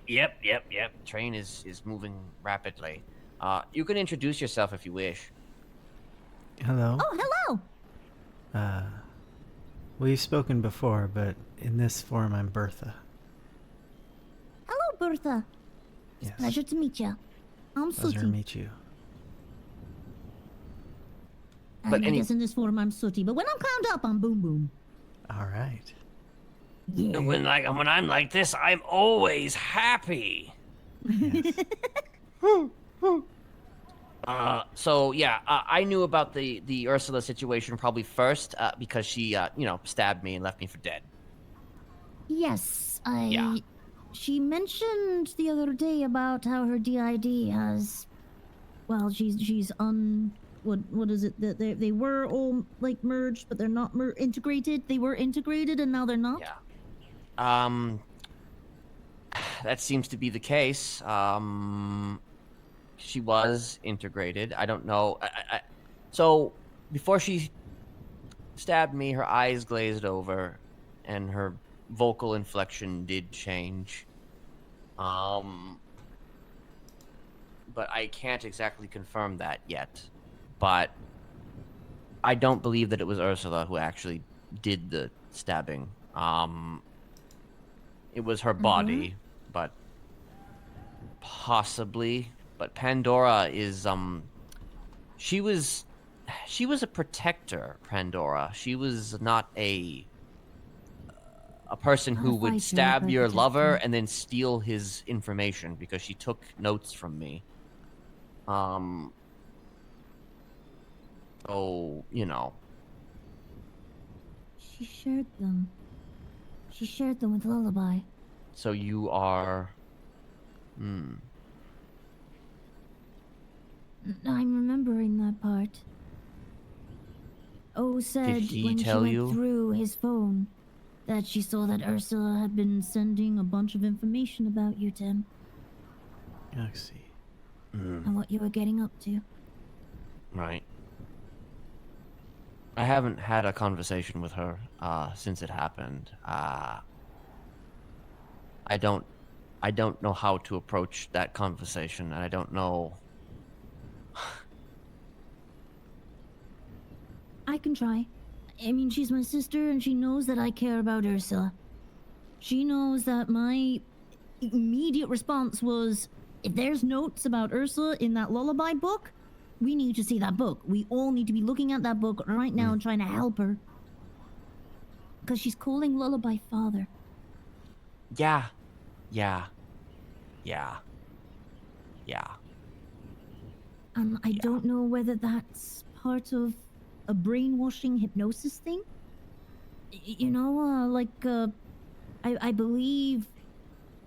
Speaker 6: Train is moving rapidly. You can introduce yourself if you wish.
Speaker 1: Hello.
Speaker 14: Oh, hello.
Speaker 1: We've spoken before, but in this form, I'm Bertha.
Speaker 14: Hello, Bertha.
Speaker 1: Yes.
Speaker 14: Pleasure to meet you. I'm
Speaker 1: Pleasure
Speaker 14: Sooty.
Speaker 1: to meet you.
Speaker 14: I guess in this form I'm Sooty, but when I'm clowned up, I'm Boom Boom.
Speaker 1: All right.
Speaker 14: Yeah.
Speaker 6: And when I'm like this, I'm always happy.
Speaker 1: Yes.
Speaker 6: So yeah, I knew about the Ursula situation probably first because she stabbed me and left me for dead.
Speaker 14: Yes,
Speaker 6: Yeah.
Speaker 14: She mentioned the other day about how her DID has, well, she's what is it that they were all like merged, but they're not integrated. They were integrated and now they're not.
Speaker 6: Yeah. That seems to be the case. She was integrated. I don't know. So before she stabbed me, her eyes glazed over, and her vocal inflection did change. But I can't exactly confirm that yet. But I don't believe that it was Ursula who actually did the stabbing. It was her body, but possibly. But Pandora is she was a protector, Pandora. She was not a person who would stab your lover and then steal his information because she took notes from me. So,
Speaker 14: She shared them. She shared them with Lullaby.
Speaker 6: So you are
Speaker 14: I'm remembering that part. Said
Speaker 6: he
Speaker 14: when
Speaker 6: tell
Speaker 14: she
Speaker 6: you?
Speaker 14: went through his phone that she saw that Ursula had been sending a bunch of information about you, Tim,
Speaker 1: I see.
Speaker 14: and what you were getting up to.
Speaker 6: Right. I haven't had a conversation with her since it happened. I don't know how to approach that conversation, and I don't know.
Speaker 14: I can try. I mean, she's my sister, and she knows that I care about Ursula. She knows that my immediate response was, if there's notes about Ursula in that Lullaby book, we need to see that book. We all need to be looking at that book right now and trying to help her. Because she's calling Lullaby father.
Speaker 6: Yeah.
Speaker 14: And I don't know whether that's part of a brainwashing hypnosis thing. I believe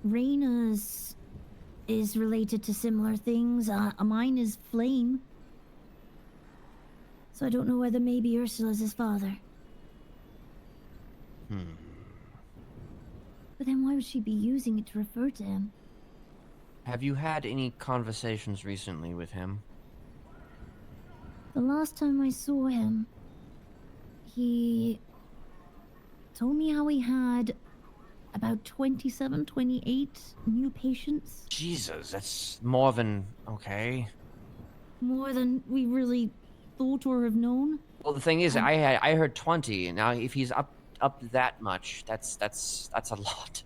Speaker 14: Raina's is related to similar things. Mine is Flame. So I don't know whether maybe Ursula's his father. But then why would she be using it to refer to him?
Speaker 6: Have you had any conversations recently with him?
Speaker 14: The last time I saw him, he told me how he had about 27, 28 new patients.
Speaker 6: Jesus, that's more than okay.
Speaker 14: More than we really thought or have known.
Speaker 6: Well, the thing is, I heard 20, and now if he's up that much, that's a lot.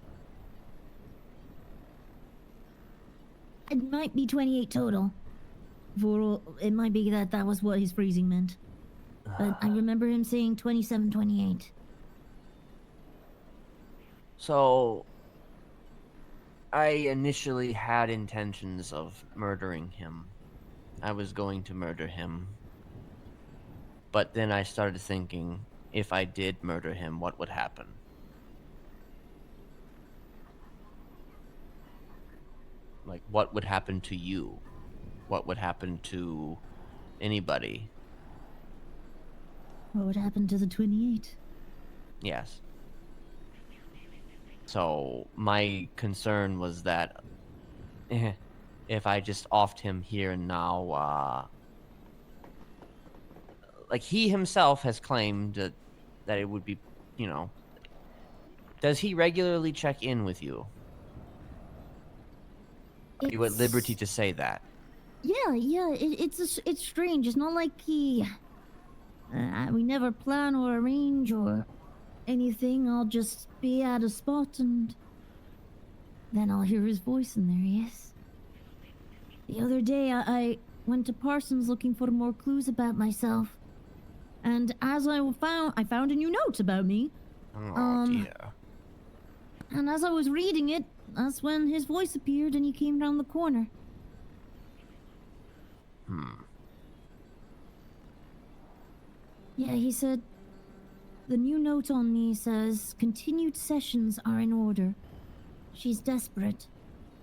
Speaker 14: It might be 28 total. It might be that was what his phrasing meant. But I remember him saying 27, 28.
Speaker 6: So, I initially had intentions of murdering him. I was going to murder him. But then I started thinking, if I did murder him, what would happen? Like, what would happen to you? What would happen to anybody?
Speaker 14: What would happen to the 28?
Speaker 6: Yes. So my concern was that if I just offed him here and now, like he himself has claimed that it would be, you know, does he regularly check in with you? Are you at liberty to say that?
Speaker 14: Yeah, it's strange. It's not like we never plan or arrange or anything. I'll just be at a spot and then I'll hear his voice and there he is. The other day I went to Parsons looking for more clues about myself. And as I found a new note about me.
Speaker 6: Oh dear.
Speaker 14: And as I was reading it, that's when his voice appeared and he came round the corner. Yeah, he said, the new note on me says, continued sessions are in order. She's desperate.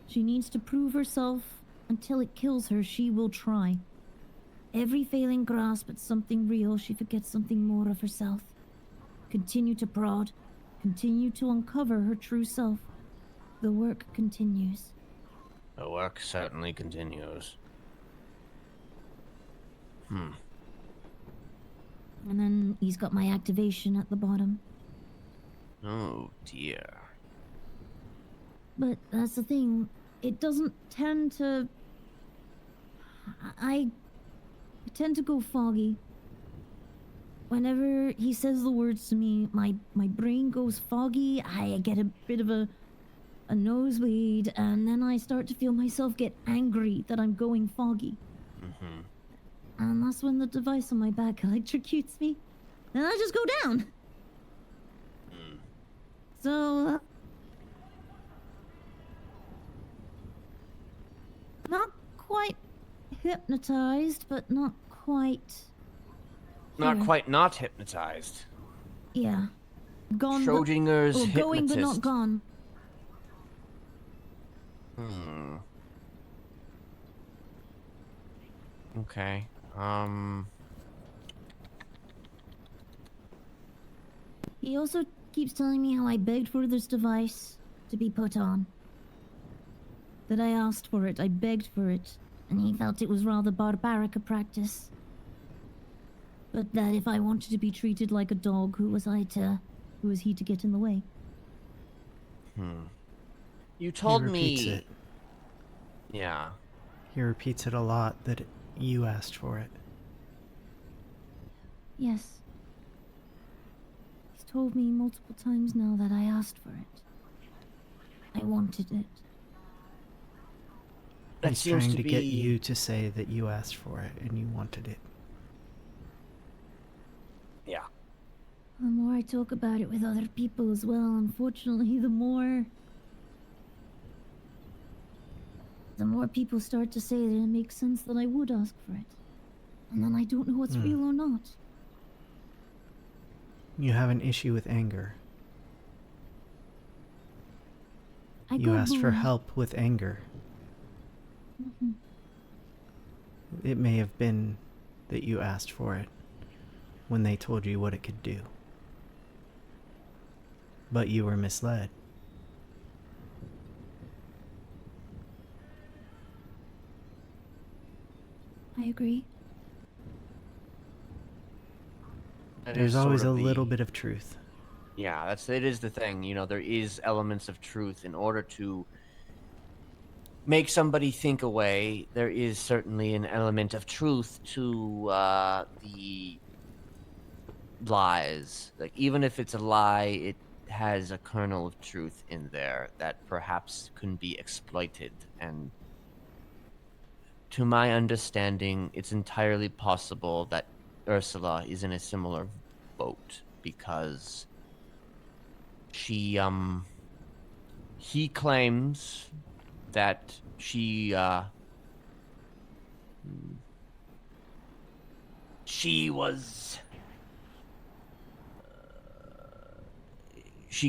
Speaker 14: She needs to prove herself. Until it kills her, she will try. Every failing grasp at something real, she forgets something more of herself. Continue to prod. Continue to uncover her true self. The work continues.
Speaker 6: The work certainly continues.
Speaker 14: And then he's got my activation at the bottom.
Speaker 6: Oh dear.
Speaker 14: But that's the thing. It doesn't tend to... I tend to go foggy. Whenever he says the words to me, my brain goes foggy. I get a bit of a nosebleed, and then I start to feel myself get angry that I'm going foggy. And that's when the device on my back electrocutes me. And I just go down. So... not quite hypnotized, but not quite...
Speaker 6: Not quite not hypnotized.
Speaker 14: Yeah. Gone.
Speaker 6: Schrodinger's hypnotist.
Speaker 14: Going but not gone.
Speaker 6: Okay.
Speaker 14: He also keeps telling me how I begged for this device to be put on. That I asked for it, I begged for it, and he felt it was rather barbaric a practice. But that if I wanted to be treated like a dog, who was he to get in the way?
Speaker 6: You told
Speaker 1: He repeats
Speaker 6: me...
Speaker 1: it.
Speaker 6: Yeah.
Speaker 1: He repeats it a lot, that you asked for it.
Speaker 14: Yes. He's told me multiple times now that I asked for it. I wanted it.
Speaker 1: He's trying to get you to say that you asked for it and you wanted it.
Speaker 6: Yeah.
Speaker 14: The more I talk about it with other people as well, unfortunately, the more people start to say that it makes sense that I would ask for it. And then I don't know what's real or not.
Speaker 1: You have an issue with anger. You asked for help with anger. It may have been that you asked for it when they told you what it could do. But you were misled.
Speaker 14: I agree.
Speaker 1: There's always a little bit of truth.
Speaker 6: Yeah, it is the thing. You know, there is elements of truth. In order to make somebody think away, there is certainly an element of truth to the lies. Like, even if it's a lie, it has a kernel of truth in there that perhaps can be exploited. And to my understanding, it's entirely possible that Ursula is in a similar boat, because he claims that she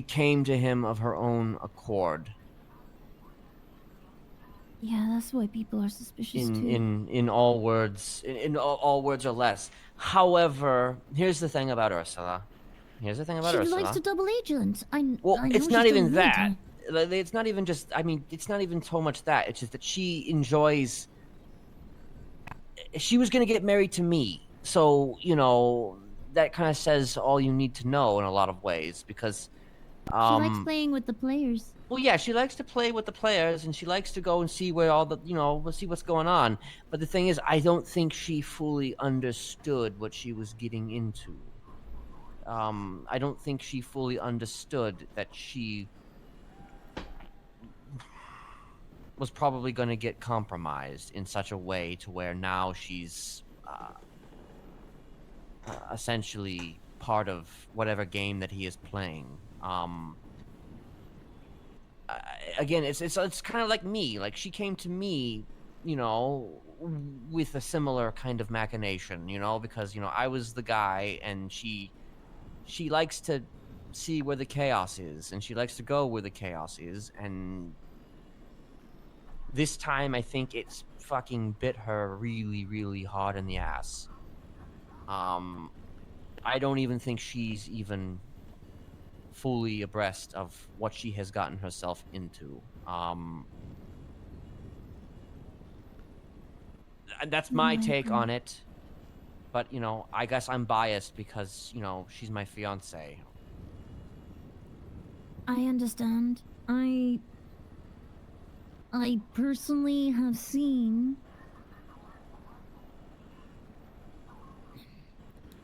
Speaker 6: came to him of her own accord.
Speaker 14: Yeah, that's why people are suspicious too.
Speaker 6: in all words, in all words or less. However, here's the thing about Ursula. Here's the thing about
Speaker 14: She
Speaker 6: Ursula.
Speaker 14: likes to double agent.
Speaker 6: Well,
Speaker 14: I know
Speaker 6: it's
Speaker 14: she's
Speaker 6: not
Speaker 14: done
Speaker 6: even
Speaker 14: it many
Speaker 6: that.
Speaker 14: times.
Speaker 6: It's not even just. I mean, it's not even so much that. It's just that she enjoys. She was gonna get married to me, so that kind of says all you need to know in a lot of ways because.
Speaker 14: She likes playing with the players.
Speaker 6: Well, yeah, she likes to play with the players, and she likes to go and see where all the, we'll see what's going on. But the thing is, I don't think she fully understood what she was getting into. I don't think she fully understood that she was probably going to get compromised in such a way to where now she's essentially part of whatever game that he is playing. Again, it's kind of like me. Like she came to me, with a similar kind of machination, because I was the guy, and she likes to see where the chaos is, and she likes to go where the chaos is, and this time I think it's fucking bit her really, really hard in the ass. I don't even think she's even fully abreast of what she has gotten herself into. That's my take on it. But, I guess I'm biased because, she's my fiance.
Speaker 14: I understand. I personally have seen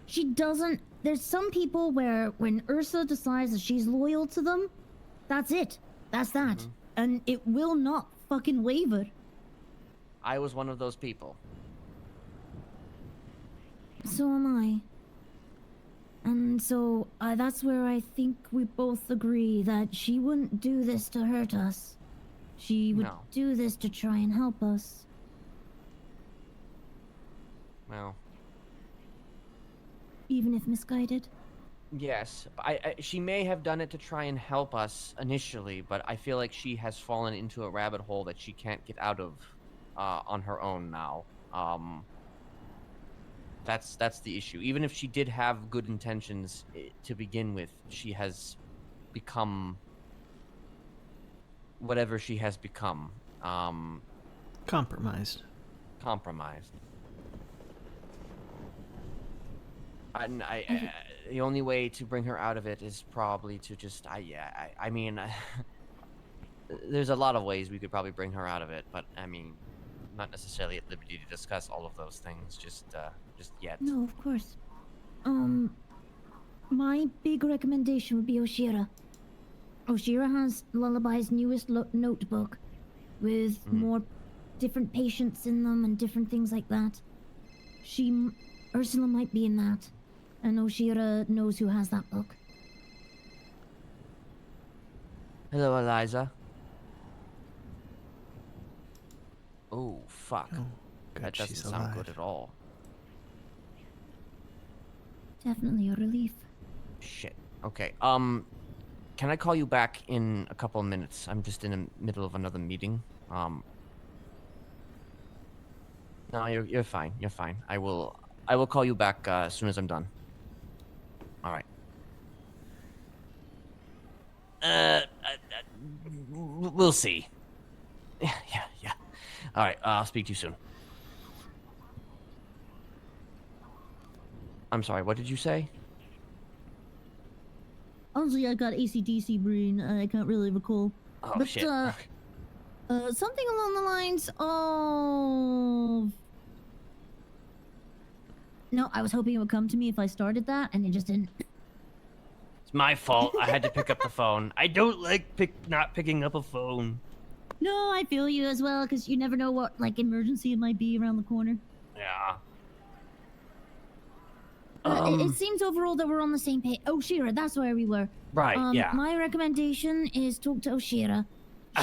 Speaker 14: she doesn't. There's some people where when Ursa decides that she's loyal to them, that's it. That's that.
Speaker 6: Mm-hmm.
Speaker 14: And it will not fucking waver.
Speaker 6: I was one of those people.
Speaker 14: So am I. And so that's where I think we both agree that she wouldn't do this to hurt us. She would do this to try and help us.
Speaker 6: Well.
Speaker 14: Even if misguided.
Speaker 6: Yes, she may have done it to try and help us initially, but I feel like she has fallen into a rabbit hole that she can't get out of on her own now. That's the issue. Even if she did have good intentions to begin with, she has become whatever she has become.
Speaker 1: Compromised.
Speaker 6: And the only way to bring her out of it is probably to just I mean there's a lot of ways we could probably bring her out of it, but I mean not necessarily at liberty to discuss all of those things just yet.
Speaker 14: No, of course. My big recommendation would be Oshira. Oshira has Lullaby's newest notebook with more different patients in them and different things like that. Ursula might be in that. And Oshira knows who has that book.
Speaker 6: Hello, Eliza. Oh, fuck.
Speaker 1: Oh, good,
Speaker 6: that doesn't
Speaker 1: she's
Speaker 6: sound
Speaker 1: alive.
Speaker 6: good at all.
Speaker 14: Definitely a relief.
Speaker 6: Shit. Okay. Can I call you back in a couple of minutes? I'm just in the middle of another meeting. No, you're fine. You're fine. I will call you back as soon as I'm done. All right. We'll see. Yeah. All right. I'll speak to you soon. I'm sorry. What did you say?
Speaker 14: Honestly, I got AC/DC brain. I can't really recall.
Speaker 6: Oh,
Speaker 14: but,
Speaker 6: shit.
Speaker 14: Something along the lines of... No, I was hoping it would come to me if I started that, and it just didn't.
Speaker 6: It's my fault. I had to pick up the phone. I don't like not picking up a phone.
Speaker 14: No, I feel you as well, because you never know what, emergency it might be around the corner.
Speaker 6: Yeah.
Speaker 14: It seems overall that we're on the same page. Oshira, that's where we were.
Speaker 6: Right, yeah.
Speaker 14: My recommendation is talk to Oshira.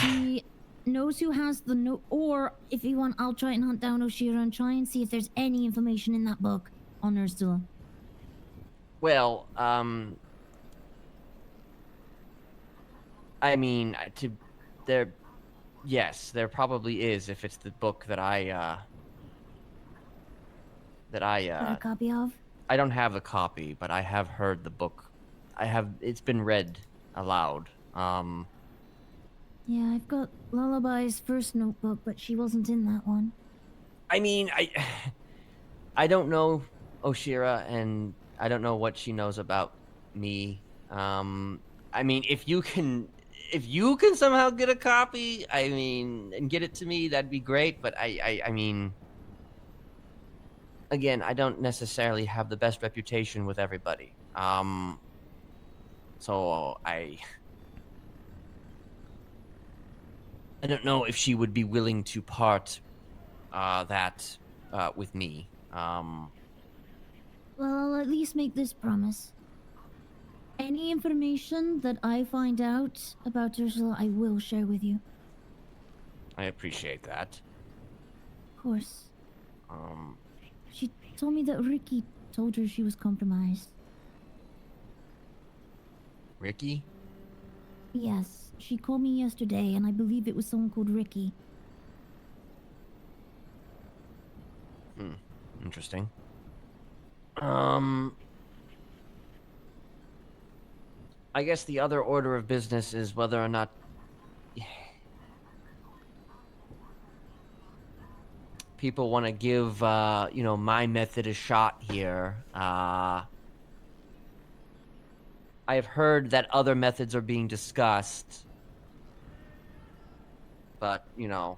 Speaker 14: She knows who has the note, or if you want, I'll try and hunt down Oshira and try and see if there's any information in that book on Ursula.
Speaker 6: Well, I mean, Yes, there probably is if it's the book that I
Speaker 14: Got a copy of?
Speaker 6: I don't have a copy, but I have heard the book. It's been read aloud.
Speaker 14: Yeah, I've got Lullaby's first notebook, but she wasn't in that one.
Speaker 6: I mean, I don't know Oshira, and I don't know what she knows about me. I mean, if you can somehow get a copy, I mean, and get it to me, that'd be great. But I mean, again, I don't necessarily have the best reputation with everybody. So I don't know if she would be willing to part that with me.
Speaker 14: Well, I'll at least make this promise. Any information that I find out about Ursula, I will share with you.
Speaker 6: I appreciate that.
Speaker 14: Of course. She told me that Ricky told her she was compromised.
Speaker 6: Ricky?
Speaker 14: Yes, she called me yesterday, and I believe it was someone called Ricky.
Speaker 6: Interesting. I guess the other order of business is whether or not people want to give, my method a shot here. I have heard that other methods are being discussed, but,
Speaker 14: Yeah,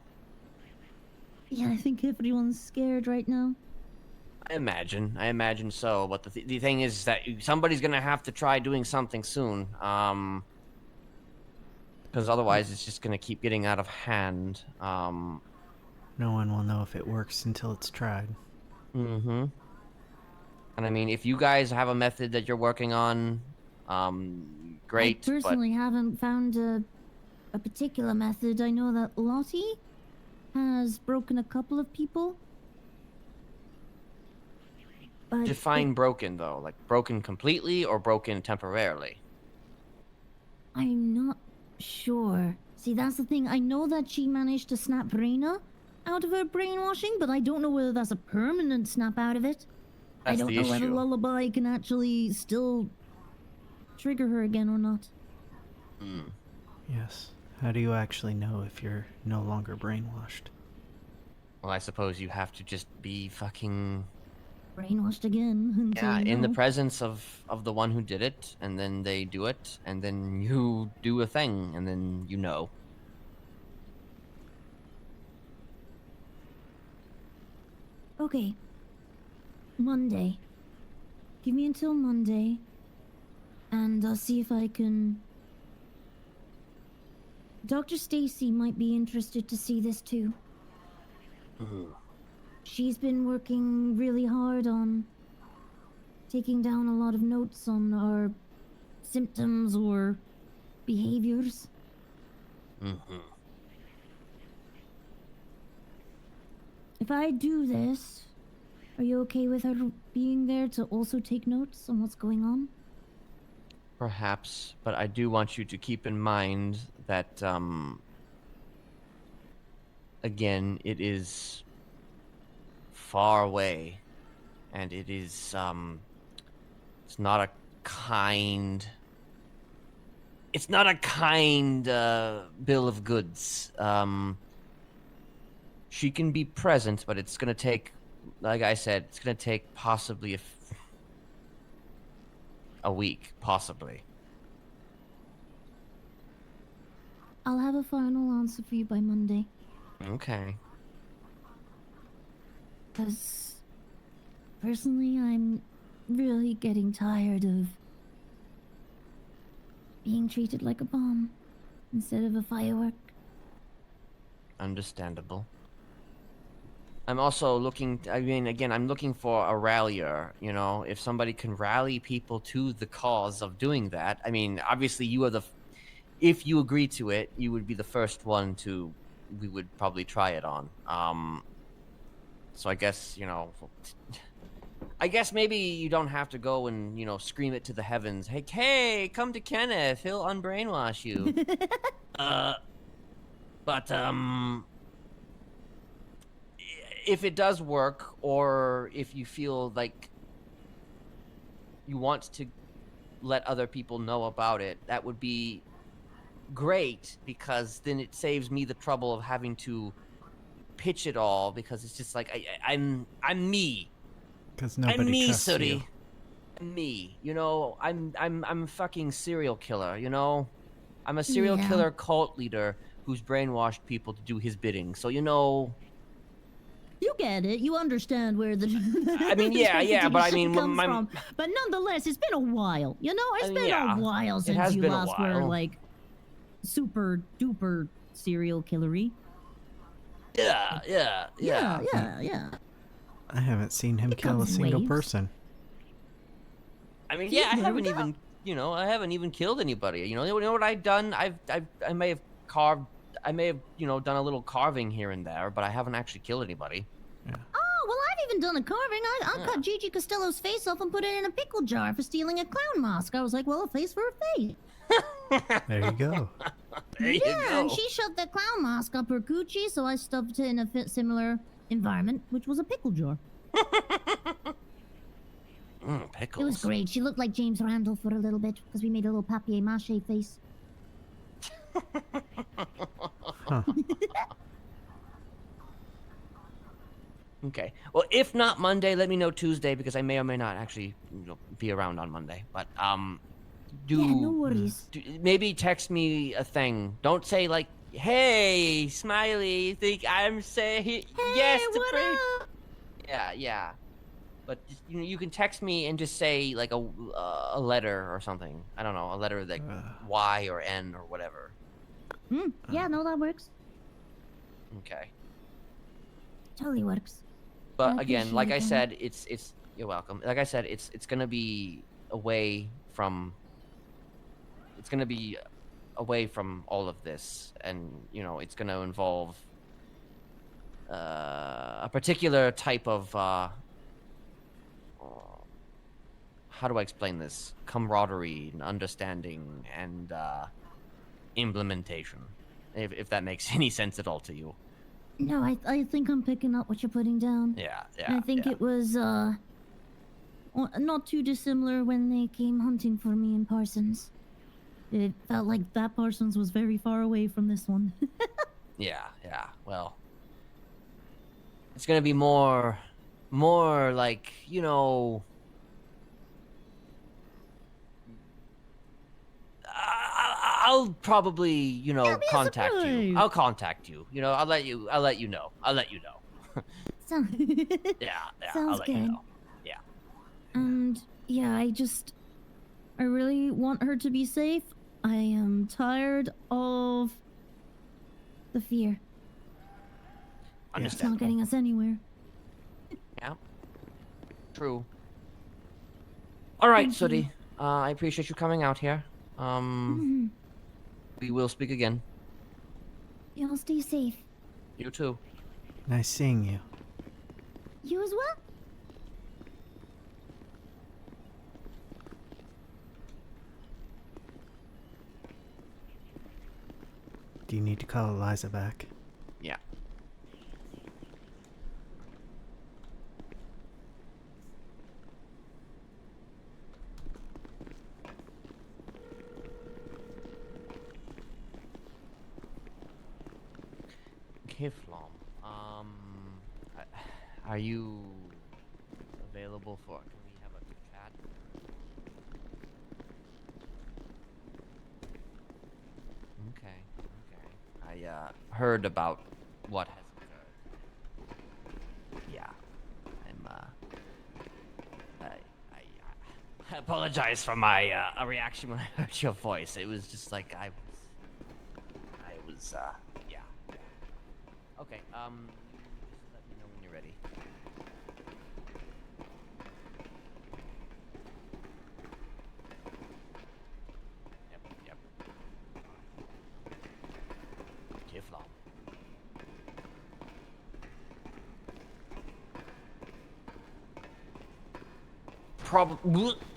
Speaker 14: I think everyone's scared right now.
Speaker 6: I imagine so. But the thing is that somebody's gonna have to try doing something soon, because otherwise it's just gonna keep getting out of hand.
Speaker 1: No one will know if it works until it's tried.
Speaker 6: Mm-hmm. And I mean, if you guys have a method that you're working on, great.
Speaker 14: I personally haven't found a particular method. I know that Lottie has broken a couple of people. But
Speaker 6: define broken, though. Like, broken completely or broken temporarily?
Speaker 14: I'm not sure. See, that's the thing. I know that she managed to snap Reina out of her brainwashing, but I don't know whether that's a permanent snap out of it. I don't know whether Lullaby can actually still trigger her again or not.
Speaker 1: Yes. How do you actually know if you're no longer brainwashed?
Speaker 6: Well, I suppose you have to just be fucking...
Speaker 14: brainwashed again.
Speaker 6: Yeah, in the presence of the one who did it, and then they do it, and then you do a thing, and then you know.
Speaker 14: Okay. Monday. Give me until Monday, and I'll see if I can... Dr. Stacy might be interested to see this too. She's been working really hard on taking down a lot of notes on our symptoms or behaviors. If I do this, are you okay with her being there to also take notes on what's going on?
Speaker 6: Perhaps, but I do want you to keep in mind that, again, it is far away, and it is, it's not a kind bill of goods. She can be present, but it's gonna take, like I said, it's gonna take possibly a week, possibly.
Speaker 14: I'll have a final answer for you by Monday.
Speaker 6: Okay.
Speaker 14: Because, personally, I'm really getting tired of being treated like a bomb instead of a firework.
Speaker 6: Understandable. I'm also looking, I'm looking for a rallier, if somebody can rally people to the cause of doing that. I mean, obviously you are if you agree to it, you would be the first one we would probably try it on. So I guess, I guess maybe you don't have to go and, scream it to the heavens. Hey, come to Kenneth, he'll unbrainwash you. But if it does work, or if you feel like you want to let other people know about it, that would be great, because then it saves me the trouble of having to pitch it all, because it's just like I'm me.
Speaker 1: Because
Speaker 6: I'm
Speaker 1: nobody
Speaker 6: me,
Speaker 1: trusts
Speaker 6: Sooty.
Speaker 1: you.
Speaker 6: I'm me. You know, I'm a fucking serial killer, you know? I'm a serial killer cult leader who's brainwashed people to do his bidding. So, you know,
Speaker 14: You get it. You understand where the
Speaker 6: I mean, yeah, but I mean,
Speaker 14: comes from. But nonetheless, it's been a while. You know, it's been a while
Speaker 6: it
Speaker 14: since
Speaker 6: has
Speaker 14: you
Speaker 6: been a
Speaker 14: last were
Speaker 6: while.
Speaker 14: like super duper serial killery.
Speaker 6: Yeah.
Speaker 1: I haven't seen him kill a
Speaker 14: comes in
Speaker 1: single
Speaker 14: waves.
Speaker 1: person.
Speaker 6: I mean,
Speaker 14: See,
Speaker 6: yeah, I
Speaker 14: there we
Speaker 6: haven't
Speaker 14: go.
Speaker 6: even, you know, I haven't even killed anybody. You know what I've done? I may have carved, I may have, you know, done a little carving here and there, but I haven't actually killed anybody.
Speaker 14: Oh, well, I've even done a carving. I cut Gigi Costello's face off and put it in a pickle jar for stealing a clown mask. I was like, well, a face for a face.
Speaker 1: There you go.
Speaker 6: There you
Speaker 14: Yeah,
Speaker 6: go.
Speaker 14: and she shoved the clown mask up her coochie, so I stuffed it in a similar environment, which was a pickle jar.
Speaker 6: Pickles.
Speaker 14: It was great. She looked like James Randall for a little bit, because we made a little papier-mâché face.
Speaker 6: Okay. Well, if not Monday, let me know Tuesday, because I may or may not actually, you know, be around on Monday. But
Speaker 14: no worries.
Speaker 6: Maybe text me a thing. Don't say like, "Hey, Smiley, you think I'm saying yes to
Speaker 14: what
Speaker 6: bring?"
Speaker 14: up?
Speaker 6: Yeah. But just, you know, you can text me and just say like a letter or something. I don't know, a letter like Y or N or whatever.
Speaker 14: Yeah, no, that works.
Speaker 6: Okay.
Speaker 14: Totally works.
Speaker 6: But
Speaker 14: I
Speaker 6: again, like I
Speaker 14: appreciate
Speaker 6: said, it's you're welcome. Like I said, it's gonna be away from. It's gonna be away from all of this, and you know, it's gonna involve a particular type of. How do I explain this? Camaraderie and understanding and implementation, if that makes any sense at all to you.
Speaker 14: No, I think I'm picking up what you're putting down.
Speaker 6: Yeah.
Speaker 14: And I think it was, not too dissimilar when they came hunting for me in Parsons. It felt like that Parsons was very far away from this one.
Speaker 6: Yeah. Well, it's gonna be more like, you know. I'll probably, you know, contact you. I'll contact you. You know, I'll let you know.
Speaker 14: So,
Speaker 6: Yeah,
Speaker 14: sounds
Speaker 6: I'll let you
Speaker 14: good.
Speaker 6: know. Yeah.
Speaker 14: And yeah, I really want her to be safe. I am tired of the fear. It's not getting us anywhere.
Speaker 6: Yeah. True. All right,
Speaker 14: Thank
Speaker 6: Sooty.
Speaker 14: you.
Speaker 6: I appreciate you coming out here. We will speak again.
Speaker 14: Y'all stay safe.
Speaker 6: You too.
Speaker 1: Nice seeing you.
Speaker 14: You as well?
Speaker 1: Do you need to call Eliza back?
Speaker 6: Yeah. Kiflom, are you available for? Can we have a quick chat? Okay. I heard about what has occurred. Yeah, I apologize for my reaction when I heard your voice. It was just like I was yeah. Okay, just let me know when you're ready. Yep. Kiflom.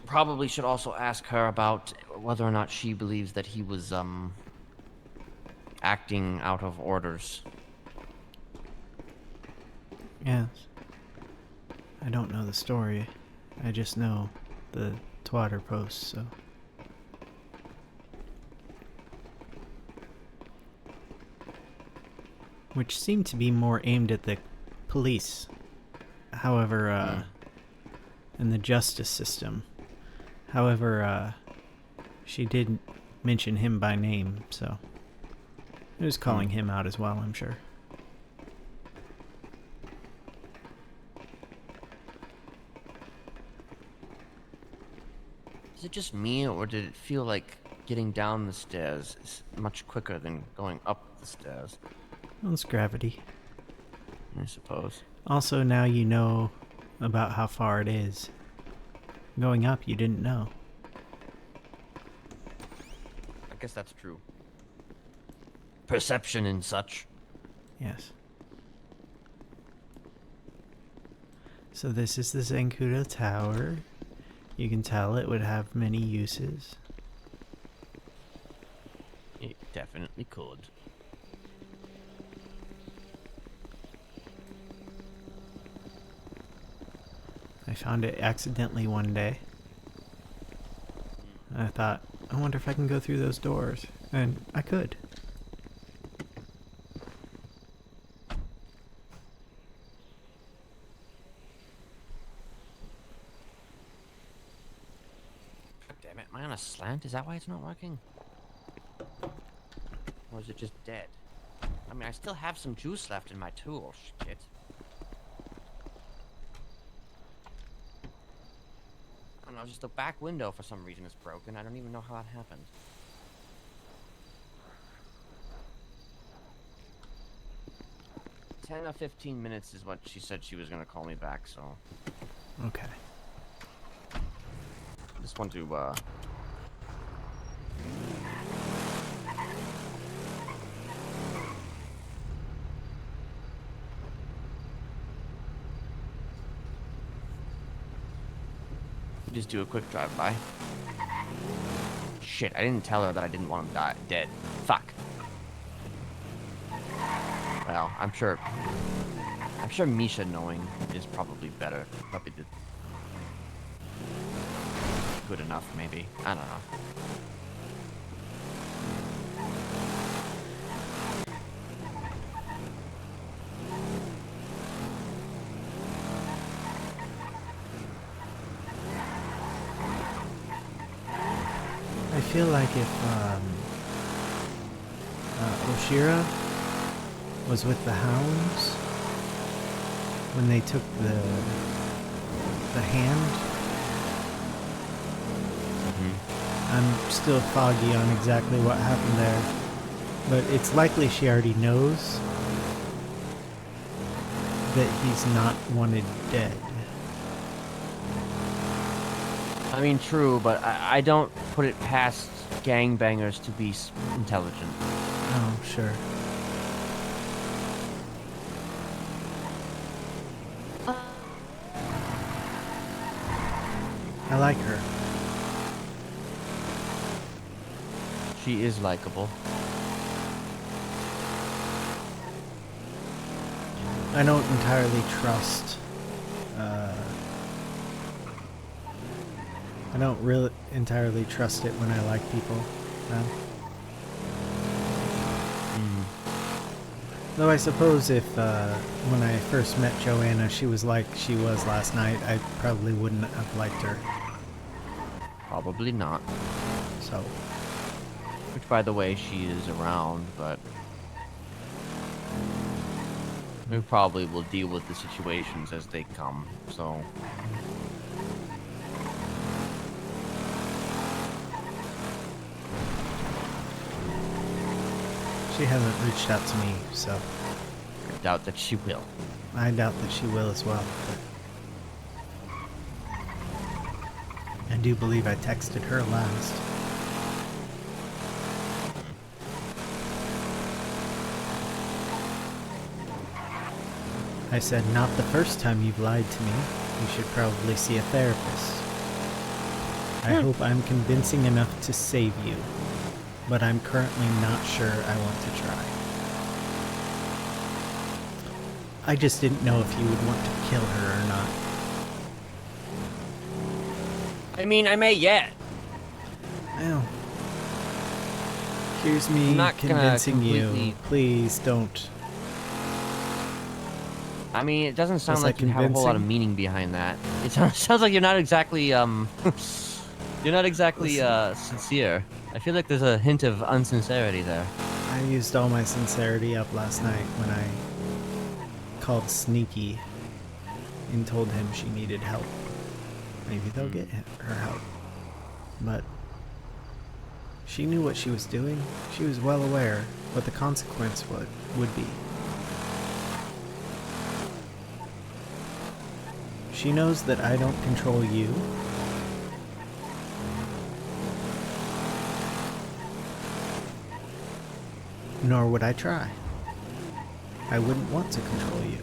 Speaker 6: Probably should also ask her about whether or not she believes that he was acting out of orders.
Speaker 1: Yes. I don't know the story. I just know the Twitter posts, so. Which seemed to be more aimed at the police. However, and the justice system. However, she did mention him by name, so. It was calling him out as well, I'm sure.
Speaker 6: Is it just me, or did it feel like getting down the stairs is much quicker than going up the stairs?
Speaker 1: Well, it's gravity.
Speaker 6: I suppose.
Speaker 1: Also, now you know about how far it is. Going up, you didn't know.
Speaker 6: I guess that's true. Perception and such.
Speaker 1: Yes. So this is the Zancudo Tower. You can tell it would have many uses.
Speaker 6: It definitely could.
Speaker 1: I found it accidentally one day. I thought, I wonder if I can go through those doors. And I could.
Speaker 6: Damn it, am I on a slant? Is that why it's not working? Or is it just dead? I mean, I still have some juice left in my tool. Shit. I don't know, just the back window for some reason is broken. I don't even know how that happened. "10 or 15 minutes is what she said she was gonna call me back, so...
Speaker 1: Okay.
Speaker 6: Just want to, just do a quick drive-by. Shit, I didn't tell her that I didn't want him dead. Fuck. Well, I'm sure Misha knowing is probably better. Probably good enough, maybe. I don't know.
Speaker 1: I feel like if Oshira was with the hounds when they took the hand. I'm still foggy on exactly what happened there, but it's likely she already knows that he's not wanted dead.
Speaker 6: I mean, true, but I don't put it past gangbangers to be intelligent.
Speaker 1: Oh, sure. I like her.
Speaker 6: She is likable.
Speaker 1: I don't entirely trust. I don't really entirely trust it when I like people. Though I suppose if when I first met Joanna, she was like she was last night, I probably wouldn't have liked her.
Speaker 6: Probably not.
Speaker 1: So.
Speaker 6: Which, by the way, she is around, but we probably will deal with the situations as they come, so...
Speaker 1: She hasn't reached out to me, so...
Speaker 6: I doubt that she will.
Speaker 1: I doubt that she will as well, but... I do believe I texted her last. I said, not the first time you've lied to me. You should probably see a therapist. I hope I'm convincing enough to save you. but I'm currently not sure I want to try. I just didn't know if you would want to kill her or not.
Speaker 6: I mean, I may yet.
Speaker 1: Well, here's me
Speaker 6: I'm not gonna
Speaker 1: convincing you.
Speaker 6: completely-
Speaker 1: Please don't.
Speaker 6: I mean, it doesn't sound
Speaker 1: Was
Speaker 6: like
Speaker 1: that
Speaker 6: you have a whole lot of
Speaker 1: convincing?
Speaker 6: meaning behind that. It sounds like you're not exactly you're not exactly sincere. I feel like there's a hint of unsincerity there.
Speaker 1: I used all my sincerity up last night when I called Sneaky and told him she needed help. Maybe they'll get her help. But she knew what she was doing. She was well aware what the consequence would be. She knows that I don't control you. Nor would I try. I wouldn't want to control you.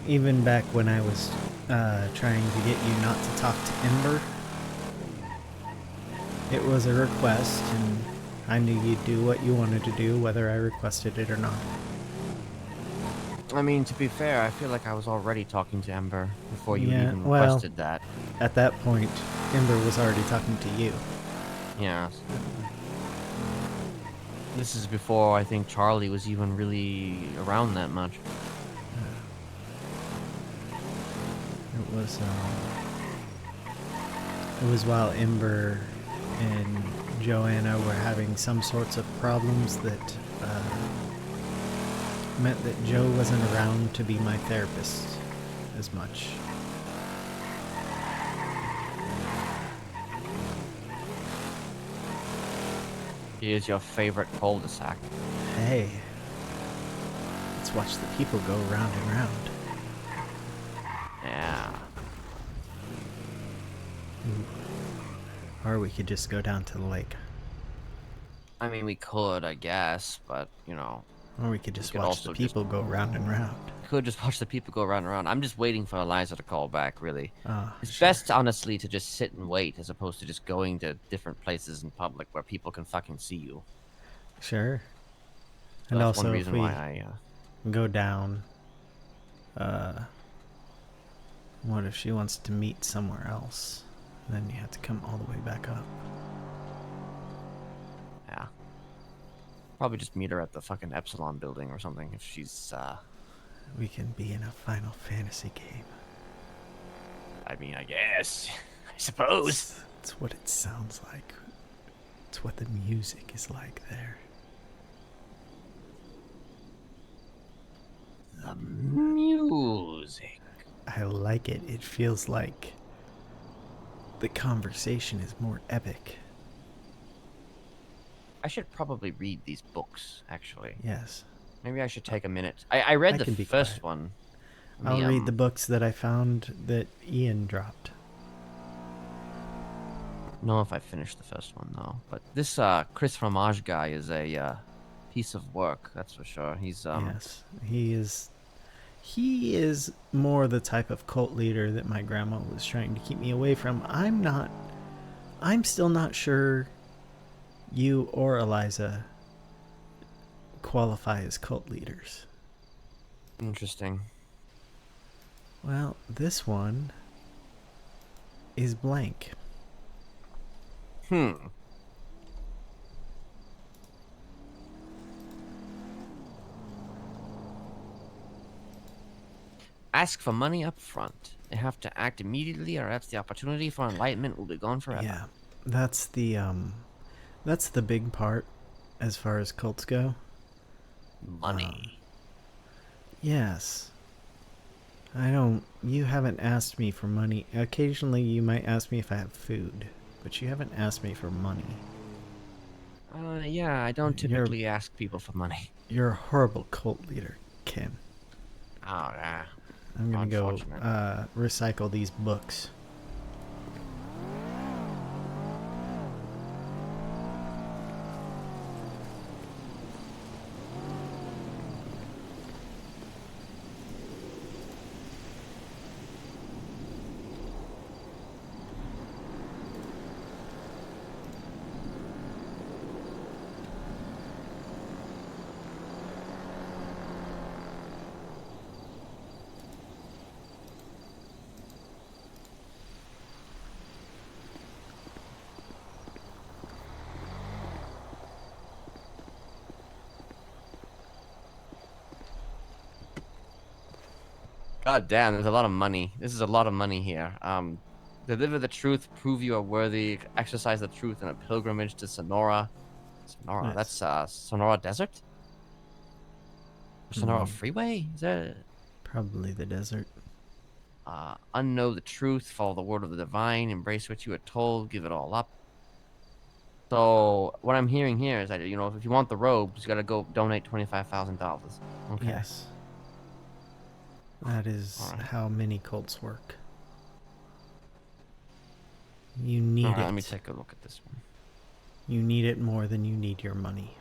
Speaker 1: Even back when I was trying to get you not to talk to Ember, it was a request, and I knew you'd do what you wanted to do, whether I requested it or not.
Speaker 6: I mean, to be fair, I feel like I was already talking to Ember before you even
Speaker 1: well,
Speaker 6: requested that.
Speaker 1: At that point, Ember was already talking to you.
Speaker 6: Yeah. This is before I think Charlie was even really around that much.
Speaker 1: It was while Ember and Joanna were having some sorts of problems that meant that Joe wasn't around to be my therapist as much.
Speaker 6: Here's your favorite cul-de-sac.
Speaker 1: Hey, let's watch the people go round and round.
Speaker 6: Yeah.
Speaker 1: Or we could just go down to the lake.
Speaker 6: I mean, we could, I guess, but, you know.
Speaker 1: Or we could just
Speaker 6: could
Speaker 1: watch
Speaker 6: also
Speaker 1: the people go round and round.
Speaker 6: Could just watch the people go round and round. I'm just waiting for Eliza to call back, really.
Speaker 1: Ah,
Speaker 6: It's best, honestly, to just sit and wait as opposed to just going to different places in public where people can fucking see you.
Speaker 1: Sure.
Speaker 6: So
Speaker 1: And
Speaker 6: that's
Speaker 1: also,
Speaker 6: one
Speaker 1: if
Speaker 6: reason
Speaker 1: we
Speaker 6: why I
Speaker 1: go down, what if she wants to meet somewhere else? Then you have to come all the way back up.
Speaker 6: Yeah. Probably just meet her at the fucking Epsilon building or something if she's,
Speaker 1: We can be in a Final Fantasy game.
Speaker 6: I mean, I guess. I suppose.
Speaker 1: It's what it sounds like. It's what the music is like there.
Speaker 6: The music.
Speaker 1: I like it. It feels like the conversation is more epic.
Speaker 6: I should probably read these books, actually.
Speaker 1: Yes.
Speaker 6: Maybe I should take a minute. I read the
Speaker 1: can be
Speaker 6: first
Speaker 1: quiet.
Speaker 6: one.
Speaker 1: I'll read the books that I found that Ian dropped.
Speaker 6: Know if I finished the first one though. But this Chris Fromage guy is a piece of work, that's for sure. He's
Speaker 1: Yes, he is. He is more the type of cult leader that my grandma was trying to keep me away from. I'm still not sure you or Eliza qualify as cult leaders.
Speaker 6: Interesting.
Speaker 1: Well, this one is blank.
Speaker 6: Ask for money up front. They have to act immediately or else the opportunity for enlightenment will be gone forever.
Speaker 1: Yeah, that's the big part as far as cults go.
Speaker 6: Money.
Speaker 1: Yes. You haven't asked me for money. Occasionally you might ask me if I have food, but you haven't asked me for money.
Speaker 6: Yeah, I don't typically ask people for money.
Speaker 1: You're a horrible cult leader, Ken.
Speaker 6: Oh, yeah.
Speaker 1: I'm gonna go
Speaker 6: Unfortunate.
Speaker 1: recycle these books.
Speaker 6: God damn, there's a lot of money. This is a lot of money here. Deliver the truth, prove you are worthy, exercise the truth in a pilgrimage to Sonora. Sonora,
Speaker 1: Yes.
Speaker 6: that's Sonora Desert? Sonora
Speaker 1: Mm,
Speaker 6: Freeway? Is that
Speaker 1: probably the desert.
Speaker 6: unknow the truth, follow the word of the divine, embrace what you are told, give it all up. So what I'm hearing here is that, you know, if you want the robes, you gotta go donate $25,000. Okay.
Speaker 1: Yes. That is
Speaker 6: Alright.
Speaker 1: how many cults work. You need
Speaker 6: Alright,
Speaker 1: it.
Speaker 6: let me take a look at this one.
Speaker 1: You need it more than you need your money.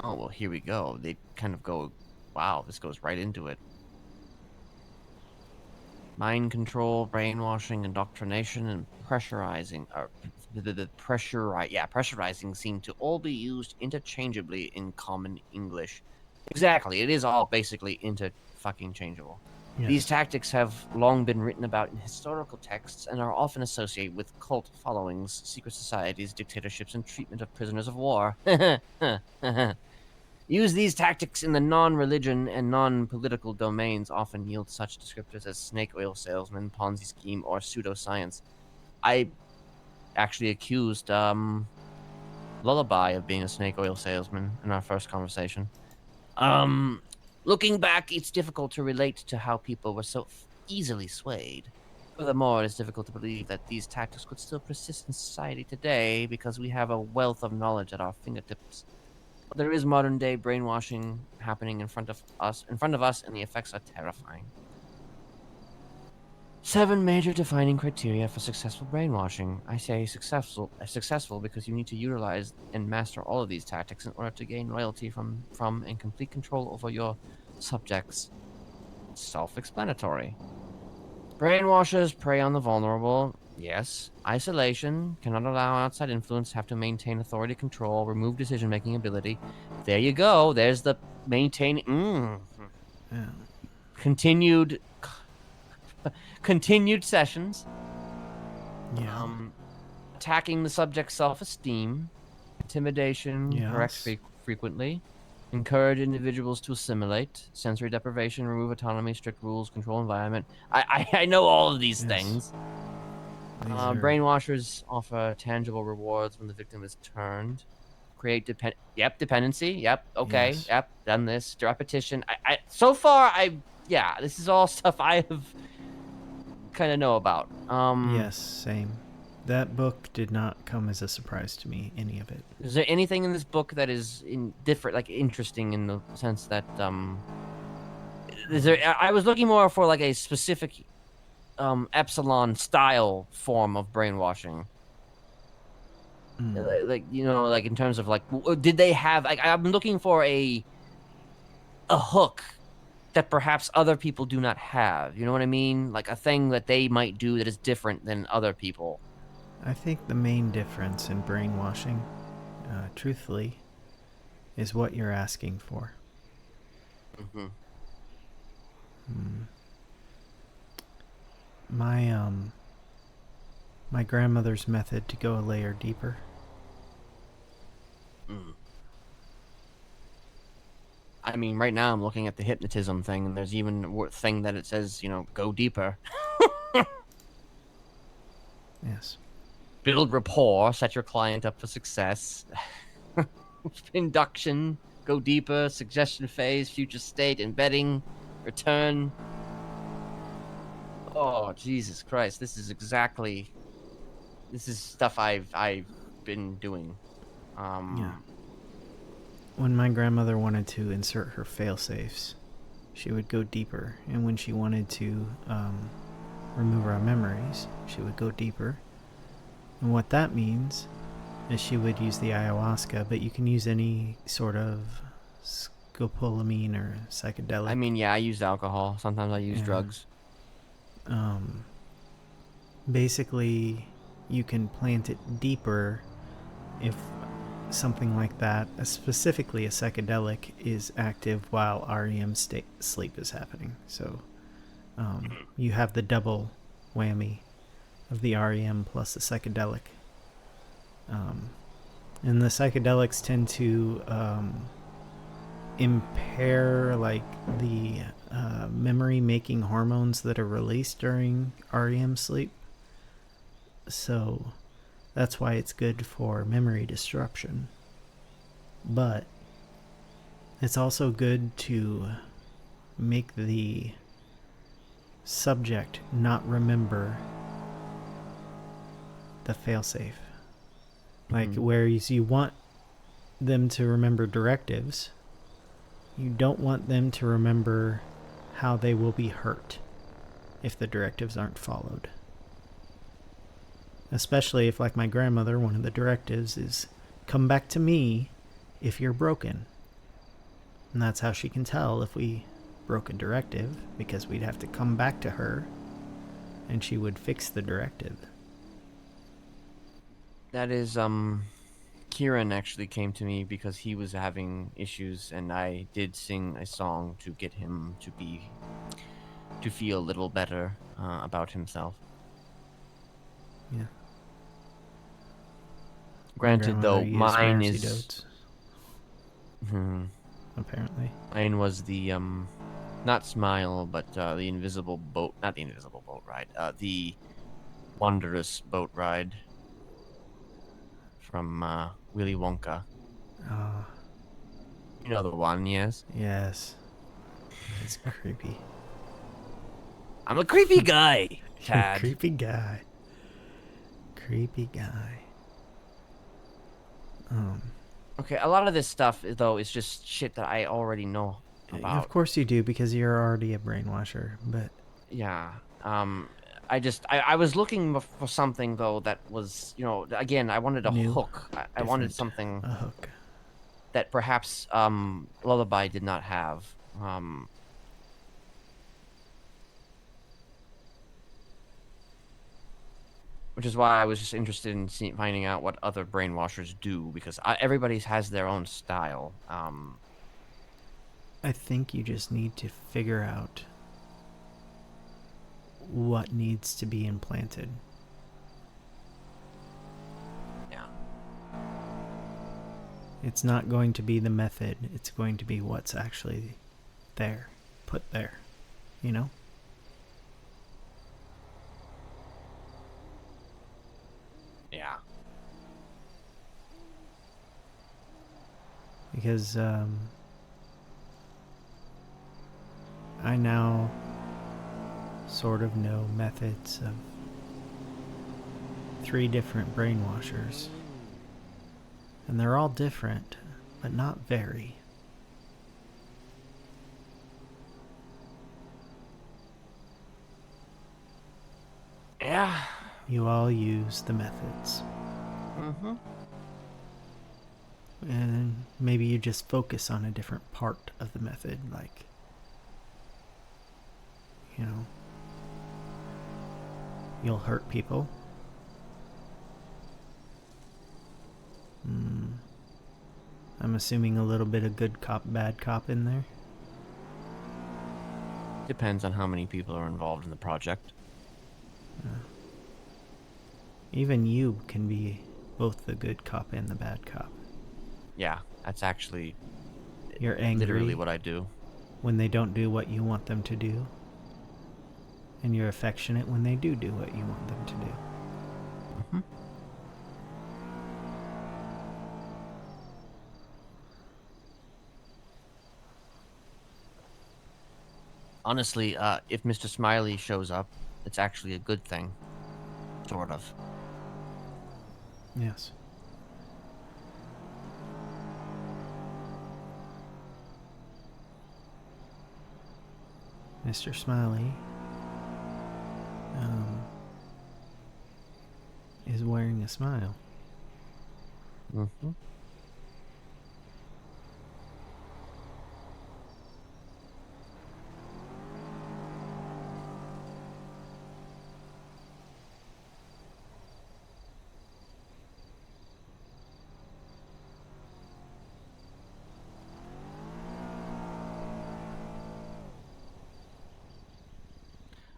Speaker 6: Oh, well, here we go. They kind of go, wow, this goes right into it. Mind control, brainwashing, indoctrination, and pressurizing. Pressurizing seem to all be used interchangeably in common English. Exactly, it is all basically inter-fucking-changeable.
Speaker 1: Yes.
Speaker 6: These tactics have long been written about in historical texts and are often associated with cult followings, secret societies, dictatorships, and treatment of prisoners of war. Use these tactics in the non-religion and non-political domains often yield such descriptors as snake oil salesman, Ponzi scheme, or pseudoscience. I actually accused Lullaby of being a snake oil salesman in our first conversation. Looking back, it's difficult to relate to how people were so easily swayed. Furthermore, it is difficult to believe that these tactics could still persist in society today because we have a wealth of knowledge at our fingertips. There is modern day brainwashing happening in front of us, and the effects are terrifying. 7 major defining criteria for successful brainwashing. I say successful because you need to utilize and master all of these tactics in order to gain loyalty from and complete control over your subjects. Self-explanatory. Brainwashers prey on the vulnerable. Yes. Isolation. Cannot allow outside influence. Have to maintain authority control. Remove decision-making ability. There you go. There's the maintain.
Speaker 1: Yeah.
Speaker 6: Continued sessions.
Speaker 1: Yeah.
Speaker 6: Attacking the subject's self-esteem. Intimidation.
Speaker 1: Yes.
Speaker 6: Correct frequently. Encourage individuals to assimilate. Sensory deprivation. Remove autonomy. Strict rules. Control environment. I know all of these things. Brainwashers offer tangible rewards when the victim is turned. Create dependency. Yep. Okay.
Speaker 1: Yes.
Speaker 6: Yep. Done this. Repetition. So far, this is all stuff I have kind of know about.
Speaker 1: Yes, same. That book did not come as a surprise to me, any of it.
Speaker 6: Is there anything in this book that is interesting in the sense that I was looking more for like a specific epsilon style form of brainwashing. Like like in terms of like, did they have I'm looking for a hook that perhaps other people do not have. You know what I mean? Like a thing that they might do that is different than other people.
Speaker 1: I think the main difference in brainwashing, truthfully, is what you're asking for.
Speaker 6: Mm-hmm.
Speaker 1: My grandmother's method to go a layer deeper.
Speaker 6: I mean, right now I'm looking at the hypnotism thing, and there's even a thing that it says, go deeper.
Speaker 1: Yes.
Speaker 6: Build rapport, set your client up for success. Induction, go deeper, suggestion phase, future state, embedding, return. Oh, Jesus Christ, this is stuff I've been doing.
Speaker 1: Yeah. When my grandmother wanted to insert her fail-safes, she would go deeper, and when she wanted to remove our memories, she would go deeper. And what that means is she would use the ayahuasca, but you can use any sort of scopolamine or psychedelic.
Speaker 6: I mean, yeah, I use alcohol. Sometimes I use drugs.
Speaker 1: Basically, you can plant it deeper if something like that, specifically a psychedelic, is active while REM sleep is happening. So you have the double whammy of the REM plus the psychedelic. And the psychedelics tend to impair like the memory making hormones that are released during REM sleep. So that's why it's good for memory disruption. But it's also good to make the subject not remember the failsafe. Like, whereas you want them to remember directives, you don't want them to remember how they will be hurt if the directives aren't followed. Especially if, like my grandmother, one of the directives is, come back to me if you're broken. And that's how she can tell if we broke a directive, because we'd have to come back to her and she would fix the directive.
Speaker 6: That is, Kieran actually came to me because he was having issues, and I did sing a song to get him to feel a little better about himself.
Speaker 1: Yeah.
Speaker 6: Granted, though, mine is
Speaker 1: dotes. Apparently.
Speaker 6: Mine was the not Smile, but the invisible boat. Not the invisible boat ride. The wondrous boat ride from Willy Wonka.
Speaker 1: Oh.
Speaker 6: You know the one, yes?
Speaker 1: Yes. It's creepy.
Speaker 6: I'm a creepy guy,
Speaker 1: You're a
Speaker 6: Tad.
Speaker 1: creepy guy. Creepy guy.
Speaker 6: Okay, a lot of this stuff, though, is just shit that I already know about.
Speaker 1: Of course you do, because you're already a brainwasher, but...
Speaker 6: Yeah. I was looking for something, though, that was, you know, again, I wanted a
Speaker 1: New,
Speaker 6: hook. I wanted something...
Speaker 1: A hook.
Speaker 6: That perhaps Lullaby did not have. Which is why I was just interested in finding out what other brainwashers do, because everybody has their own style.
Speaker 1: I think you just need to figure out what needs to be implanted.
Speaker 6: Yeah.
Speaker 1: It's not going to be the method, it's going to be what's actually there, put there, you know?
Speaker 6: Yeah.
Speaker 1: Because I now sort of know methods of 3 different brainwashers. And they're all different, but not very.
Speaker 6: Yeah.
Speaker 1: You all use the methods.
Speaker 6: Mm-hmm.
Speaker 1: And maybe you just focus on a different part of the method, like, you know, you'll hurt people. I'm assuming a little bit of good cop, bad cop in there.
Speaker 6: Depends on how many people are involved in the project.
Speaker 1: Even you can be both the good cop and the bad cop.
Speaker 6: Yeah, that's actually
Speaker 1: You're angry
Speaker 6: literally what I do.
Speaker 1: when they don't do what you want them to do. And you're affectionate when they do what you want them to do.
Speaker 6: Mm-hmm. Honestly, if Mr. Smiley shows up, it's actually a good thing. Sort of.
Speaker 1: Yes. Mr. Smiley is wearing a smile.
Speaker 6: Mm-hmm.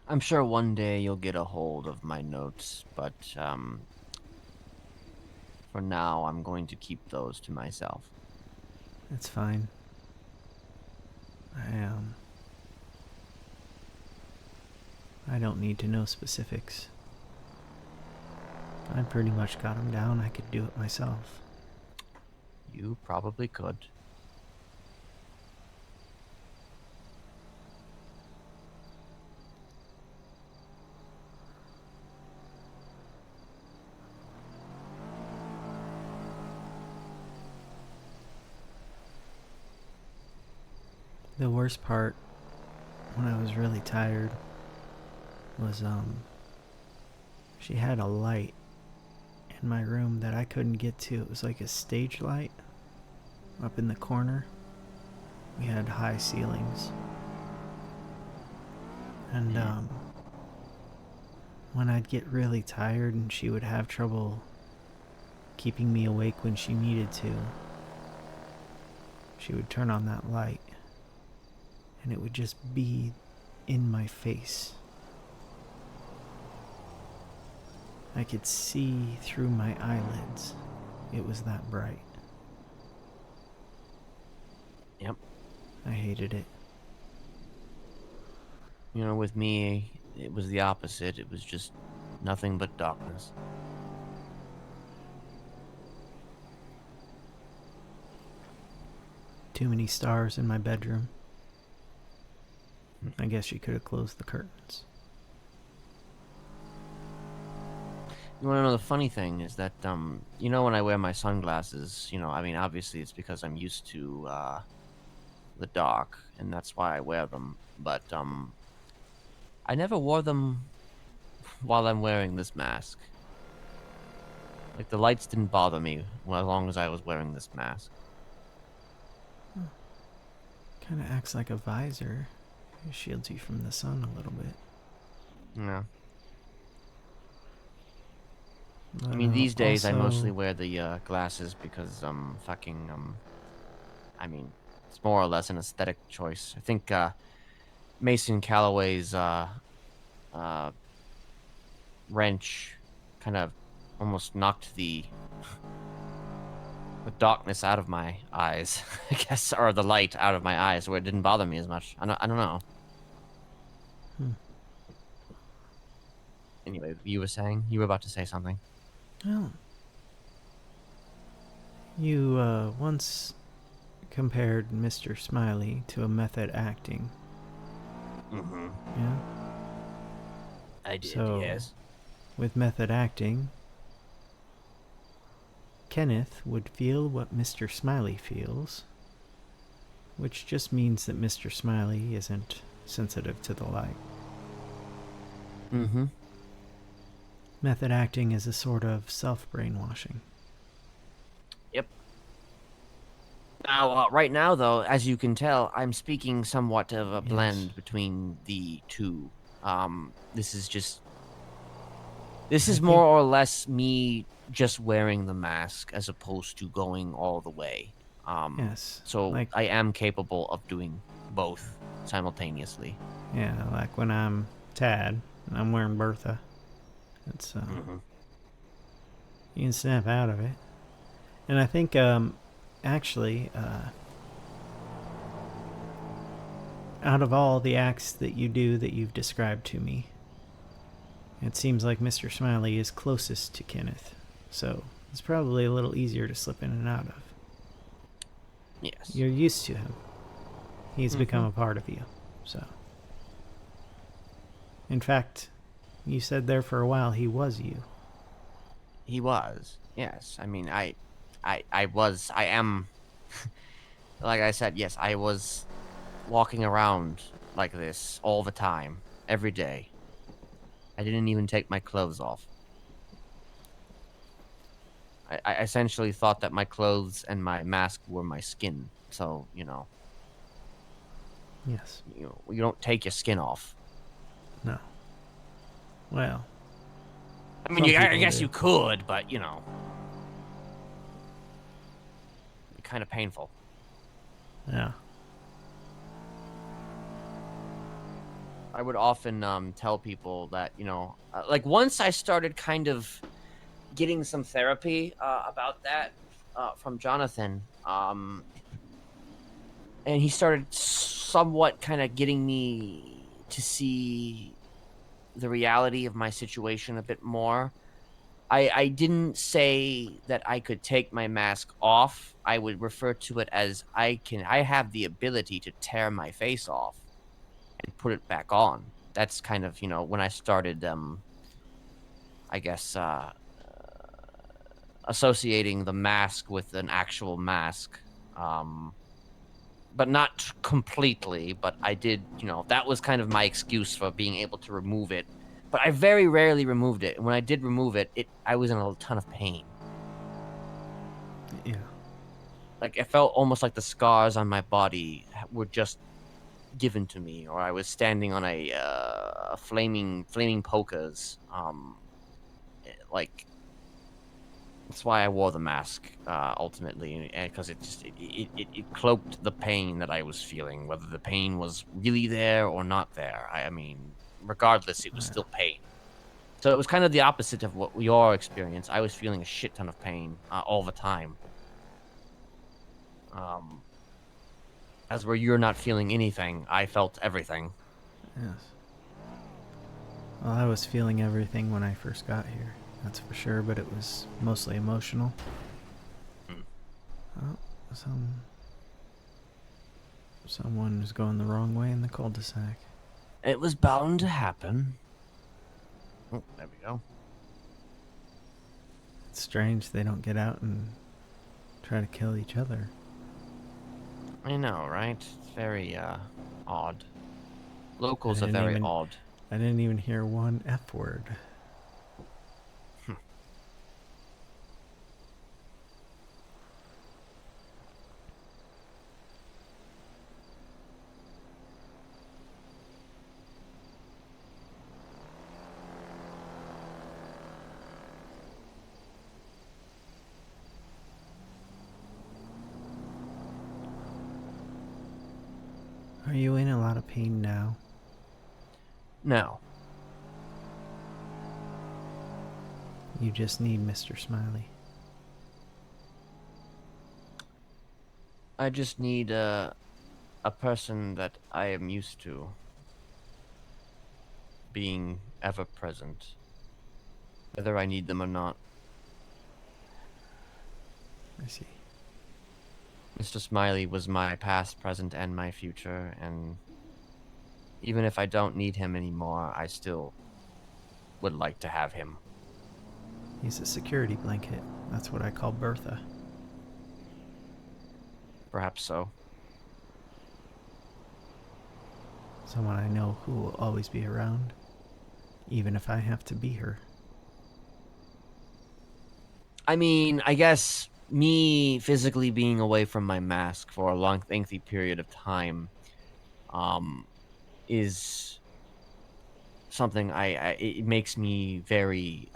Speaker 6: I'm sure one day you'll get a hold of my notes, but for now, I'm going to keep those to myself.
Speaker 1: That's fine. I don't need to know specifics. I pretty much got him down. I could do it myself.
Speaker 6: You probably could.
Speaker 1: The worst part, when I was really tired, was, she had a light in my room that I couldn't get to. It was like a stage light up in the corner. We had high ceilings. And, when I'd get really tired and she would have trouble keeping me awake when she needed to, she would turn on that light. And it would just be in my face. I could see through my eyelids. It was that bright.
Speaker 6: Yep.
Speaker 1: I hated it.
Speaker 6: You know, with me, it was the opposite. It was just nothing but darkness.
Speaker 1: Too many stars in my bedroom. I guess you could have closed the curtains.
Speaker 6: You want to know the funny thing is that, you know, when I wear my sunglasses, you know, I mean, obviously it's because I'm used to, the dark, and that's why I wear them, but, I never wore them while I'm wearing this mask. Like, the lights didn't bother me as long as I was wearing this mask.
Speaker 1: Kind of acts like a visor. It shields you from the sun a little bit.
Speaker 6: Yeah.
Speaker 1: But,
Speaker 6: I mean, these days I
Speaker 1: also-
Speaker 6: mostly wear the glasses because I mean, it's more or less an aesthetic choice. I think Mason Calloway's wrench kind of almost knocked the darkness out of my eyes, I guess, or the light out of my eyes, where it didn't bother me as much. I don't know. Anyway, you were about to say something.
Speaker 1: Well, you once compared Mr. Smiley to a method acting.
Speaker 6: Mm-hmm.
Speaker 1: Yeah?
Speaker 6: I did,
Speaker 1: So,
Speaker 6: yes.
Speaker 1: with method acting, Kenneth would feel what Mr. Smiley feels, which just means that Mr. Smiley isn't sensitive to the light.
Speaker 6: Mm-hmm.
Speaker 1: Method acting is a sort of self-brainwashing.
Speaker 6: Yep. Now, right now, though, as you can tell, I'm speaking somewhat of a blend between the two. This is more or less me just wearing the mask as opposed to going all the way.
Speaker 1: Yes.
Speaker 6: So
Speaker 1: like,
Speaker 6: I am capable of doing both simultaneously.
Speaker 1: Yeah, like when I'm Tad and I'm wearing Bertha. It's you can snap out of it. And I think actually out of all the acts that you do that you've described to me, it seems like Mr. Smiley is closest to Kenneth. So it's probably a little easier to slip in and out of.
Speaker 6: Yes.
Speaker 1: You're used to him. He's become a part of you. So in fact, you said there for a while he was you.
Speaker 6: He was. Yes. I mean, I am like I said, yes, I was walking around like this all the time, every day. I didn't even take my clothes off. I essentially thought that my clothes and my mask were my skin. So, you know.
Speaker 1: Yes.
Speaker 6: You don't take your skin off.
Speaker 1: No. Well.
Speaker 6: I mean, I guess you could, but, you know. Kind of painful.
Speaker 1: Yeah.
Speaker 6: I would often tell people that, you know, like once I started kind of getting some therapy about that from Jonathan. And he started somewhat kind of getting me to see the reality of my situation a bit more. I didn't say that I could take my mask off. I would refer to it as I have the ability to tear my face off and put it back on. That's kind of, when I started I guess associating the mask with an actual mask. But not completely, but I did, that was kind of my excuse for being able to remove it. But I very rarely removed it. And when I did remove it, I was in a ton of pain.
Speaker 1: Yeah.
Speaker 6: Like, it felt almost like the scars on my body were just given to me, or I was standing on a flaming pokers. Like, that's why I wore the mask, ultimately, because it cloaked the pain that I was feeling, whether the pain was really there or not there. I mean, regardless, it was still pain. So it was kind of the opposite of what your experience. I was feeling a shit ton of pain all the time. As where you're not feeling anything, I felt everything.
Speaker 1: Yes. Well, I was feeling everything when I first got here. That's for sure, but it was mostly emotional. Oh, someone was going the wrong way in the cul-de-sac.
Speaker 6: It was bound to happen. Oh, there we go.
Speaker 1: It's strange they don't get out and try to kill each other.
Speaker 6: I know, right? It's very odd. Locals are very odd.
Speaker 1: I didn't even hear one F word. Are you in a lot of pain now?
Speaker 6: No.
Speaker 1: You just need Mr. Smiley.
Speaker 6: I just need a person that I am used to being ever present, whether I need them or not.
Speaker 1: I see.
Speaker 6: Mr. Smiley was my past, present, and my future, and even if I don't need him anymore, I still would like to have him.
Speaker 1: He's a security blanket. That's what I call Bertha.
Speaker 6: Perhaps so.
Speaker 1: Someone I know who will always be around, even if I have to be her.
Speaker 6: I mean, I guess me physically being away from my mask for a long, lengthy period of time, is something it makes me very,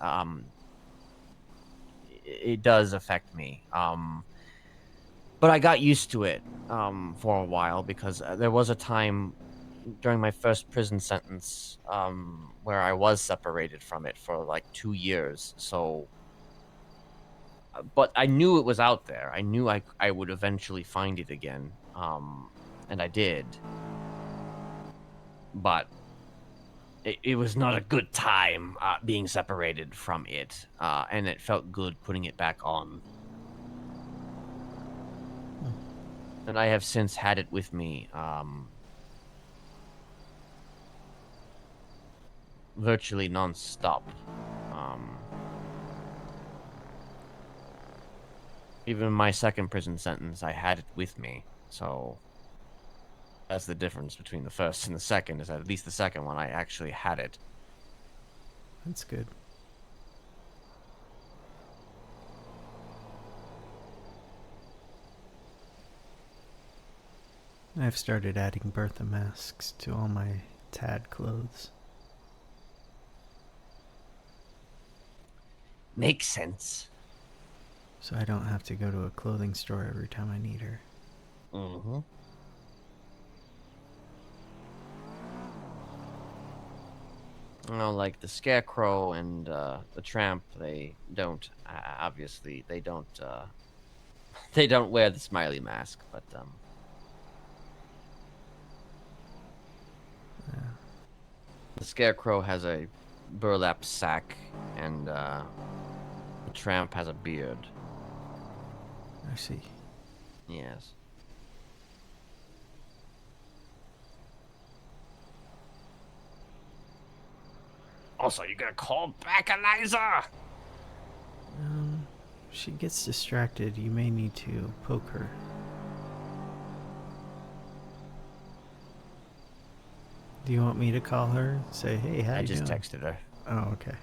Speaker 6: it does affect me. But I got used to it, for a while, because there was a time during my first prison sentence, where I was separated from it for like 2 years, so... But I knew it was out there. I knew I would eventually find it again. And I did. But it was not a good time being separated from it. And it felt good putting it back on. And I have since had it with me virtually non-stop. Even in my second prison sentence, I had it with me. So that's the difference between the first and the second, is that at least the second one, I actually had it.
Speaker 1: That's good. I've started adding Bertha masks to all my Tad clothes.
Speaker 6: Makes sense.
Speaker 1: So I don't have to go to a clothing store every time I need her.
Speaker 6: Mm-hmm. Well, like the Scarecrow and the Tramp, they don't obviously they don't they don't wear the Smiley mask, but the Scarecrow has a burlap sack, and the Tramp has a beard.
Speaker 1: I see.
Speaker 6: Yes. Also, you gonna call back, Eliza?
Speaker 1: If she gets distracted, you may need to poke her. Do you want me to call her? Say, hey, how
Speaker 6: I
Speaker 1: you
Speaker 6: just
Speaker 1: doing?
Speaker 6: texted her.
Speaker 1: Oh, okay.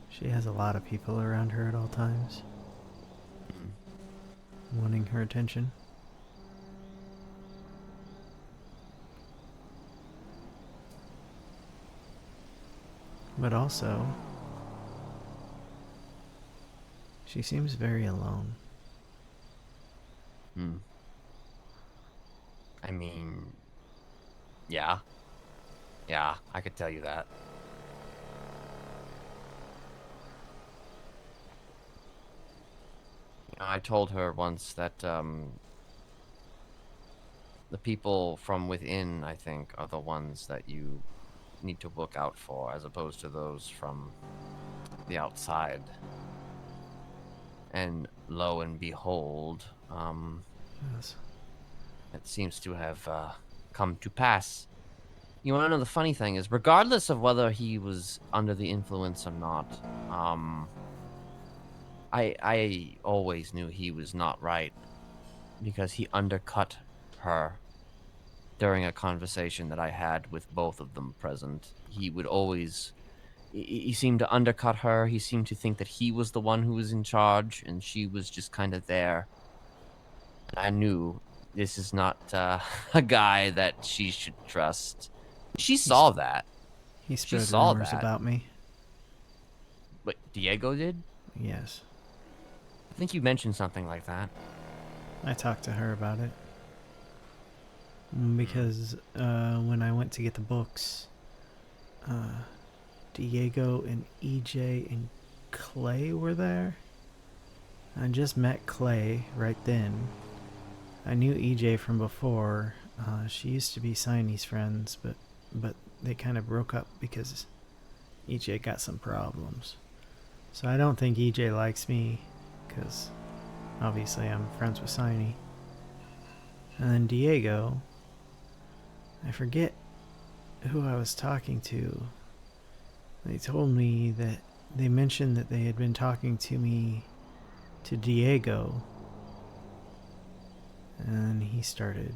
Speaker 1: She has a lot of people around her at all times, wanting her attention. But also, she seems very alone.
Speaker 6: I mean, yeah. Yeah, I could tell you that. I told her once that the people from within, I think, are the ones that you need to look out for, as opposed to those from the outside. And lo and behold,
Speaker 1: Yes.
Speaker 6: it seems to have come to pass. You want to know the funny thing is, regardless of whether he was under the influence or not, I always knew he was not right, because he undercut her during a conversation that I had with both of them present. He would always, he seemed to undercut her. He seemed to think that he was the one who was in charge, and she was just kind of there. And I knew this is not a guy that she should trust. She saw that.
Speaker 1: He
Speaker 6: She
Speaker 1: spread
Speaker 6: saw
Speaker 1: rumors
Speaker 6: that.
Speaker 1: about me.
Speaker 6: But Diego did?
Speaker 1: Yes.
Speaker 6: I think you mentioned something like that.
Speaker 1: I talked to her about it. Because when I went to get the books, Diego and EJ and Clay were there. I just met Clay right then. I knew EJ from before. She used to be Signey's friends, but they kind of broke up because EJ got some problems. So I don't think EJ likes me, because obviously I'm friends with Signey. And then Diego, I forget who I was talking to. They told me that they mentioned that they had been talking to Diego, and he started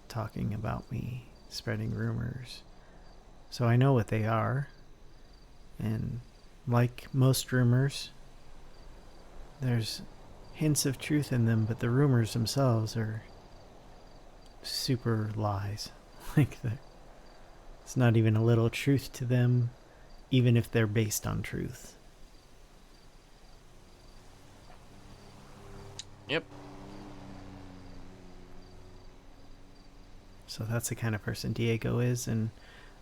Speaker 1: talking about me, spreading rumors. So I know what they are, and like most rumors, there's hints of truth in them, but the rumors themselves are super lies. Like, it's not even a little truth to them, even if they're based on truth.
Speaker 6: Yep.
Speaker 1: So that's the kind of person Diego is, and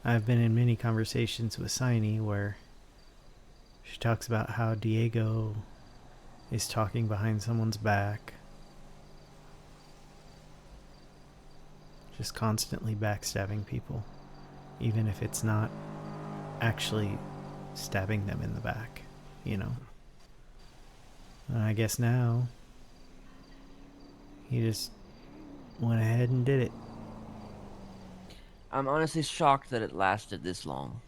Speaker 1: I've been in many conversations with Signey where she talks about how Diego is talking behind someone's back, just constantly backstabbing people, even if it's not actually stabbing them in the back, you know. And I guess now he just went ahead and did it.
Speaker 6: I'm honestly shocked that it lasted this long.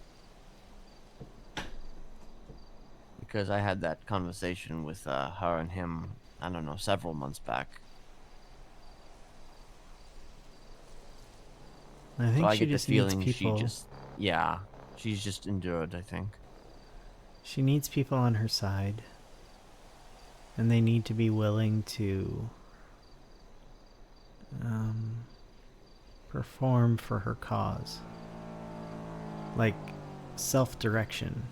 Speaker 6: Because I had that conversation with her and him, I don't know, several months back.
Speaker 1: I think
Speaker 6: So I
Speaker 1: she
Speaker 6: get the
Speaker 1: just needs
Speaker 6: feeling
Speaker 1: people.
Speaker 6: she just, yeah, she's just endured, I think.
Speaker 1: She needs people on her side, and they need to be willing to perform for her cause. Like, self-direction.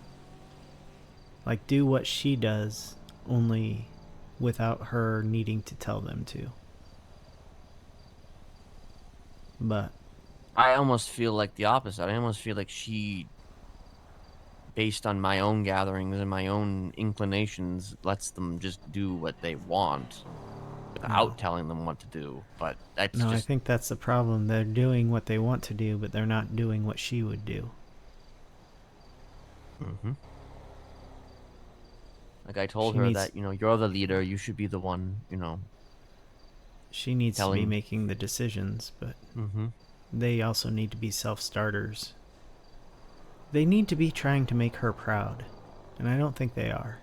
Speaker 1: Like, do what she does, only without her needing to tell them to. But
Speaker 6: I almost feel like the opposite. I almost feel like she, based on my own gatherings and my own inclinations, lets them just do what they want without telling them what to do. But that's
Speaker 1: no, I
Speaker 6: just
Speaker 1: think that's the problem. They're doing what they want to do, but they're not doing what she would do.
Speaker 6: like I told
Speaker 1: She
Speaker 6: her
Speaker 1: needs-
Speaker 6: that, you're the leader. You should be the one,
Speaker 1: She needs to be
Speaker 6: telling-
Speaker 1: making the decisions, but they also need to be self-starters. They need to be trying to make her proud, and I don't think they are.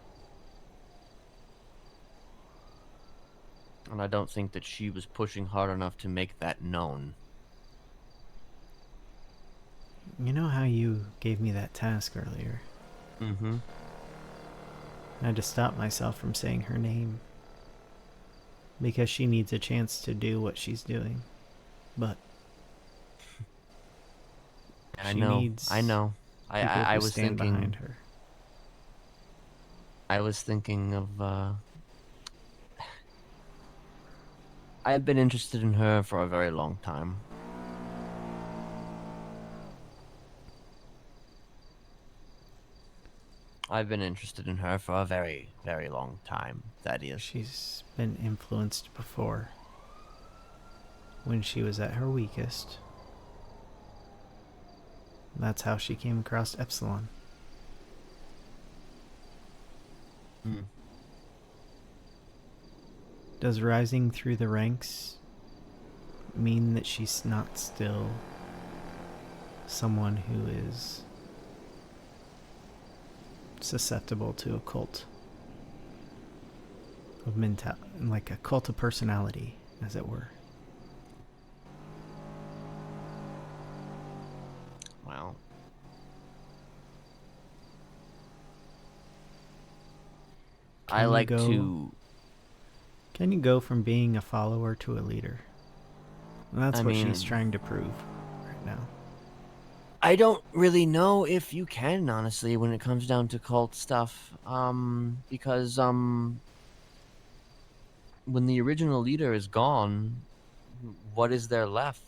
Speaker 6: And I don't think that she was pushing hard enough to make that known.
Speaker 1: You know how you gave me that task earlier? I had to stop myself from saying her name. Because she needs a chance to do what she's doing. But
Speaker 6: I
Speaker 1: she
Speaker 6: know.
Speaker 1: needs
Speaker 6: I know.
Speaker 1: people
Speaker 6: I
Speaker 1: who
Speaker 6: was
Speaker 1: stand
Speaker 6: thinking.
Speaker 1: behind her.
Speaker 6: I was thinking of. I've been interested in her for a very long time. I've been interested in her for a very, very long time, Thaddeus.
Speaker 1: She's been influenced before. When she was at her weakest. That's how she came across Epsilon. Does rising through the ranks mean that she's not still someone who is susceptible to a cult of like a cult of personality, as it were?
Speaker 6: Well, I like to.
Speaker 1: Can you go from being a follower to a leader? And that's what she's
Speaker 6: mean-
Speaker 1: trying to prove right now.
Speaker 6: I don't really know if you can, honestly, when it comes down to cult stuff. Because when the original leader is gone, what is there left?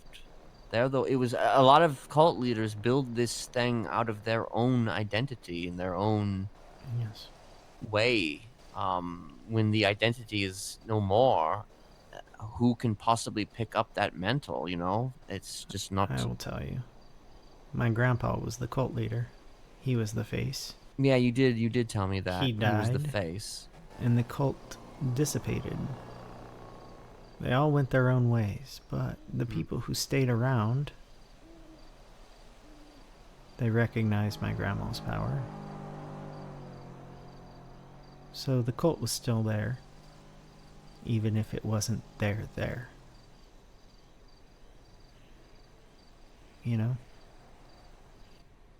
Speaker 6: It was a lot of cult leaders build this thing out of their own identity and their own way. When the identity is no more, who can possibly pick up that mantle? It's just not.
Speaker 1: I will tell you. My grandpa was the cult leader. He was the face.
Speaker 6: Yeah, you did tell me that.
Speaker 1: He died.
Speaker 6: was the face.
Speaker 1: And the cult dissipated. They all went their own ways, but the people who stayed around, they recognized my grandma's power. So the cult was still there, even if it wasn't there. You know?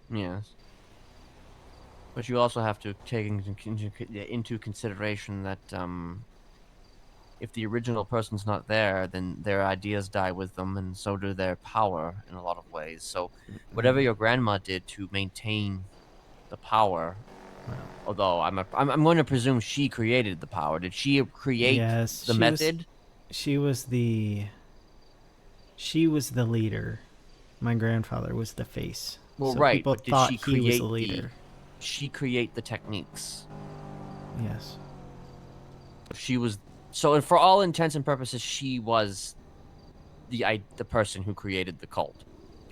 Speaker 6: Yes. But you also have to take into consideration that if the original person's not there, then their ideas die with them, and so do their power in a lot of ways. So whatever your grandma did to maintain the power, although I'm going to presume she created the power. Did she create the method?
Speaker 1: She was the leader. My grandfather was the face.
Speaker 6: Well,
Speaker 1: so
Speaker 6: right,
Speaker 1: people
Speaker 6: but did
Speaker 1: thought
Speaker 6: she
Speaker 1: he
Speaker 6: create
Speaker 1: was the leader.
Speaker 6: She create the techniques?
Speaker 1: Yes.
Speaker 6: She was so, for all intents and purposes, she was the person who created the cult.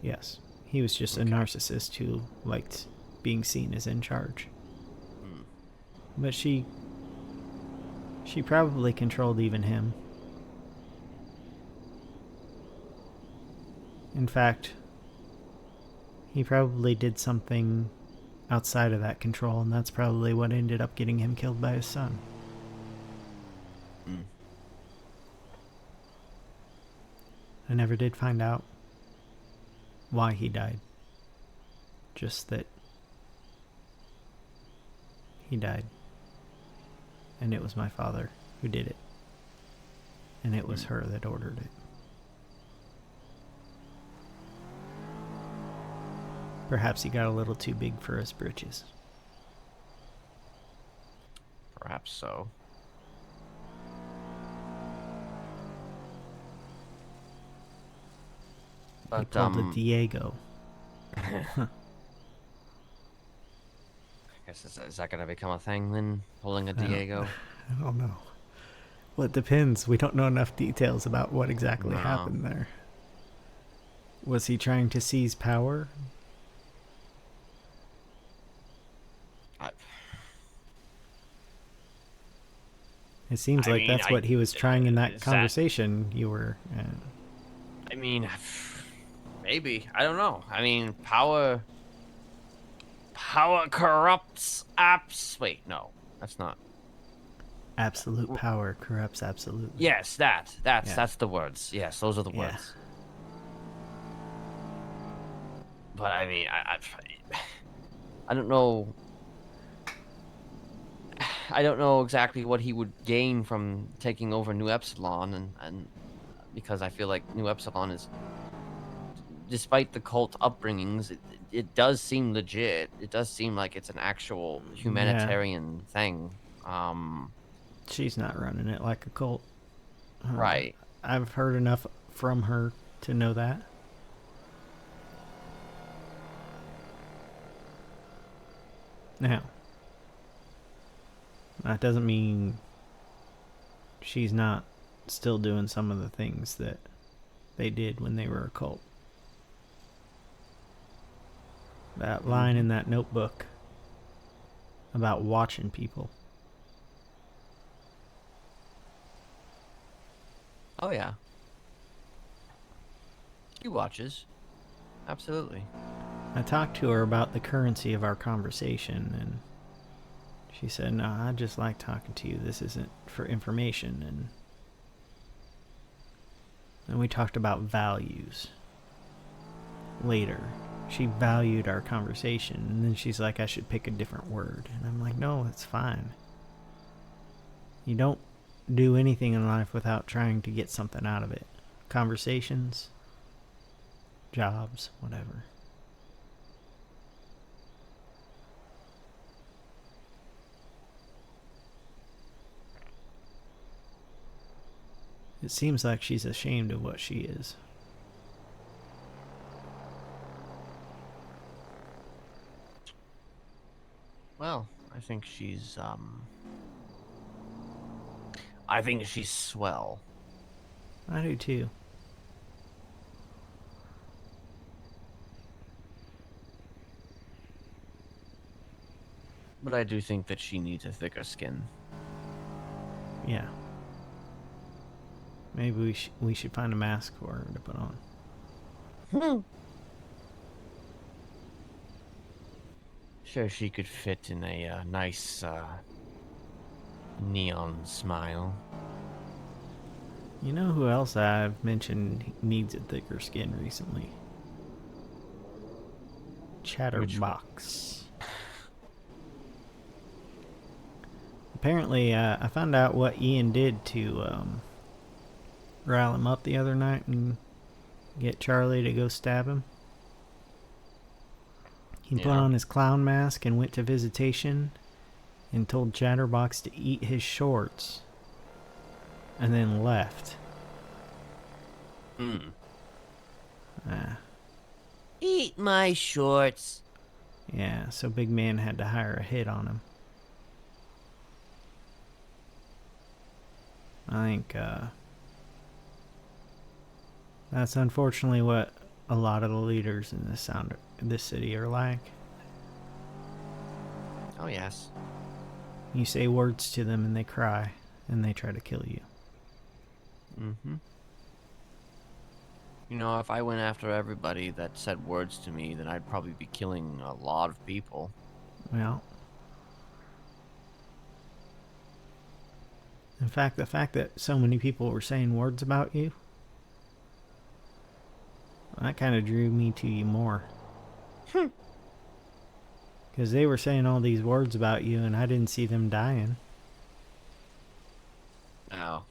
Speaker 1: Yes, he was just a narcissist who liked being seen as in charge. But she probably controlled even him. In fact, he probably did something outside of that control, and that's probably what ended up getting him killed by his son. I never did find out why he died. Just that he died. And it was my father who did it. And it was her that ordered it. Perhaps he got a little too big for his britches.
Speaker 6: Perhaps so.
Speaker 1: He pulled a Diego.
Speaker 6: I guess is that gonna become a thing then? Pulling a Diego?
Speaker 1: I don't know. Well, it depends. We don't know enough details about what exactly happened there. Was he trying to seize power? It seems like that's what he was trying in that conversation you were...
Speaker 6: I mean, maybe. I don't know. I mean, power corrupts apps. Wait, no. That's not...
Speaker 1: Absolute power corrupts absolutely.
Speaker 6: Yes, that's the words. Yes, those are the words. But I mean, I don't know. I don't know exactly what he would gain from taking over New Epsilon, and because I feel like New Epsilon is, despite the cult upbringings, it does seem legit. It does seem like it's an actual humanitarian thing.
Speaker 1: She's not running it like a cult.
Speaker 6: Right.
Speaker 1: I've heard enough from her to know that. Now, that doesn't mean she's not still doing some of the things that they did when they were a cult. That line in that notebook about watching people.
Speaker 6: Oh, yeah. She watches. Absolutely.
Speaker 1: I talked to her about the currency of our conversation, and she said, no, I just like talking to you. This isn't for information. And we talked about values. Later, she valued our conversation, and then she's like, I should pick a different word. And I'm like, no, it's fine. You don't do anything in life without trying to get something out of it. Conversations, jobs, whatever. It seems like she's ashamed of what she is.
Speaker 6: Well, I think she's swell.
Speaker 1: I do too.
Speaker 6: But I do think that she needs a thicker skin.
Speaker 1: Yeah. Maybe we should find a mask for her to put on.
Speaker 6: Sure, she could fit in a nice neon smile.
Speaker 1: You know who else I've mentioned needs a thicker skin recently? Chatterbox. Apparently, I found out what Ian did to rile him up the other night and get Charlie to go stab him. He put on his clown mask and went to visitation and told Chatterbox to eat his shorts and then left.
Speaker 6: Eat my shorts.
Speaker 1: Yeah, so Big Man had to hire a hit on him. I think that's unfortunately what a lot of the leaders in this city are like.
Speaker 6: Oh, yes.
Speaker 1: You say words to them and they cry and they try to kill you.
Speaker 6: Mm-hmm. You know, if I went after everybody that said words to me, then I'd probably be killing a lot of people.
Speaker 1: Well, in fact, the fact that so many people were saying words about you, that kind of drew me to you more. Because they were saying all these words about you and I didn't see them dying.
Speaker 6: No.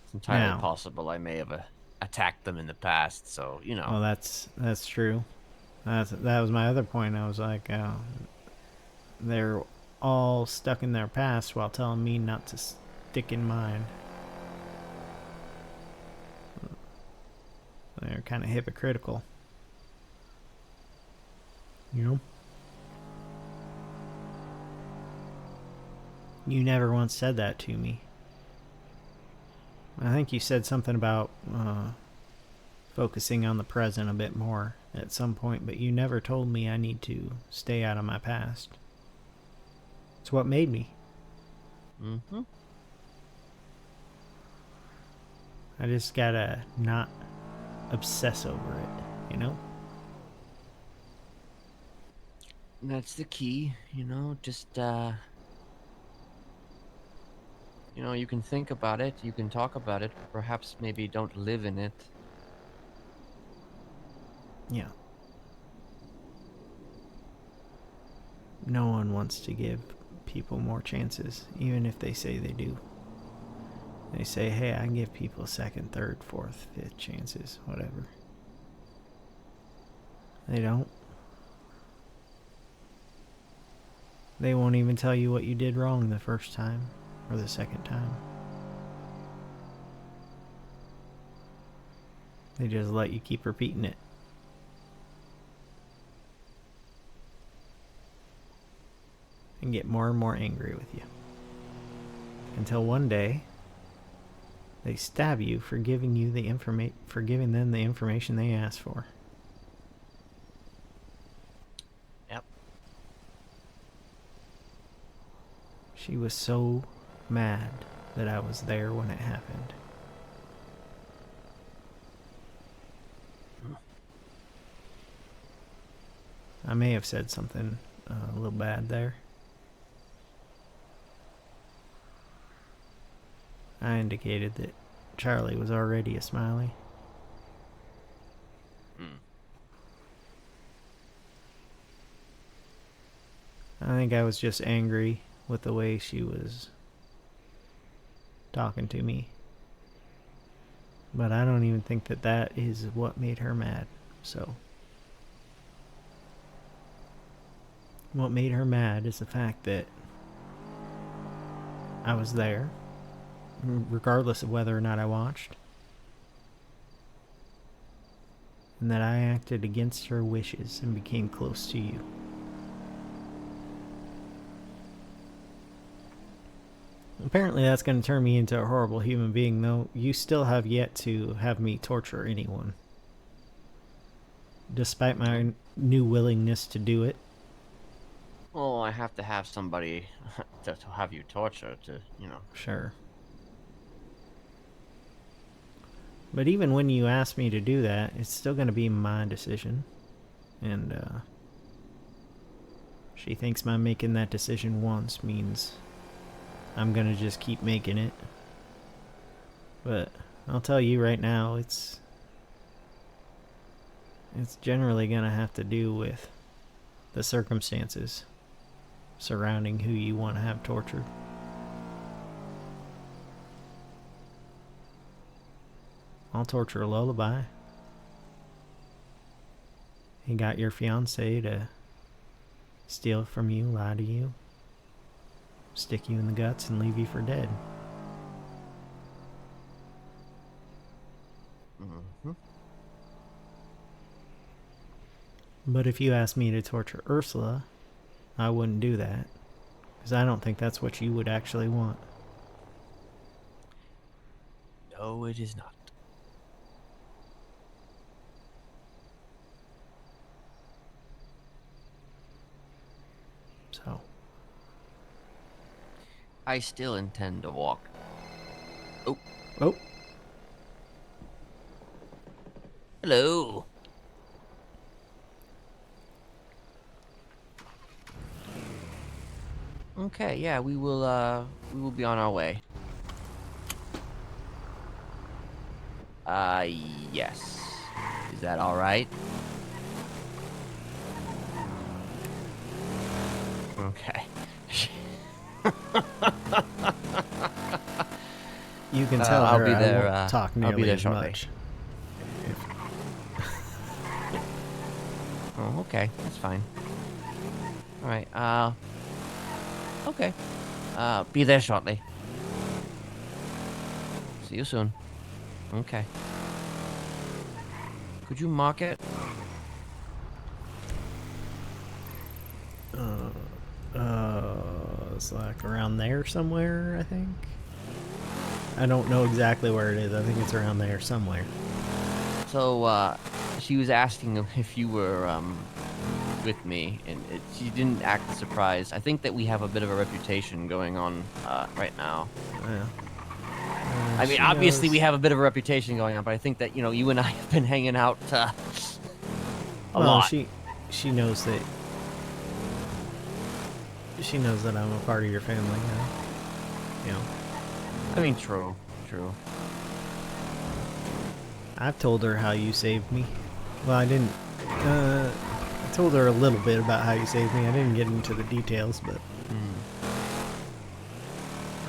Speaker 6: It's entirely possible I may have attacked them in the past, so, you know.
Speaker 1: Well, that's true. That was my other point. I was like, they're all stuck in their past while telling me not to stick in mine. They're kind of hypocritical. You know? You never once said that to me. I think you said something about focusing on the present a bit more at some point, but you never told me I need to stay out of my past. It's what made me.
Speaker 6: Mm-hmm.
Speaker 1: I just gotta not obsess over it, you know?
Speaker 6: That's the key, just, you can think about it, you can talk about it, but perhaps maybe don't live in it.
Speaker 1: Yeah. No one wants to give people more chances, even if they say they do. They say, hey, I give people second, third, fourth, fifth chances, whatever. They don't. They won't even tell you what you did wrong the first time or the second time. They just let you keep repeating it. And get more and more angry with you. Until one day, they stab you for giving them the information they asked for.
Speaker 6: Yep.
Speaker 1: She was so mad that I was there when it happened. I may have said something a little bad there. I indicated that Charlie was already a Smiley. I think I was just angry with the way she was talking to me. But I don't even think that that is what made her mad. So, what made her mad is the fact that I was there, regardless of whether or not I watched, and that I acted against her wishes and became close to you. Apparently that's going to turn me into a horrible human being, though you still have yet to have me torture anyone. Despite my new willingness to do it.
Speaker 6: Well, I have to have somebody to have you torture to,
Speaker 1: Sure. But even when you ask me to do that, it's still going to be my decision. And, she thinks my making that decision once means I'm going to just keep making it. But I'll tell you right now, it's generally going to have to do with the circumstances surrounding who you want to have tortured. I'll torture a Lullaby. He got your fiancé to steal from you, lie to you, stick you in the guts, and leave you for dead.
Speaker 6: Mm-hmm.
Speaker 1: But if you asked me to torture Ursula, I wouldn't do that. Because I don't think that's what you would actually want.
Speaker 6: No, it is not.
Speaker 1: So.
Speaker 6: I still intend to walk. Oh.
Speaker 1: Oh.
Speaker 6: Hello. Okay, yeah, we will be on our way. Yes. Is that all right? Okay.
Speaker 1: You can tell
Speaker 6: I'll
Speaker 1: her
Speaker 6: be there,
Speaker 1: I won't talk
Speaker 6: I'll
Speaker 1: nearly
Speaker 6: be there
Speaker 1: as
Speaker 6: shortly.
Speaker 1: much.
Speaker 6: Oh, okay, that's fine. All right. Okay. Be there shortly. See you soon. Okay. Could you mark it?
Speaker 1: It's like around there somewhere, I think. I don't know exactly where it is. I think it's around there somewhere.
Speaker 6: So, she was asking if you were, with me, and she didn't act surprised. I think that we have a bit of a reputation going on, right now.
Speaker 1: Yeah.
Speaker 6: I mean, obviously we have a bit of a reputation going on, but I think that, you know, you and I have been hanging out, a lot.
Speaker 1: She knows that. She knows that I'm a part of your family, you know.
Speaker 6: I mean, true.
Speaker 1: I've told her how you saved me. Well, I didn't. I told her a little bit about how you saved me. I didn't get into the details, but.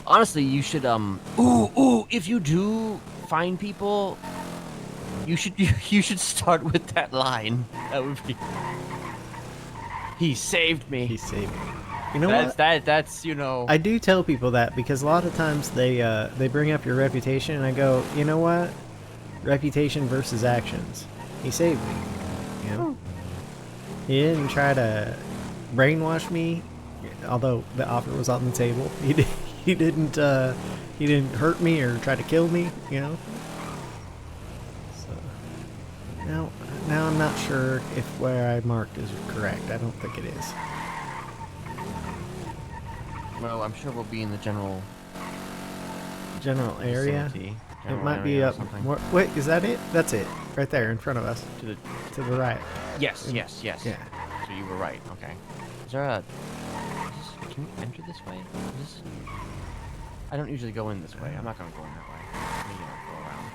Speaker 6: Honestly, you should, if you do find people, you should start with that line. That would be. He saved me.
Speaker 1: He saved me. You know what?
Speaker 6: That's you know.
Speaker 1: I do tell people that because a lot of times they bring up your reputation, and I go, you know what? Reputation versus actions. He saved me. You know. He didn't try to brainwash me, although the offer was on the table. He didn't hurt me or try to kill me. You know. So now I'm not sure if where I marked is correct. I don't think it is.
Speaker 6: Well, I'm sure we'll be in the general
Speaker 1: area.
Speaker 6: Vicinity,
Speaker 1: It might be up. Wait, is that it? That's it, right there in front of us. To the right.
Speaker 6: Yes.
Speaker 1: Yeah.
Speaker 6: So you were right. Okay. Is there a? Can you enter this way? I don't usually go in this way. I'm not gonna go in that way. Maybe I'll go around.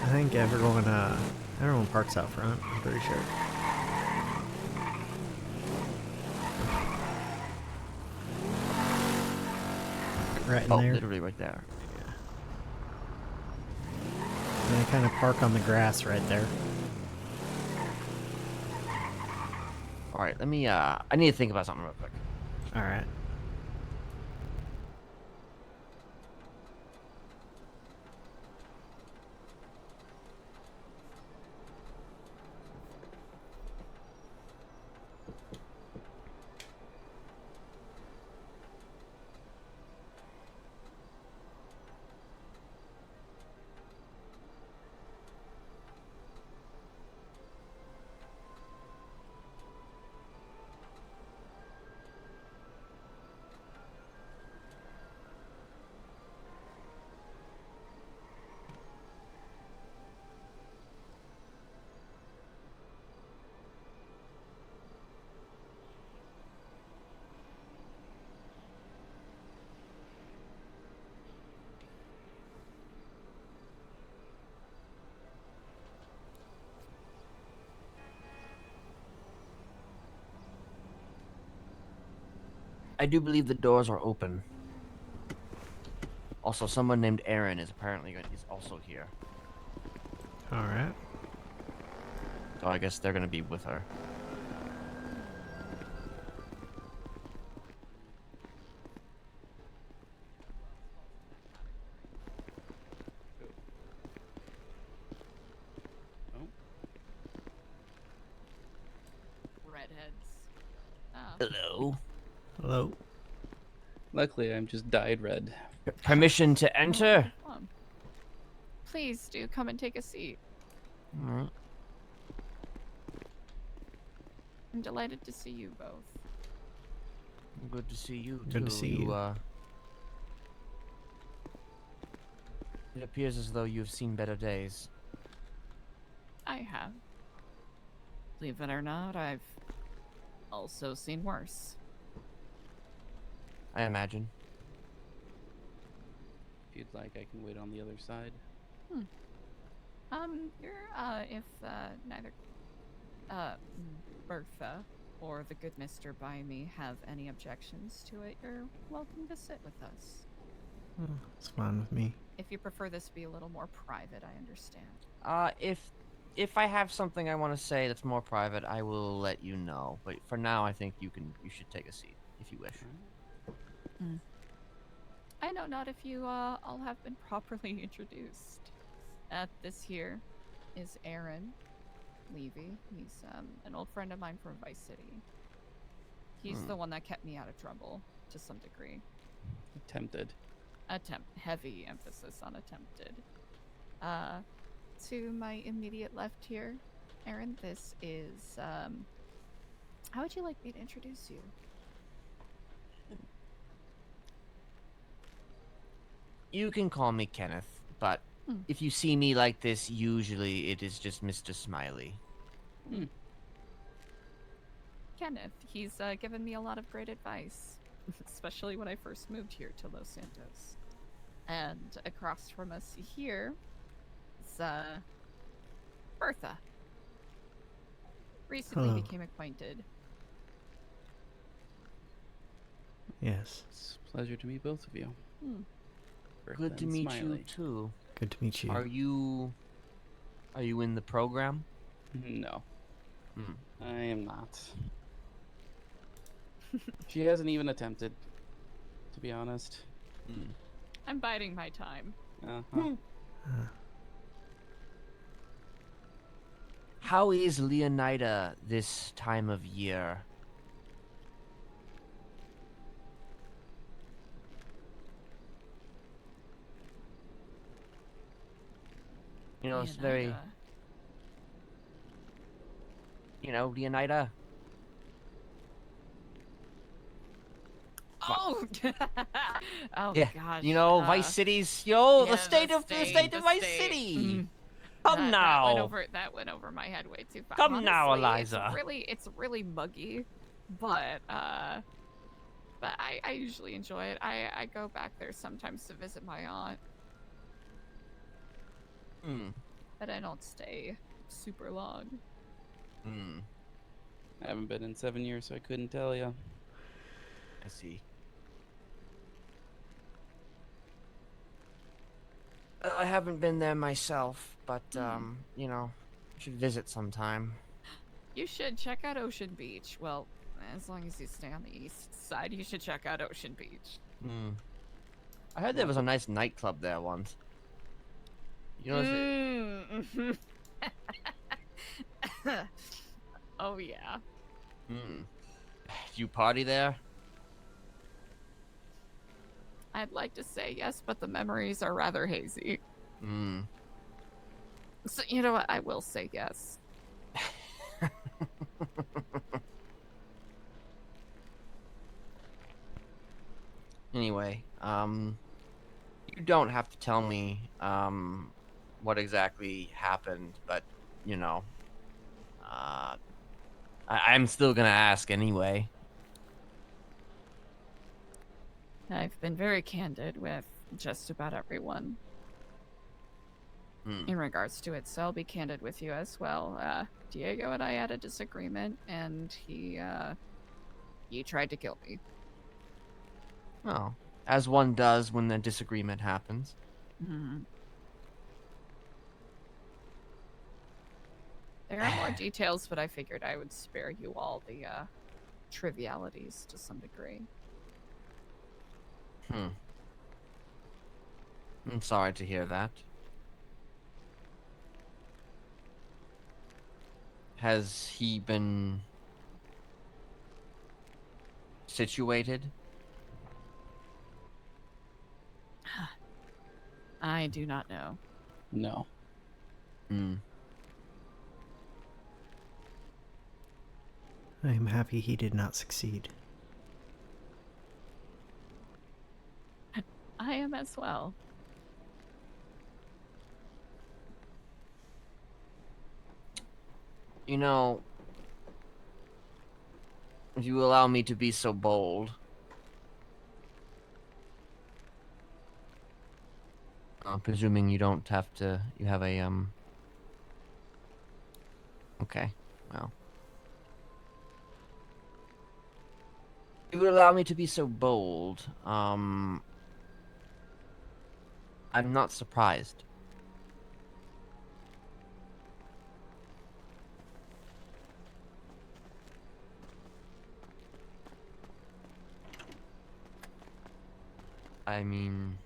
Speaker 1: I think everyone parks out front. I'm pretty sure. Right in there.
Speaker 6: Literally right there.
Speaker 1: Yeah. And I kind of park on the grass right there.
Speaker 6: All right, let me. I need to think about something real quick.
Speaker 1: All right.
Speaker 6: I do believe the doors are open. Also, someone named Aaron is also here.
Speaker 1: All right.
Speaker 6: So I guess they're gonna be with her.
Speaker 15: Redheads.
Speaker 6: Hello.
Speaker 1: Hello.
Speaker 16: Luckily, I'm just dyed red.
Speaker 6: Permission to enter?
Speaker 15: Please do come and take a seat.
Speaker 6: Alright.
Speaker 15: I'm delighted to see you both.
Speaker 6: Good to see you too.
Speaker 1: Good to see you.
Speaker 6: It appears as though you've seen better days.
Speaker 15: I have. Believe it or not, I've also seen worse.
Speaker 6: I imagine.
Speaker 16: If you'd like, I can wait on the other side.
Speaker 15: If neither Bertha or the good Mr. by me have any objections to it, you're welcome to sit with us.
Speaker 1: It's fine with me.
Speaker 15: If you prefer this to be a little more private, I understand.
Speaker 6: If I have something I want to say that's more private, I will let you know. But for now, I think you should take a seat if you wish.
Speaker 15: I know not if you all have been properly introduced. This here is Aaron Levy. He's an old friend of mine from Vice City. He's the one that kept me out of trouble to some degree.
Speaker 16: Attempted.
Speaker 15: Heavy emphasis on attempted. To my immediate left here, Aaron, this is, how would you like me to introduce you?
Speaker 6: You can call me Kenneth, but if you see me like this, usually it is just Mr. Smiley.
Speaker 15: Kenneth, he's given me a lot of great advice, especially when I first moved here to Los Santos. And across from us here is Bertha. Recently
Speaker 1: Hello.
Speaker 15: became acquainted.
Speaker 1: Yes.
Speaker 16: It's a pleasure to meet both of you. Bertha
Speaker 6: Good to
Speaker 16: and
Speaker 6: meet
Speaker 16: Smiley.
Speaker 6: you too.
Speaker 1: Good to meet you.
Speaker 6: Are you in the program?
Speaker 16: No. I am not. She hasn't even attempted, to be honest.
Speaker 15: I'm biding my time.
Speaker 6: How is Leonida this time of year? You know, it's very...
Speaker 15: Leonida.
Speaker 6: You know, Leonida.
Speaker 15: Oh, oh
Speaker 6: Yeah,
Speaker 15: gosh.
Speaker 6: you know, Vice City's, the
Speaker 15: yeah,
Speaker 6: state of Vice City. Come now.
Speaker 15: That went over my head way too fast.
Speaker 6: Come now,
Speaker 15: Honestly,
Speaker 6: Eliza.
Speaker 15: It's really muggy, but I usually enjoy it. I go back there sometimes to visit my aunt. But I don't stay super long.
Speaker 16: I haven't been in 7 years, so I couldn't tell you.
Speaker 6: I see. I haven't been there myself, but, you know, should visit sometime.
Speaker 15: You should check out Ocean Beach. Well, as long as you stay on the east side, you should check out Ocean Beach.
Speaker 6: I heard there was a nice nightclub there once. You know,
Speaker 15: Oh, yeah.
Speaker 6: Do you party there?
Speaker 15: I'd like to say yes, but the memories are rather hazy. So, you know what? I will say yes.
Speaker 6: Anyway, you don't have to tell me, what exactly happened, but, you know, I'm still gonna ask anyway.
Speaker 15: I've been very candid with just about everyone in regards to it, so I'll be candid with you as well. Diego and I had a disagreement, and he tried to kill me.
Speaker 6: Oh, as one does when a disagreement happens.
Speaker 15: There are more details, but I figured I would spare you all the trivialities to some degree.
Speaker 6: I'm sorry to hear that. Has he been situated?
Speaker 15: I do not know.
Speaker 16: No.
Speaker 1: I am happy he did not succeed.
Speaker 15: I am as well.
Speaker 6: You know, if you allow me to be so bold, presuming you don't have to, you have a, okay, well. If you would allow me to be so bold, I'm not surprised. I mean,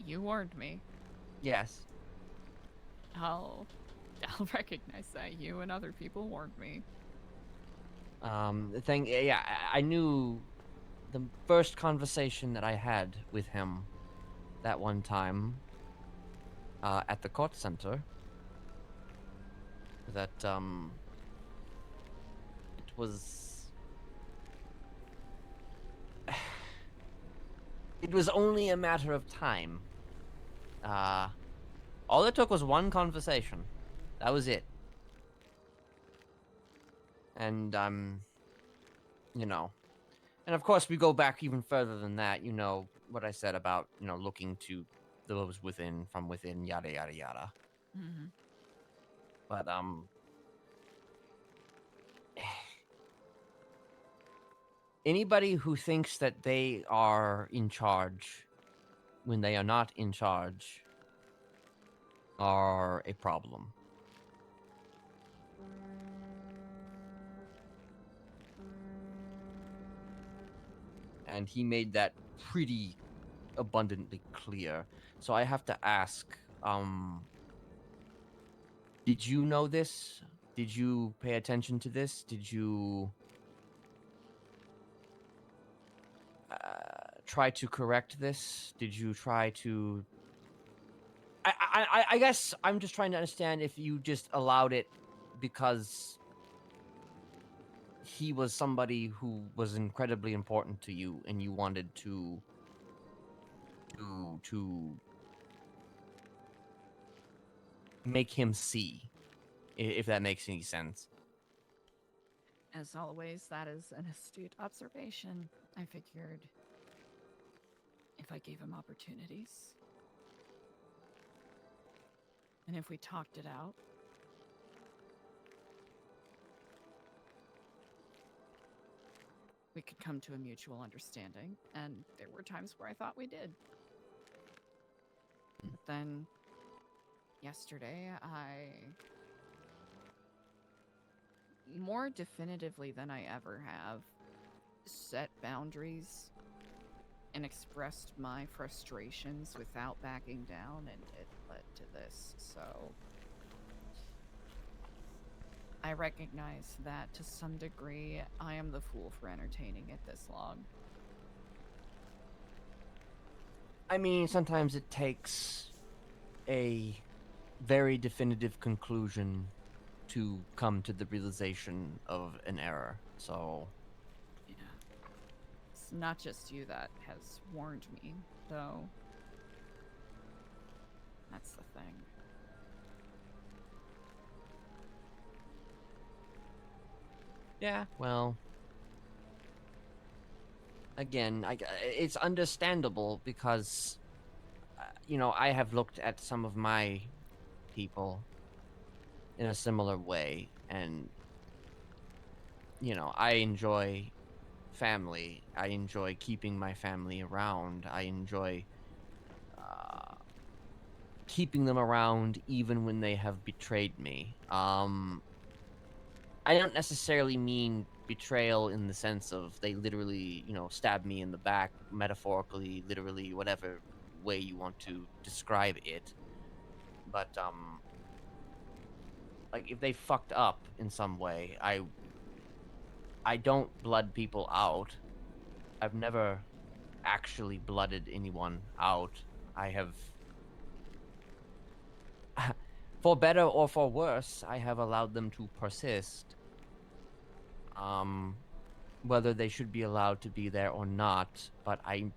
Speaker 15: You warned me.
Speaker 6: yes.
Speaker 15: I'll recognize that. You and other people warned me.
Speaker 6: The thing, yeah, I knew the first conversation that I had with him that one time at the court center that it was it was only a matter of time. All it took was one conversation. That was it. And you know, and of course we go back even further than that. You know what I said about, you know, looking to those within, from within, yada yada yada.
Speaker 15: Mm-hmm.
Speaker 6: But anybody who thinks that they are in charge when they are not in charge are a problem. And he made that pretty abundantly clear. So I have to ask, did you know this? Did you pay attention to this? Did you try to correct this? Did you try to... I guess I'm just trying to understand if you just allowed it because he was somebody who was incredibly important to you and you wanted to make him see, if that makes any sense.
Speaker 15: As always, that is an astute observation. I figured if I gave him opportunities, and if we talked it out, we could come to a mutual understanding, and there were times where I thought we did. But then, yesterday, more definitively than I ever have, set boundaries and expressed my frustrations without backing down, and it led to this. So I recognize that to some degree I am the fool for entertaining it this long.
Speaker 6: I mean, sometimes it takes a very definitive conclusion to come to the realization of an error, so...
Speaker 15: Yeah. It's not just you that has warned me, though. That's the thing.
Speaker 6: Yeah, well... Again, it's understandable because, you know, I have looked at some of my people in a similar way, and, you know, I enjoy family. I enjoy keeping my family around. I enjoy keeping them around even when they have betrayed me. I don't necessarily mean betrayal in the sense of they literally, you know, stab me in the back, metaphorically, literally, whatever way you want to describe it. But, like, if they fucked up in some way, I don't blood people out. I've never actually blooded anyone out. I have... for better or for worse, I have allowed them to persist. Whether they should be allowed to be there or not, but I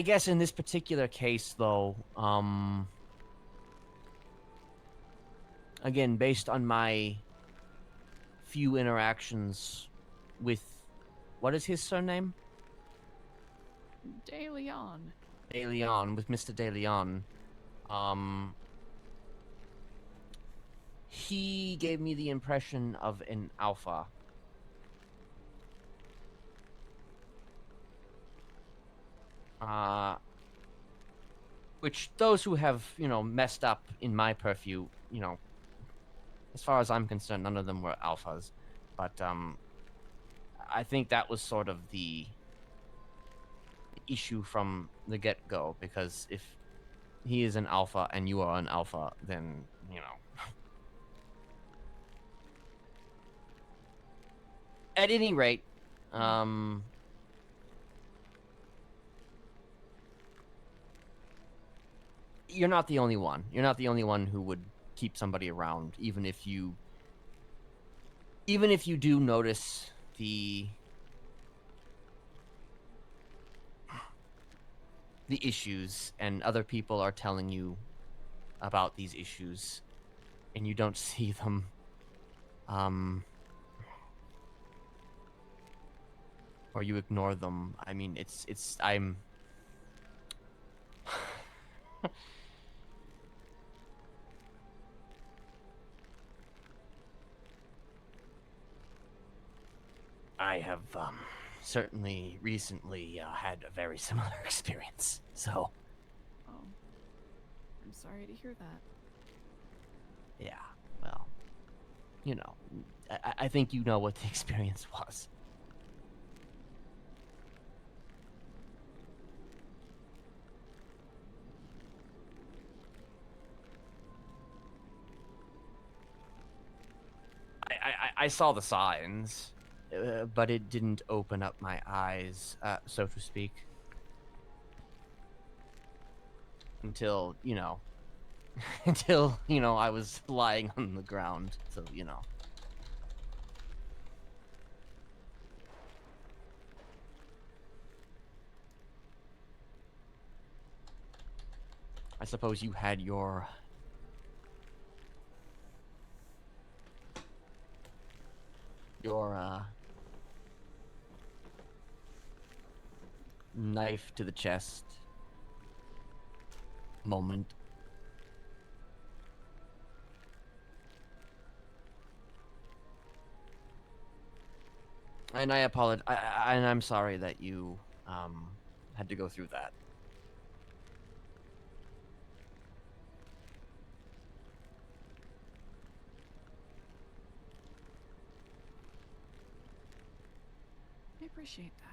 Speaker 6: guess in this particular case, though, again, based on my few interactions with... what is his surname?
Speaker 15: De Leon.
Speaker 6: De Leon, with Mr. De Leon. He gave me the impression of an alpha. Which those who have, you know, messed up in my purview, you know, as far as I'm concerned, none of them were alphas. But, I think that was sort of the issue from the get-go, because if he is an alpha and you are an alpha, then, you know... At any rate, you're not the only one. You're not the only one who would keep somebody around, even if you do notice the issues and other people are telling you about these issues and you don't see them. Or you ignore them. I mean, I'm I have certainly recently had a very similar experience. So,
Speaker 15: Oh, I'm sorry to hear that.
Speaker 6: yeah, well, you know, I think you know what the experience was. I saw the signs, but it didn't open up my eyes, so to speak. Until, I was lying on the ground, so, I suppose you had your knife to the chest moment. And I apologize, and I'm sorry that you had to go through that.
Speaker 15: I appreciate that.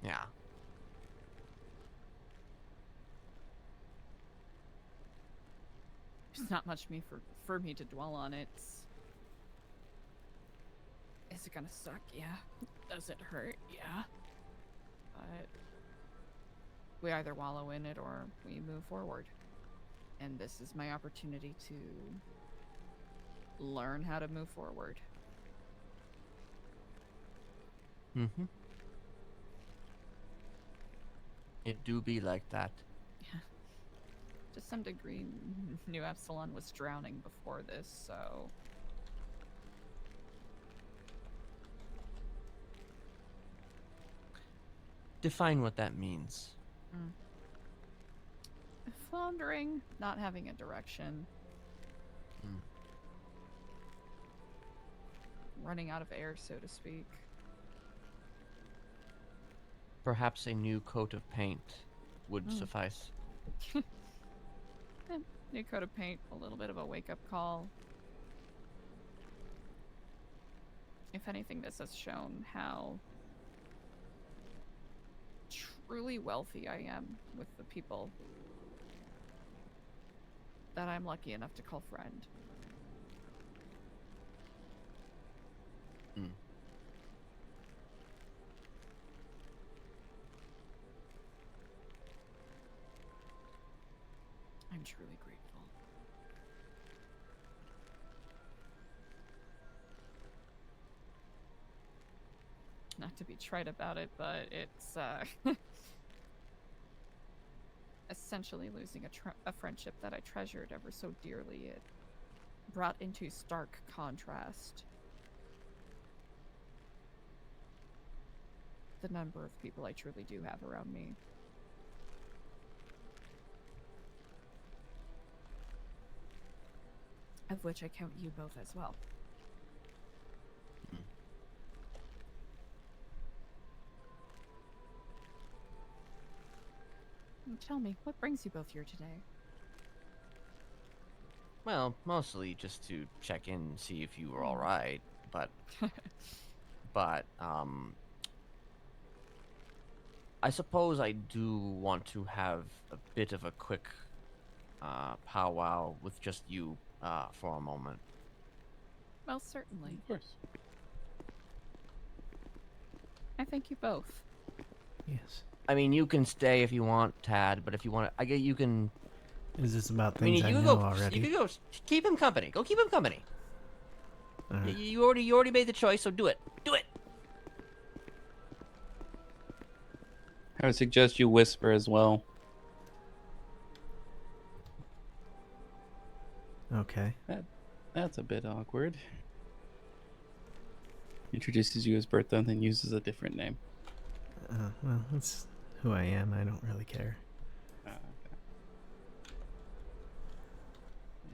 Speaker 6: Yeah.
Speaker 15: There's not much for me to dwell on. Is it gonna suck? Yeah. Does it hurt? Yeah. But we either wallow in it or we move forward. And this is my opportunity to learn how to move forward.
Speaker 6: Mm-hmm. It do be like that.
Speaker 15: Yeah. To some degree, New Epsilon was drowning before this, so...
Speaker 6: Define what that means.
Speaker 15: Floundering, not having a direction. Running out of air, so to speak.
Speaker 6: Perhaps a new coat of paint would suffice.
Speaker 15: New coat of paint, a little bit of a wake-up call. If anything, this has shown how truly wealthy I am with the people that I'm lucky enough to call friend. I'm truly grateful. Not to be trite about it, but it's essentially losing a friendship that I treasured ever so dearly. It brought into stark contrast the number of people I truly do have around me. Of which I count you both as well. Tell me, what brings you both here today?
Speaker 6: Well, mostly just to check in and see if you were all right, but I suppose I do want to have a bit of a quick powwow with just you for a moment.
Speaker 15: Well, certainly.
Speaker 13: Of course.
Speaker 15: I thank you both.
Speaker 1: Yes.
Speaker 6: I mean, you can stay if you want, Tad, but if you want, I get you can.
Speaker 1: Is this about
Speaker 6: I mean,
Speaker 1: things I
Speaker 6: you can
Speaker 1: know
Speaker 6: go.
Speaker 1: already?
Speaker 6: You can go. Keep him company. Go keep him company.
Speaker 1: Alright.
Speaker 6: You already made the choice, so do it. Do it.
Speaker 16: I would suggest you whisper as well.
Speaker 1: Okay.
Speaker 16: That's a bit awkward. Introduces you as Bertha and then uses a different name.
Speaker 1: Well, that's who I am. I don't really care.
Speaker 16: Okay.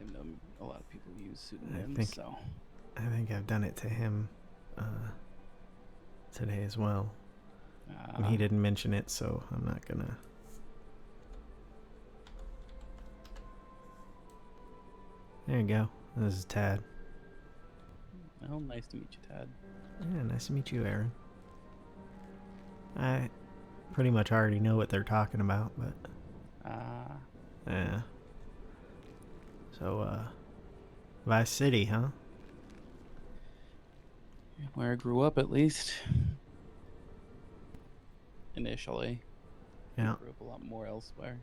Speaker 16: I know a lot of people use pseudonyms, so.
Speaker 1: I think I've done it to him today as well. And he didn't mention it, so I'm not gonna. There you go. This is Tad.
Speaker 16: Well, nice to meet you, Tad.
Speaker 1: Yeah, nice to meet you, Aaron. I pretty much already know what they're talking about, but yeah. So, Vice City, huh?
Speaker 16: Where I grew up, at least. Initially.
Speaker 1: Yeah.
Speaker 16: I grew up a lot more elsewhere.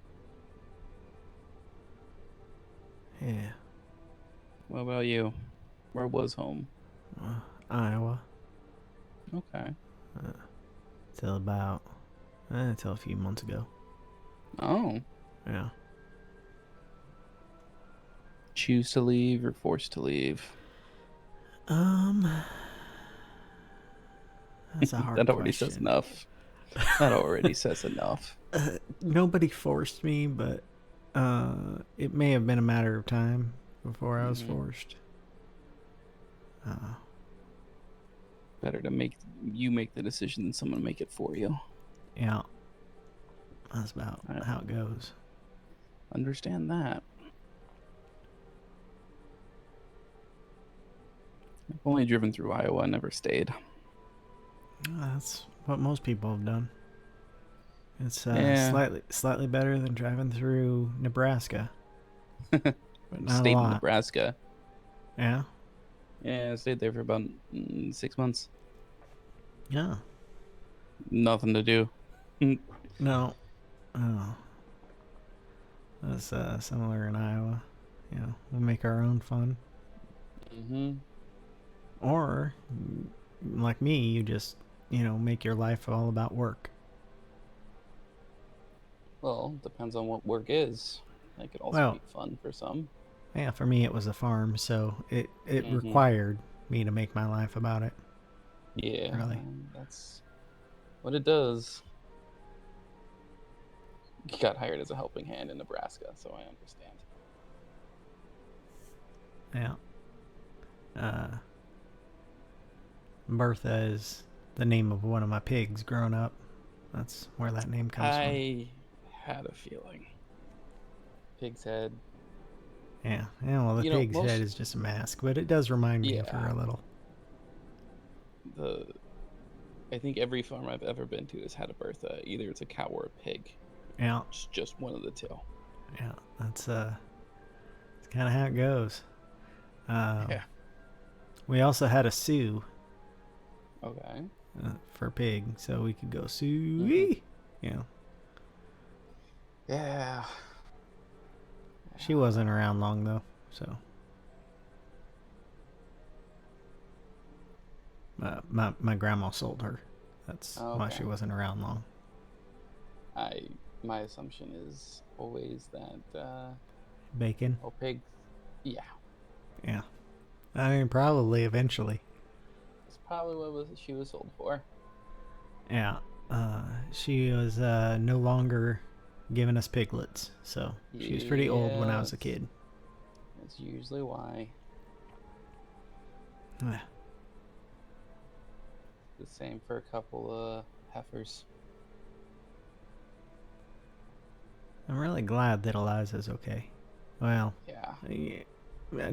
Speaker 1: Yeah.
Speaker 16: What about you? Where was home?
Speaker 1: Iowa.
Speaker 16: Okay.
Speaker 1: Till a few months ago.
Speaker 16: Oh.
Speaker 1: Yeah.
Speaker 16: Choose to leave or forced to leave?
Speaker 1: That's a hard
Speaker 16: That already
Speaker 1: question.
Speaker 16: says enough. That already says enough.
Speaker 1: Nobody forced me, but it may have been a matter of time before I was forced.
Speaker 16: Better to make the decision than someone make it for you.
Speaker 1: Yeah. That's about how it goes.
Speaker 16: Understand that. I've only driven through Iowa, never stayed.
Speaker 1: That's what most people have done. It's
Speaker 16: Yeah.
Speaker 1: slightly better than driving through Nebraska. But not
Speaker 16: Stayed
Speaker 1: a
Speaker 16: in
Speaker 1: lot.
Speaker 16: Nebraska.
Speaker 1: Yeah?
Speaker 16: Yeah, I stayed there for about 6 months.
Speaker 1: Yeah.
Speaker 16: Nothing to do.
Speaker 1: No. Oh. That's similar in Iowa. You know, we'll make our own fun.
Speaker 16: Mm-hmm.
Speaker 1: Or, like me, you just, make your life all about work.
Speaker 16: Well, depends on what work is. That could also
Speaker 1: Well,
Speaker 16: be fun for some.
Speaker 1: Yeah, for me it was a farm, so it required me to make my life about it.
Speaker 16: Yeah,
Speaker 1: Really.
Speaker 16: that's what it does. You got hired as a helping hand in Nebraska, so I understand.
Speaker 1: Yeah. Bertha is the name of one of my pigs growing up. That's where that name comes from.
Speaker 16: I had a feeling. Pig's head.
Speaker 1: Yeah, well, the pig's head is just a mask, but it does remind me of her a little.
Speaker 16: I think every farm I've ever been to has had a Bertha. Either it's a cow or a pig.
Speaker 1: Yeah.
Speaker 16: It's just one of the two.
Speaker 1: Yeah, that's kind of how it goes.
Speaker 16: Yeah.
Speaker 1: We also had a Sioux.
Speaker 16: Okay.
Speaker 1: For pig, so we could go Sioux. Yeah.
Speaker 16: Yeah.
Speaker 1: She wasn't around long though, so. My grandma sold her. That's why she wasn't around long.
Speaker 16: My assumption is always that
Speaker 1: Bacon?
Speaker 16: Oh, pigs. Yeah.
Speaker 1: Yeah. I mean, probably eventually.
Speaker 16: That's probably what she was sold for.
Speaker 1: Yeah. She was no longer giving us piglets, so she was pretty old when I was a kid.
Speaker 16: That's usually why.
Speaker 1: Yeah.
Speaker 16: The same for a couple heifers.
Speaker 1: I'm really glad that Eliza's okay. Well,
Speaker 16: yeah.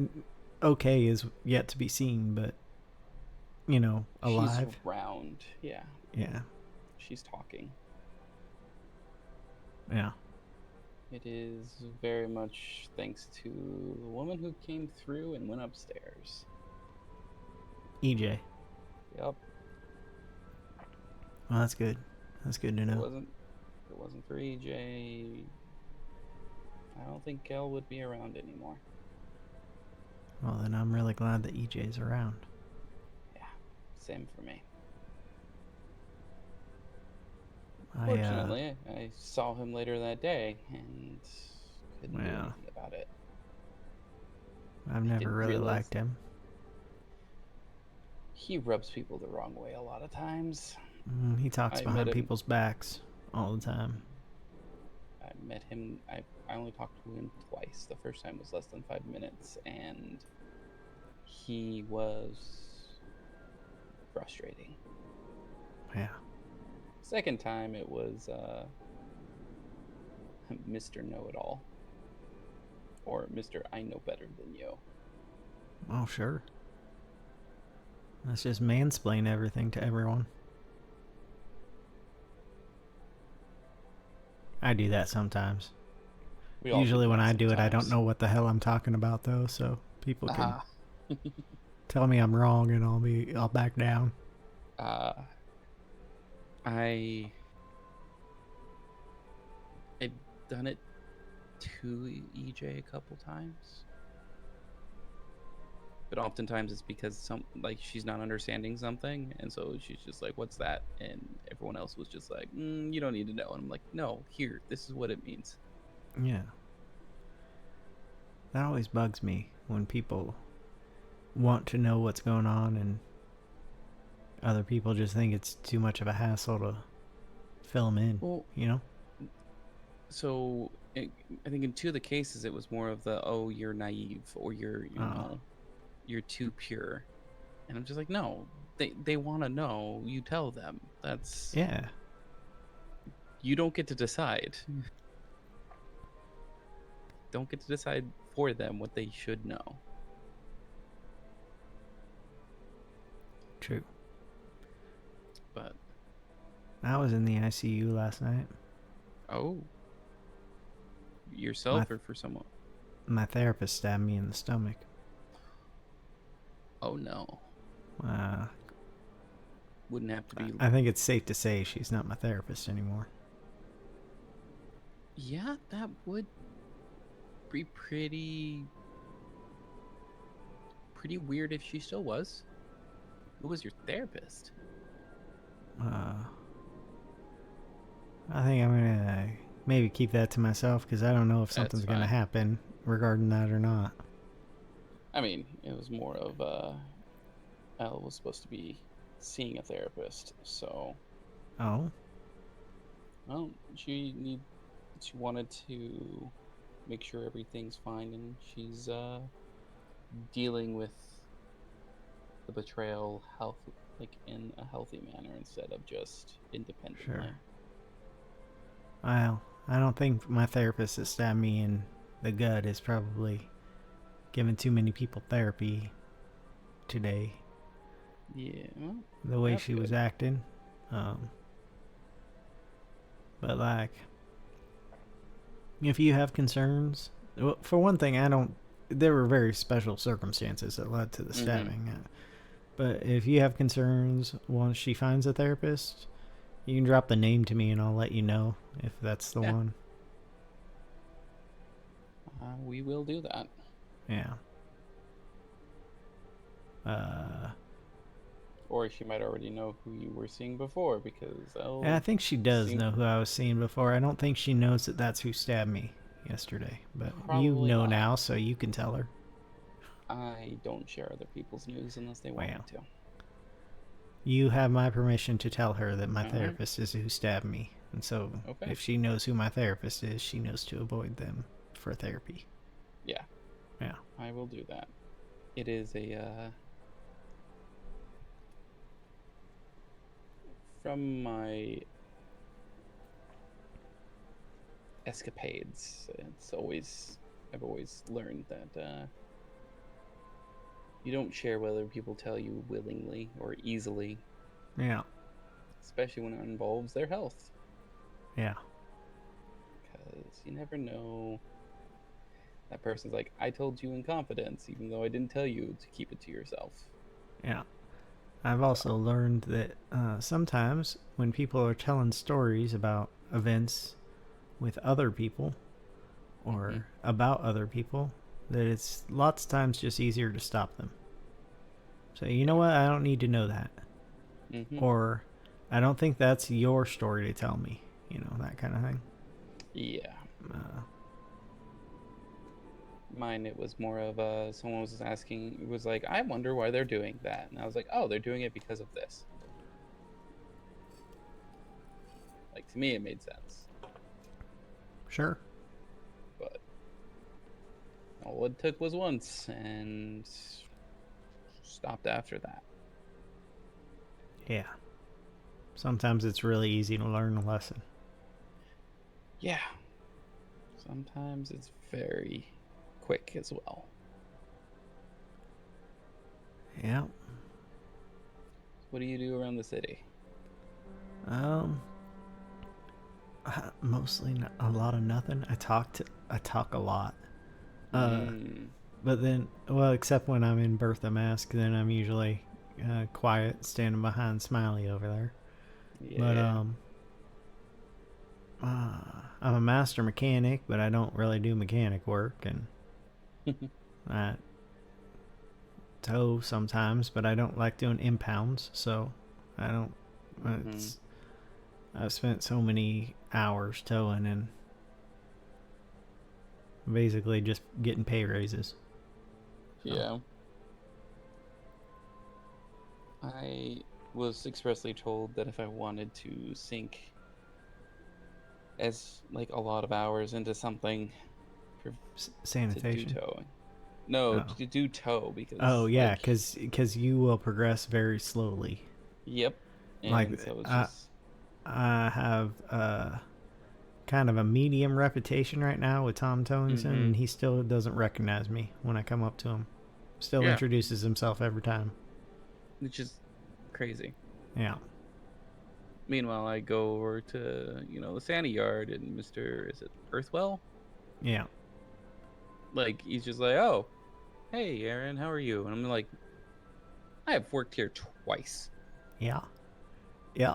Speaker 1: Okay is yet to be seen, but alive.
Speaker 16: She's around, yeah.
Speaker 1: Yeah.
Speaker 16: She's talking.
Speaker 1: Yeah.
Speaker 16: It is very much thanks to the woman who came through and went upstairs.
Speaker 1: EJ.
Speaker 16: Yep.
Speaker 1: Well, that's good. That's good to know.
Speaker 16: If it wasn't for EJ, I don't think Kel would be around anymore.
Speaker 1: Well, then I'm really glad that EJ's around.
Speaker 16: Yeah, same for me.
Speaker 1: I
Speaker 16: Fortunately, I saw him later that day and couldn't do
Speaker 1: Well.
Speaker 16: anything about it.
Speaker 1: I've never
Speaker 16: didn't
Speaker 1: really
Speaker 16: realize-
Speaker 1: liked him.
Speaker 16: He rubs people the wrong way a lot of times.
Speaker 1: He talks
Speaker 16: I
Speaker 1: behind
Speaker 16: met him-
Speaker 1: people's backs all the time.
Speaker 16: I met him. I only talked to him twice. The first time was less than 5 minutes, and he was frustrating.
Speaker 1: Yeah.
Speaker 16: Second time, it was Mr. Know-It-All, or Mr. I Know Better Than You.
Speaker 1: Oh, sure. Let's just mansplain everything to everyone. I do that sometimes.
Speaker 16: We all
Speaker 1: Usually
Speaker 16: do
Speaker 1: when
Speaker 16: that
Speaker 1: I do it, I don't
Speaker 16: sometimes.
Speaker 1: know what the hell I'm talking about, though, so people can
Speaker 16: Ah.
Speaker 1: tell me I'm wrong and I'll back down.
Speaker 16: I've done it to EJ a couple times, but oftentimes it's because she's not understanding something, and so she's just like, "What's that?" And everyone else was just like, "You don't need to know." And I'm like, "No, here, this is what it means."
Speaker 1: Yeah. That always bugs me when people want to know what's going on and other people just think it's too much of a hassle to fill them in,
Speaker 16: Well,
Speaker 1: you know?
Speaker 16: So I think in two of the cases it was more of the, "Oh, you're naive," or you're too pure, and I'm just like, no, they want to know. You tell them. That's
Speaker 1: Yeah.
Speaker 16: You don't get to decide. Don't get to decide for them what they should know.
Speaker 1: True.
Speaker 16: But
Speaker 1: I was in the ICU last night.
Speaker 16: oh, yourself or for someone?
Speaker 1: My therapist stabbed me in the stomach.
Speaker 16: Oh no. Wouldn't have to be.
Speaker 1: I think it's safe to say she's not my therapist anymore.
Speaker 16: Yeah, that would be pretty weird if she still was. Who was your therapist?
Speaker 1: I think I'm gonna maybe keep that to myself because I don't know if something's gonna
Speaker 16: fine.
Speaker 1: happen regarding that or not.
Speaker 16: I mean, it was more of Elle was supposed to be seeing a therapist, so.
Speaker 1: Oh.
Speaker 16: Well, she wanted to make sure everything's fine, and she's dealing with the betrayal in a healthy manner instead of just independently.
Speaker 1: Sure. Well, I don't think my therapist that stabbed me in the gut is probably giving too many people therapy today.
Speaker 16: Yeah. Well,
Speaker 1: the way
Speaker 16: that's
Speaker 1: she was
Speaker 16: good.
Speaker 1: acting. But like, if you have concerns, well, for one thing, there were very special circumstances that led to the stabbing. But if you have concerns, once she finds a therapist, you can drop the name to me and I'll let you know if that's the one.
Speaker 16: We will do that.
Speaker 1: Yeah.
Speaker 16: Or she might already know who you were seeing before because
Speaker 1: And I think she does know who I was seeing before. I don't think she knows that that's who stabbed me yesterday. But you
Speaker 16: Probably
Speaker 1: know
Speaker 16: not.
Speaker 1: now, so you can tell her.
Speaker 16: I don't share other people's news unless they want me to.
Speaker 1: You have my permission to tell her that my
Speaker 16: Alright.
Speaker 1: therapist is who stabbed me. And so
Speaker 16: Okay.
Speaker 1: if she knows who my therapist is, she knows to avoid them for therapy.
Speaker 16: Yeah.
Speaker 1: Yeah.
Speaker 16: I will do that. It is a from my escapades, I've always learned that you don't share what other people tell you willingly or easily.
Speaker 1: Yeah.
Speaker 16: Especially when it involves their health.
Speaker 1: Yeah.
Speaker 16: Because you never know. That person's like, I told you in confidence, even though I didn't tell you to keep it to yourself.
Speaker 1: Yeah. I've also learned that sometimes when people are telling stories about events with other people or about other people, that it's lots of times just easier to stop them. So, you know what? I don't need to know that. Or, I don't think that's your story to tell me. You know, that kind of thing.
Speaker 16: Yeah. Mine, it was more of someone was asking, it was like, I wonder why they're doing that. And I was like, oh, they're doing it because of this. Like, to me, it made sense.
Speaker 1: Sure.
Speaker 16: But all it took was once, and stopped after that.
Speaker 1: Yeah. Sometimes it's really easy to learn a lesson.
Speaker 16: Yeah. Sometimes it's very quick as well.
Speaker 1: Yeah.
Speaker 16: What do you do around the city?
Speaker 1: Mostly a lot of nothing. I talk a lot. But then, well, except when I'm in Bertha mask, then I'm usually quiet, standing behind Smiley over there.
Speaker 16: Yeah.
Speaker 1: But I'm a master mechanic, but I don't really do mechanic work, and I tow sometimes, but I don't like doing impounds, so I don't. I've spent so many hours towing and basically just getting pay raises. So.
Speaker 16: Yeah. I was expressly told that if I wanted to sink as like a lot of hours into something for
Speaker 1: sanitation,
Speaker 16: to do towing. No, to do tow because.
Speaker 1: Oh yeah, because you will progress very slowly.
Speaker 16: Yep. And
Speaker 1: like
Speaker 16: so it's just...
Speaker 1: I have kind of a medium reputation right now with Tom Towingson, and he still doesn't recognize me when I come up to him. Still introduces himself every time.
Speaker 16: Which is crazy.
Speaker 1: Yeah.
Speaker 16: Meanwhile, I go over to, the Santa Yard and Mr. Is it Earthwell?
Speaker 1: Yeah.
Speaker 16: Like, he's just like, oh, hey, Aaron, how are you? And I'm like, I have worked here twice.
Speaker 1: Yeah. Yeah.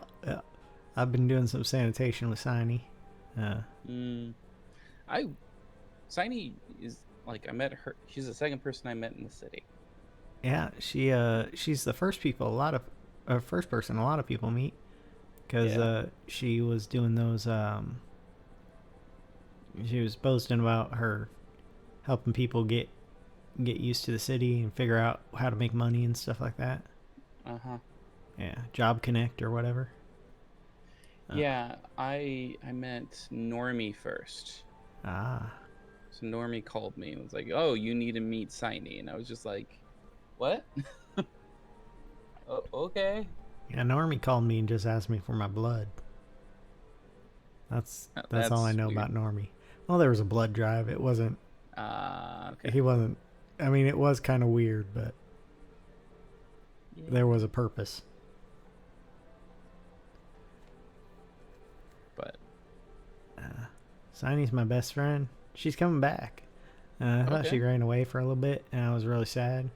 Speaker 1: I've been doing some sanitation with Signy.
Speaker 16: Signy is, like, I met her. She's the second person I met in the city.
Speaker 1: Yeah, she's the first person a lot of people meet, because she was doing those. She was boasting about her helping people get used to the city and figure out how to make money and stuff like that. Yeah, Job Connect or whatever.
Speaker 16: Yeah, I met Normie first. So Normie called me and was like, "Oh, you need to meet Signy," and I was just like, "What?" Oh, okay.
Speaker 1: Yeah, Normie called me and just asked me for my blood. That's all I know
Speaker 16: weird.
Speaker 1: about Normie. Well, there was a blood drive. It wasn't.
Speaker 16: Okay.
Speaker 1: He wasn't. I mean, it was kind of weird, but there was a purpose.
Speaker 16: But
Speaker 1: Signy's my best friend. She's coming back. I thought she ran away for a little bit, and I was really sad.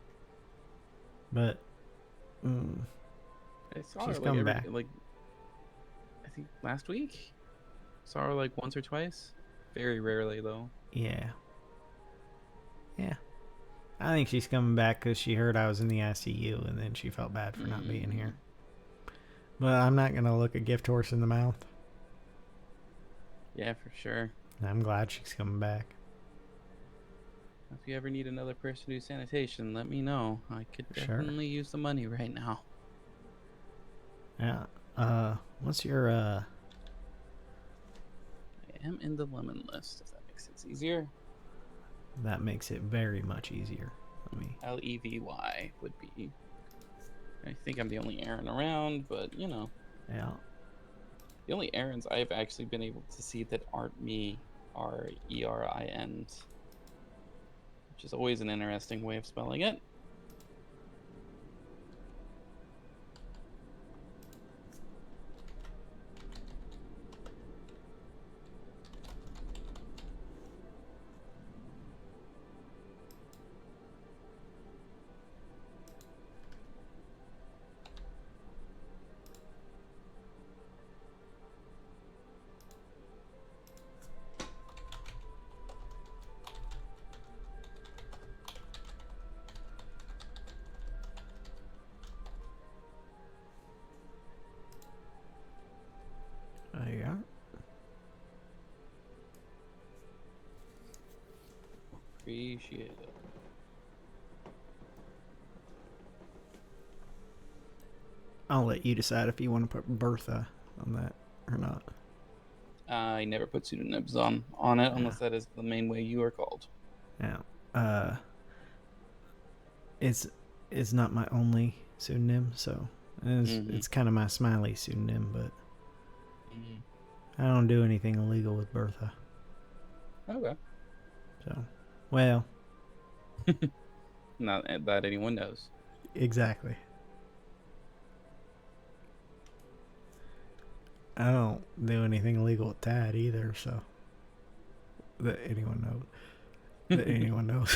Speaker 1: But
Speaker 16: I saw
Speaker 1: she's
Speaker 16: her
Speaker 1: coming back.
Speaker 16: Like, I think last week. Saw her like once or twice. Very rarely though.
Speaker 1: Yeah. I think she's coming back because she heard I was in the ICU, and then she felt bad for not being here. But I'm not gonna look a gift horse in the mouth.
Speaker 16: Yeah, for sure.
Speaker 1: I'm glad she's coming back.
Speaker 16: If you ever need another person to do sanitation, let me know. I could definitely use the money right now.
Speaker 1: Yeah. What's your
Speaker 16: I am in the lemon list, if that makes it easier.
Speaker 1: That makes it very much easier. Let me.
Speaker 16: Levy would be. I think I'm the only Aaron around, but
Speaker 1: Yeah.
Speaker 16: The only Aarons I've actually been able to see that aren't me are ERINs, which is always an interesting way of spelling it. Appreciate it.
Speaker 1: I'll let you decide if you want to put Bertha on that or not.
Speaker 16: I never put pseudonyms on it unless that is the main way you are called.
Speaker 1: Yeah. It's not my only pseudonym, so it's kind of my Smiley pseudonym, but I don't do anything illegal with Bertha.
Speaker 16: Okay.
Speaker 1: So, well,
Speaker 16: not that anyone knows.
Speaker 1: Exactly. I don't do anything illegal with Tad either, so that anyone knows. That anyone knows.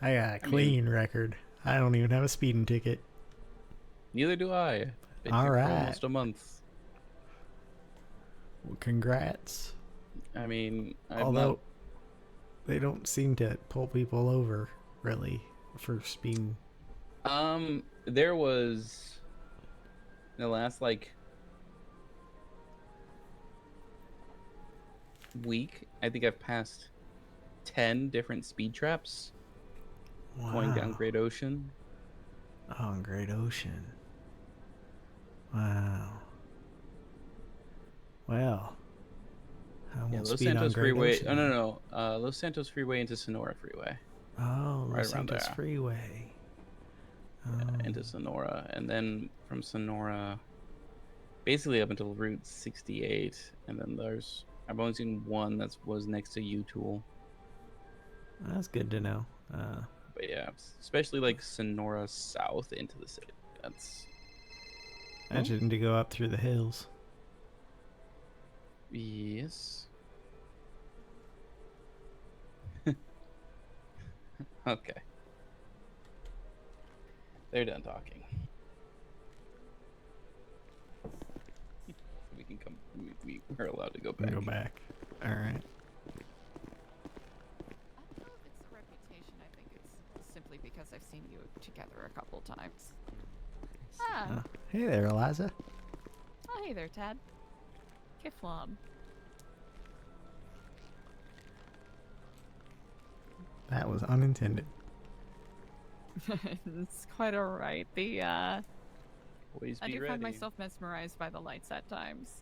Speaker 1: I got a clean record. I don't even have a speeding ticket.
Speaker 16: Neither do I. Been
Speaker 1: All
Speaker 16: here for
Speaker 1: right.
Speaker 16: almost a month.
Speaker 1: Well, congrats.
Speaker 16: I mean,
Speaker 1: although they don't seem to pull people over really for speeding.
Speaker 16: There was the last week. I think I've passed 10 different speed traps. Going down Great Ocean.
Speaker 1: Oh, Great Ocean. Wow. Well, I won't
Speaker 16: Los
Speaker 1: speed
Speaker 16: Santos
Speaker 1: on Great
Speaker 16: Freeway.
Speaker 1: Ocean.
Speaker 16: Oh, no. Los Santos Freeway into Sonora Freeway.
Speaker 1: Oh,
Speaker 16: Right
Speaker 1: Los
Speaker 16: around
Speaker 1: Santos
Speaker 16: there.
Speaker 1: Freeway.
Speaker 16: Yeah, into Sonora, and then from Sonora, basically up until Route 68, and then I've only seen one that was next to U-Tool.
Speaker 1: That's good to know.
Speaker 16: But yeah, especially Sonora South into the city. That's
Speaker 1: I just need to go up through the hills.
Speaker 16: Yes. Okay. They're done talking. We can come. We're allowed to go back.
Speaker 1: Go back. All right.
Speaker 15: I don't know if it's a reputation. I think it's simply because I've seen you together a couple times. Ah.
Speaker 1: Hey there, Eliza.
Speaker 15: Oh, hey there, Tad. Kiflam.
Speaker 1: That was unintended.
Speaker 15: It's quite alright.
Speaker 16: Always
Speaker 15: I
Speaker 16: be
Speaker 15: do
Speaker 16: ready.
Speaker 15: find myself mesmerized by the lights at times.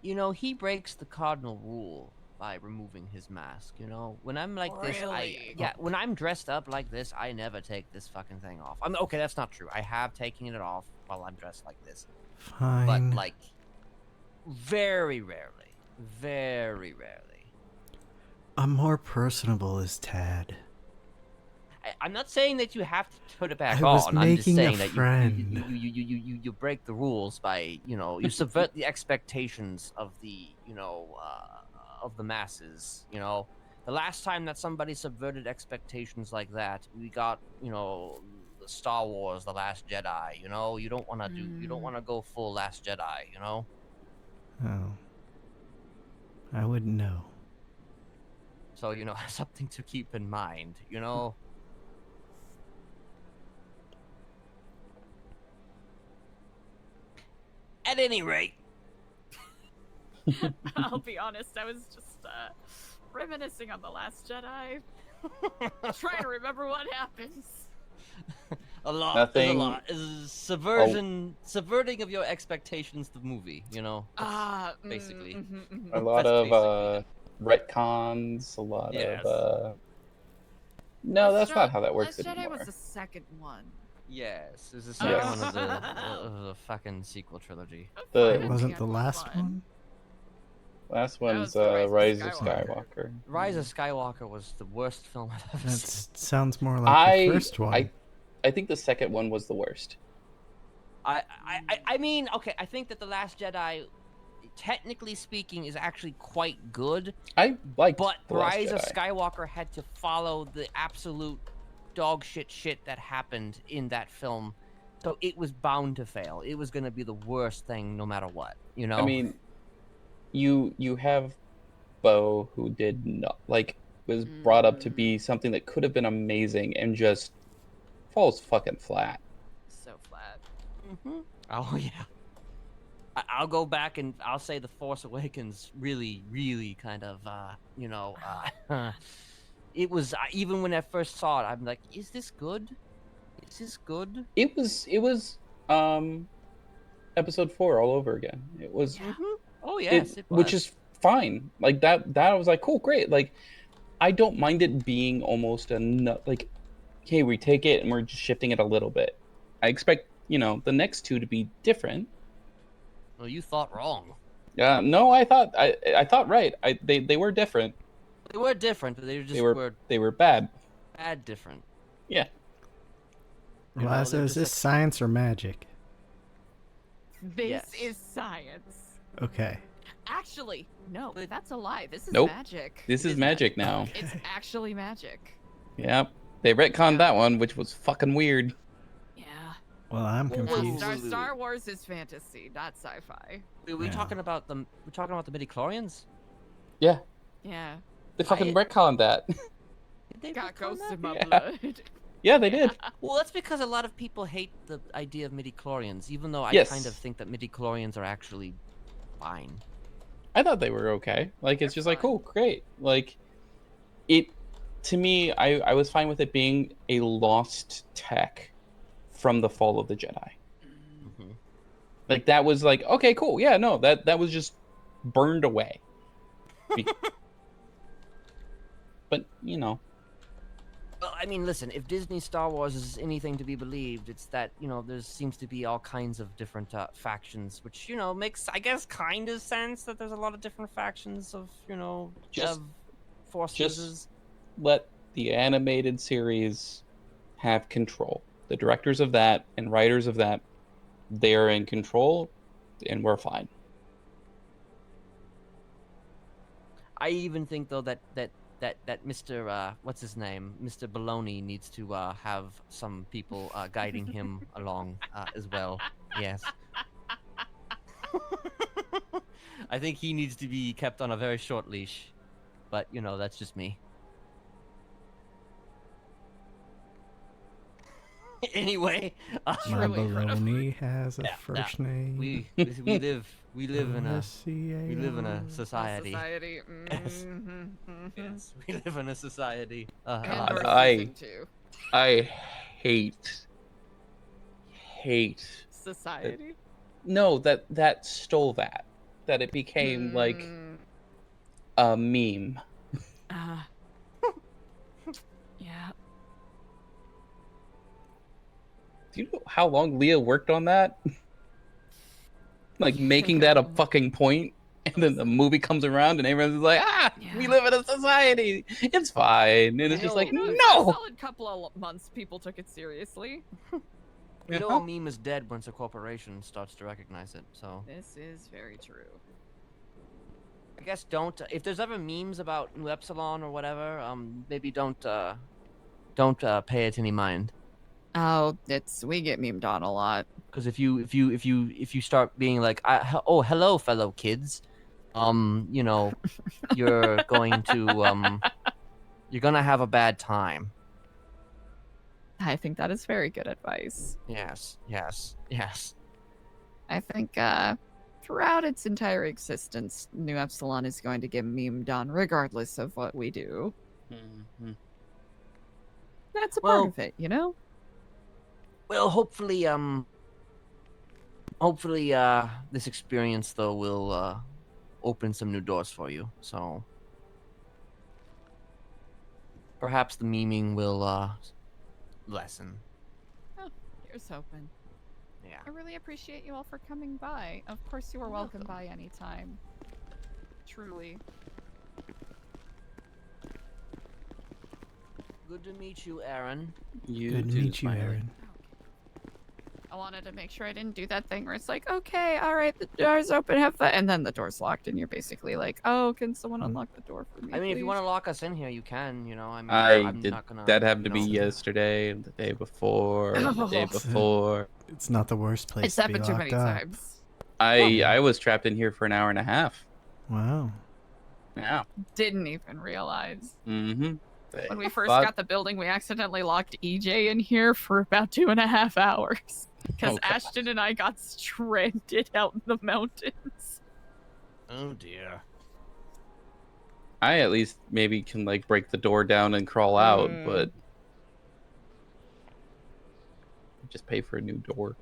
Speaker 6: You know, he breaks the cardinal rule by removing his mask. You know, when I'm like this,
Speaker 15: Really?
Speaker 6: when I'm dressed up like this, I never take this fucking thing off. I mean, okay, that's not true. I have taken it off while I'm dressed like this.
Speaker 1: Fine.
Speaker 6: But very rarely, very rarely.
Speaker 1: I'm more personable as Tad.
Speaker 6: I'm not saying that you have to put it back
Speaker 1: I was
Speaker 6: on. I'm just
Speaker 1: making a
Speaker 6: saying that
Speaker 1: friend.
Speaker 6: you break the rules by you subvert the expectations of the of the masses. You know, the last time that somebody subverted expectations like that, we got Star Wars: The Last Jedi. You know, you don't want to go full Last Jedi. You know.
Speaker 1: Oh. I wouldn't know.
Speaker 6: So something to keep in mind. You know. At any rate,
Speaker 15: I'll be honest, I was just reminiscing on The Last Jedi. Trying to remember what happens.
Speaker 6: a lot.
Speaker 12: Nothing-
Speaker 6: Is a lot. Is subverting of your expectations. The movie, basically.
Speaker 12: A lot
Speaker 6: That's
Speaker 12: of retcons, a lot
Speaker 6: Yes.
Speaker 12: of no, that's not how that works
Speaker 15: Last Jedi
Speaker 12: anymore.
Speaker 15: was the second one.
Speaker 6: Yes, this is the second one of the fucking sequel trilogy.
Speaker 1: It wasn't the last one?
Speaker 12: Last
Speaker 15: was
Speaker 12: one's
Speaker 15: the
Speaker 12: Rise of Skywalker.
Speaker 6: Rise of Skywalker was the worst film I've ever
Speaker 1: That
Speaker 6: seen.
Speaker 1: sounds more like the first one.
Speaker 12: I think the second one was the worst.
Speaker 6: I mean, okay, I think that The Last Jedi, technically speaking, is actually quite good.
Speaker 12: I like,
Speaker 6: but
Speaker 12: The Last
Speaker 6: Rise of
Speaker 12: Jedi.
Speaker 6: Skywalker had to follow the absolute dog shit that happened in that film, so it was bound to fail. It was gonna be the worst thing, no matter what. You know.
Speaker 12: I mean, you have Bo, who did not was brought up to be something that could have been amazing and just falls fucking flat.
Speaker 15: So flat.
Speaker 6: Oh yeah. I'll go back and I'll say the Force Awakens really kind of it was even when I first saw it, I'm like, is this good? Is this good?
Speaker 12: It was episode 4 all over again. It was
Speaker 6: Oh yes, it was.
Speaker 12: which is fine. Like that I was like, cool, great. Like I don't mind it being almost like, hey, we take it and we're just shifting it a little bit. I expect, the next 2 to be different.
Speaker 6: Well, you thought wrong.
Speaker 12: No, I thought right. They were different.
Speaker 6: They were different, but they just
Speaker 12: they were bad.
Speaker 6: Bad different.
Speaker 12: Yeah.
Speaker 1: Lazo, is this science or magic?
Speaker 15: This is science.
Speaker 1: Okay.
Speaker 15: Actually, no, that's a lie. This is
Speaker 12: Nope.
Speaker 15: magic.
Speaker 12: This is magic now.
Speaker 15: It's actually magic.
Speaker 12: Yep. They retconned that one, which was fucking weird.
Speaker 1: Well, I'm confused.
Speaker 15: Star Wars is fantasy, not sci-fi.
Speaker 6: Are we talking about the midi-chlorians?
Speaker 12: Yeah.
Speaker 15: Yeah.
Speaker 12: They fucking retconned that.
Speaker 15: Got ghosts in my
Speaker 12: Yeah.
Speaker 15: blood.
Speaker 12: Yeah, they did.
Speaker 6: Well, that's because a lot of people hate the idea of midi-chlorians, even though I
Speaker 12: Yes.
Speaker 6: kind of think that midi-chlorians are actually fine.
Speaker 12: I thought they were okay. Like, it's just like, cool, great. Like, to me, I was fine with it being a lost tech from the fall of the Jedi. Like, that was like, okay, cool. Yeah, no, that was just burned away. But,
Speaker 6: Well, I mean, listen, if Disney Star Wars is anything to be believed, it's that, there seems to be all kinds of different factions, which, makes, I guess, kind of sense that there's a lot of different factions of,
Speaker 12: Just-
Speaker 6: of Force
Speaker 12: just
Speaker 6: users.
Speaker 12: let the animated series have control. The directors of that and writers of that, they're in control, and we're fine.
Speaker 6: I even think, though, that Mr. What's his name? Mr. Baloney needs to have some people guiding him along as well. Yes. I think he needs to be kept on a very short leash. But, that's just me. Anyway,
Speaker 1: My baloney has a first name.
Speaker 6: We live in a society. Yes. Yes, we live in a society.
Speaker 12: God, I hate
Speaker 15: society.
Speaker 12: No, that stole that it became like a meme.
Speaker 15: Yeah.
Speaker 12: Do you know how long Leah worked on that? Like making that a fucking point, and then the movie comes around and everyone's like, we live in a society. It's fine. And it's just like,
Speaker 15: For a
Speaker 12: no.
Speaker 15: solid couple of months, people took it seriously.
Speaker 6: A meme is dead once a corporation starts to recognize it. So
Speaker 15: This is very true.
Speaker 6: I guess don't. If there's ever memes about New Epsilon or whatever, maybe don't pay it any mind.
Speaker 15: Oh, we get memed on a lot.
Speaker 6: Because if you start being like, oh, hello, fellow kids, you're going to have a bad time.
Speaker 15: I think that is very good advice.
Speaker 6: Yes.
Speaker 15: I think throughout its entire existence, New Epsilon is going to get memed on regardless of what we do. That's a part of it,
Speaker 6: Well, hopefully, this experience though will open some new doors for you. So perhaps the memeing will lessen.
Speaker 15: Oh, here's hoping.
Speaker 6: Yeah.
Speaker 15: I really appreciate you all for coming by. Of course, you are welcome by anytime. Truly.
Speaker 6: Good to meet you, Aaron.
Speaker 1: Good to meet you, Aaron.
Speaker 15: I wanted to make sure I didn't do that thing where it's like, okay, all right, the door's open, have fun, and then the door's locked, and you're basically like, oh, can someone unlock the door for me?
Speaker 6: I mean, if you
Speaker 15: please?
Speaker 6: want to lock us in here, you can. I'm
Speaker 12: did.
Speaker 6: not gonna.
Speaker 12: That happened to be yesterday, the day before, the day before.
Speaker 1: It's not the worst place
Speaker 15: It's
Speaker 1: to be
Speaker 15: happened too
Speaker 1: locked
Speaker 15: many
Speaker 1: up.
Speaker 15: times.
Speaker 12: I was trapped in here for an hour and a half.
Speaker 1: Wow.
Speaker 12: Yeah.
Speaker 15: Didn't even realize.
Speaker 12: Mm-hmm.
Speaker 15: When we first got the building, we accidentally locked EJ in here for about 2.5 hours. Because Ashton and I got stranded out in the mountains.
Speaker 6: Oh dear.
Speaker 12: I at least maybe can like break the door down and crawl out, but just pay for a new door.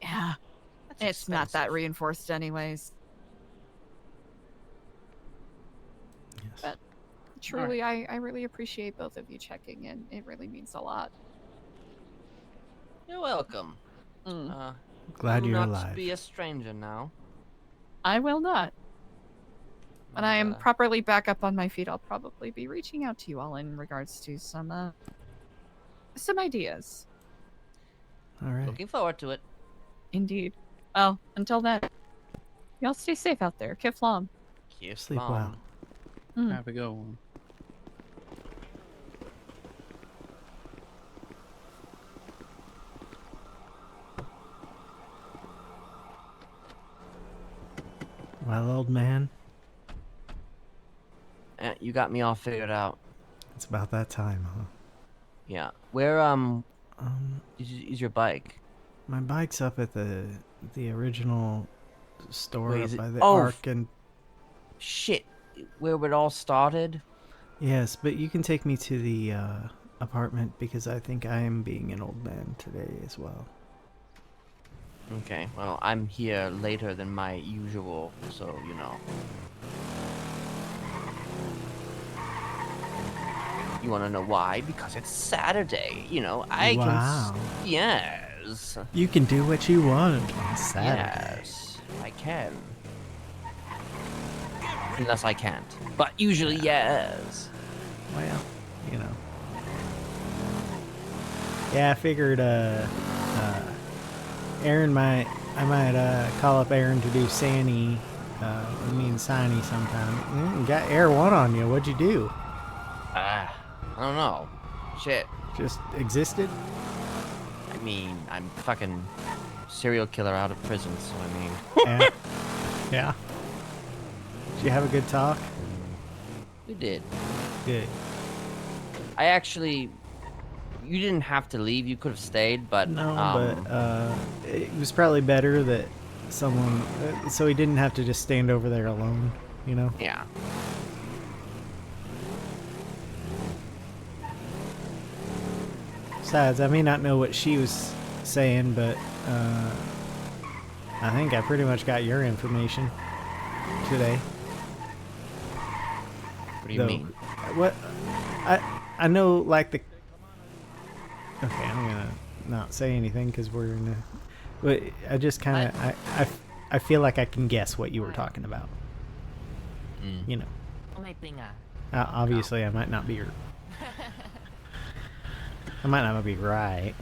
Speaker 15: Yeah. It's not that reinforced anyways. But truly, I really appreciate both of you checking in. It really means a lot.
Speaker 6: You're welcome.
Speaker 1: Glad
Speaker 6: do
Speaker 1: you're
Speaker 6: not
Speaker 1: alive.
Speaker 6: be a stranger now.
Speaker 15: I will not. When I am properly back up on my feet, I'll probably be reaching out to you all in regards to some ideas.
Speaker 1: All right.
Speaker 6: Looking forward to it.
Speaker 15: Indeed. Well, until then, y'all stay safe out there. Kiflam.
Speaker 1: Sleep well.
Speaker 12: Have a good one.
Speaker 1: Well, old man,
Speaker 6: You got me all figured out.
Speaker 1: it's about that time, huh?
Speaker 6: Yeah. Where is your bike?
Speaker 1: My bike's up at the original store
Speaker 6: Wait,
Speaker 1: up
Speaker 6: is it-
Speaker 1: by the
Speaker 6: oh,
Speaker 1: Ark and.
Speaker 6: Shit. Where it all started?
Speaker 1: Yes, but you can take me to the apartment because I think I am being an old man today as well.
Speaker 6: Okay, well, I'm here later than my usual, so, you know. You want to know why? Because it's Saturday, you know.
Speaker 1: Wow.
Speaker 6: Yes.
Speaker 1: You can do what you want on Saturday.
Speaker 6: Yes, I can. Unless I can't. But usually, yes.
Speaker 1: Well, you know. Yeah, I figured Aaron I might call up Aaron to do Sanny, me and Siny sometime. You got Air 1 on you. What'd you do?
Speaker 6: I don't know. Shit.
Speaker 1: Just existed?
Speaker 6: I mean, I'm fucking serial killer out of prison, so I mean.
Speaker 1: Yeah. Yeah. Did you have a good talk?
Speaker 6: We did.
Speaker 1: Good.
Speaker 6: I actually. You didn't have to leave. You could have stayed, but
Speaker 1: No, but it was probably better that someone, so he didn't have to just stand over there alone, you know?
Speaker 6: Yeah.
Speaker 1: Besides, I may not know what she was saying, but I think I pretty much got your information today.
Speaker 6: What do you mean?
Speaker 1: What? I know, like the. Okay, I'm gonna not say anything because we're in a. But I just kind of I feel like I can guess what you were talking about. You know. Obviously, I might not be. I might not be right.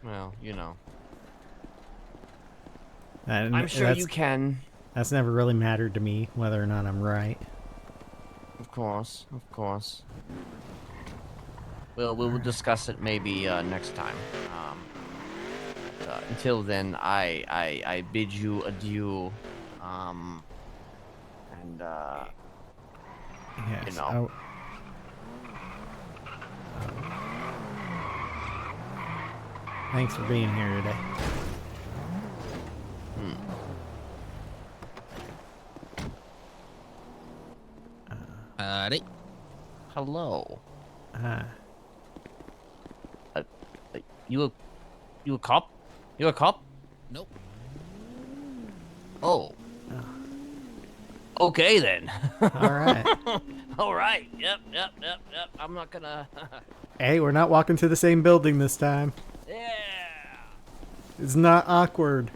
Speaker 6: Well, you know.
Speaker 1: I'm
Speaker 6: sure you can.
Speaker 1: That's never really mattered to me whether or not I'm right.
Speaker 6: Of course, of course. We'll discuss it maybe next time. Until then, I bid you adieu. And
Speaker 1: yes,
Speaker 6: you know.
Speaker 1: Thanks for being here today.
Speaker 6: Hello.
Speaker 1: Hi.
Speaker 6: You a cop? You a cop?
Speaker 9: Nope.
Speaker 6: Oh. Okay then.
Speaker 1: All right.
Speaker 6: All right. Yep. I'm not gonna.
Speaker 1: Hey, we're not walking to the same building this time.
Speaker 6: Yeah.
Speaker 1: It's not awkward.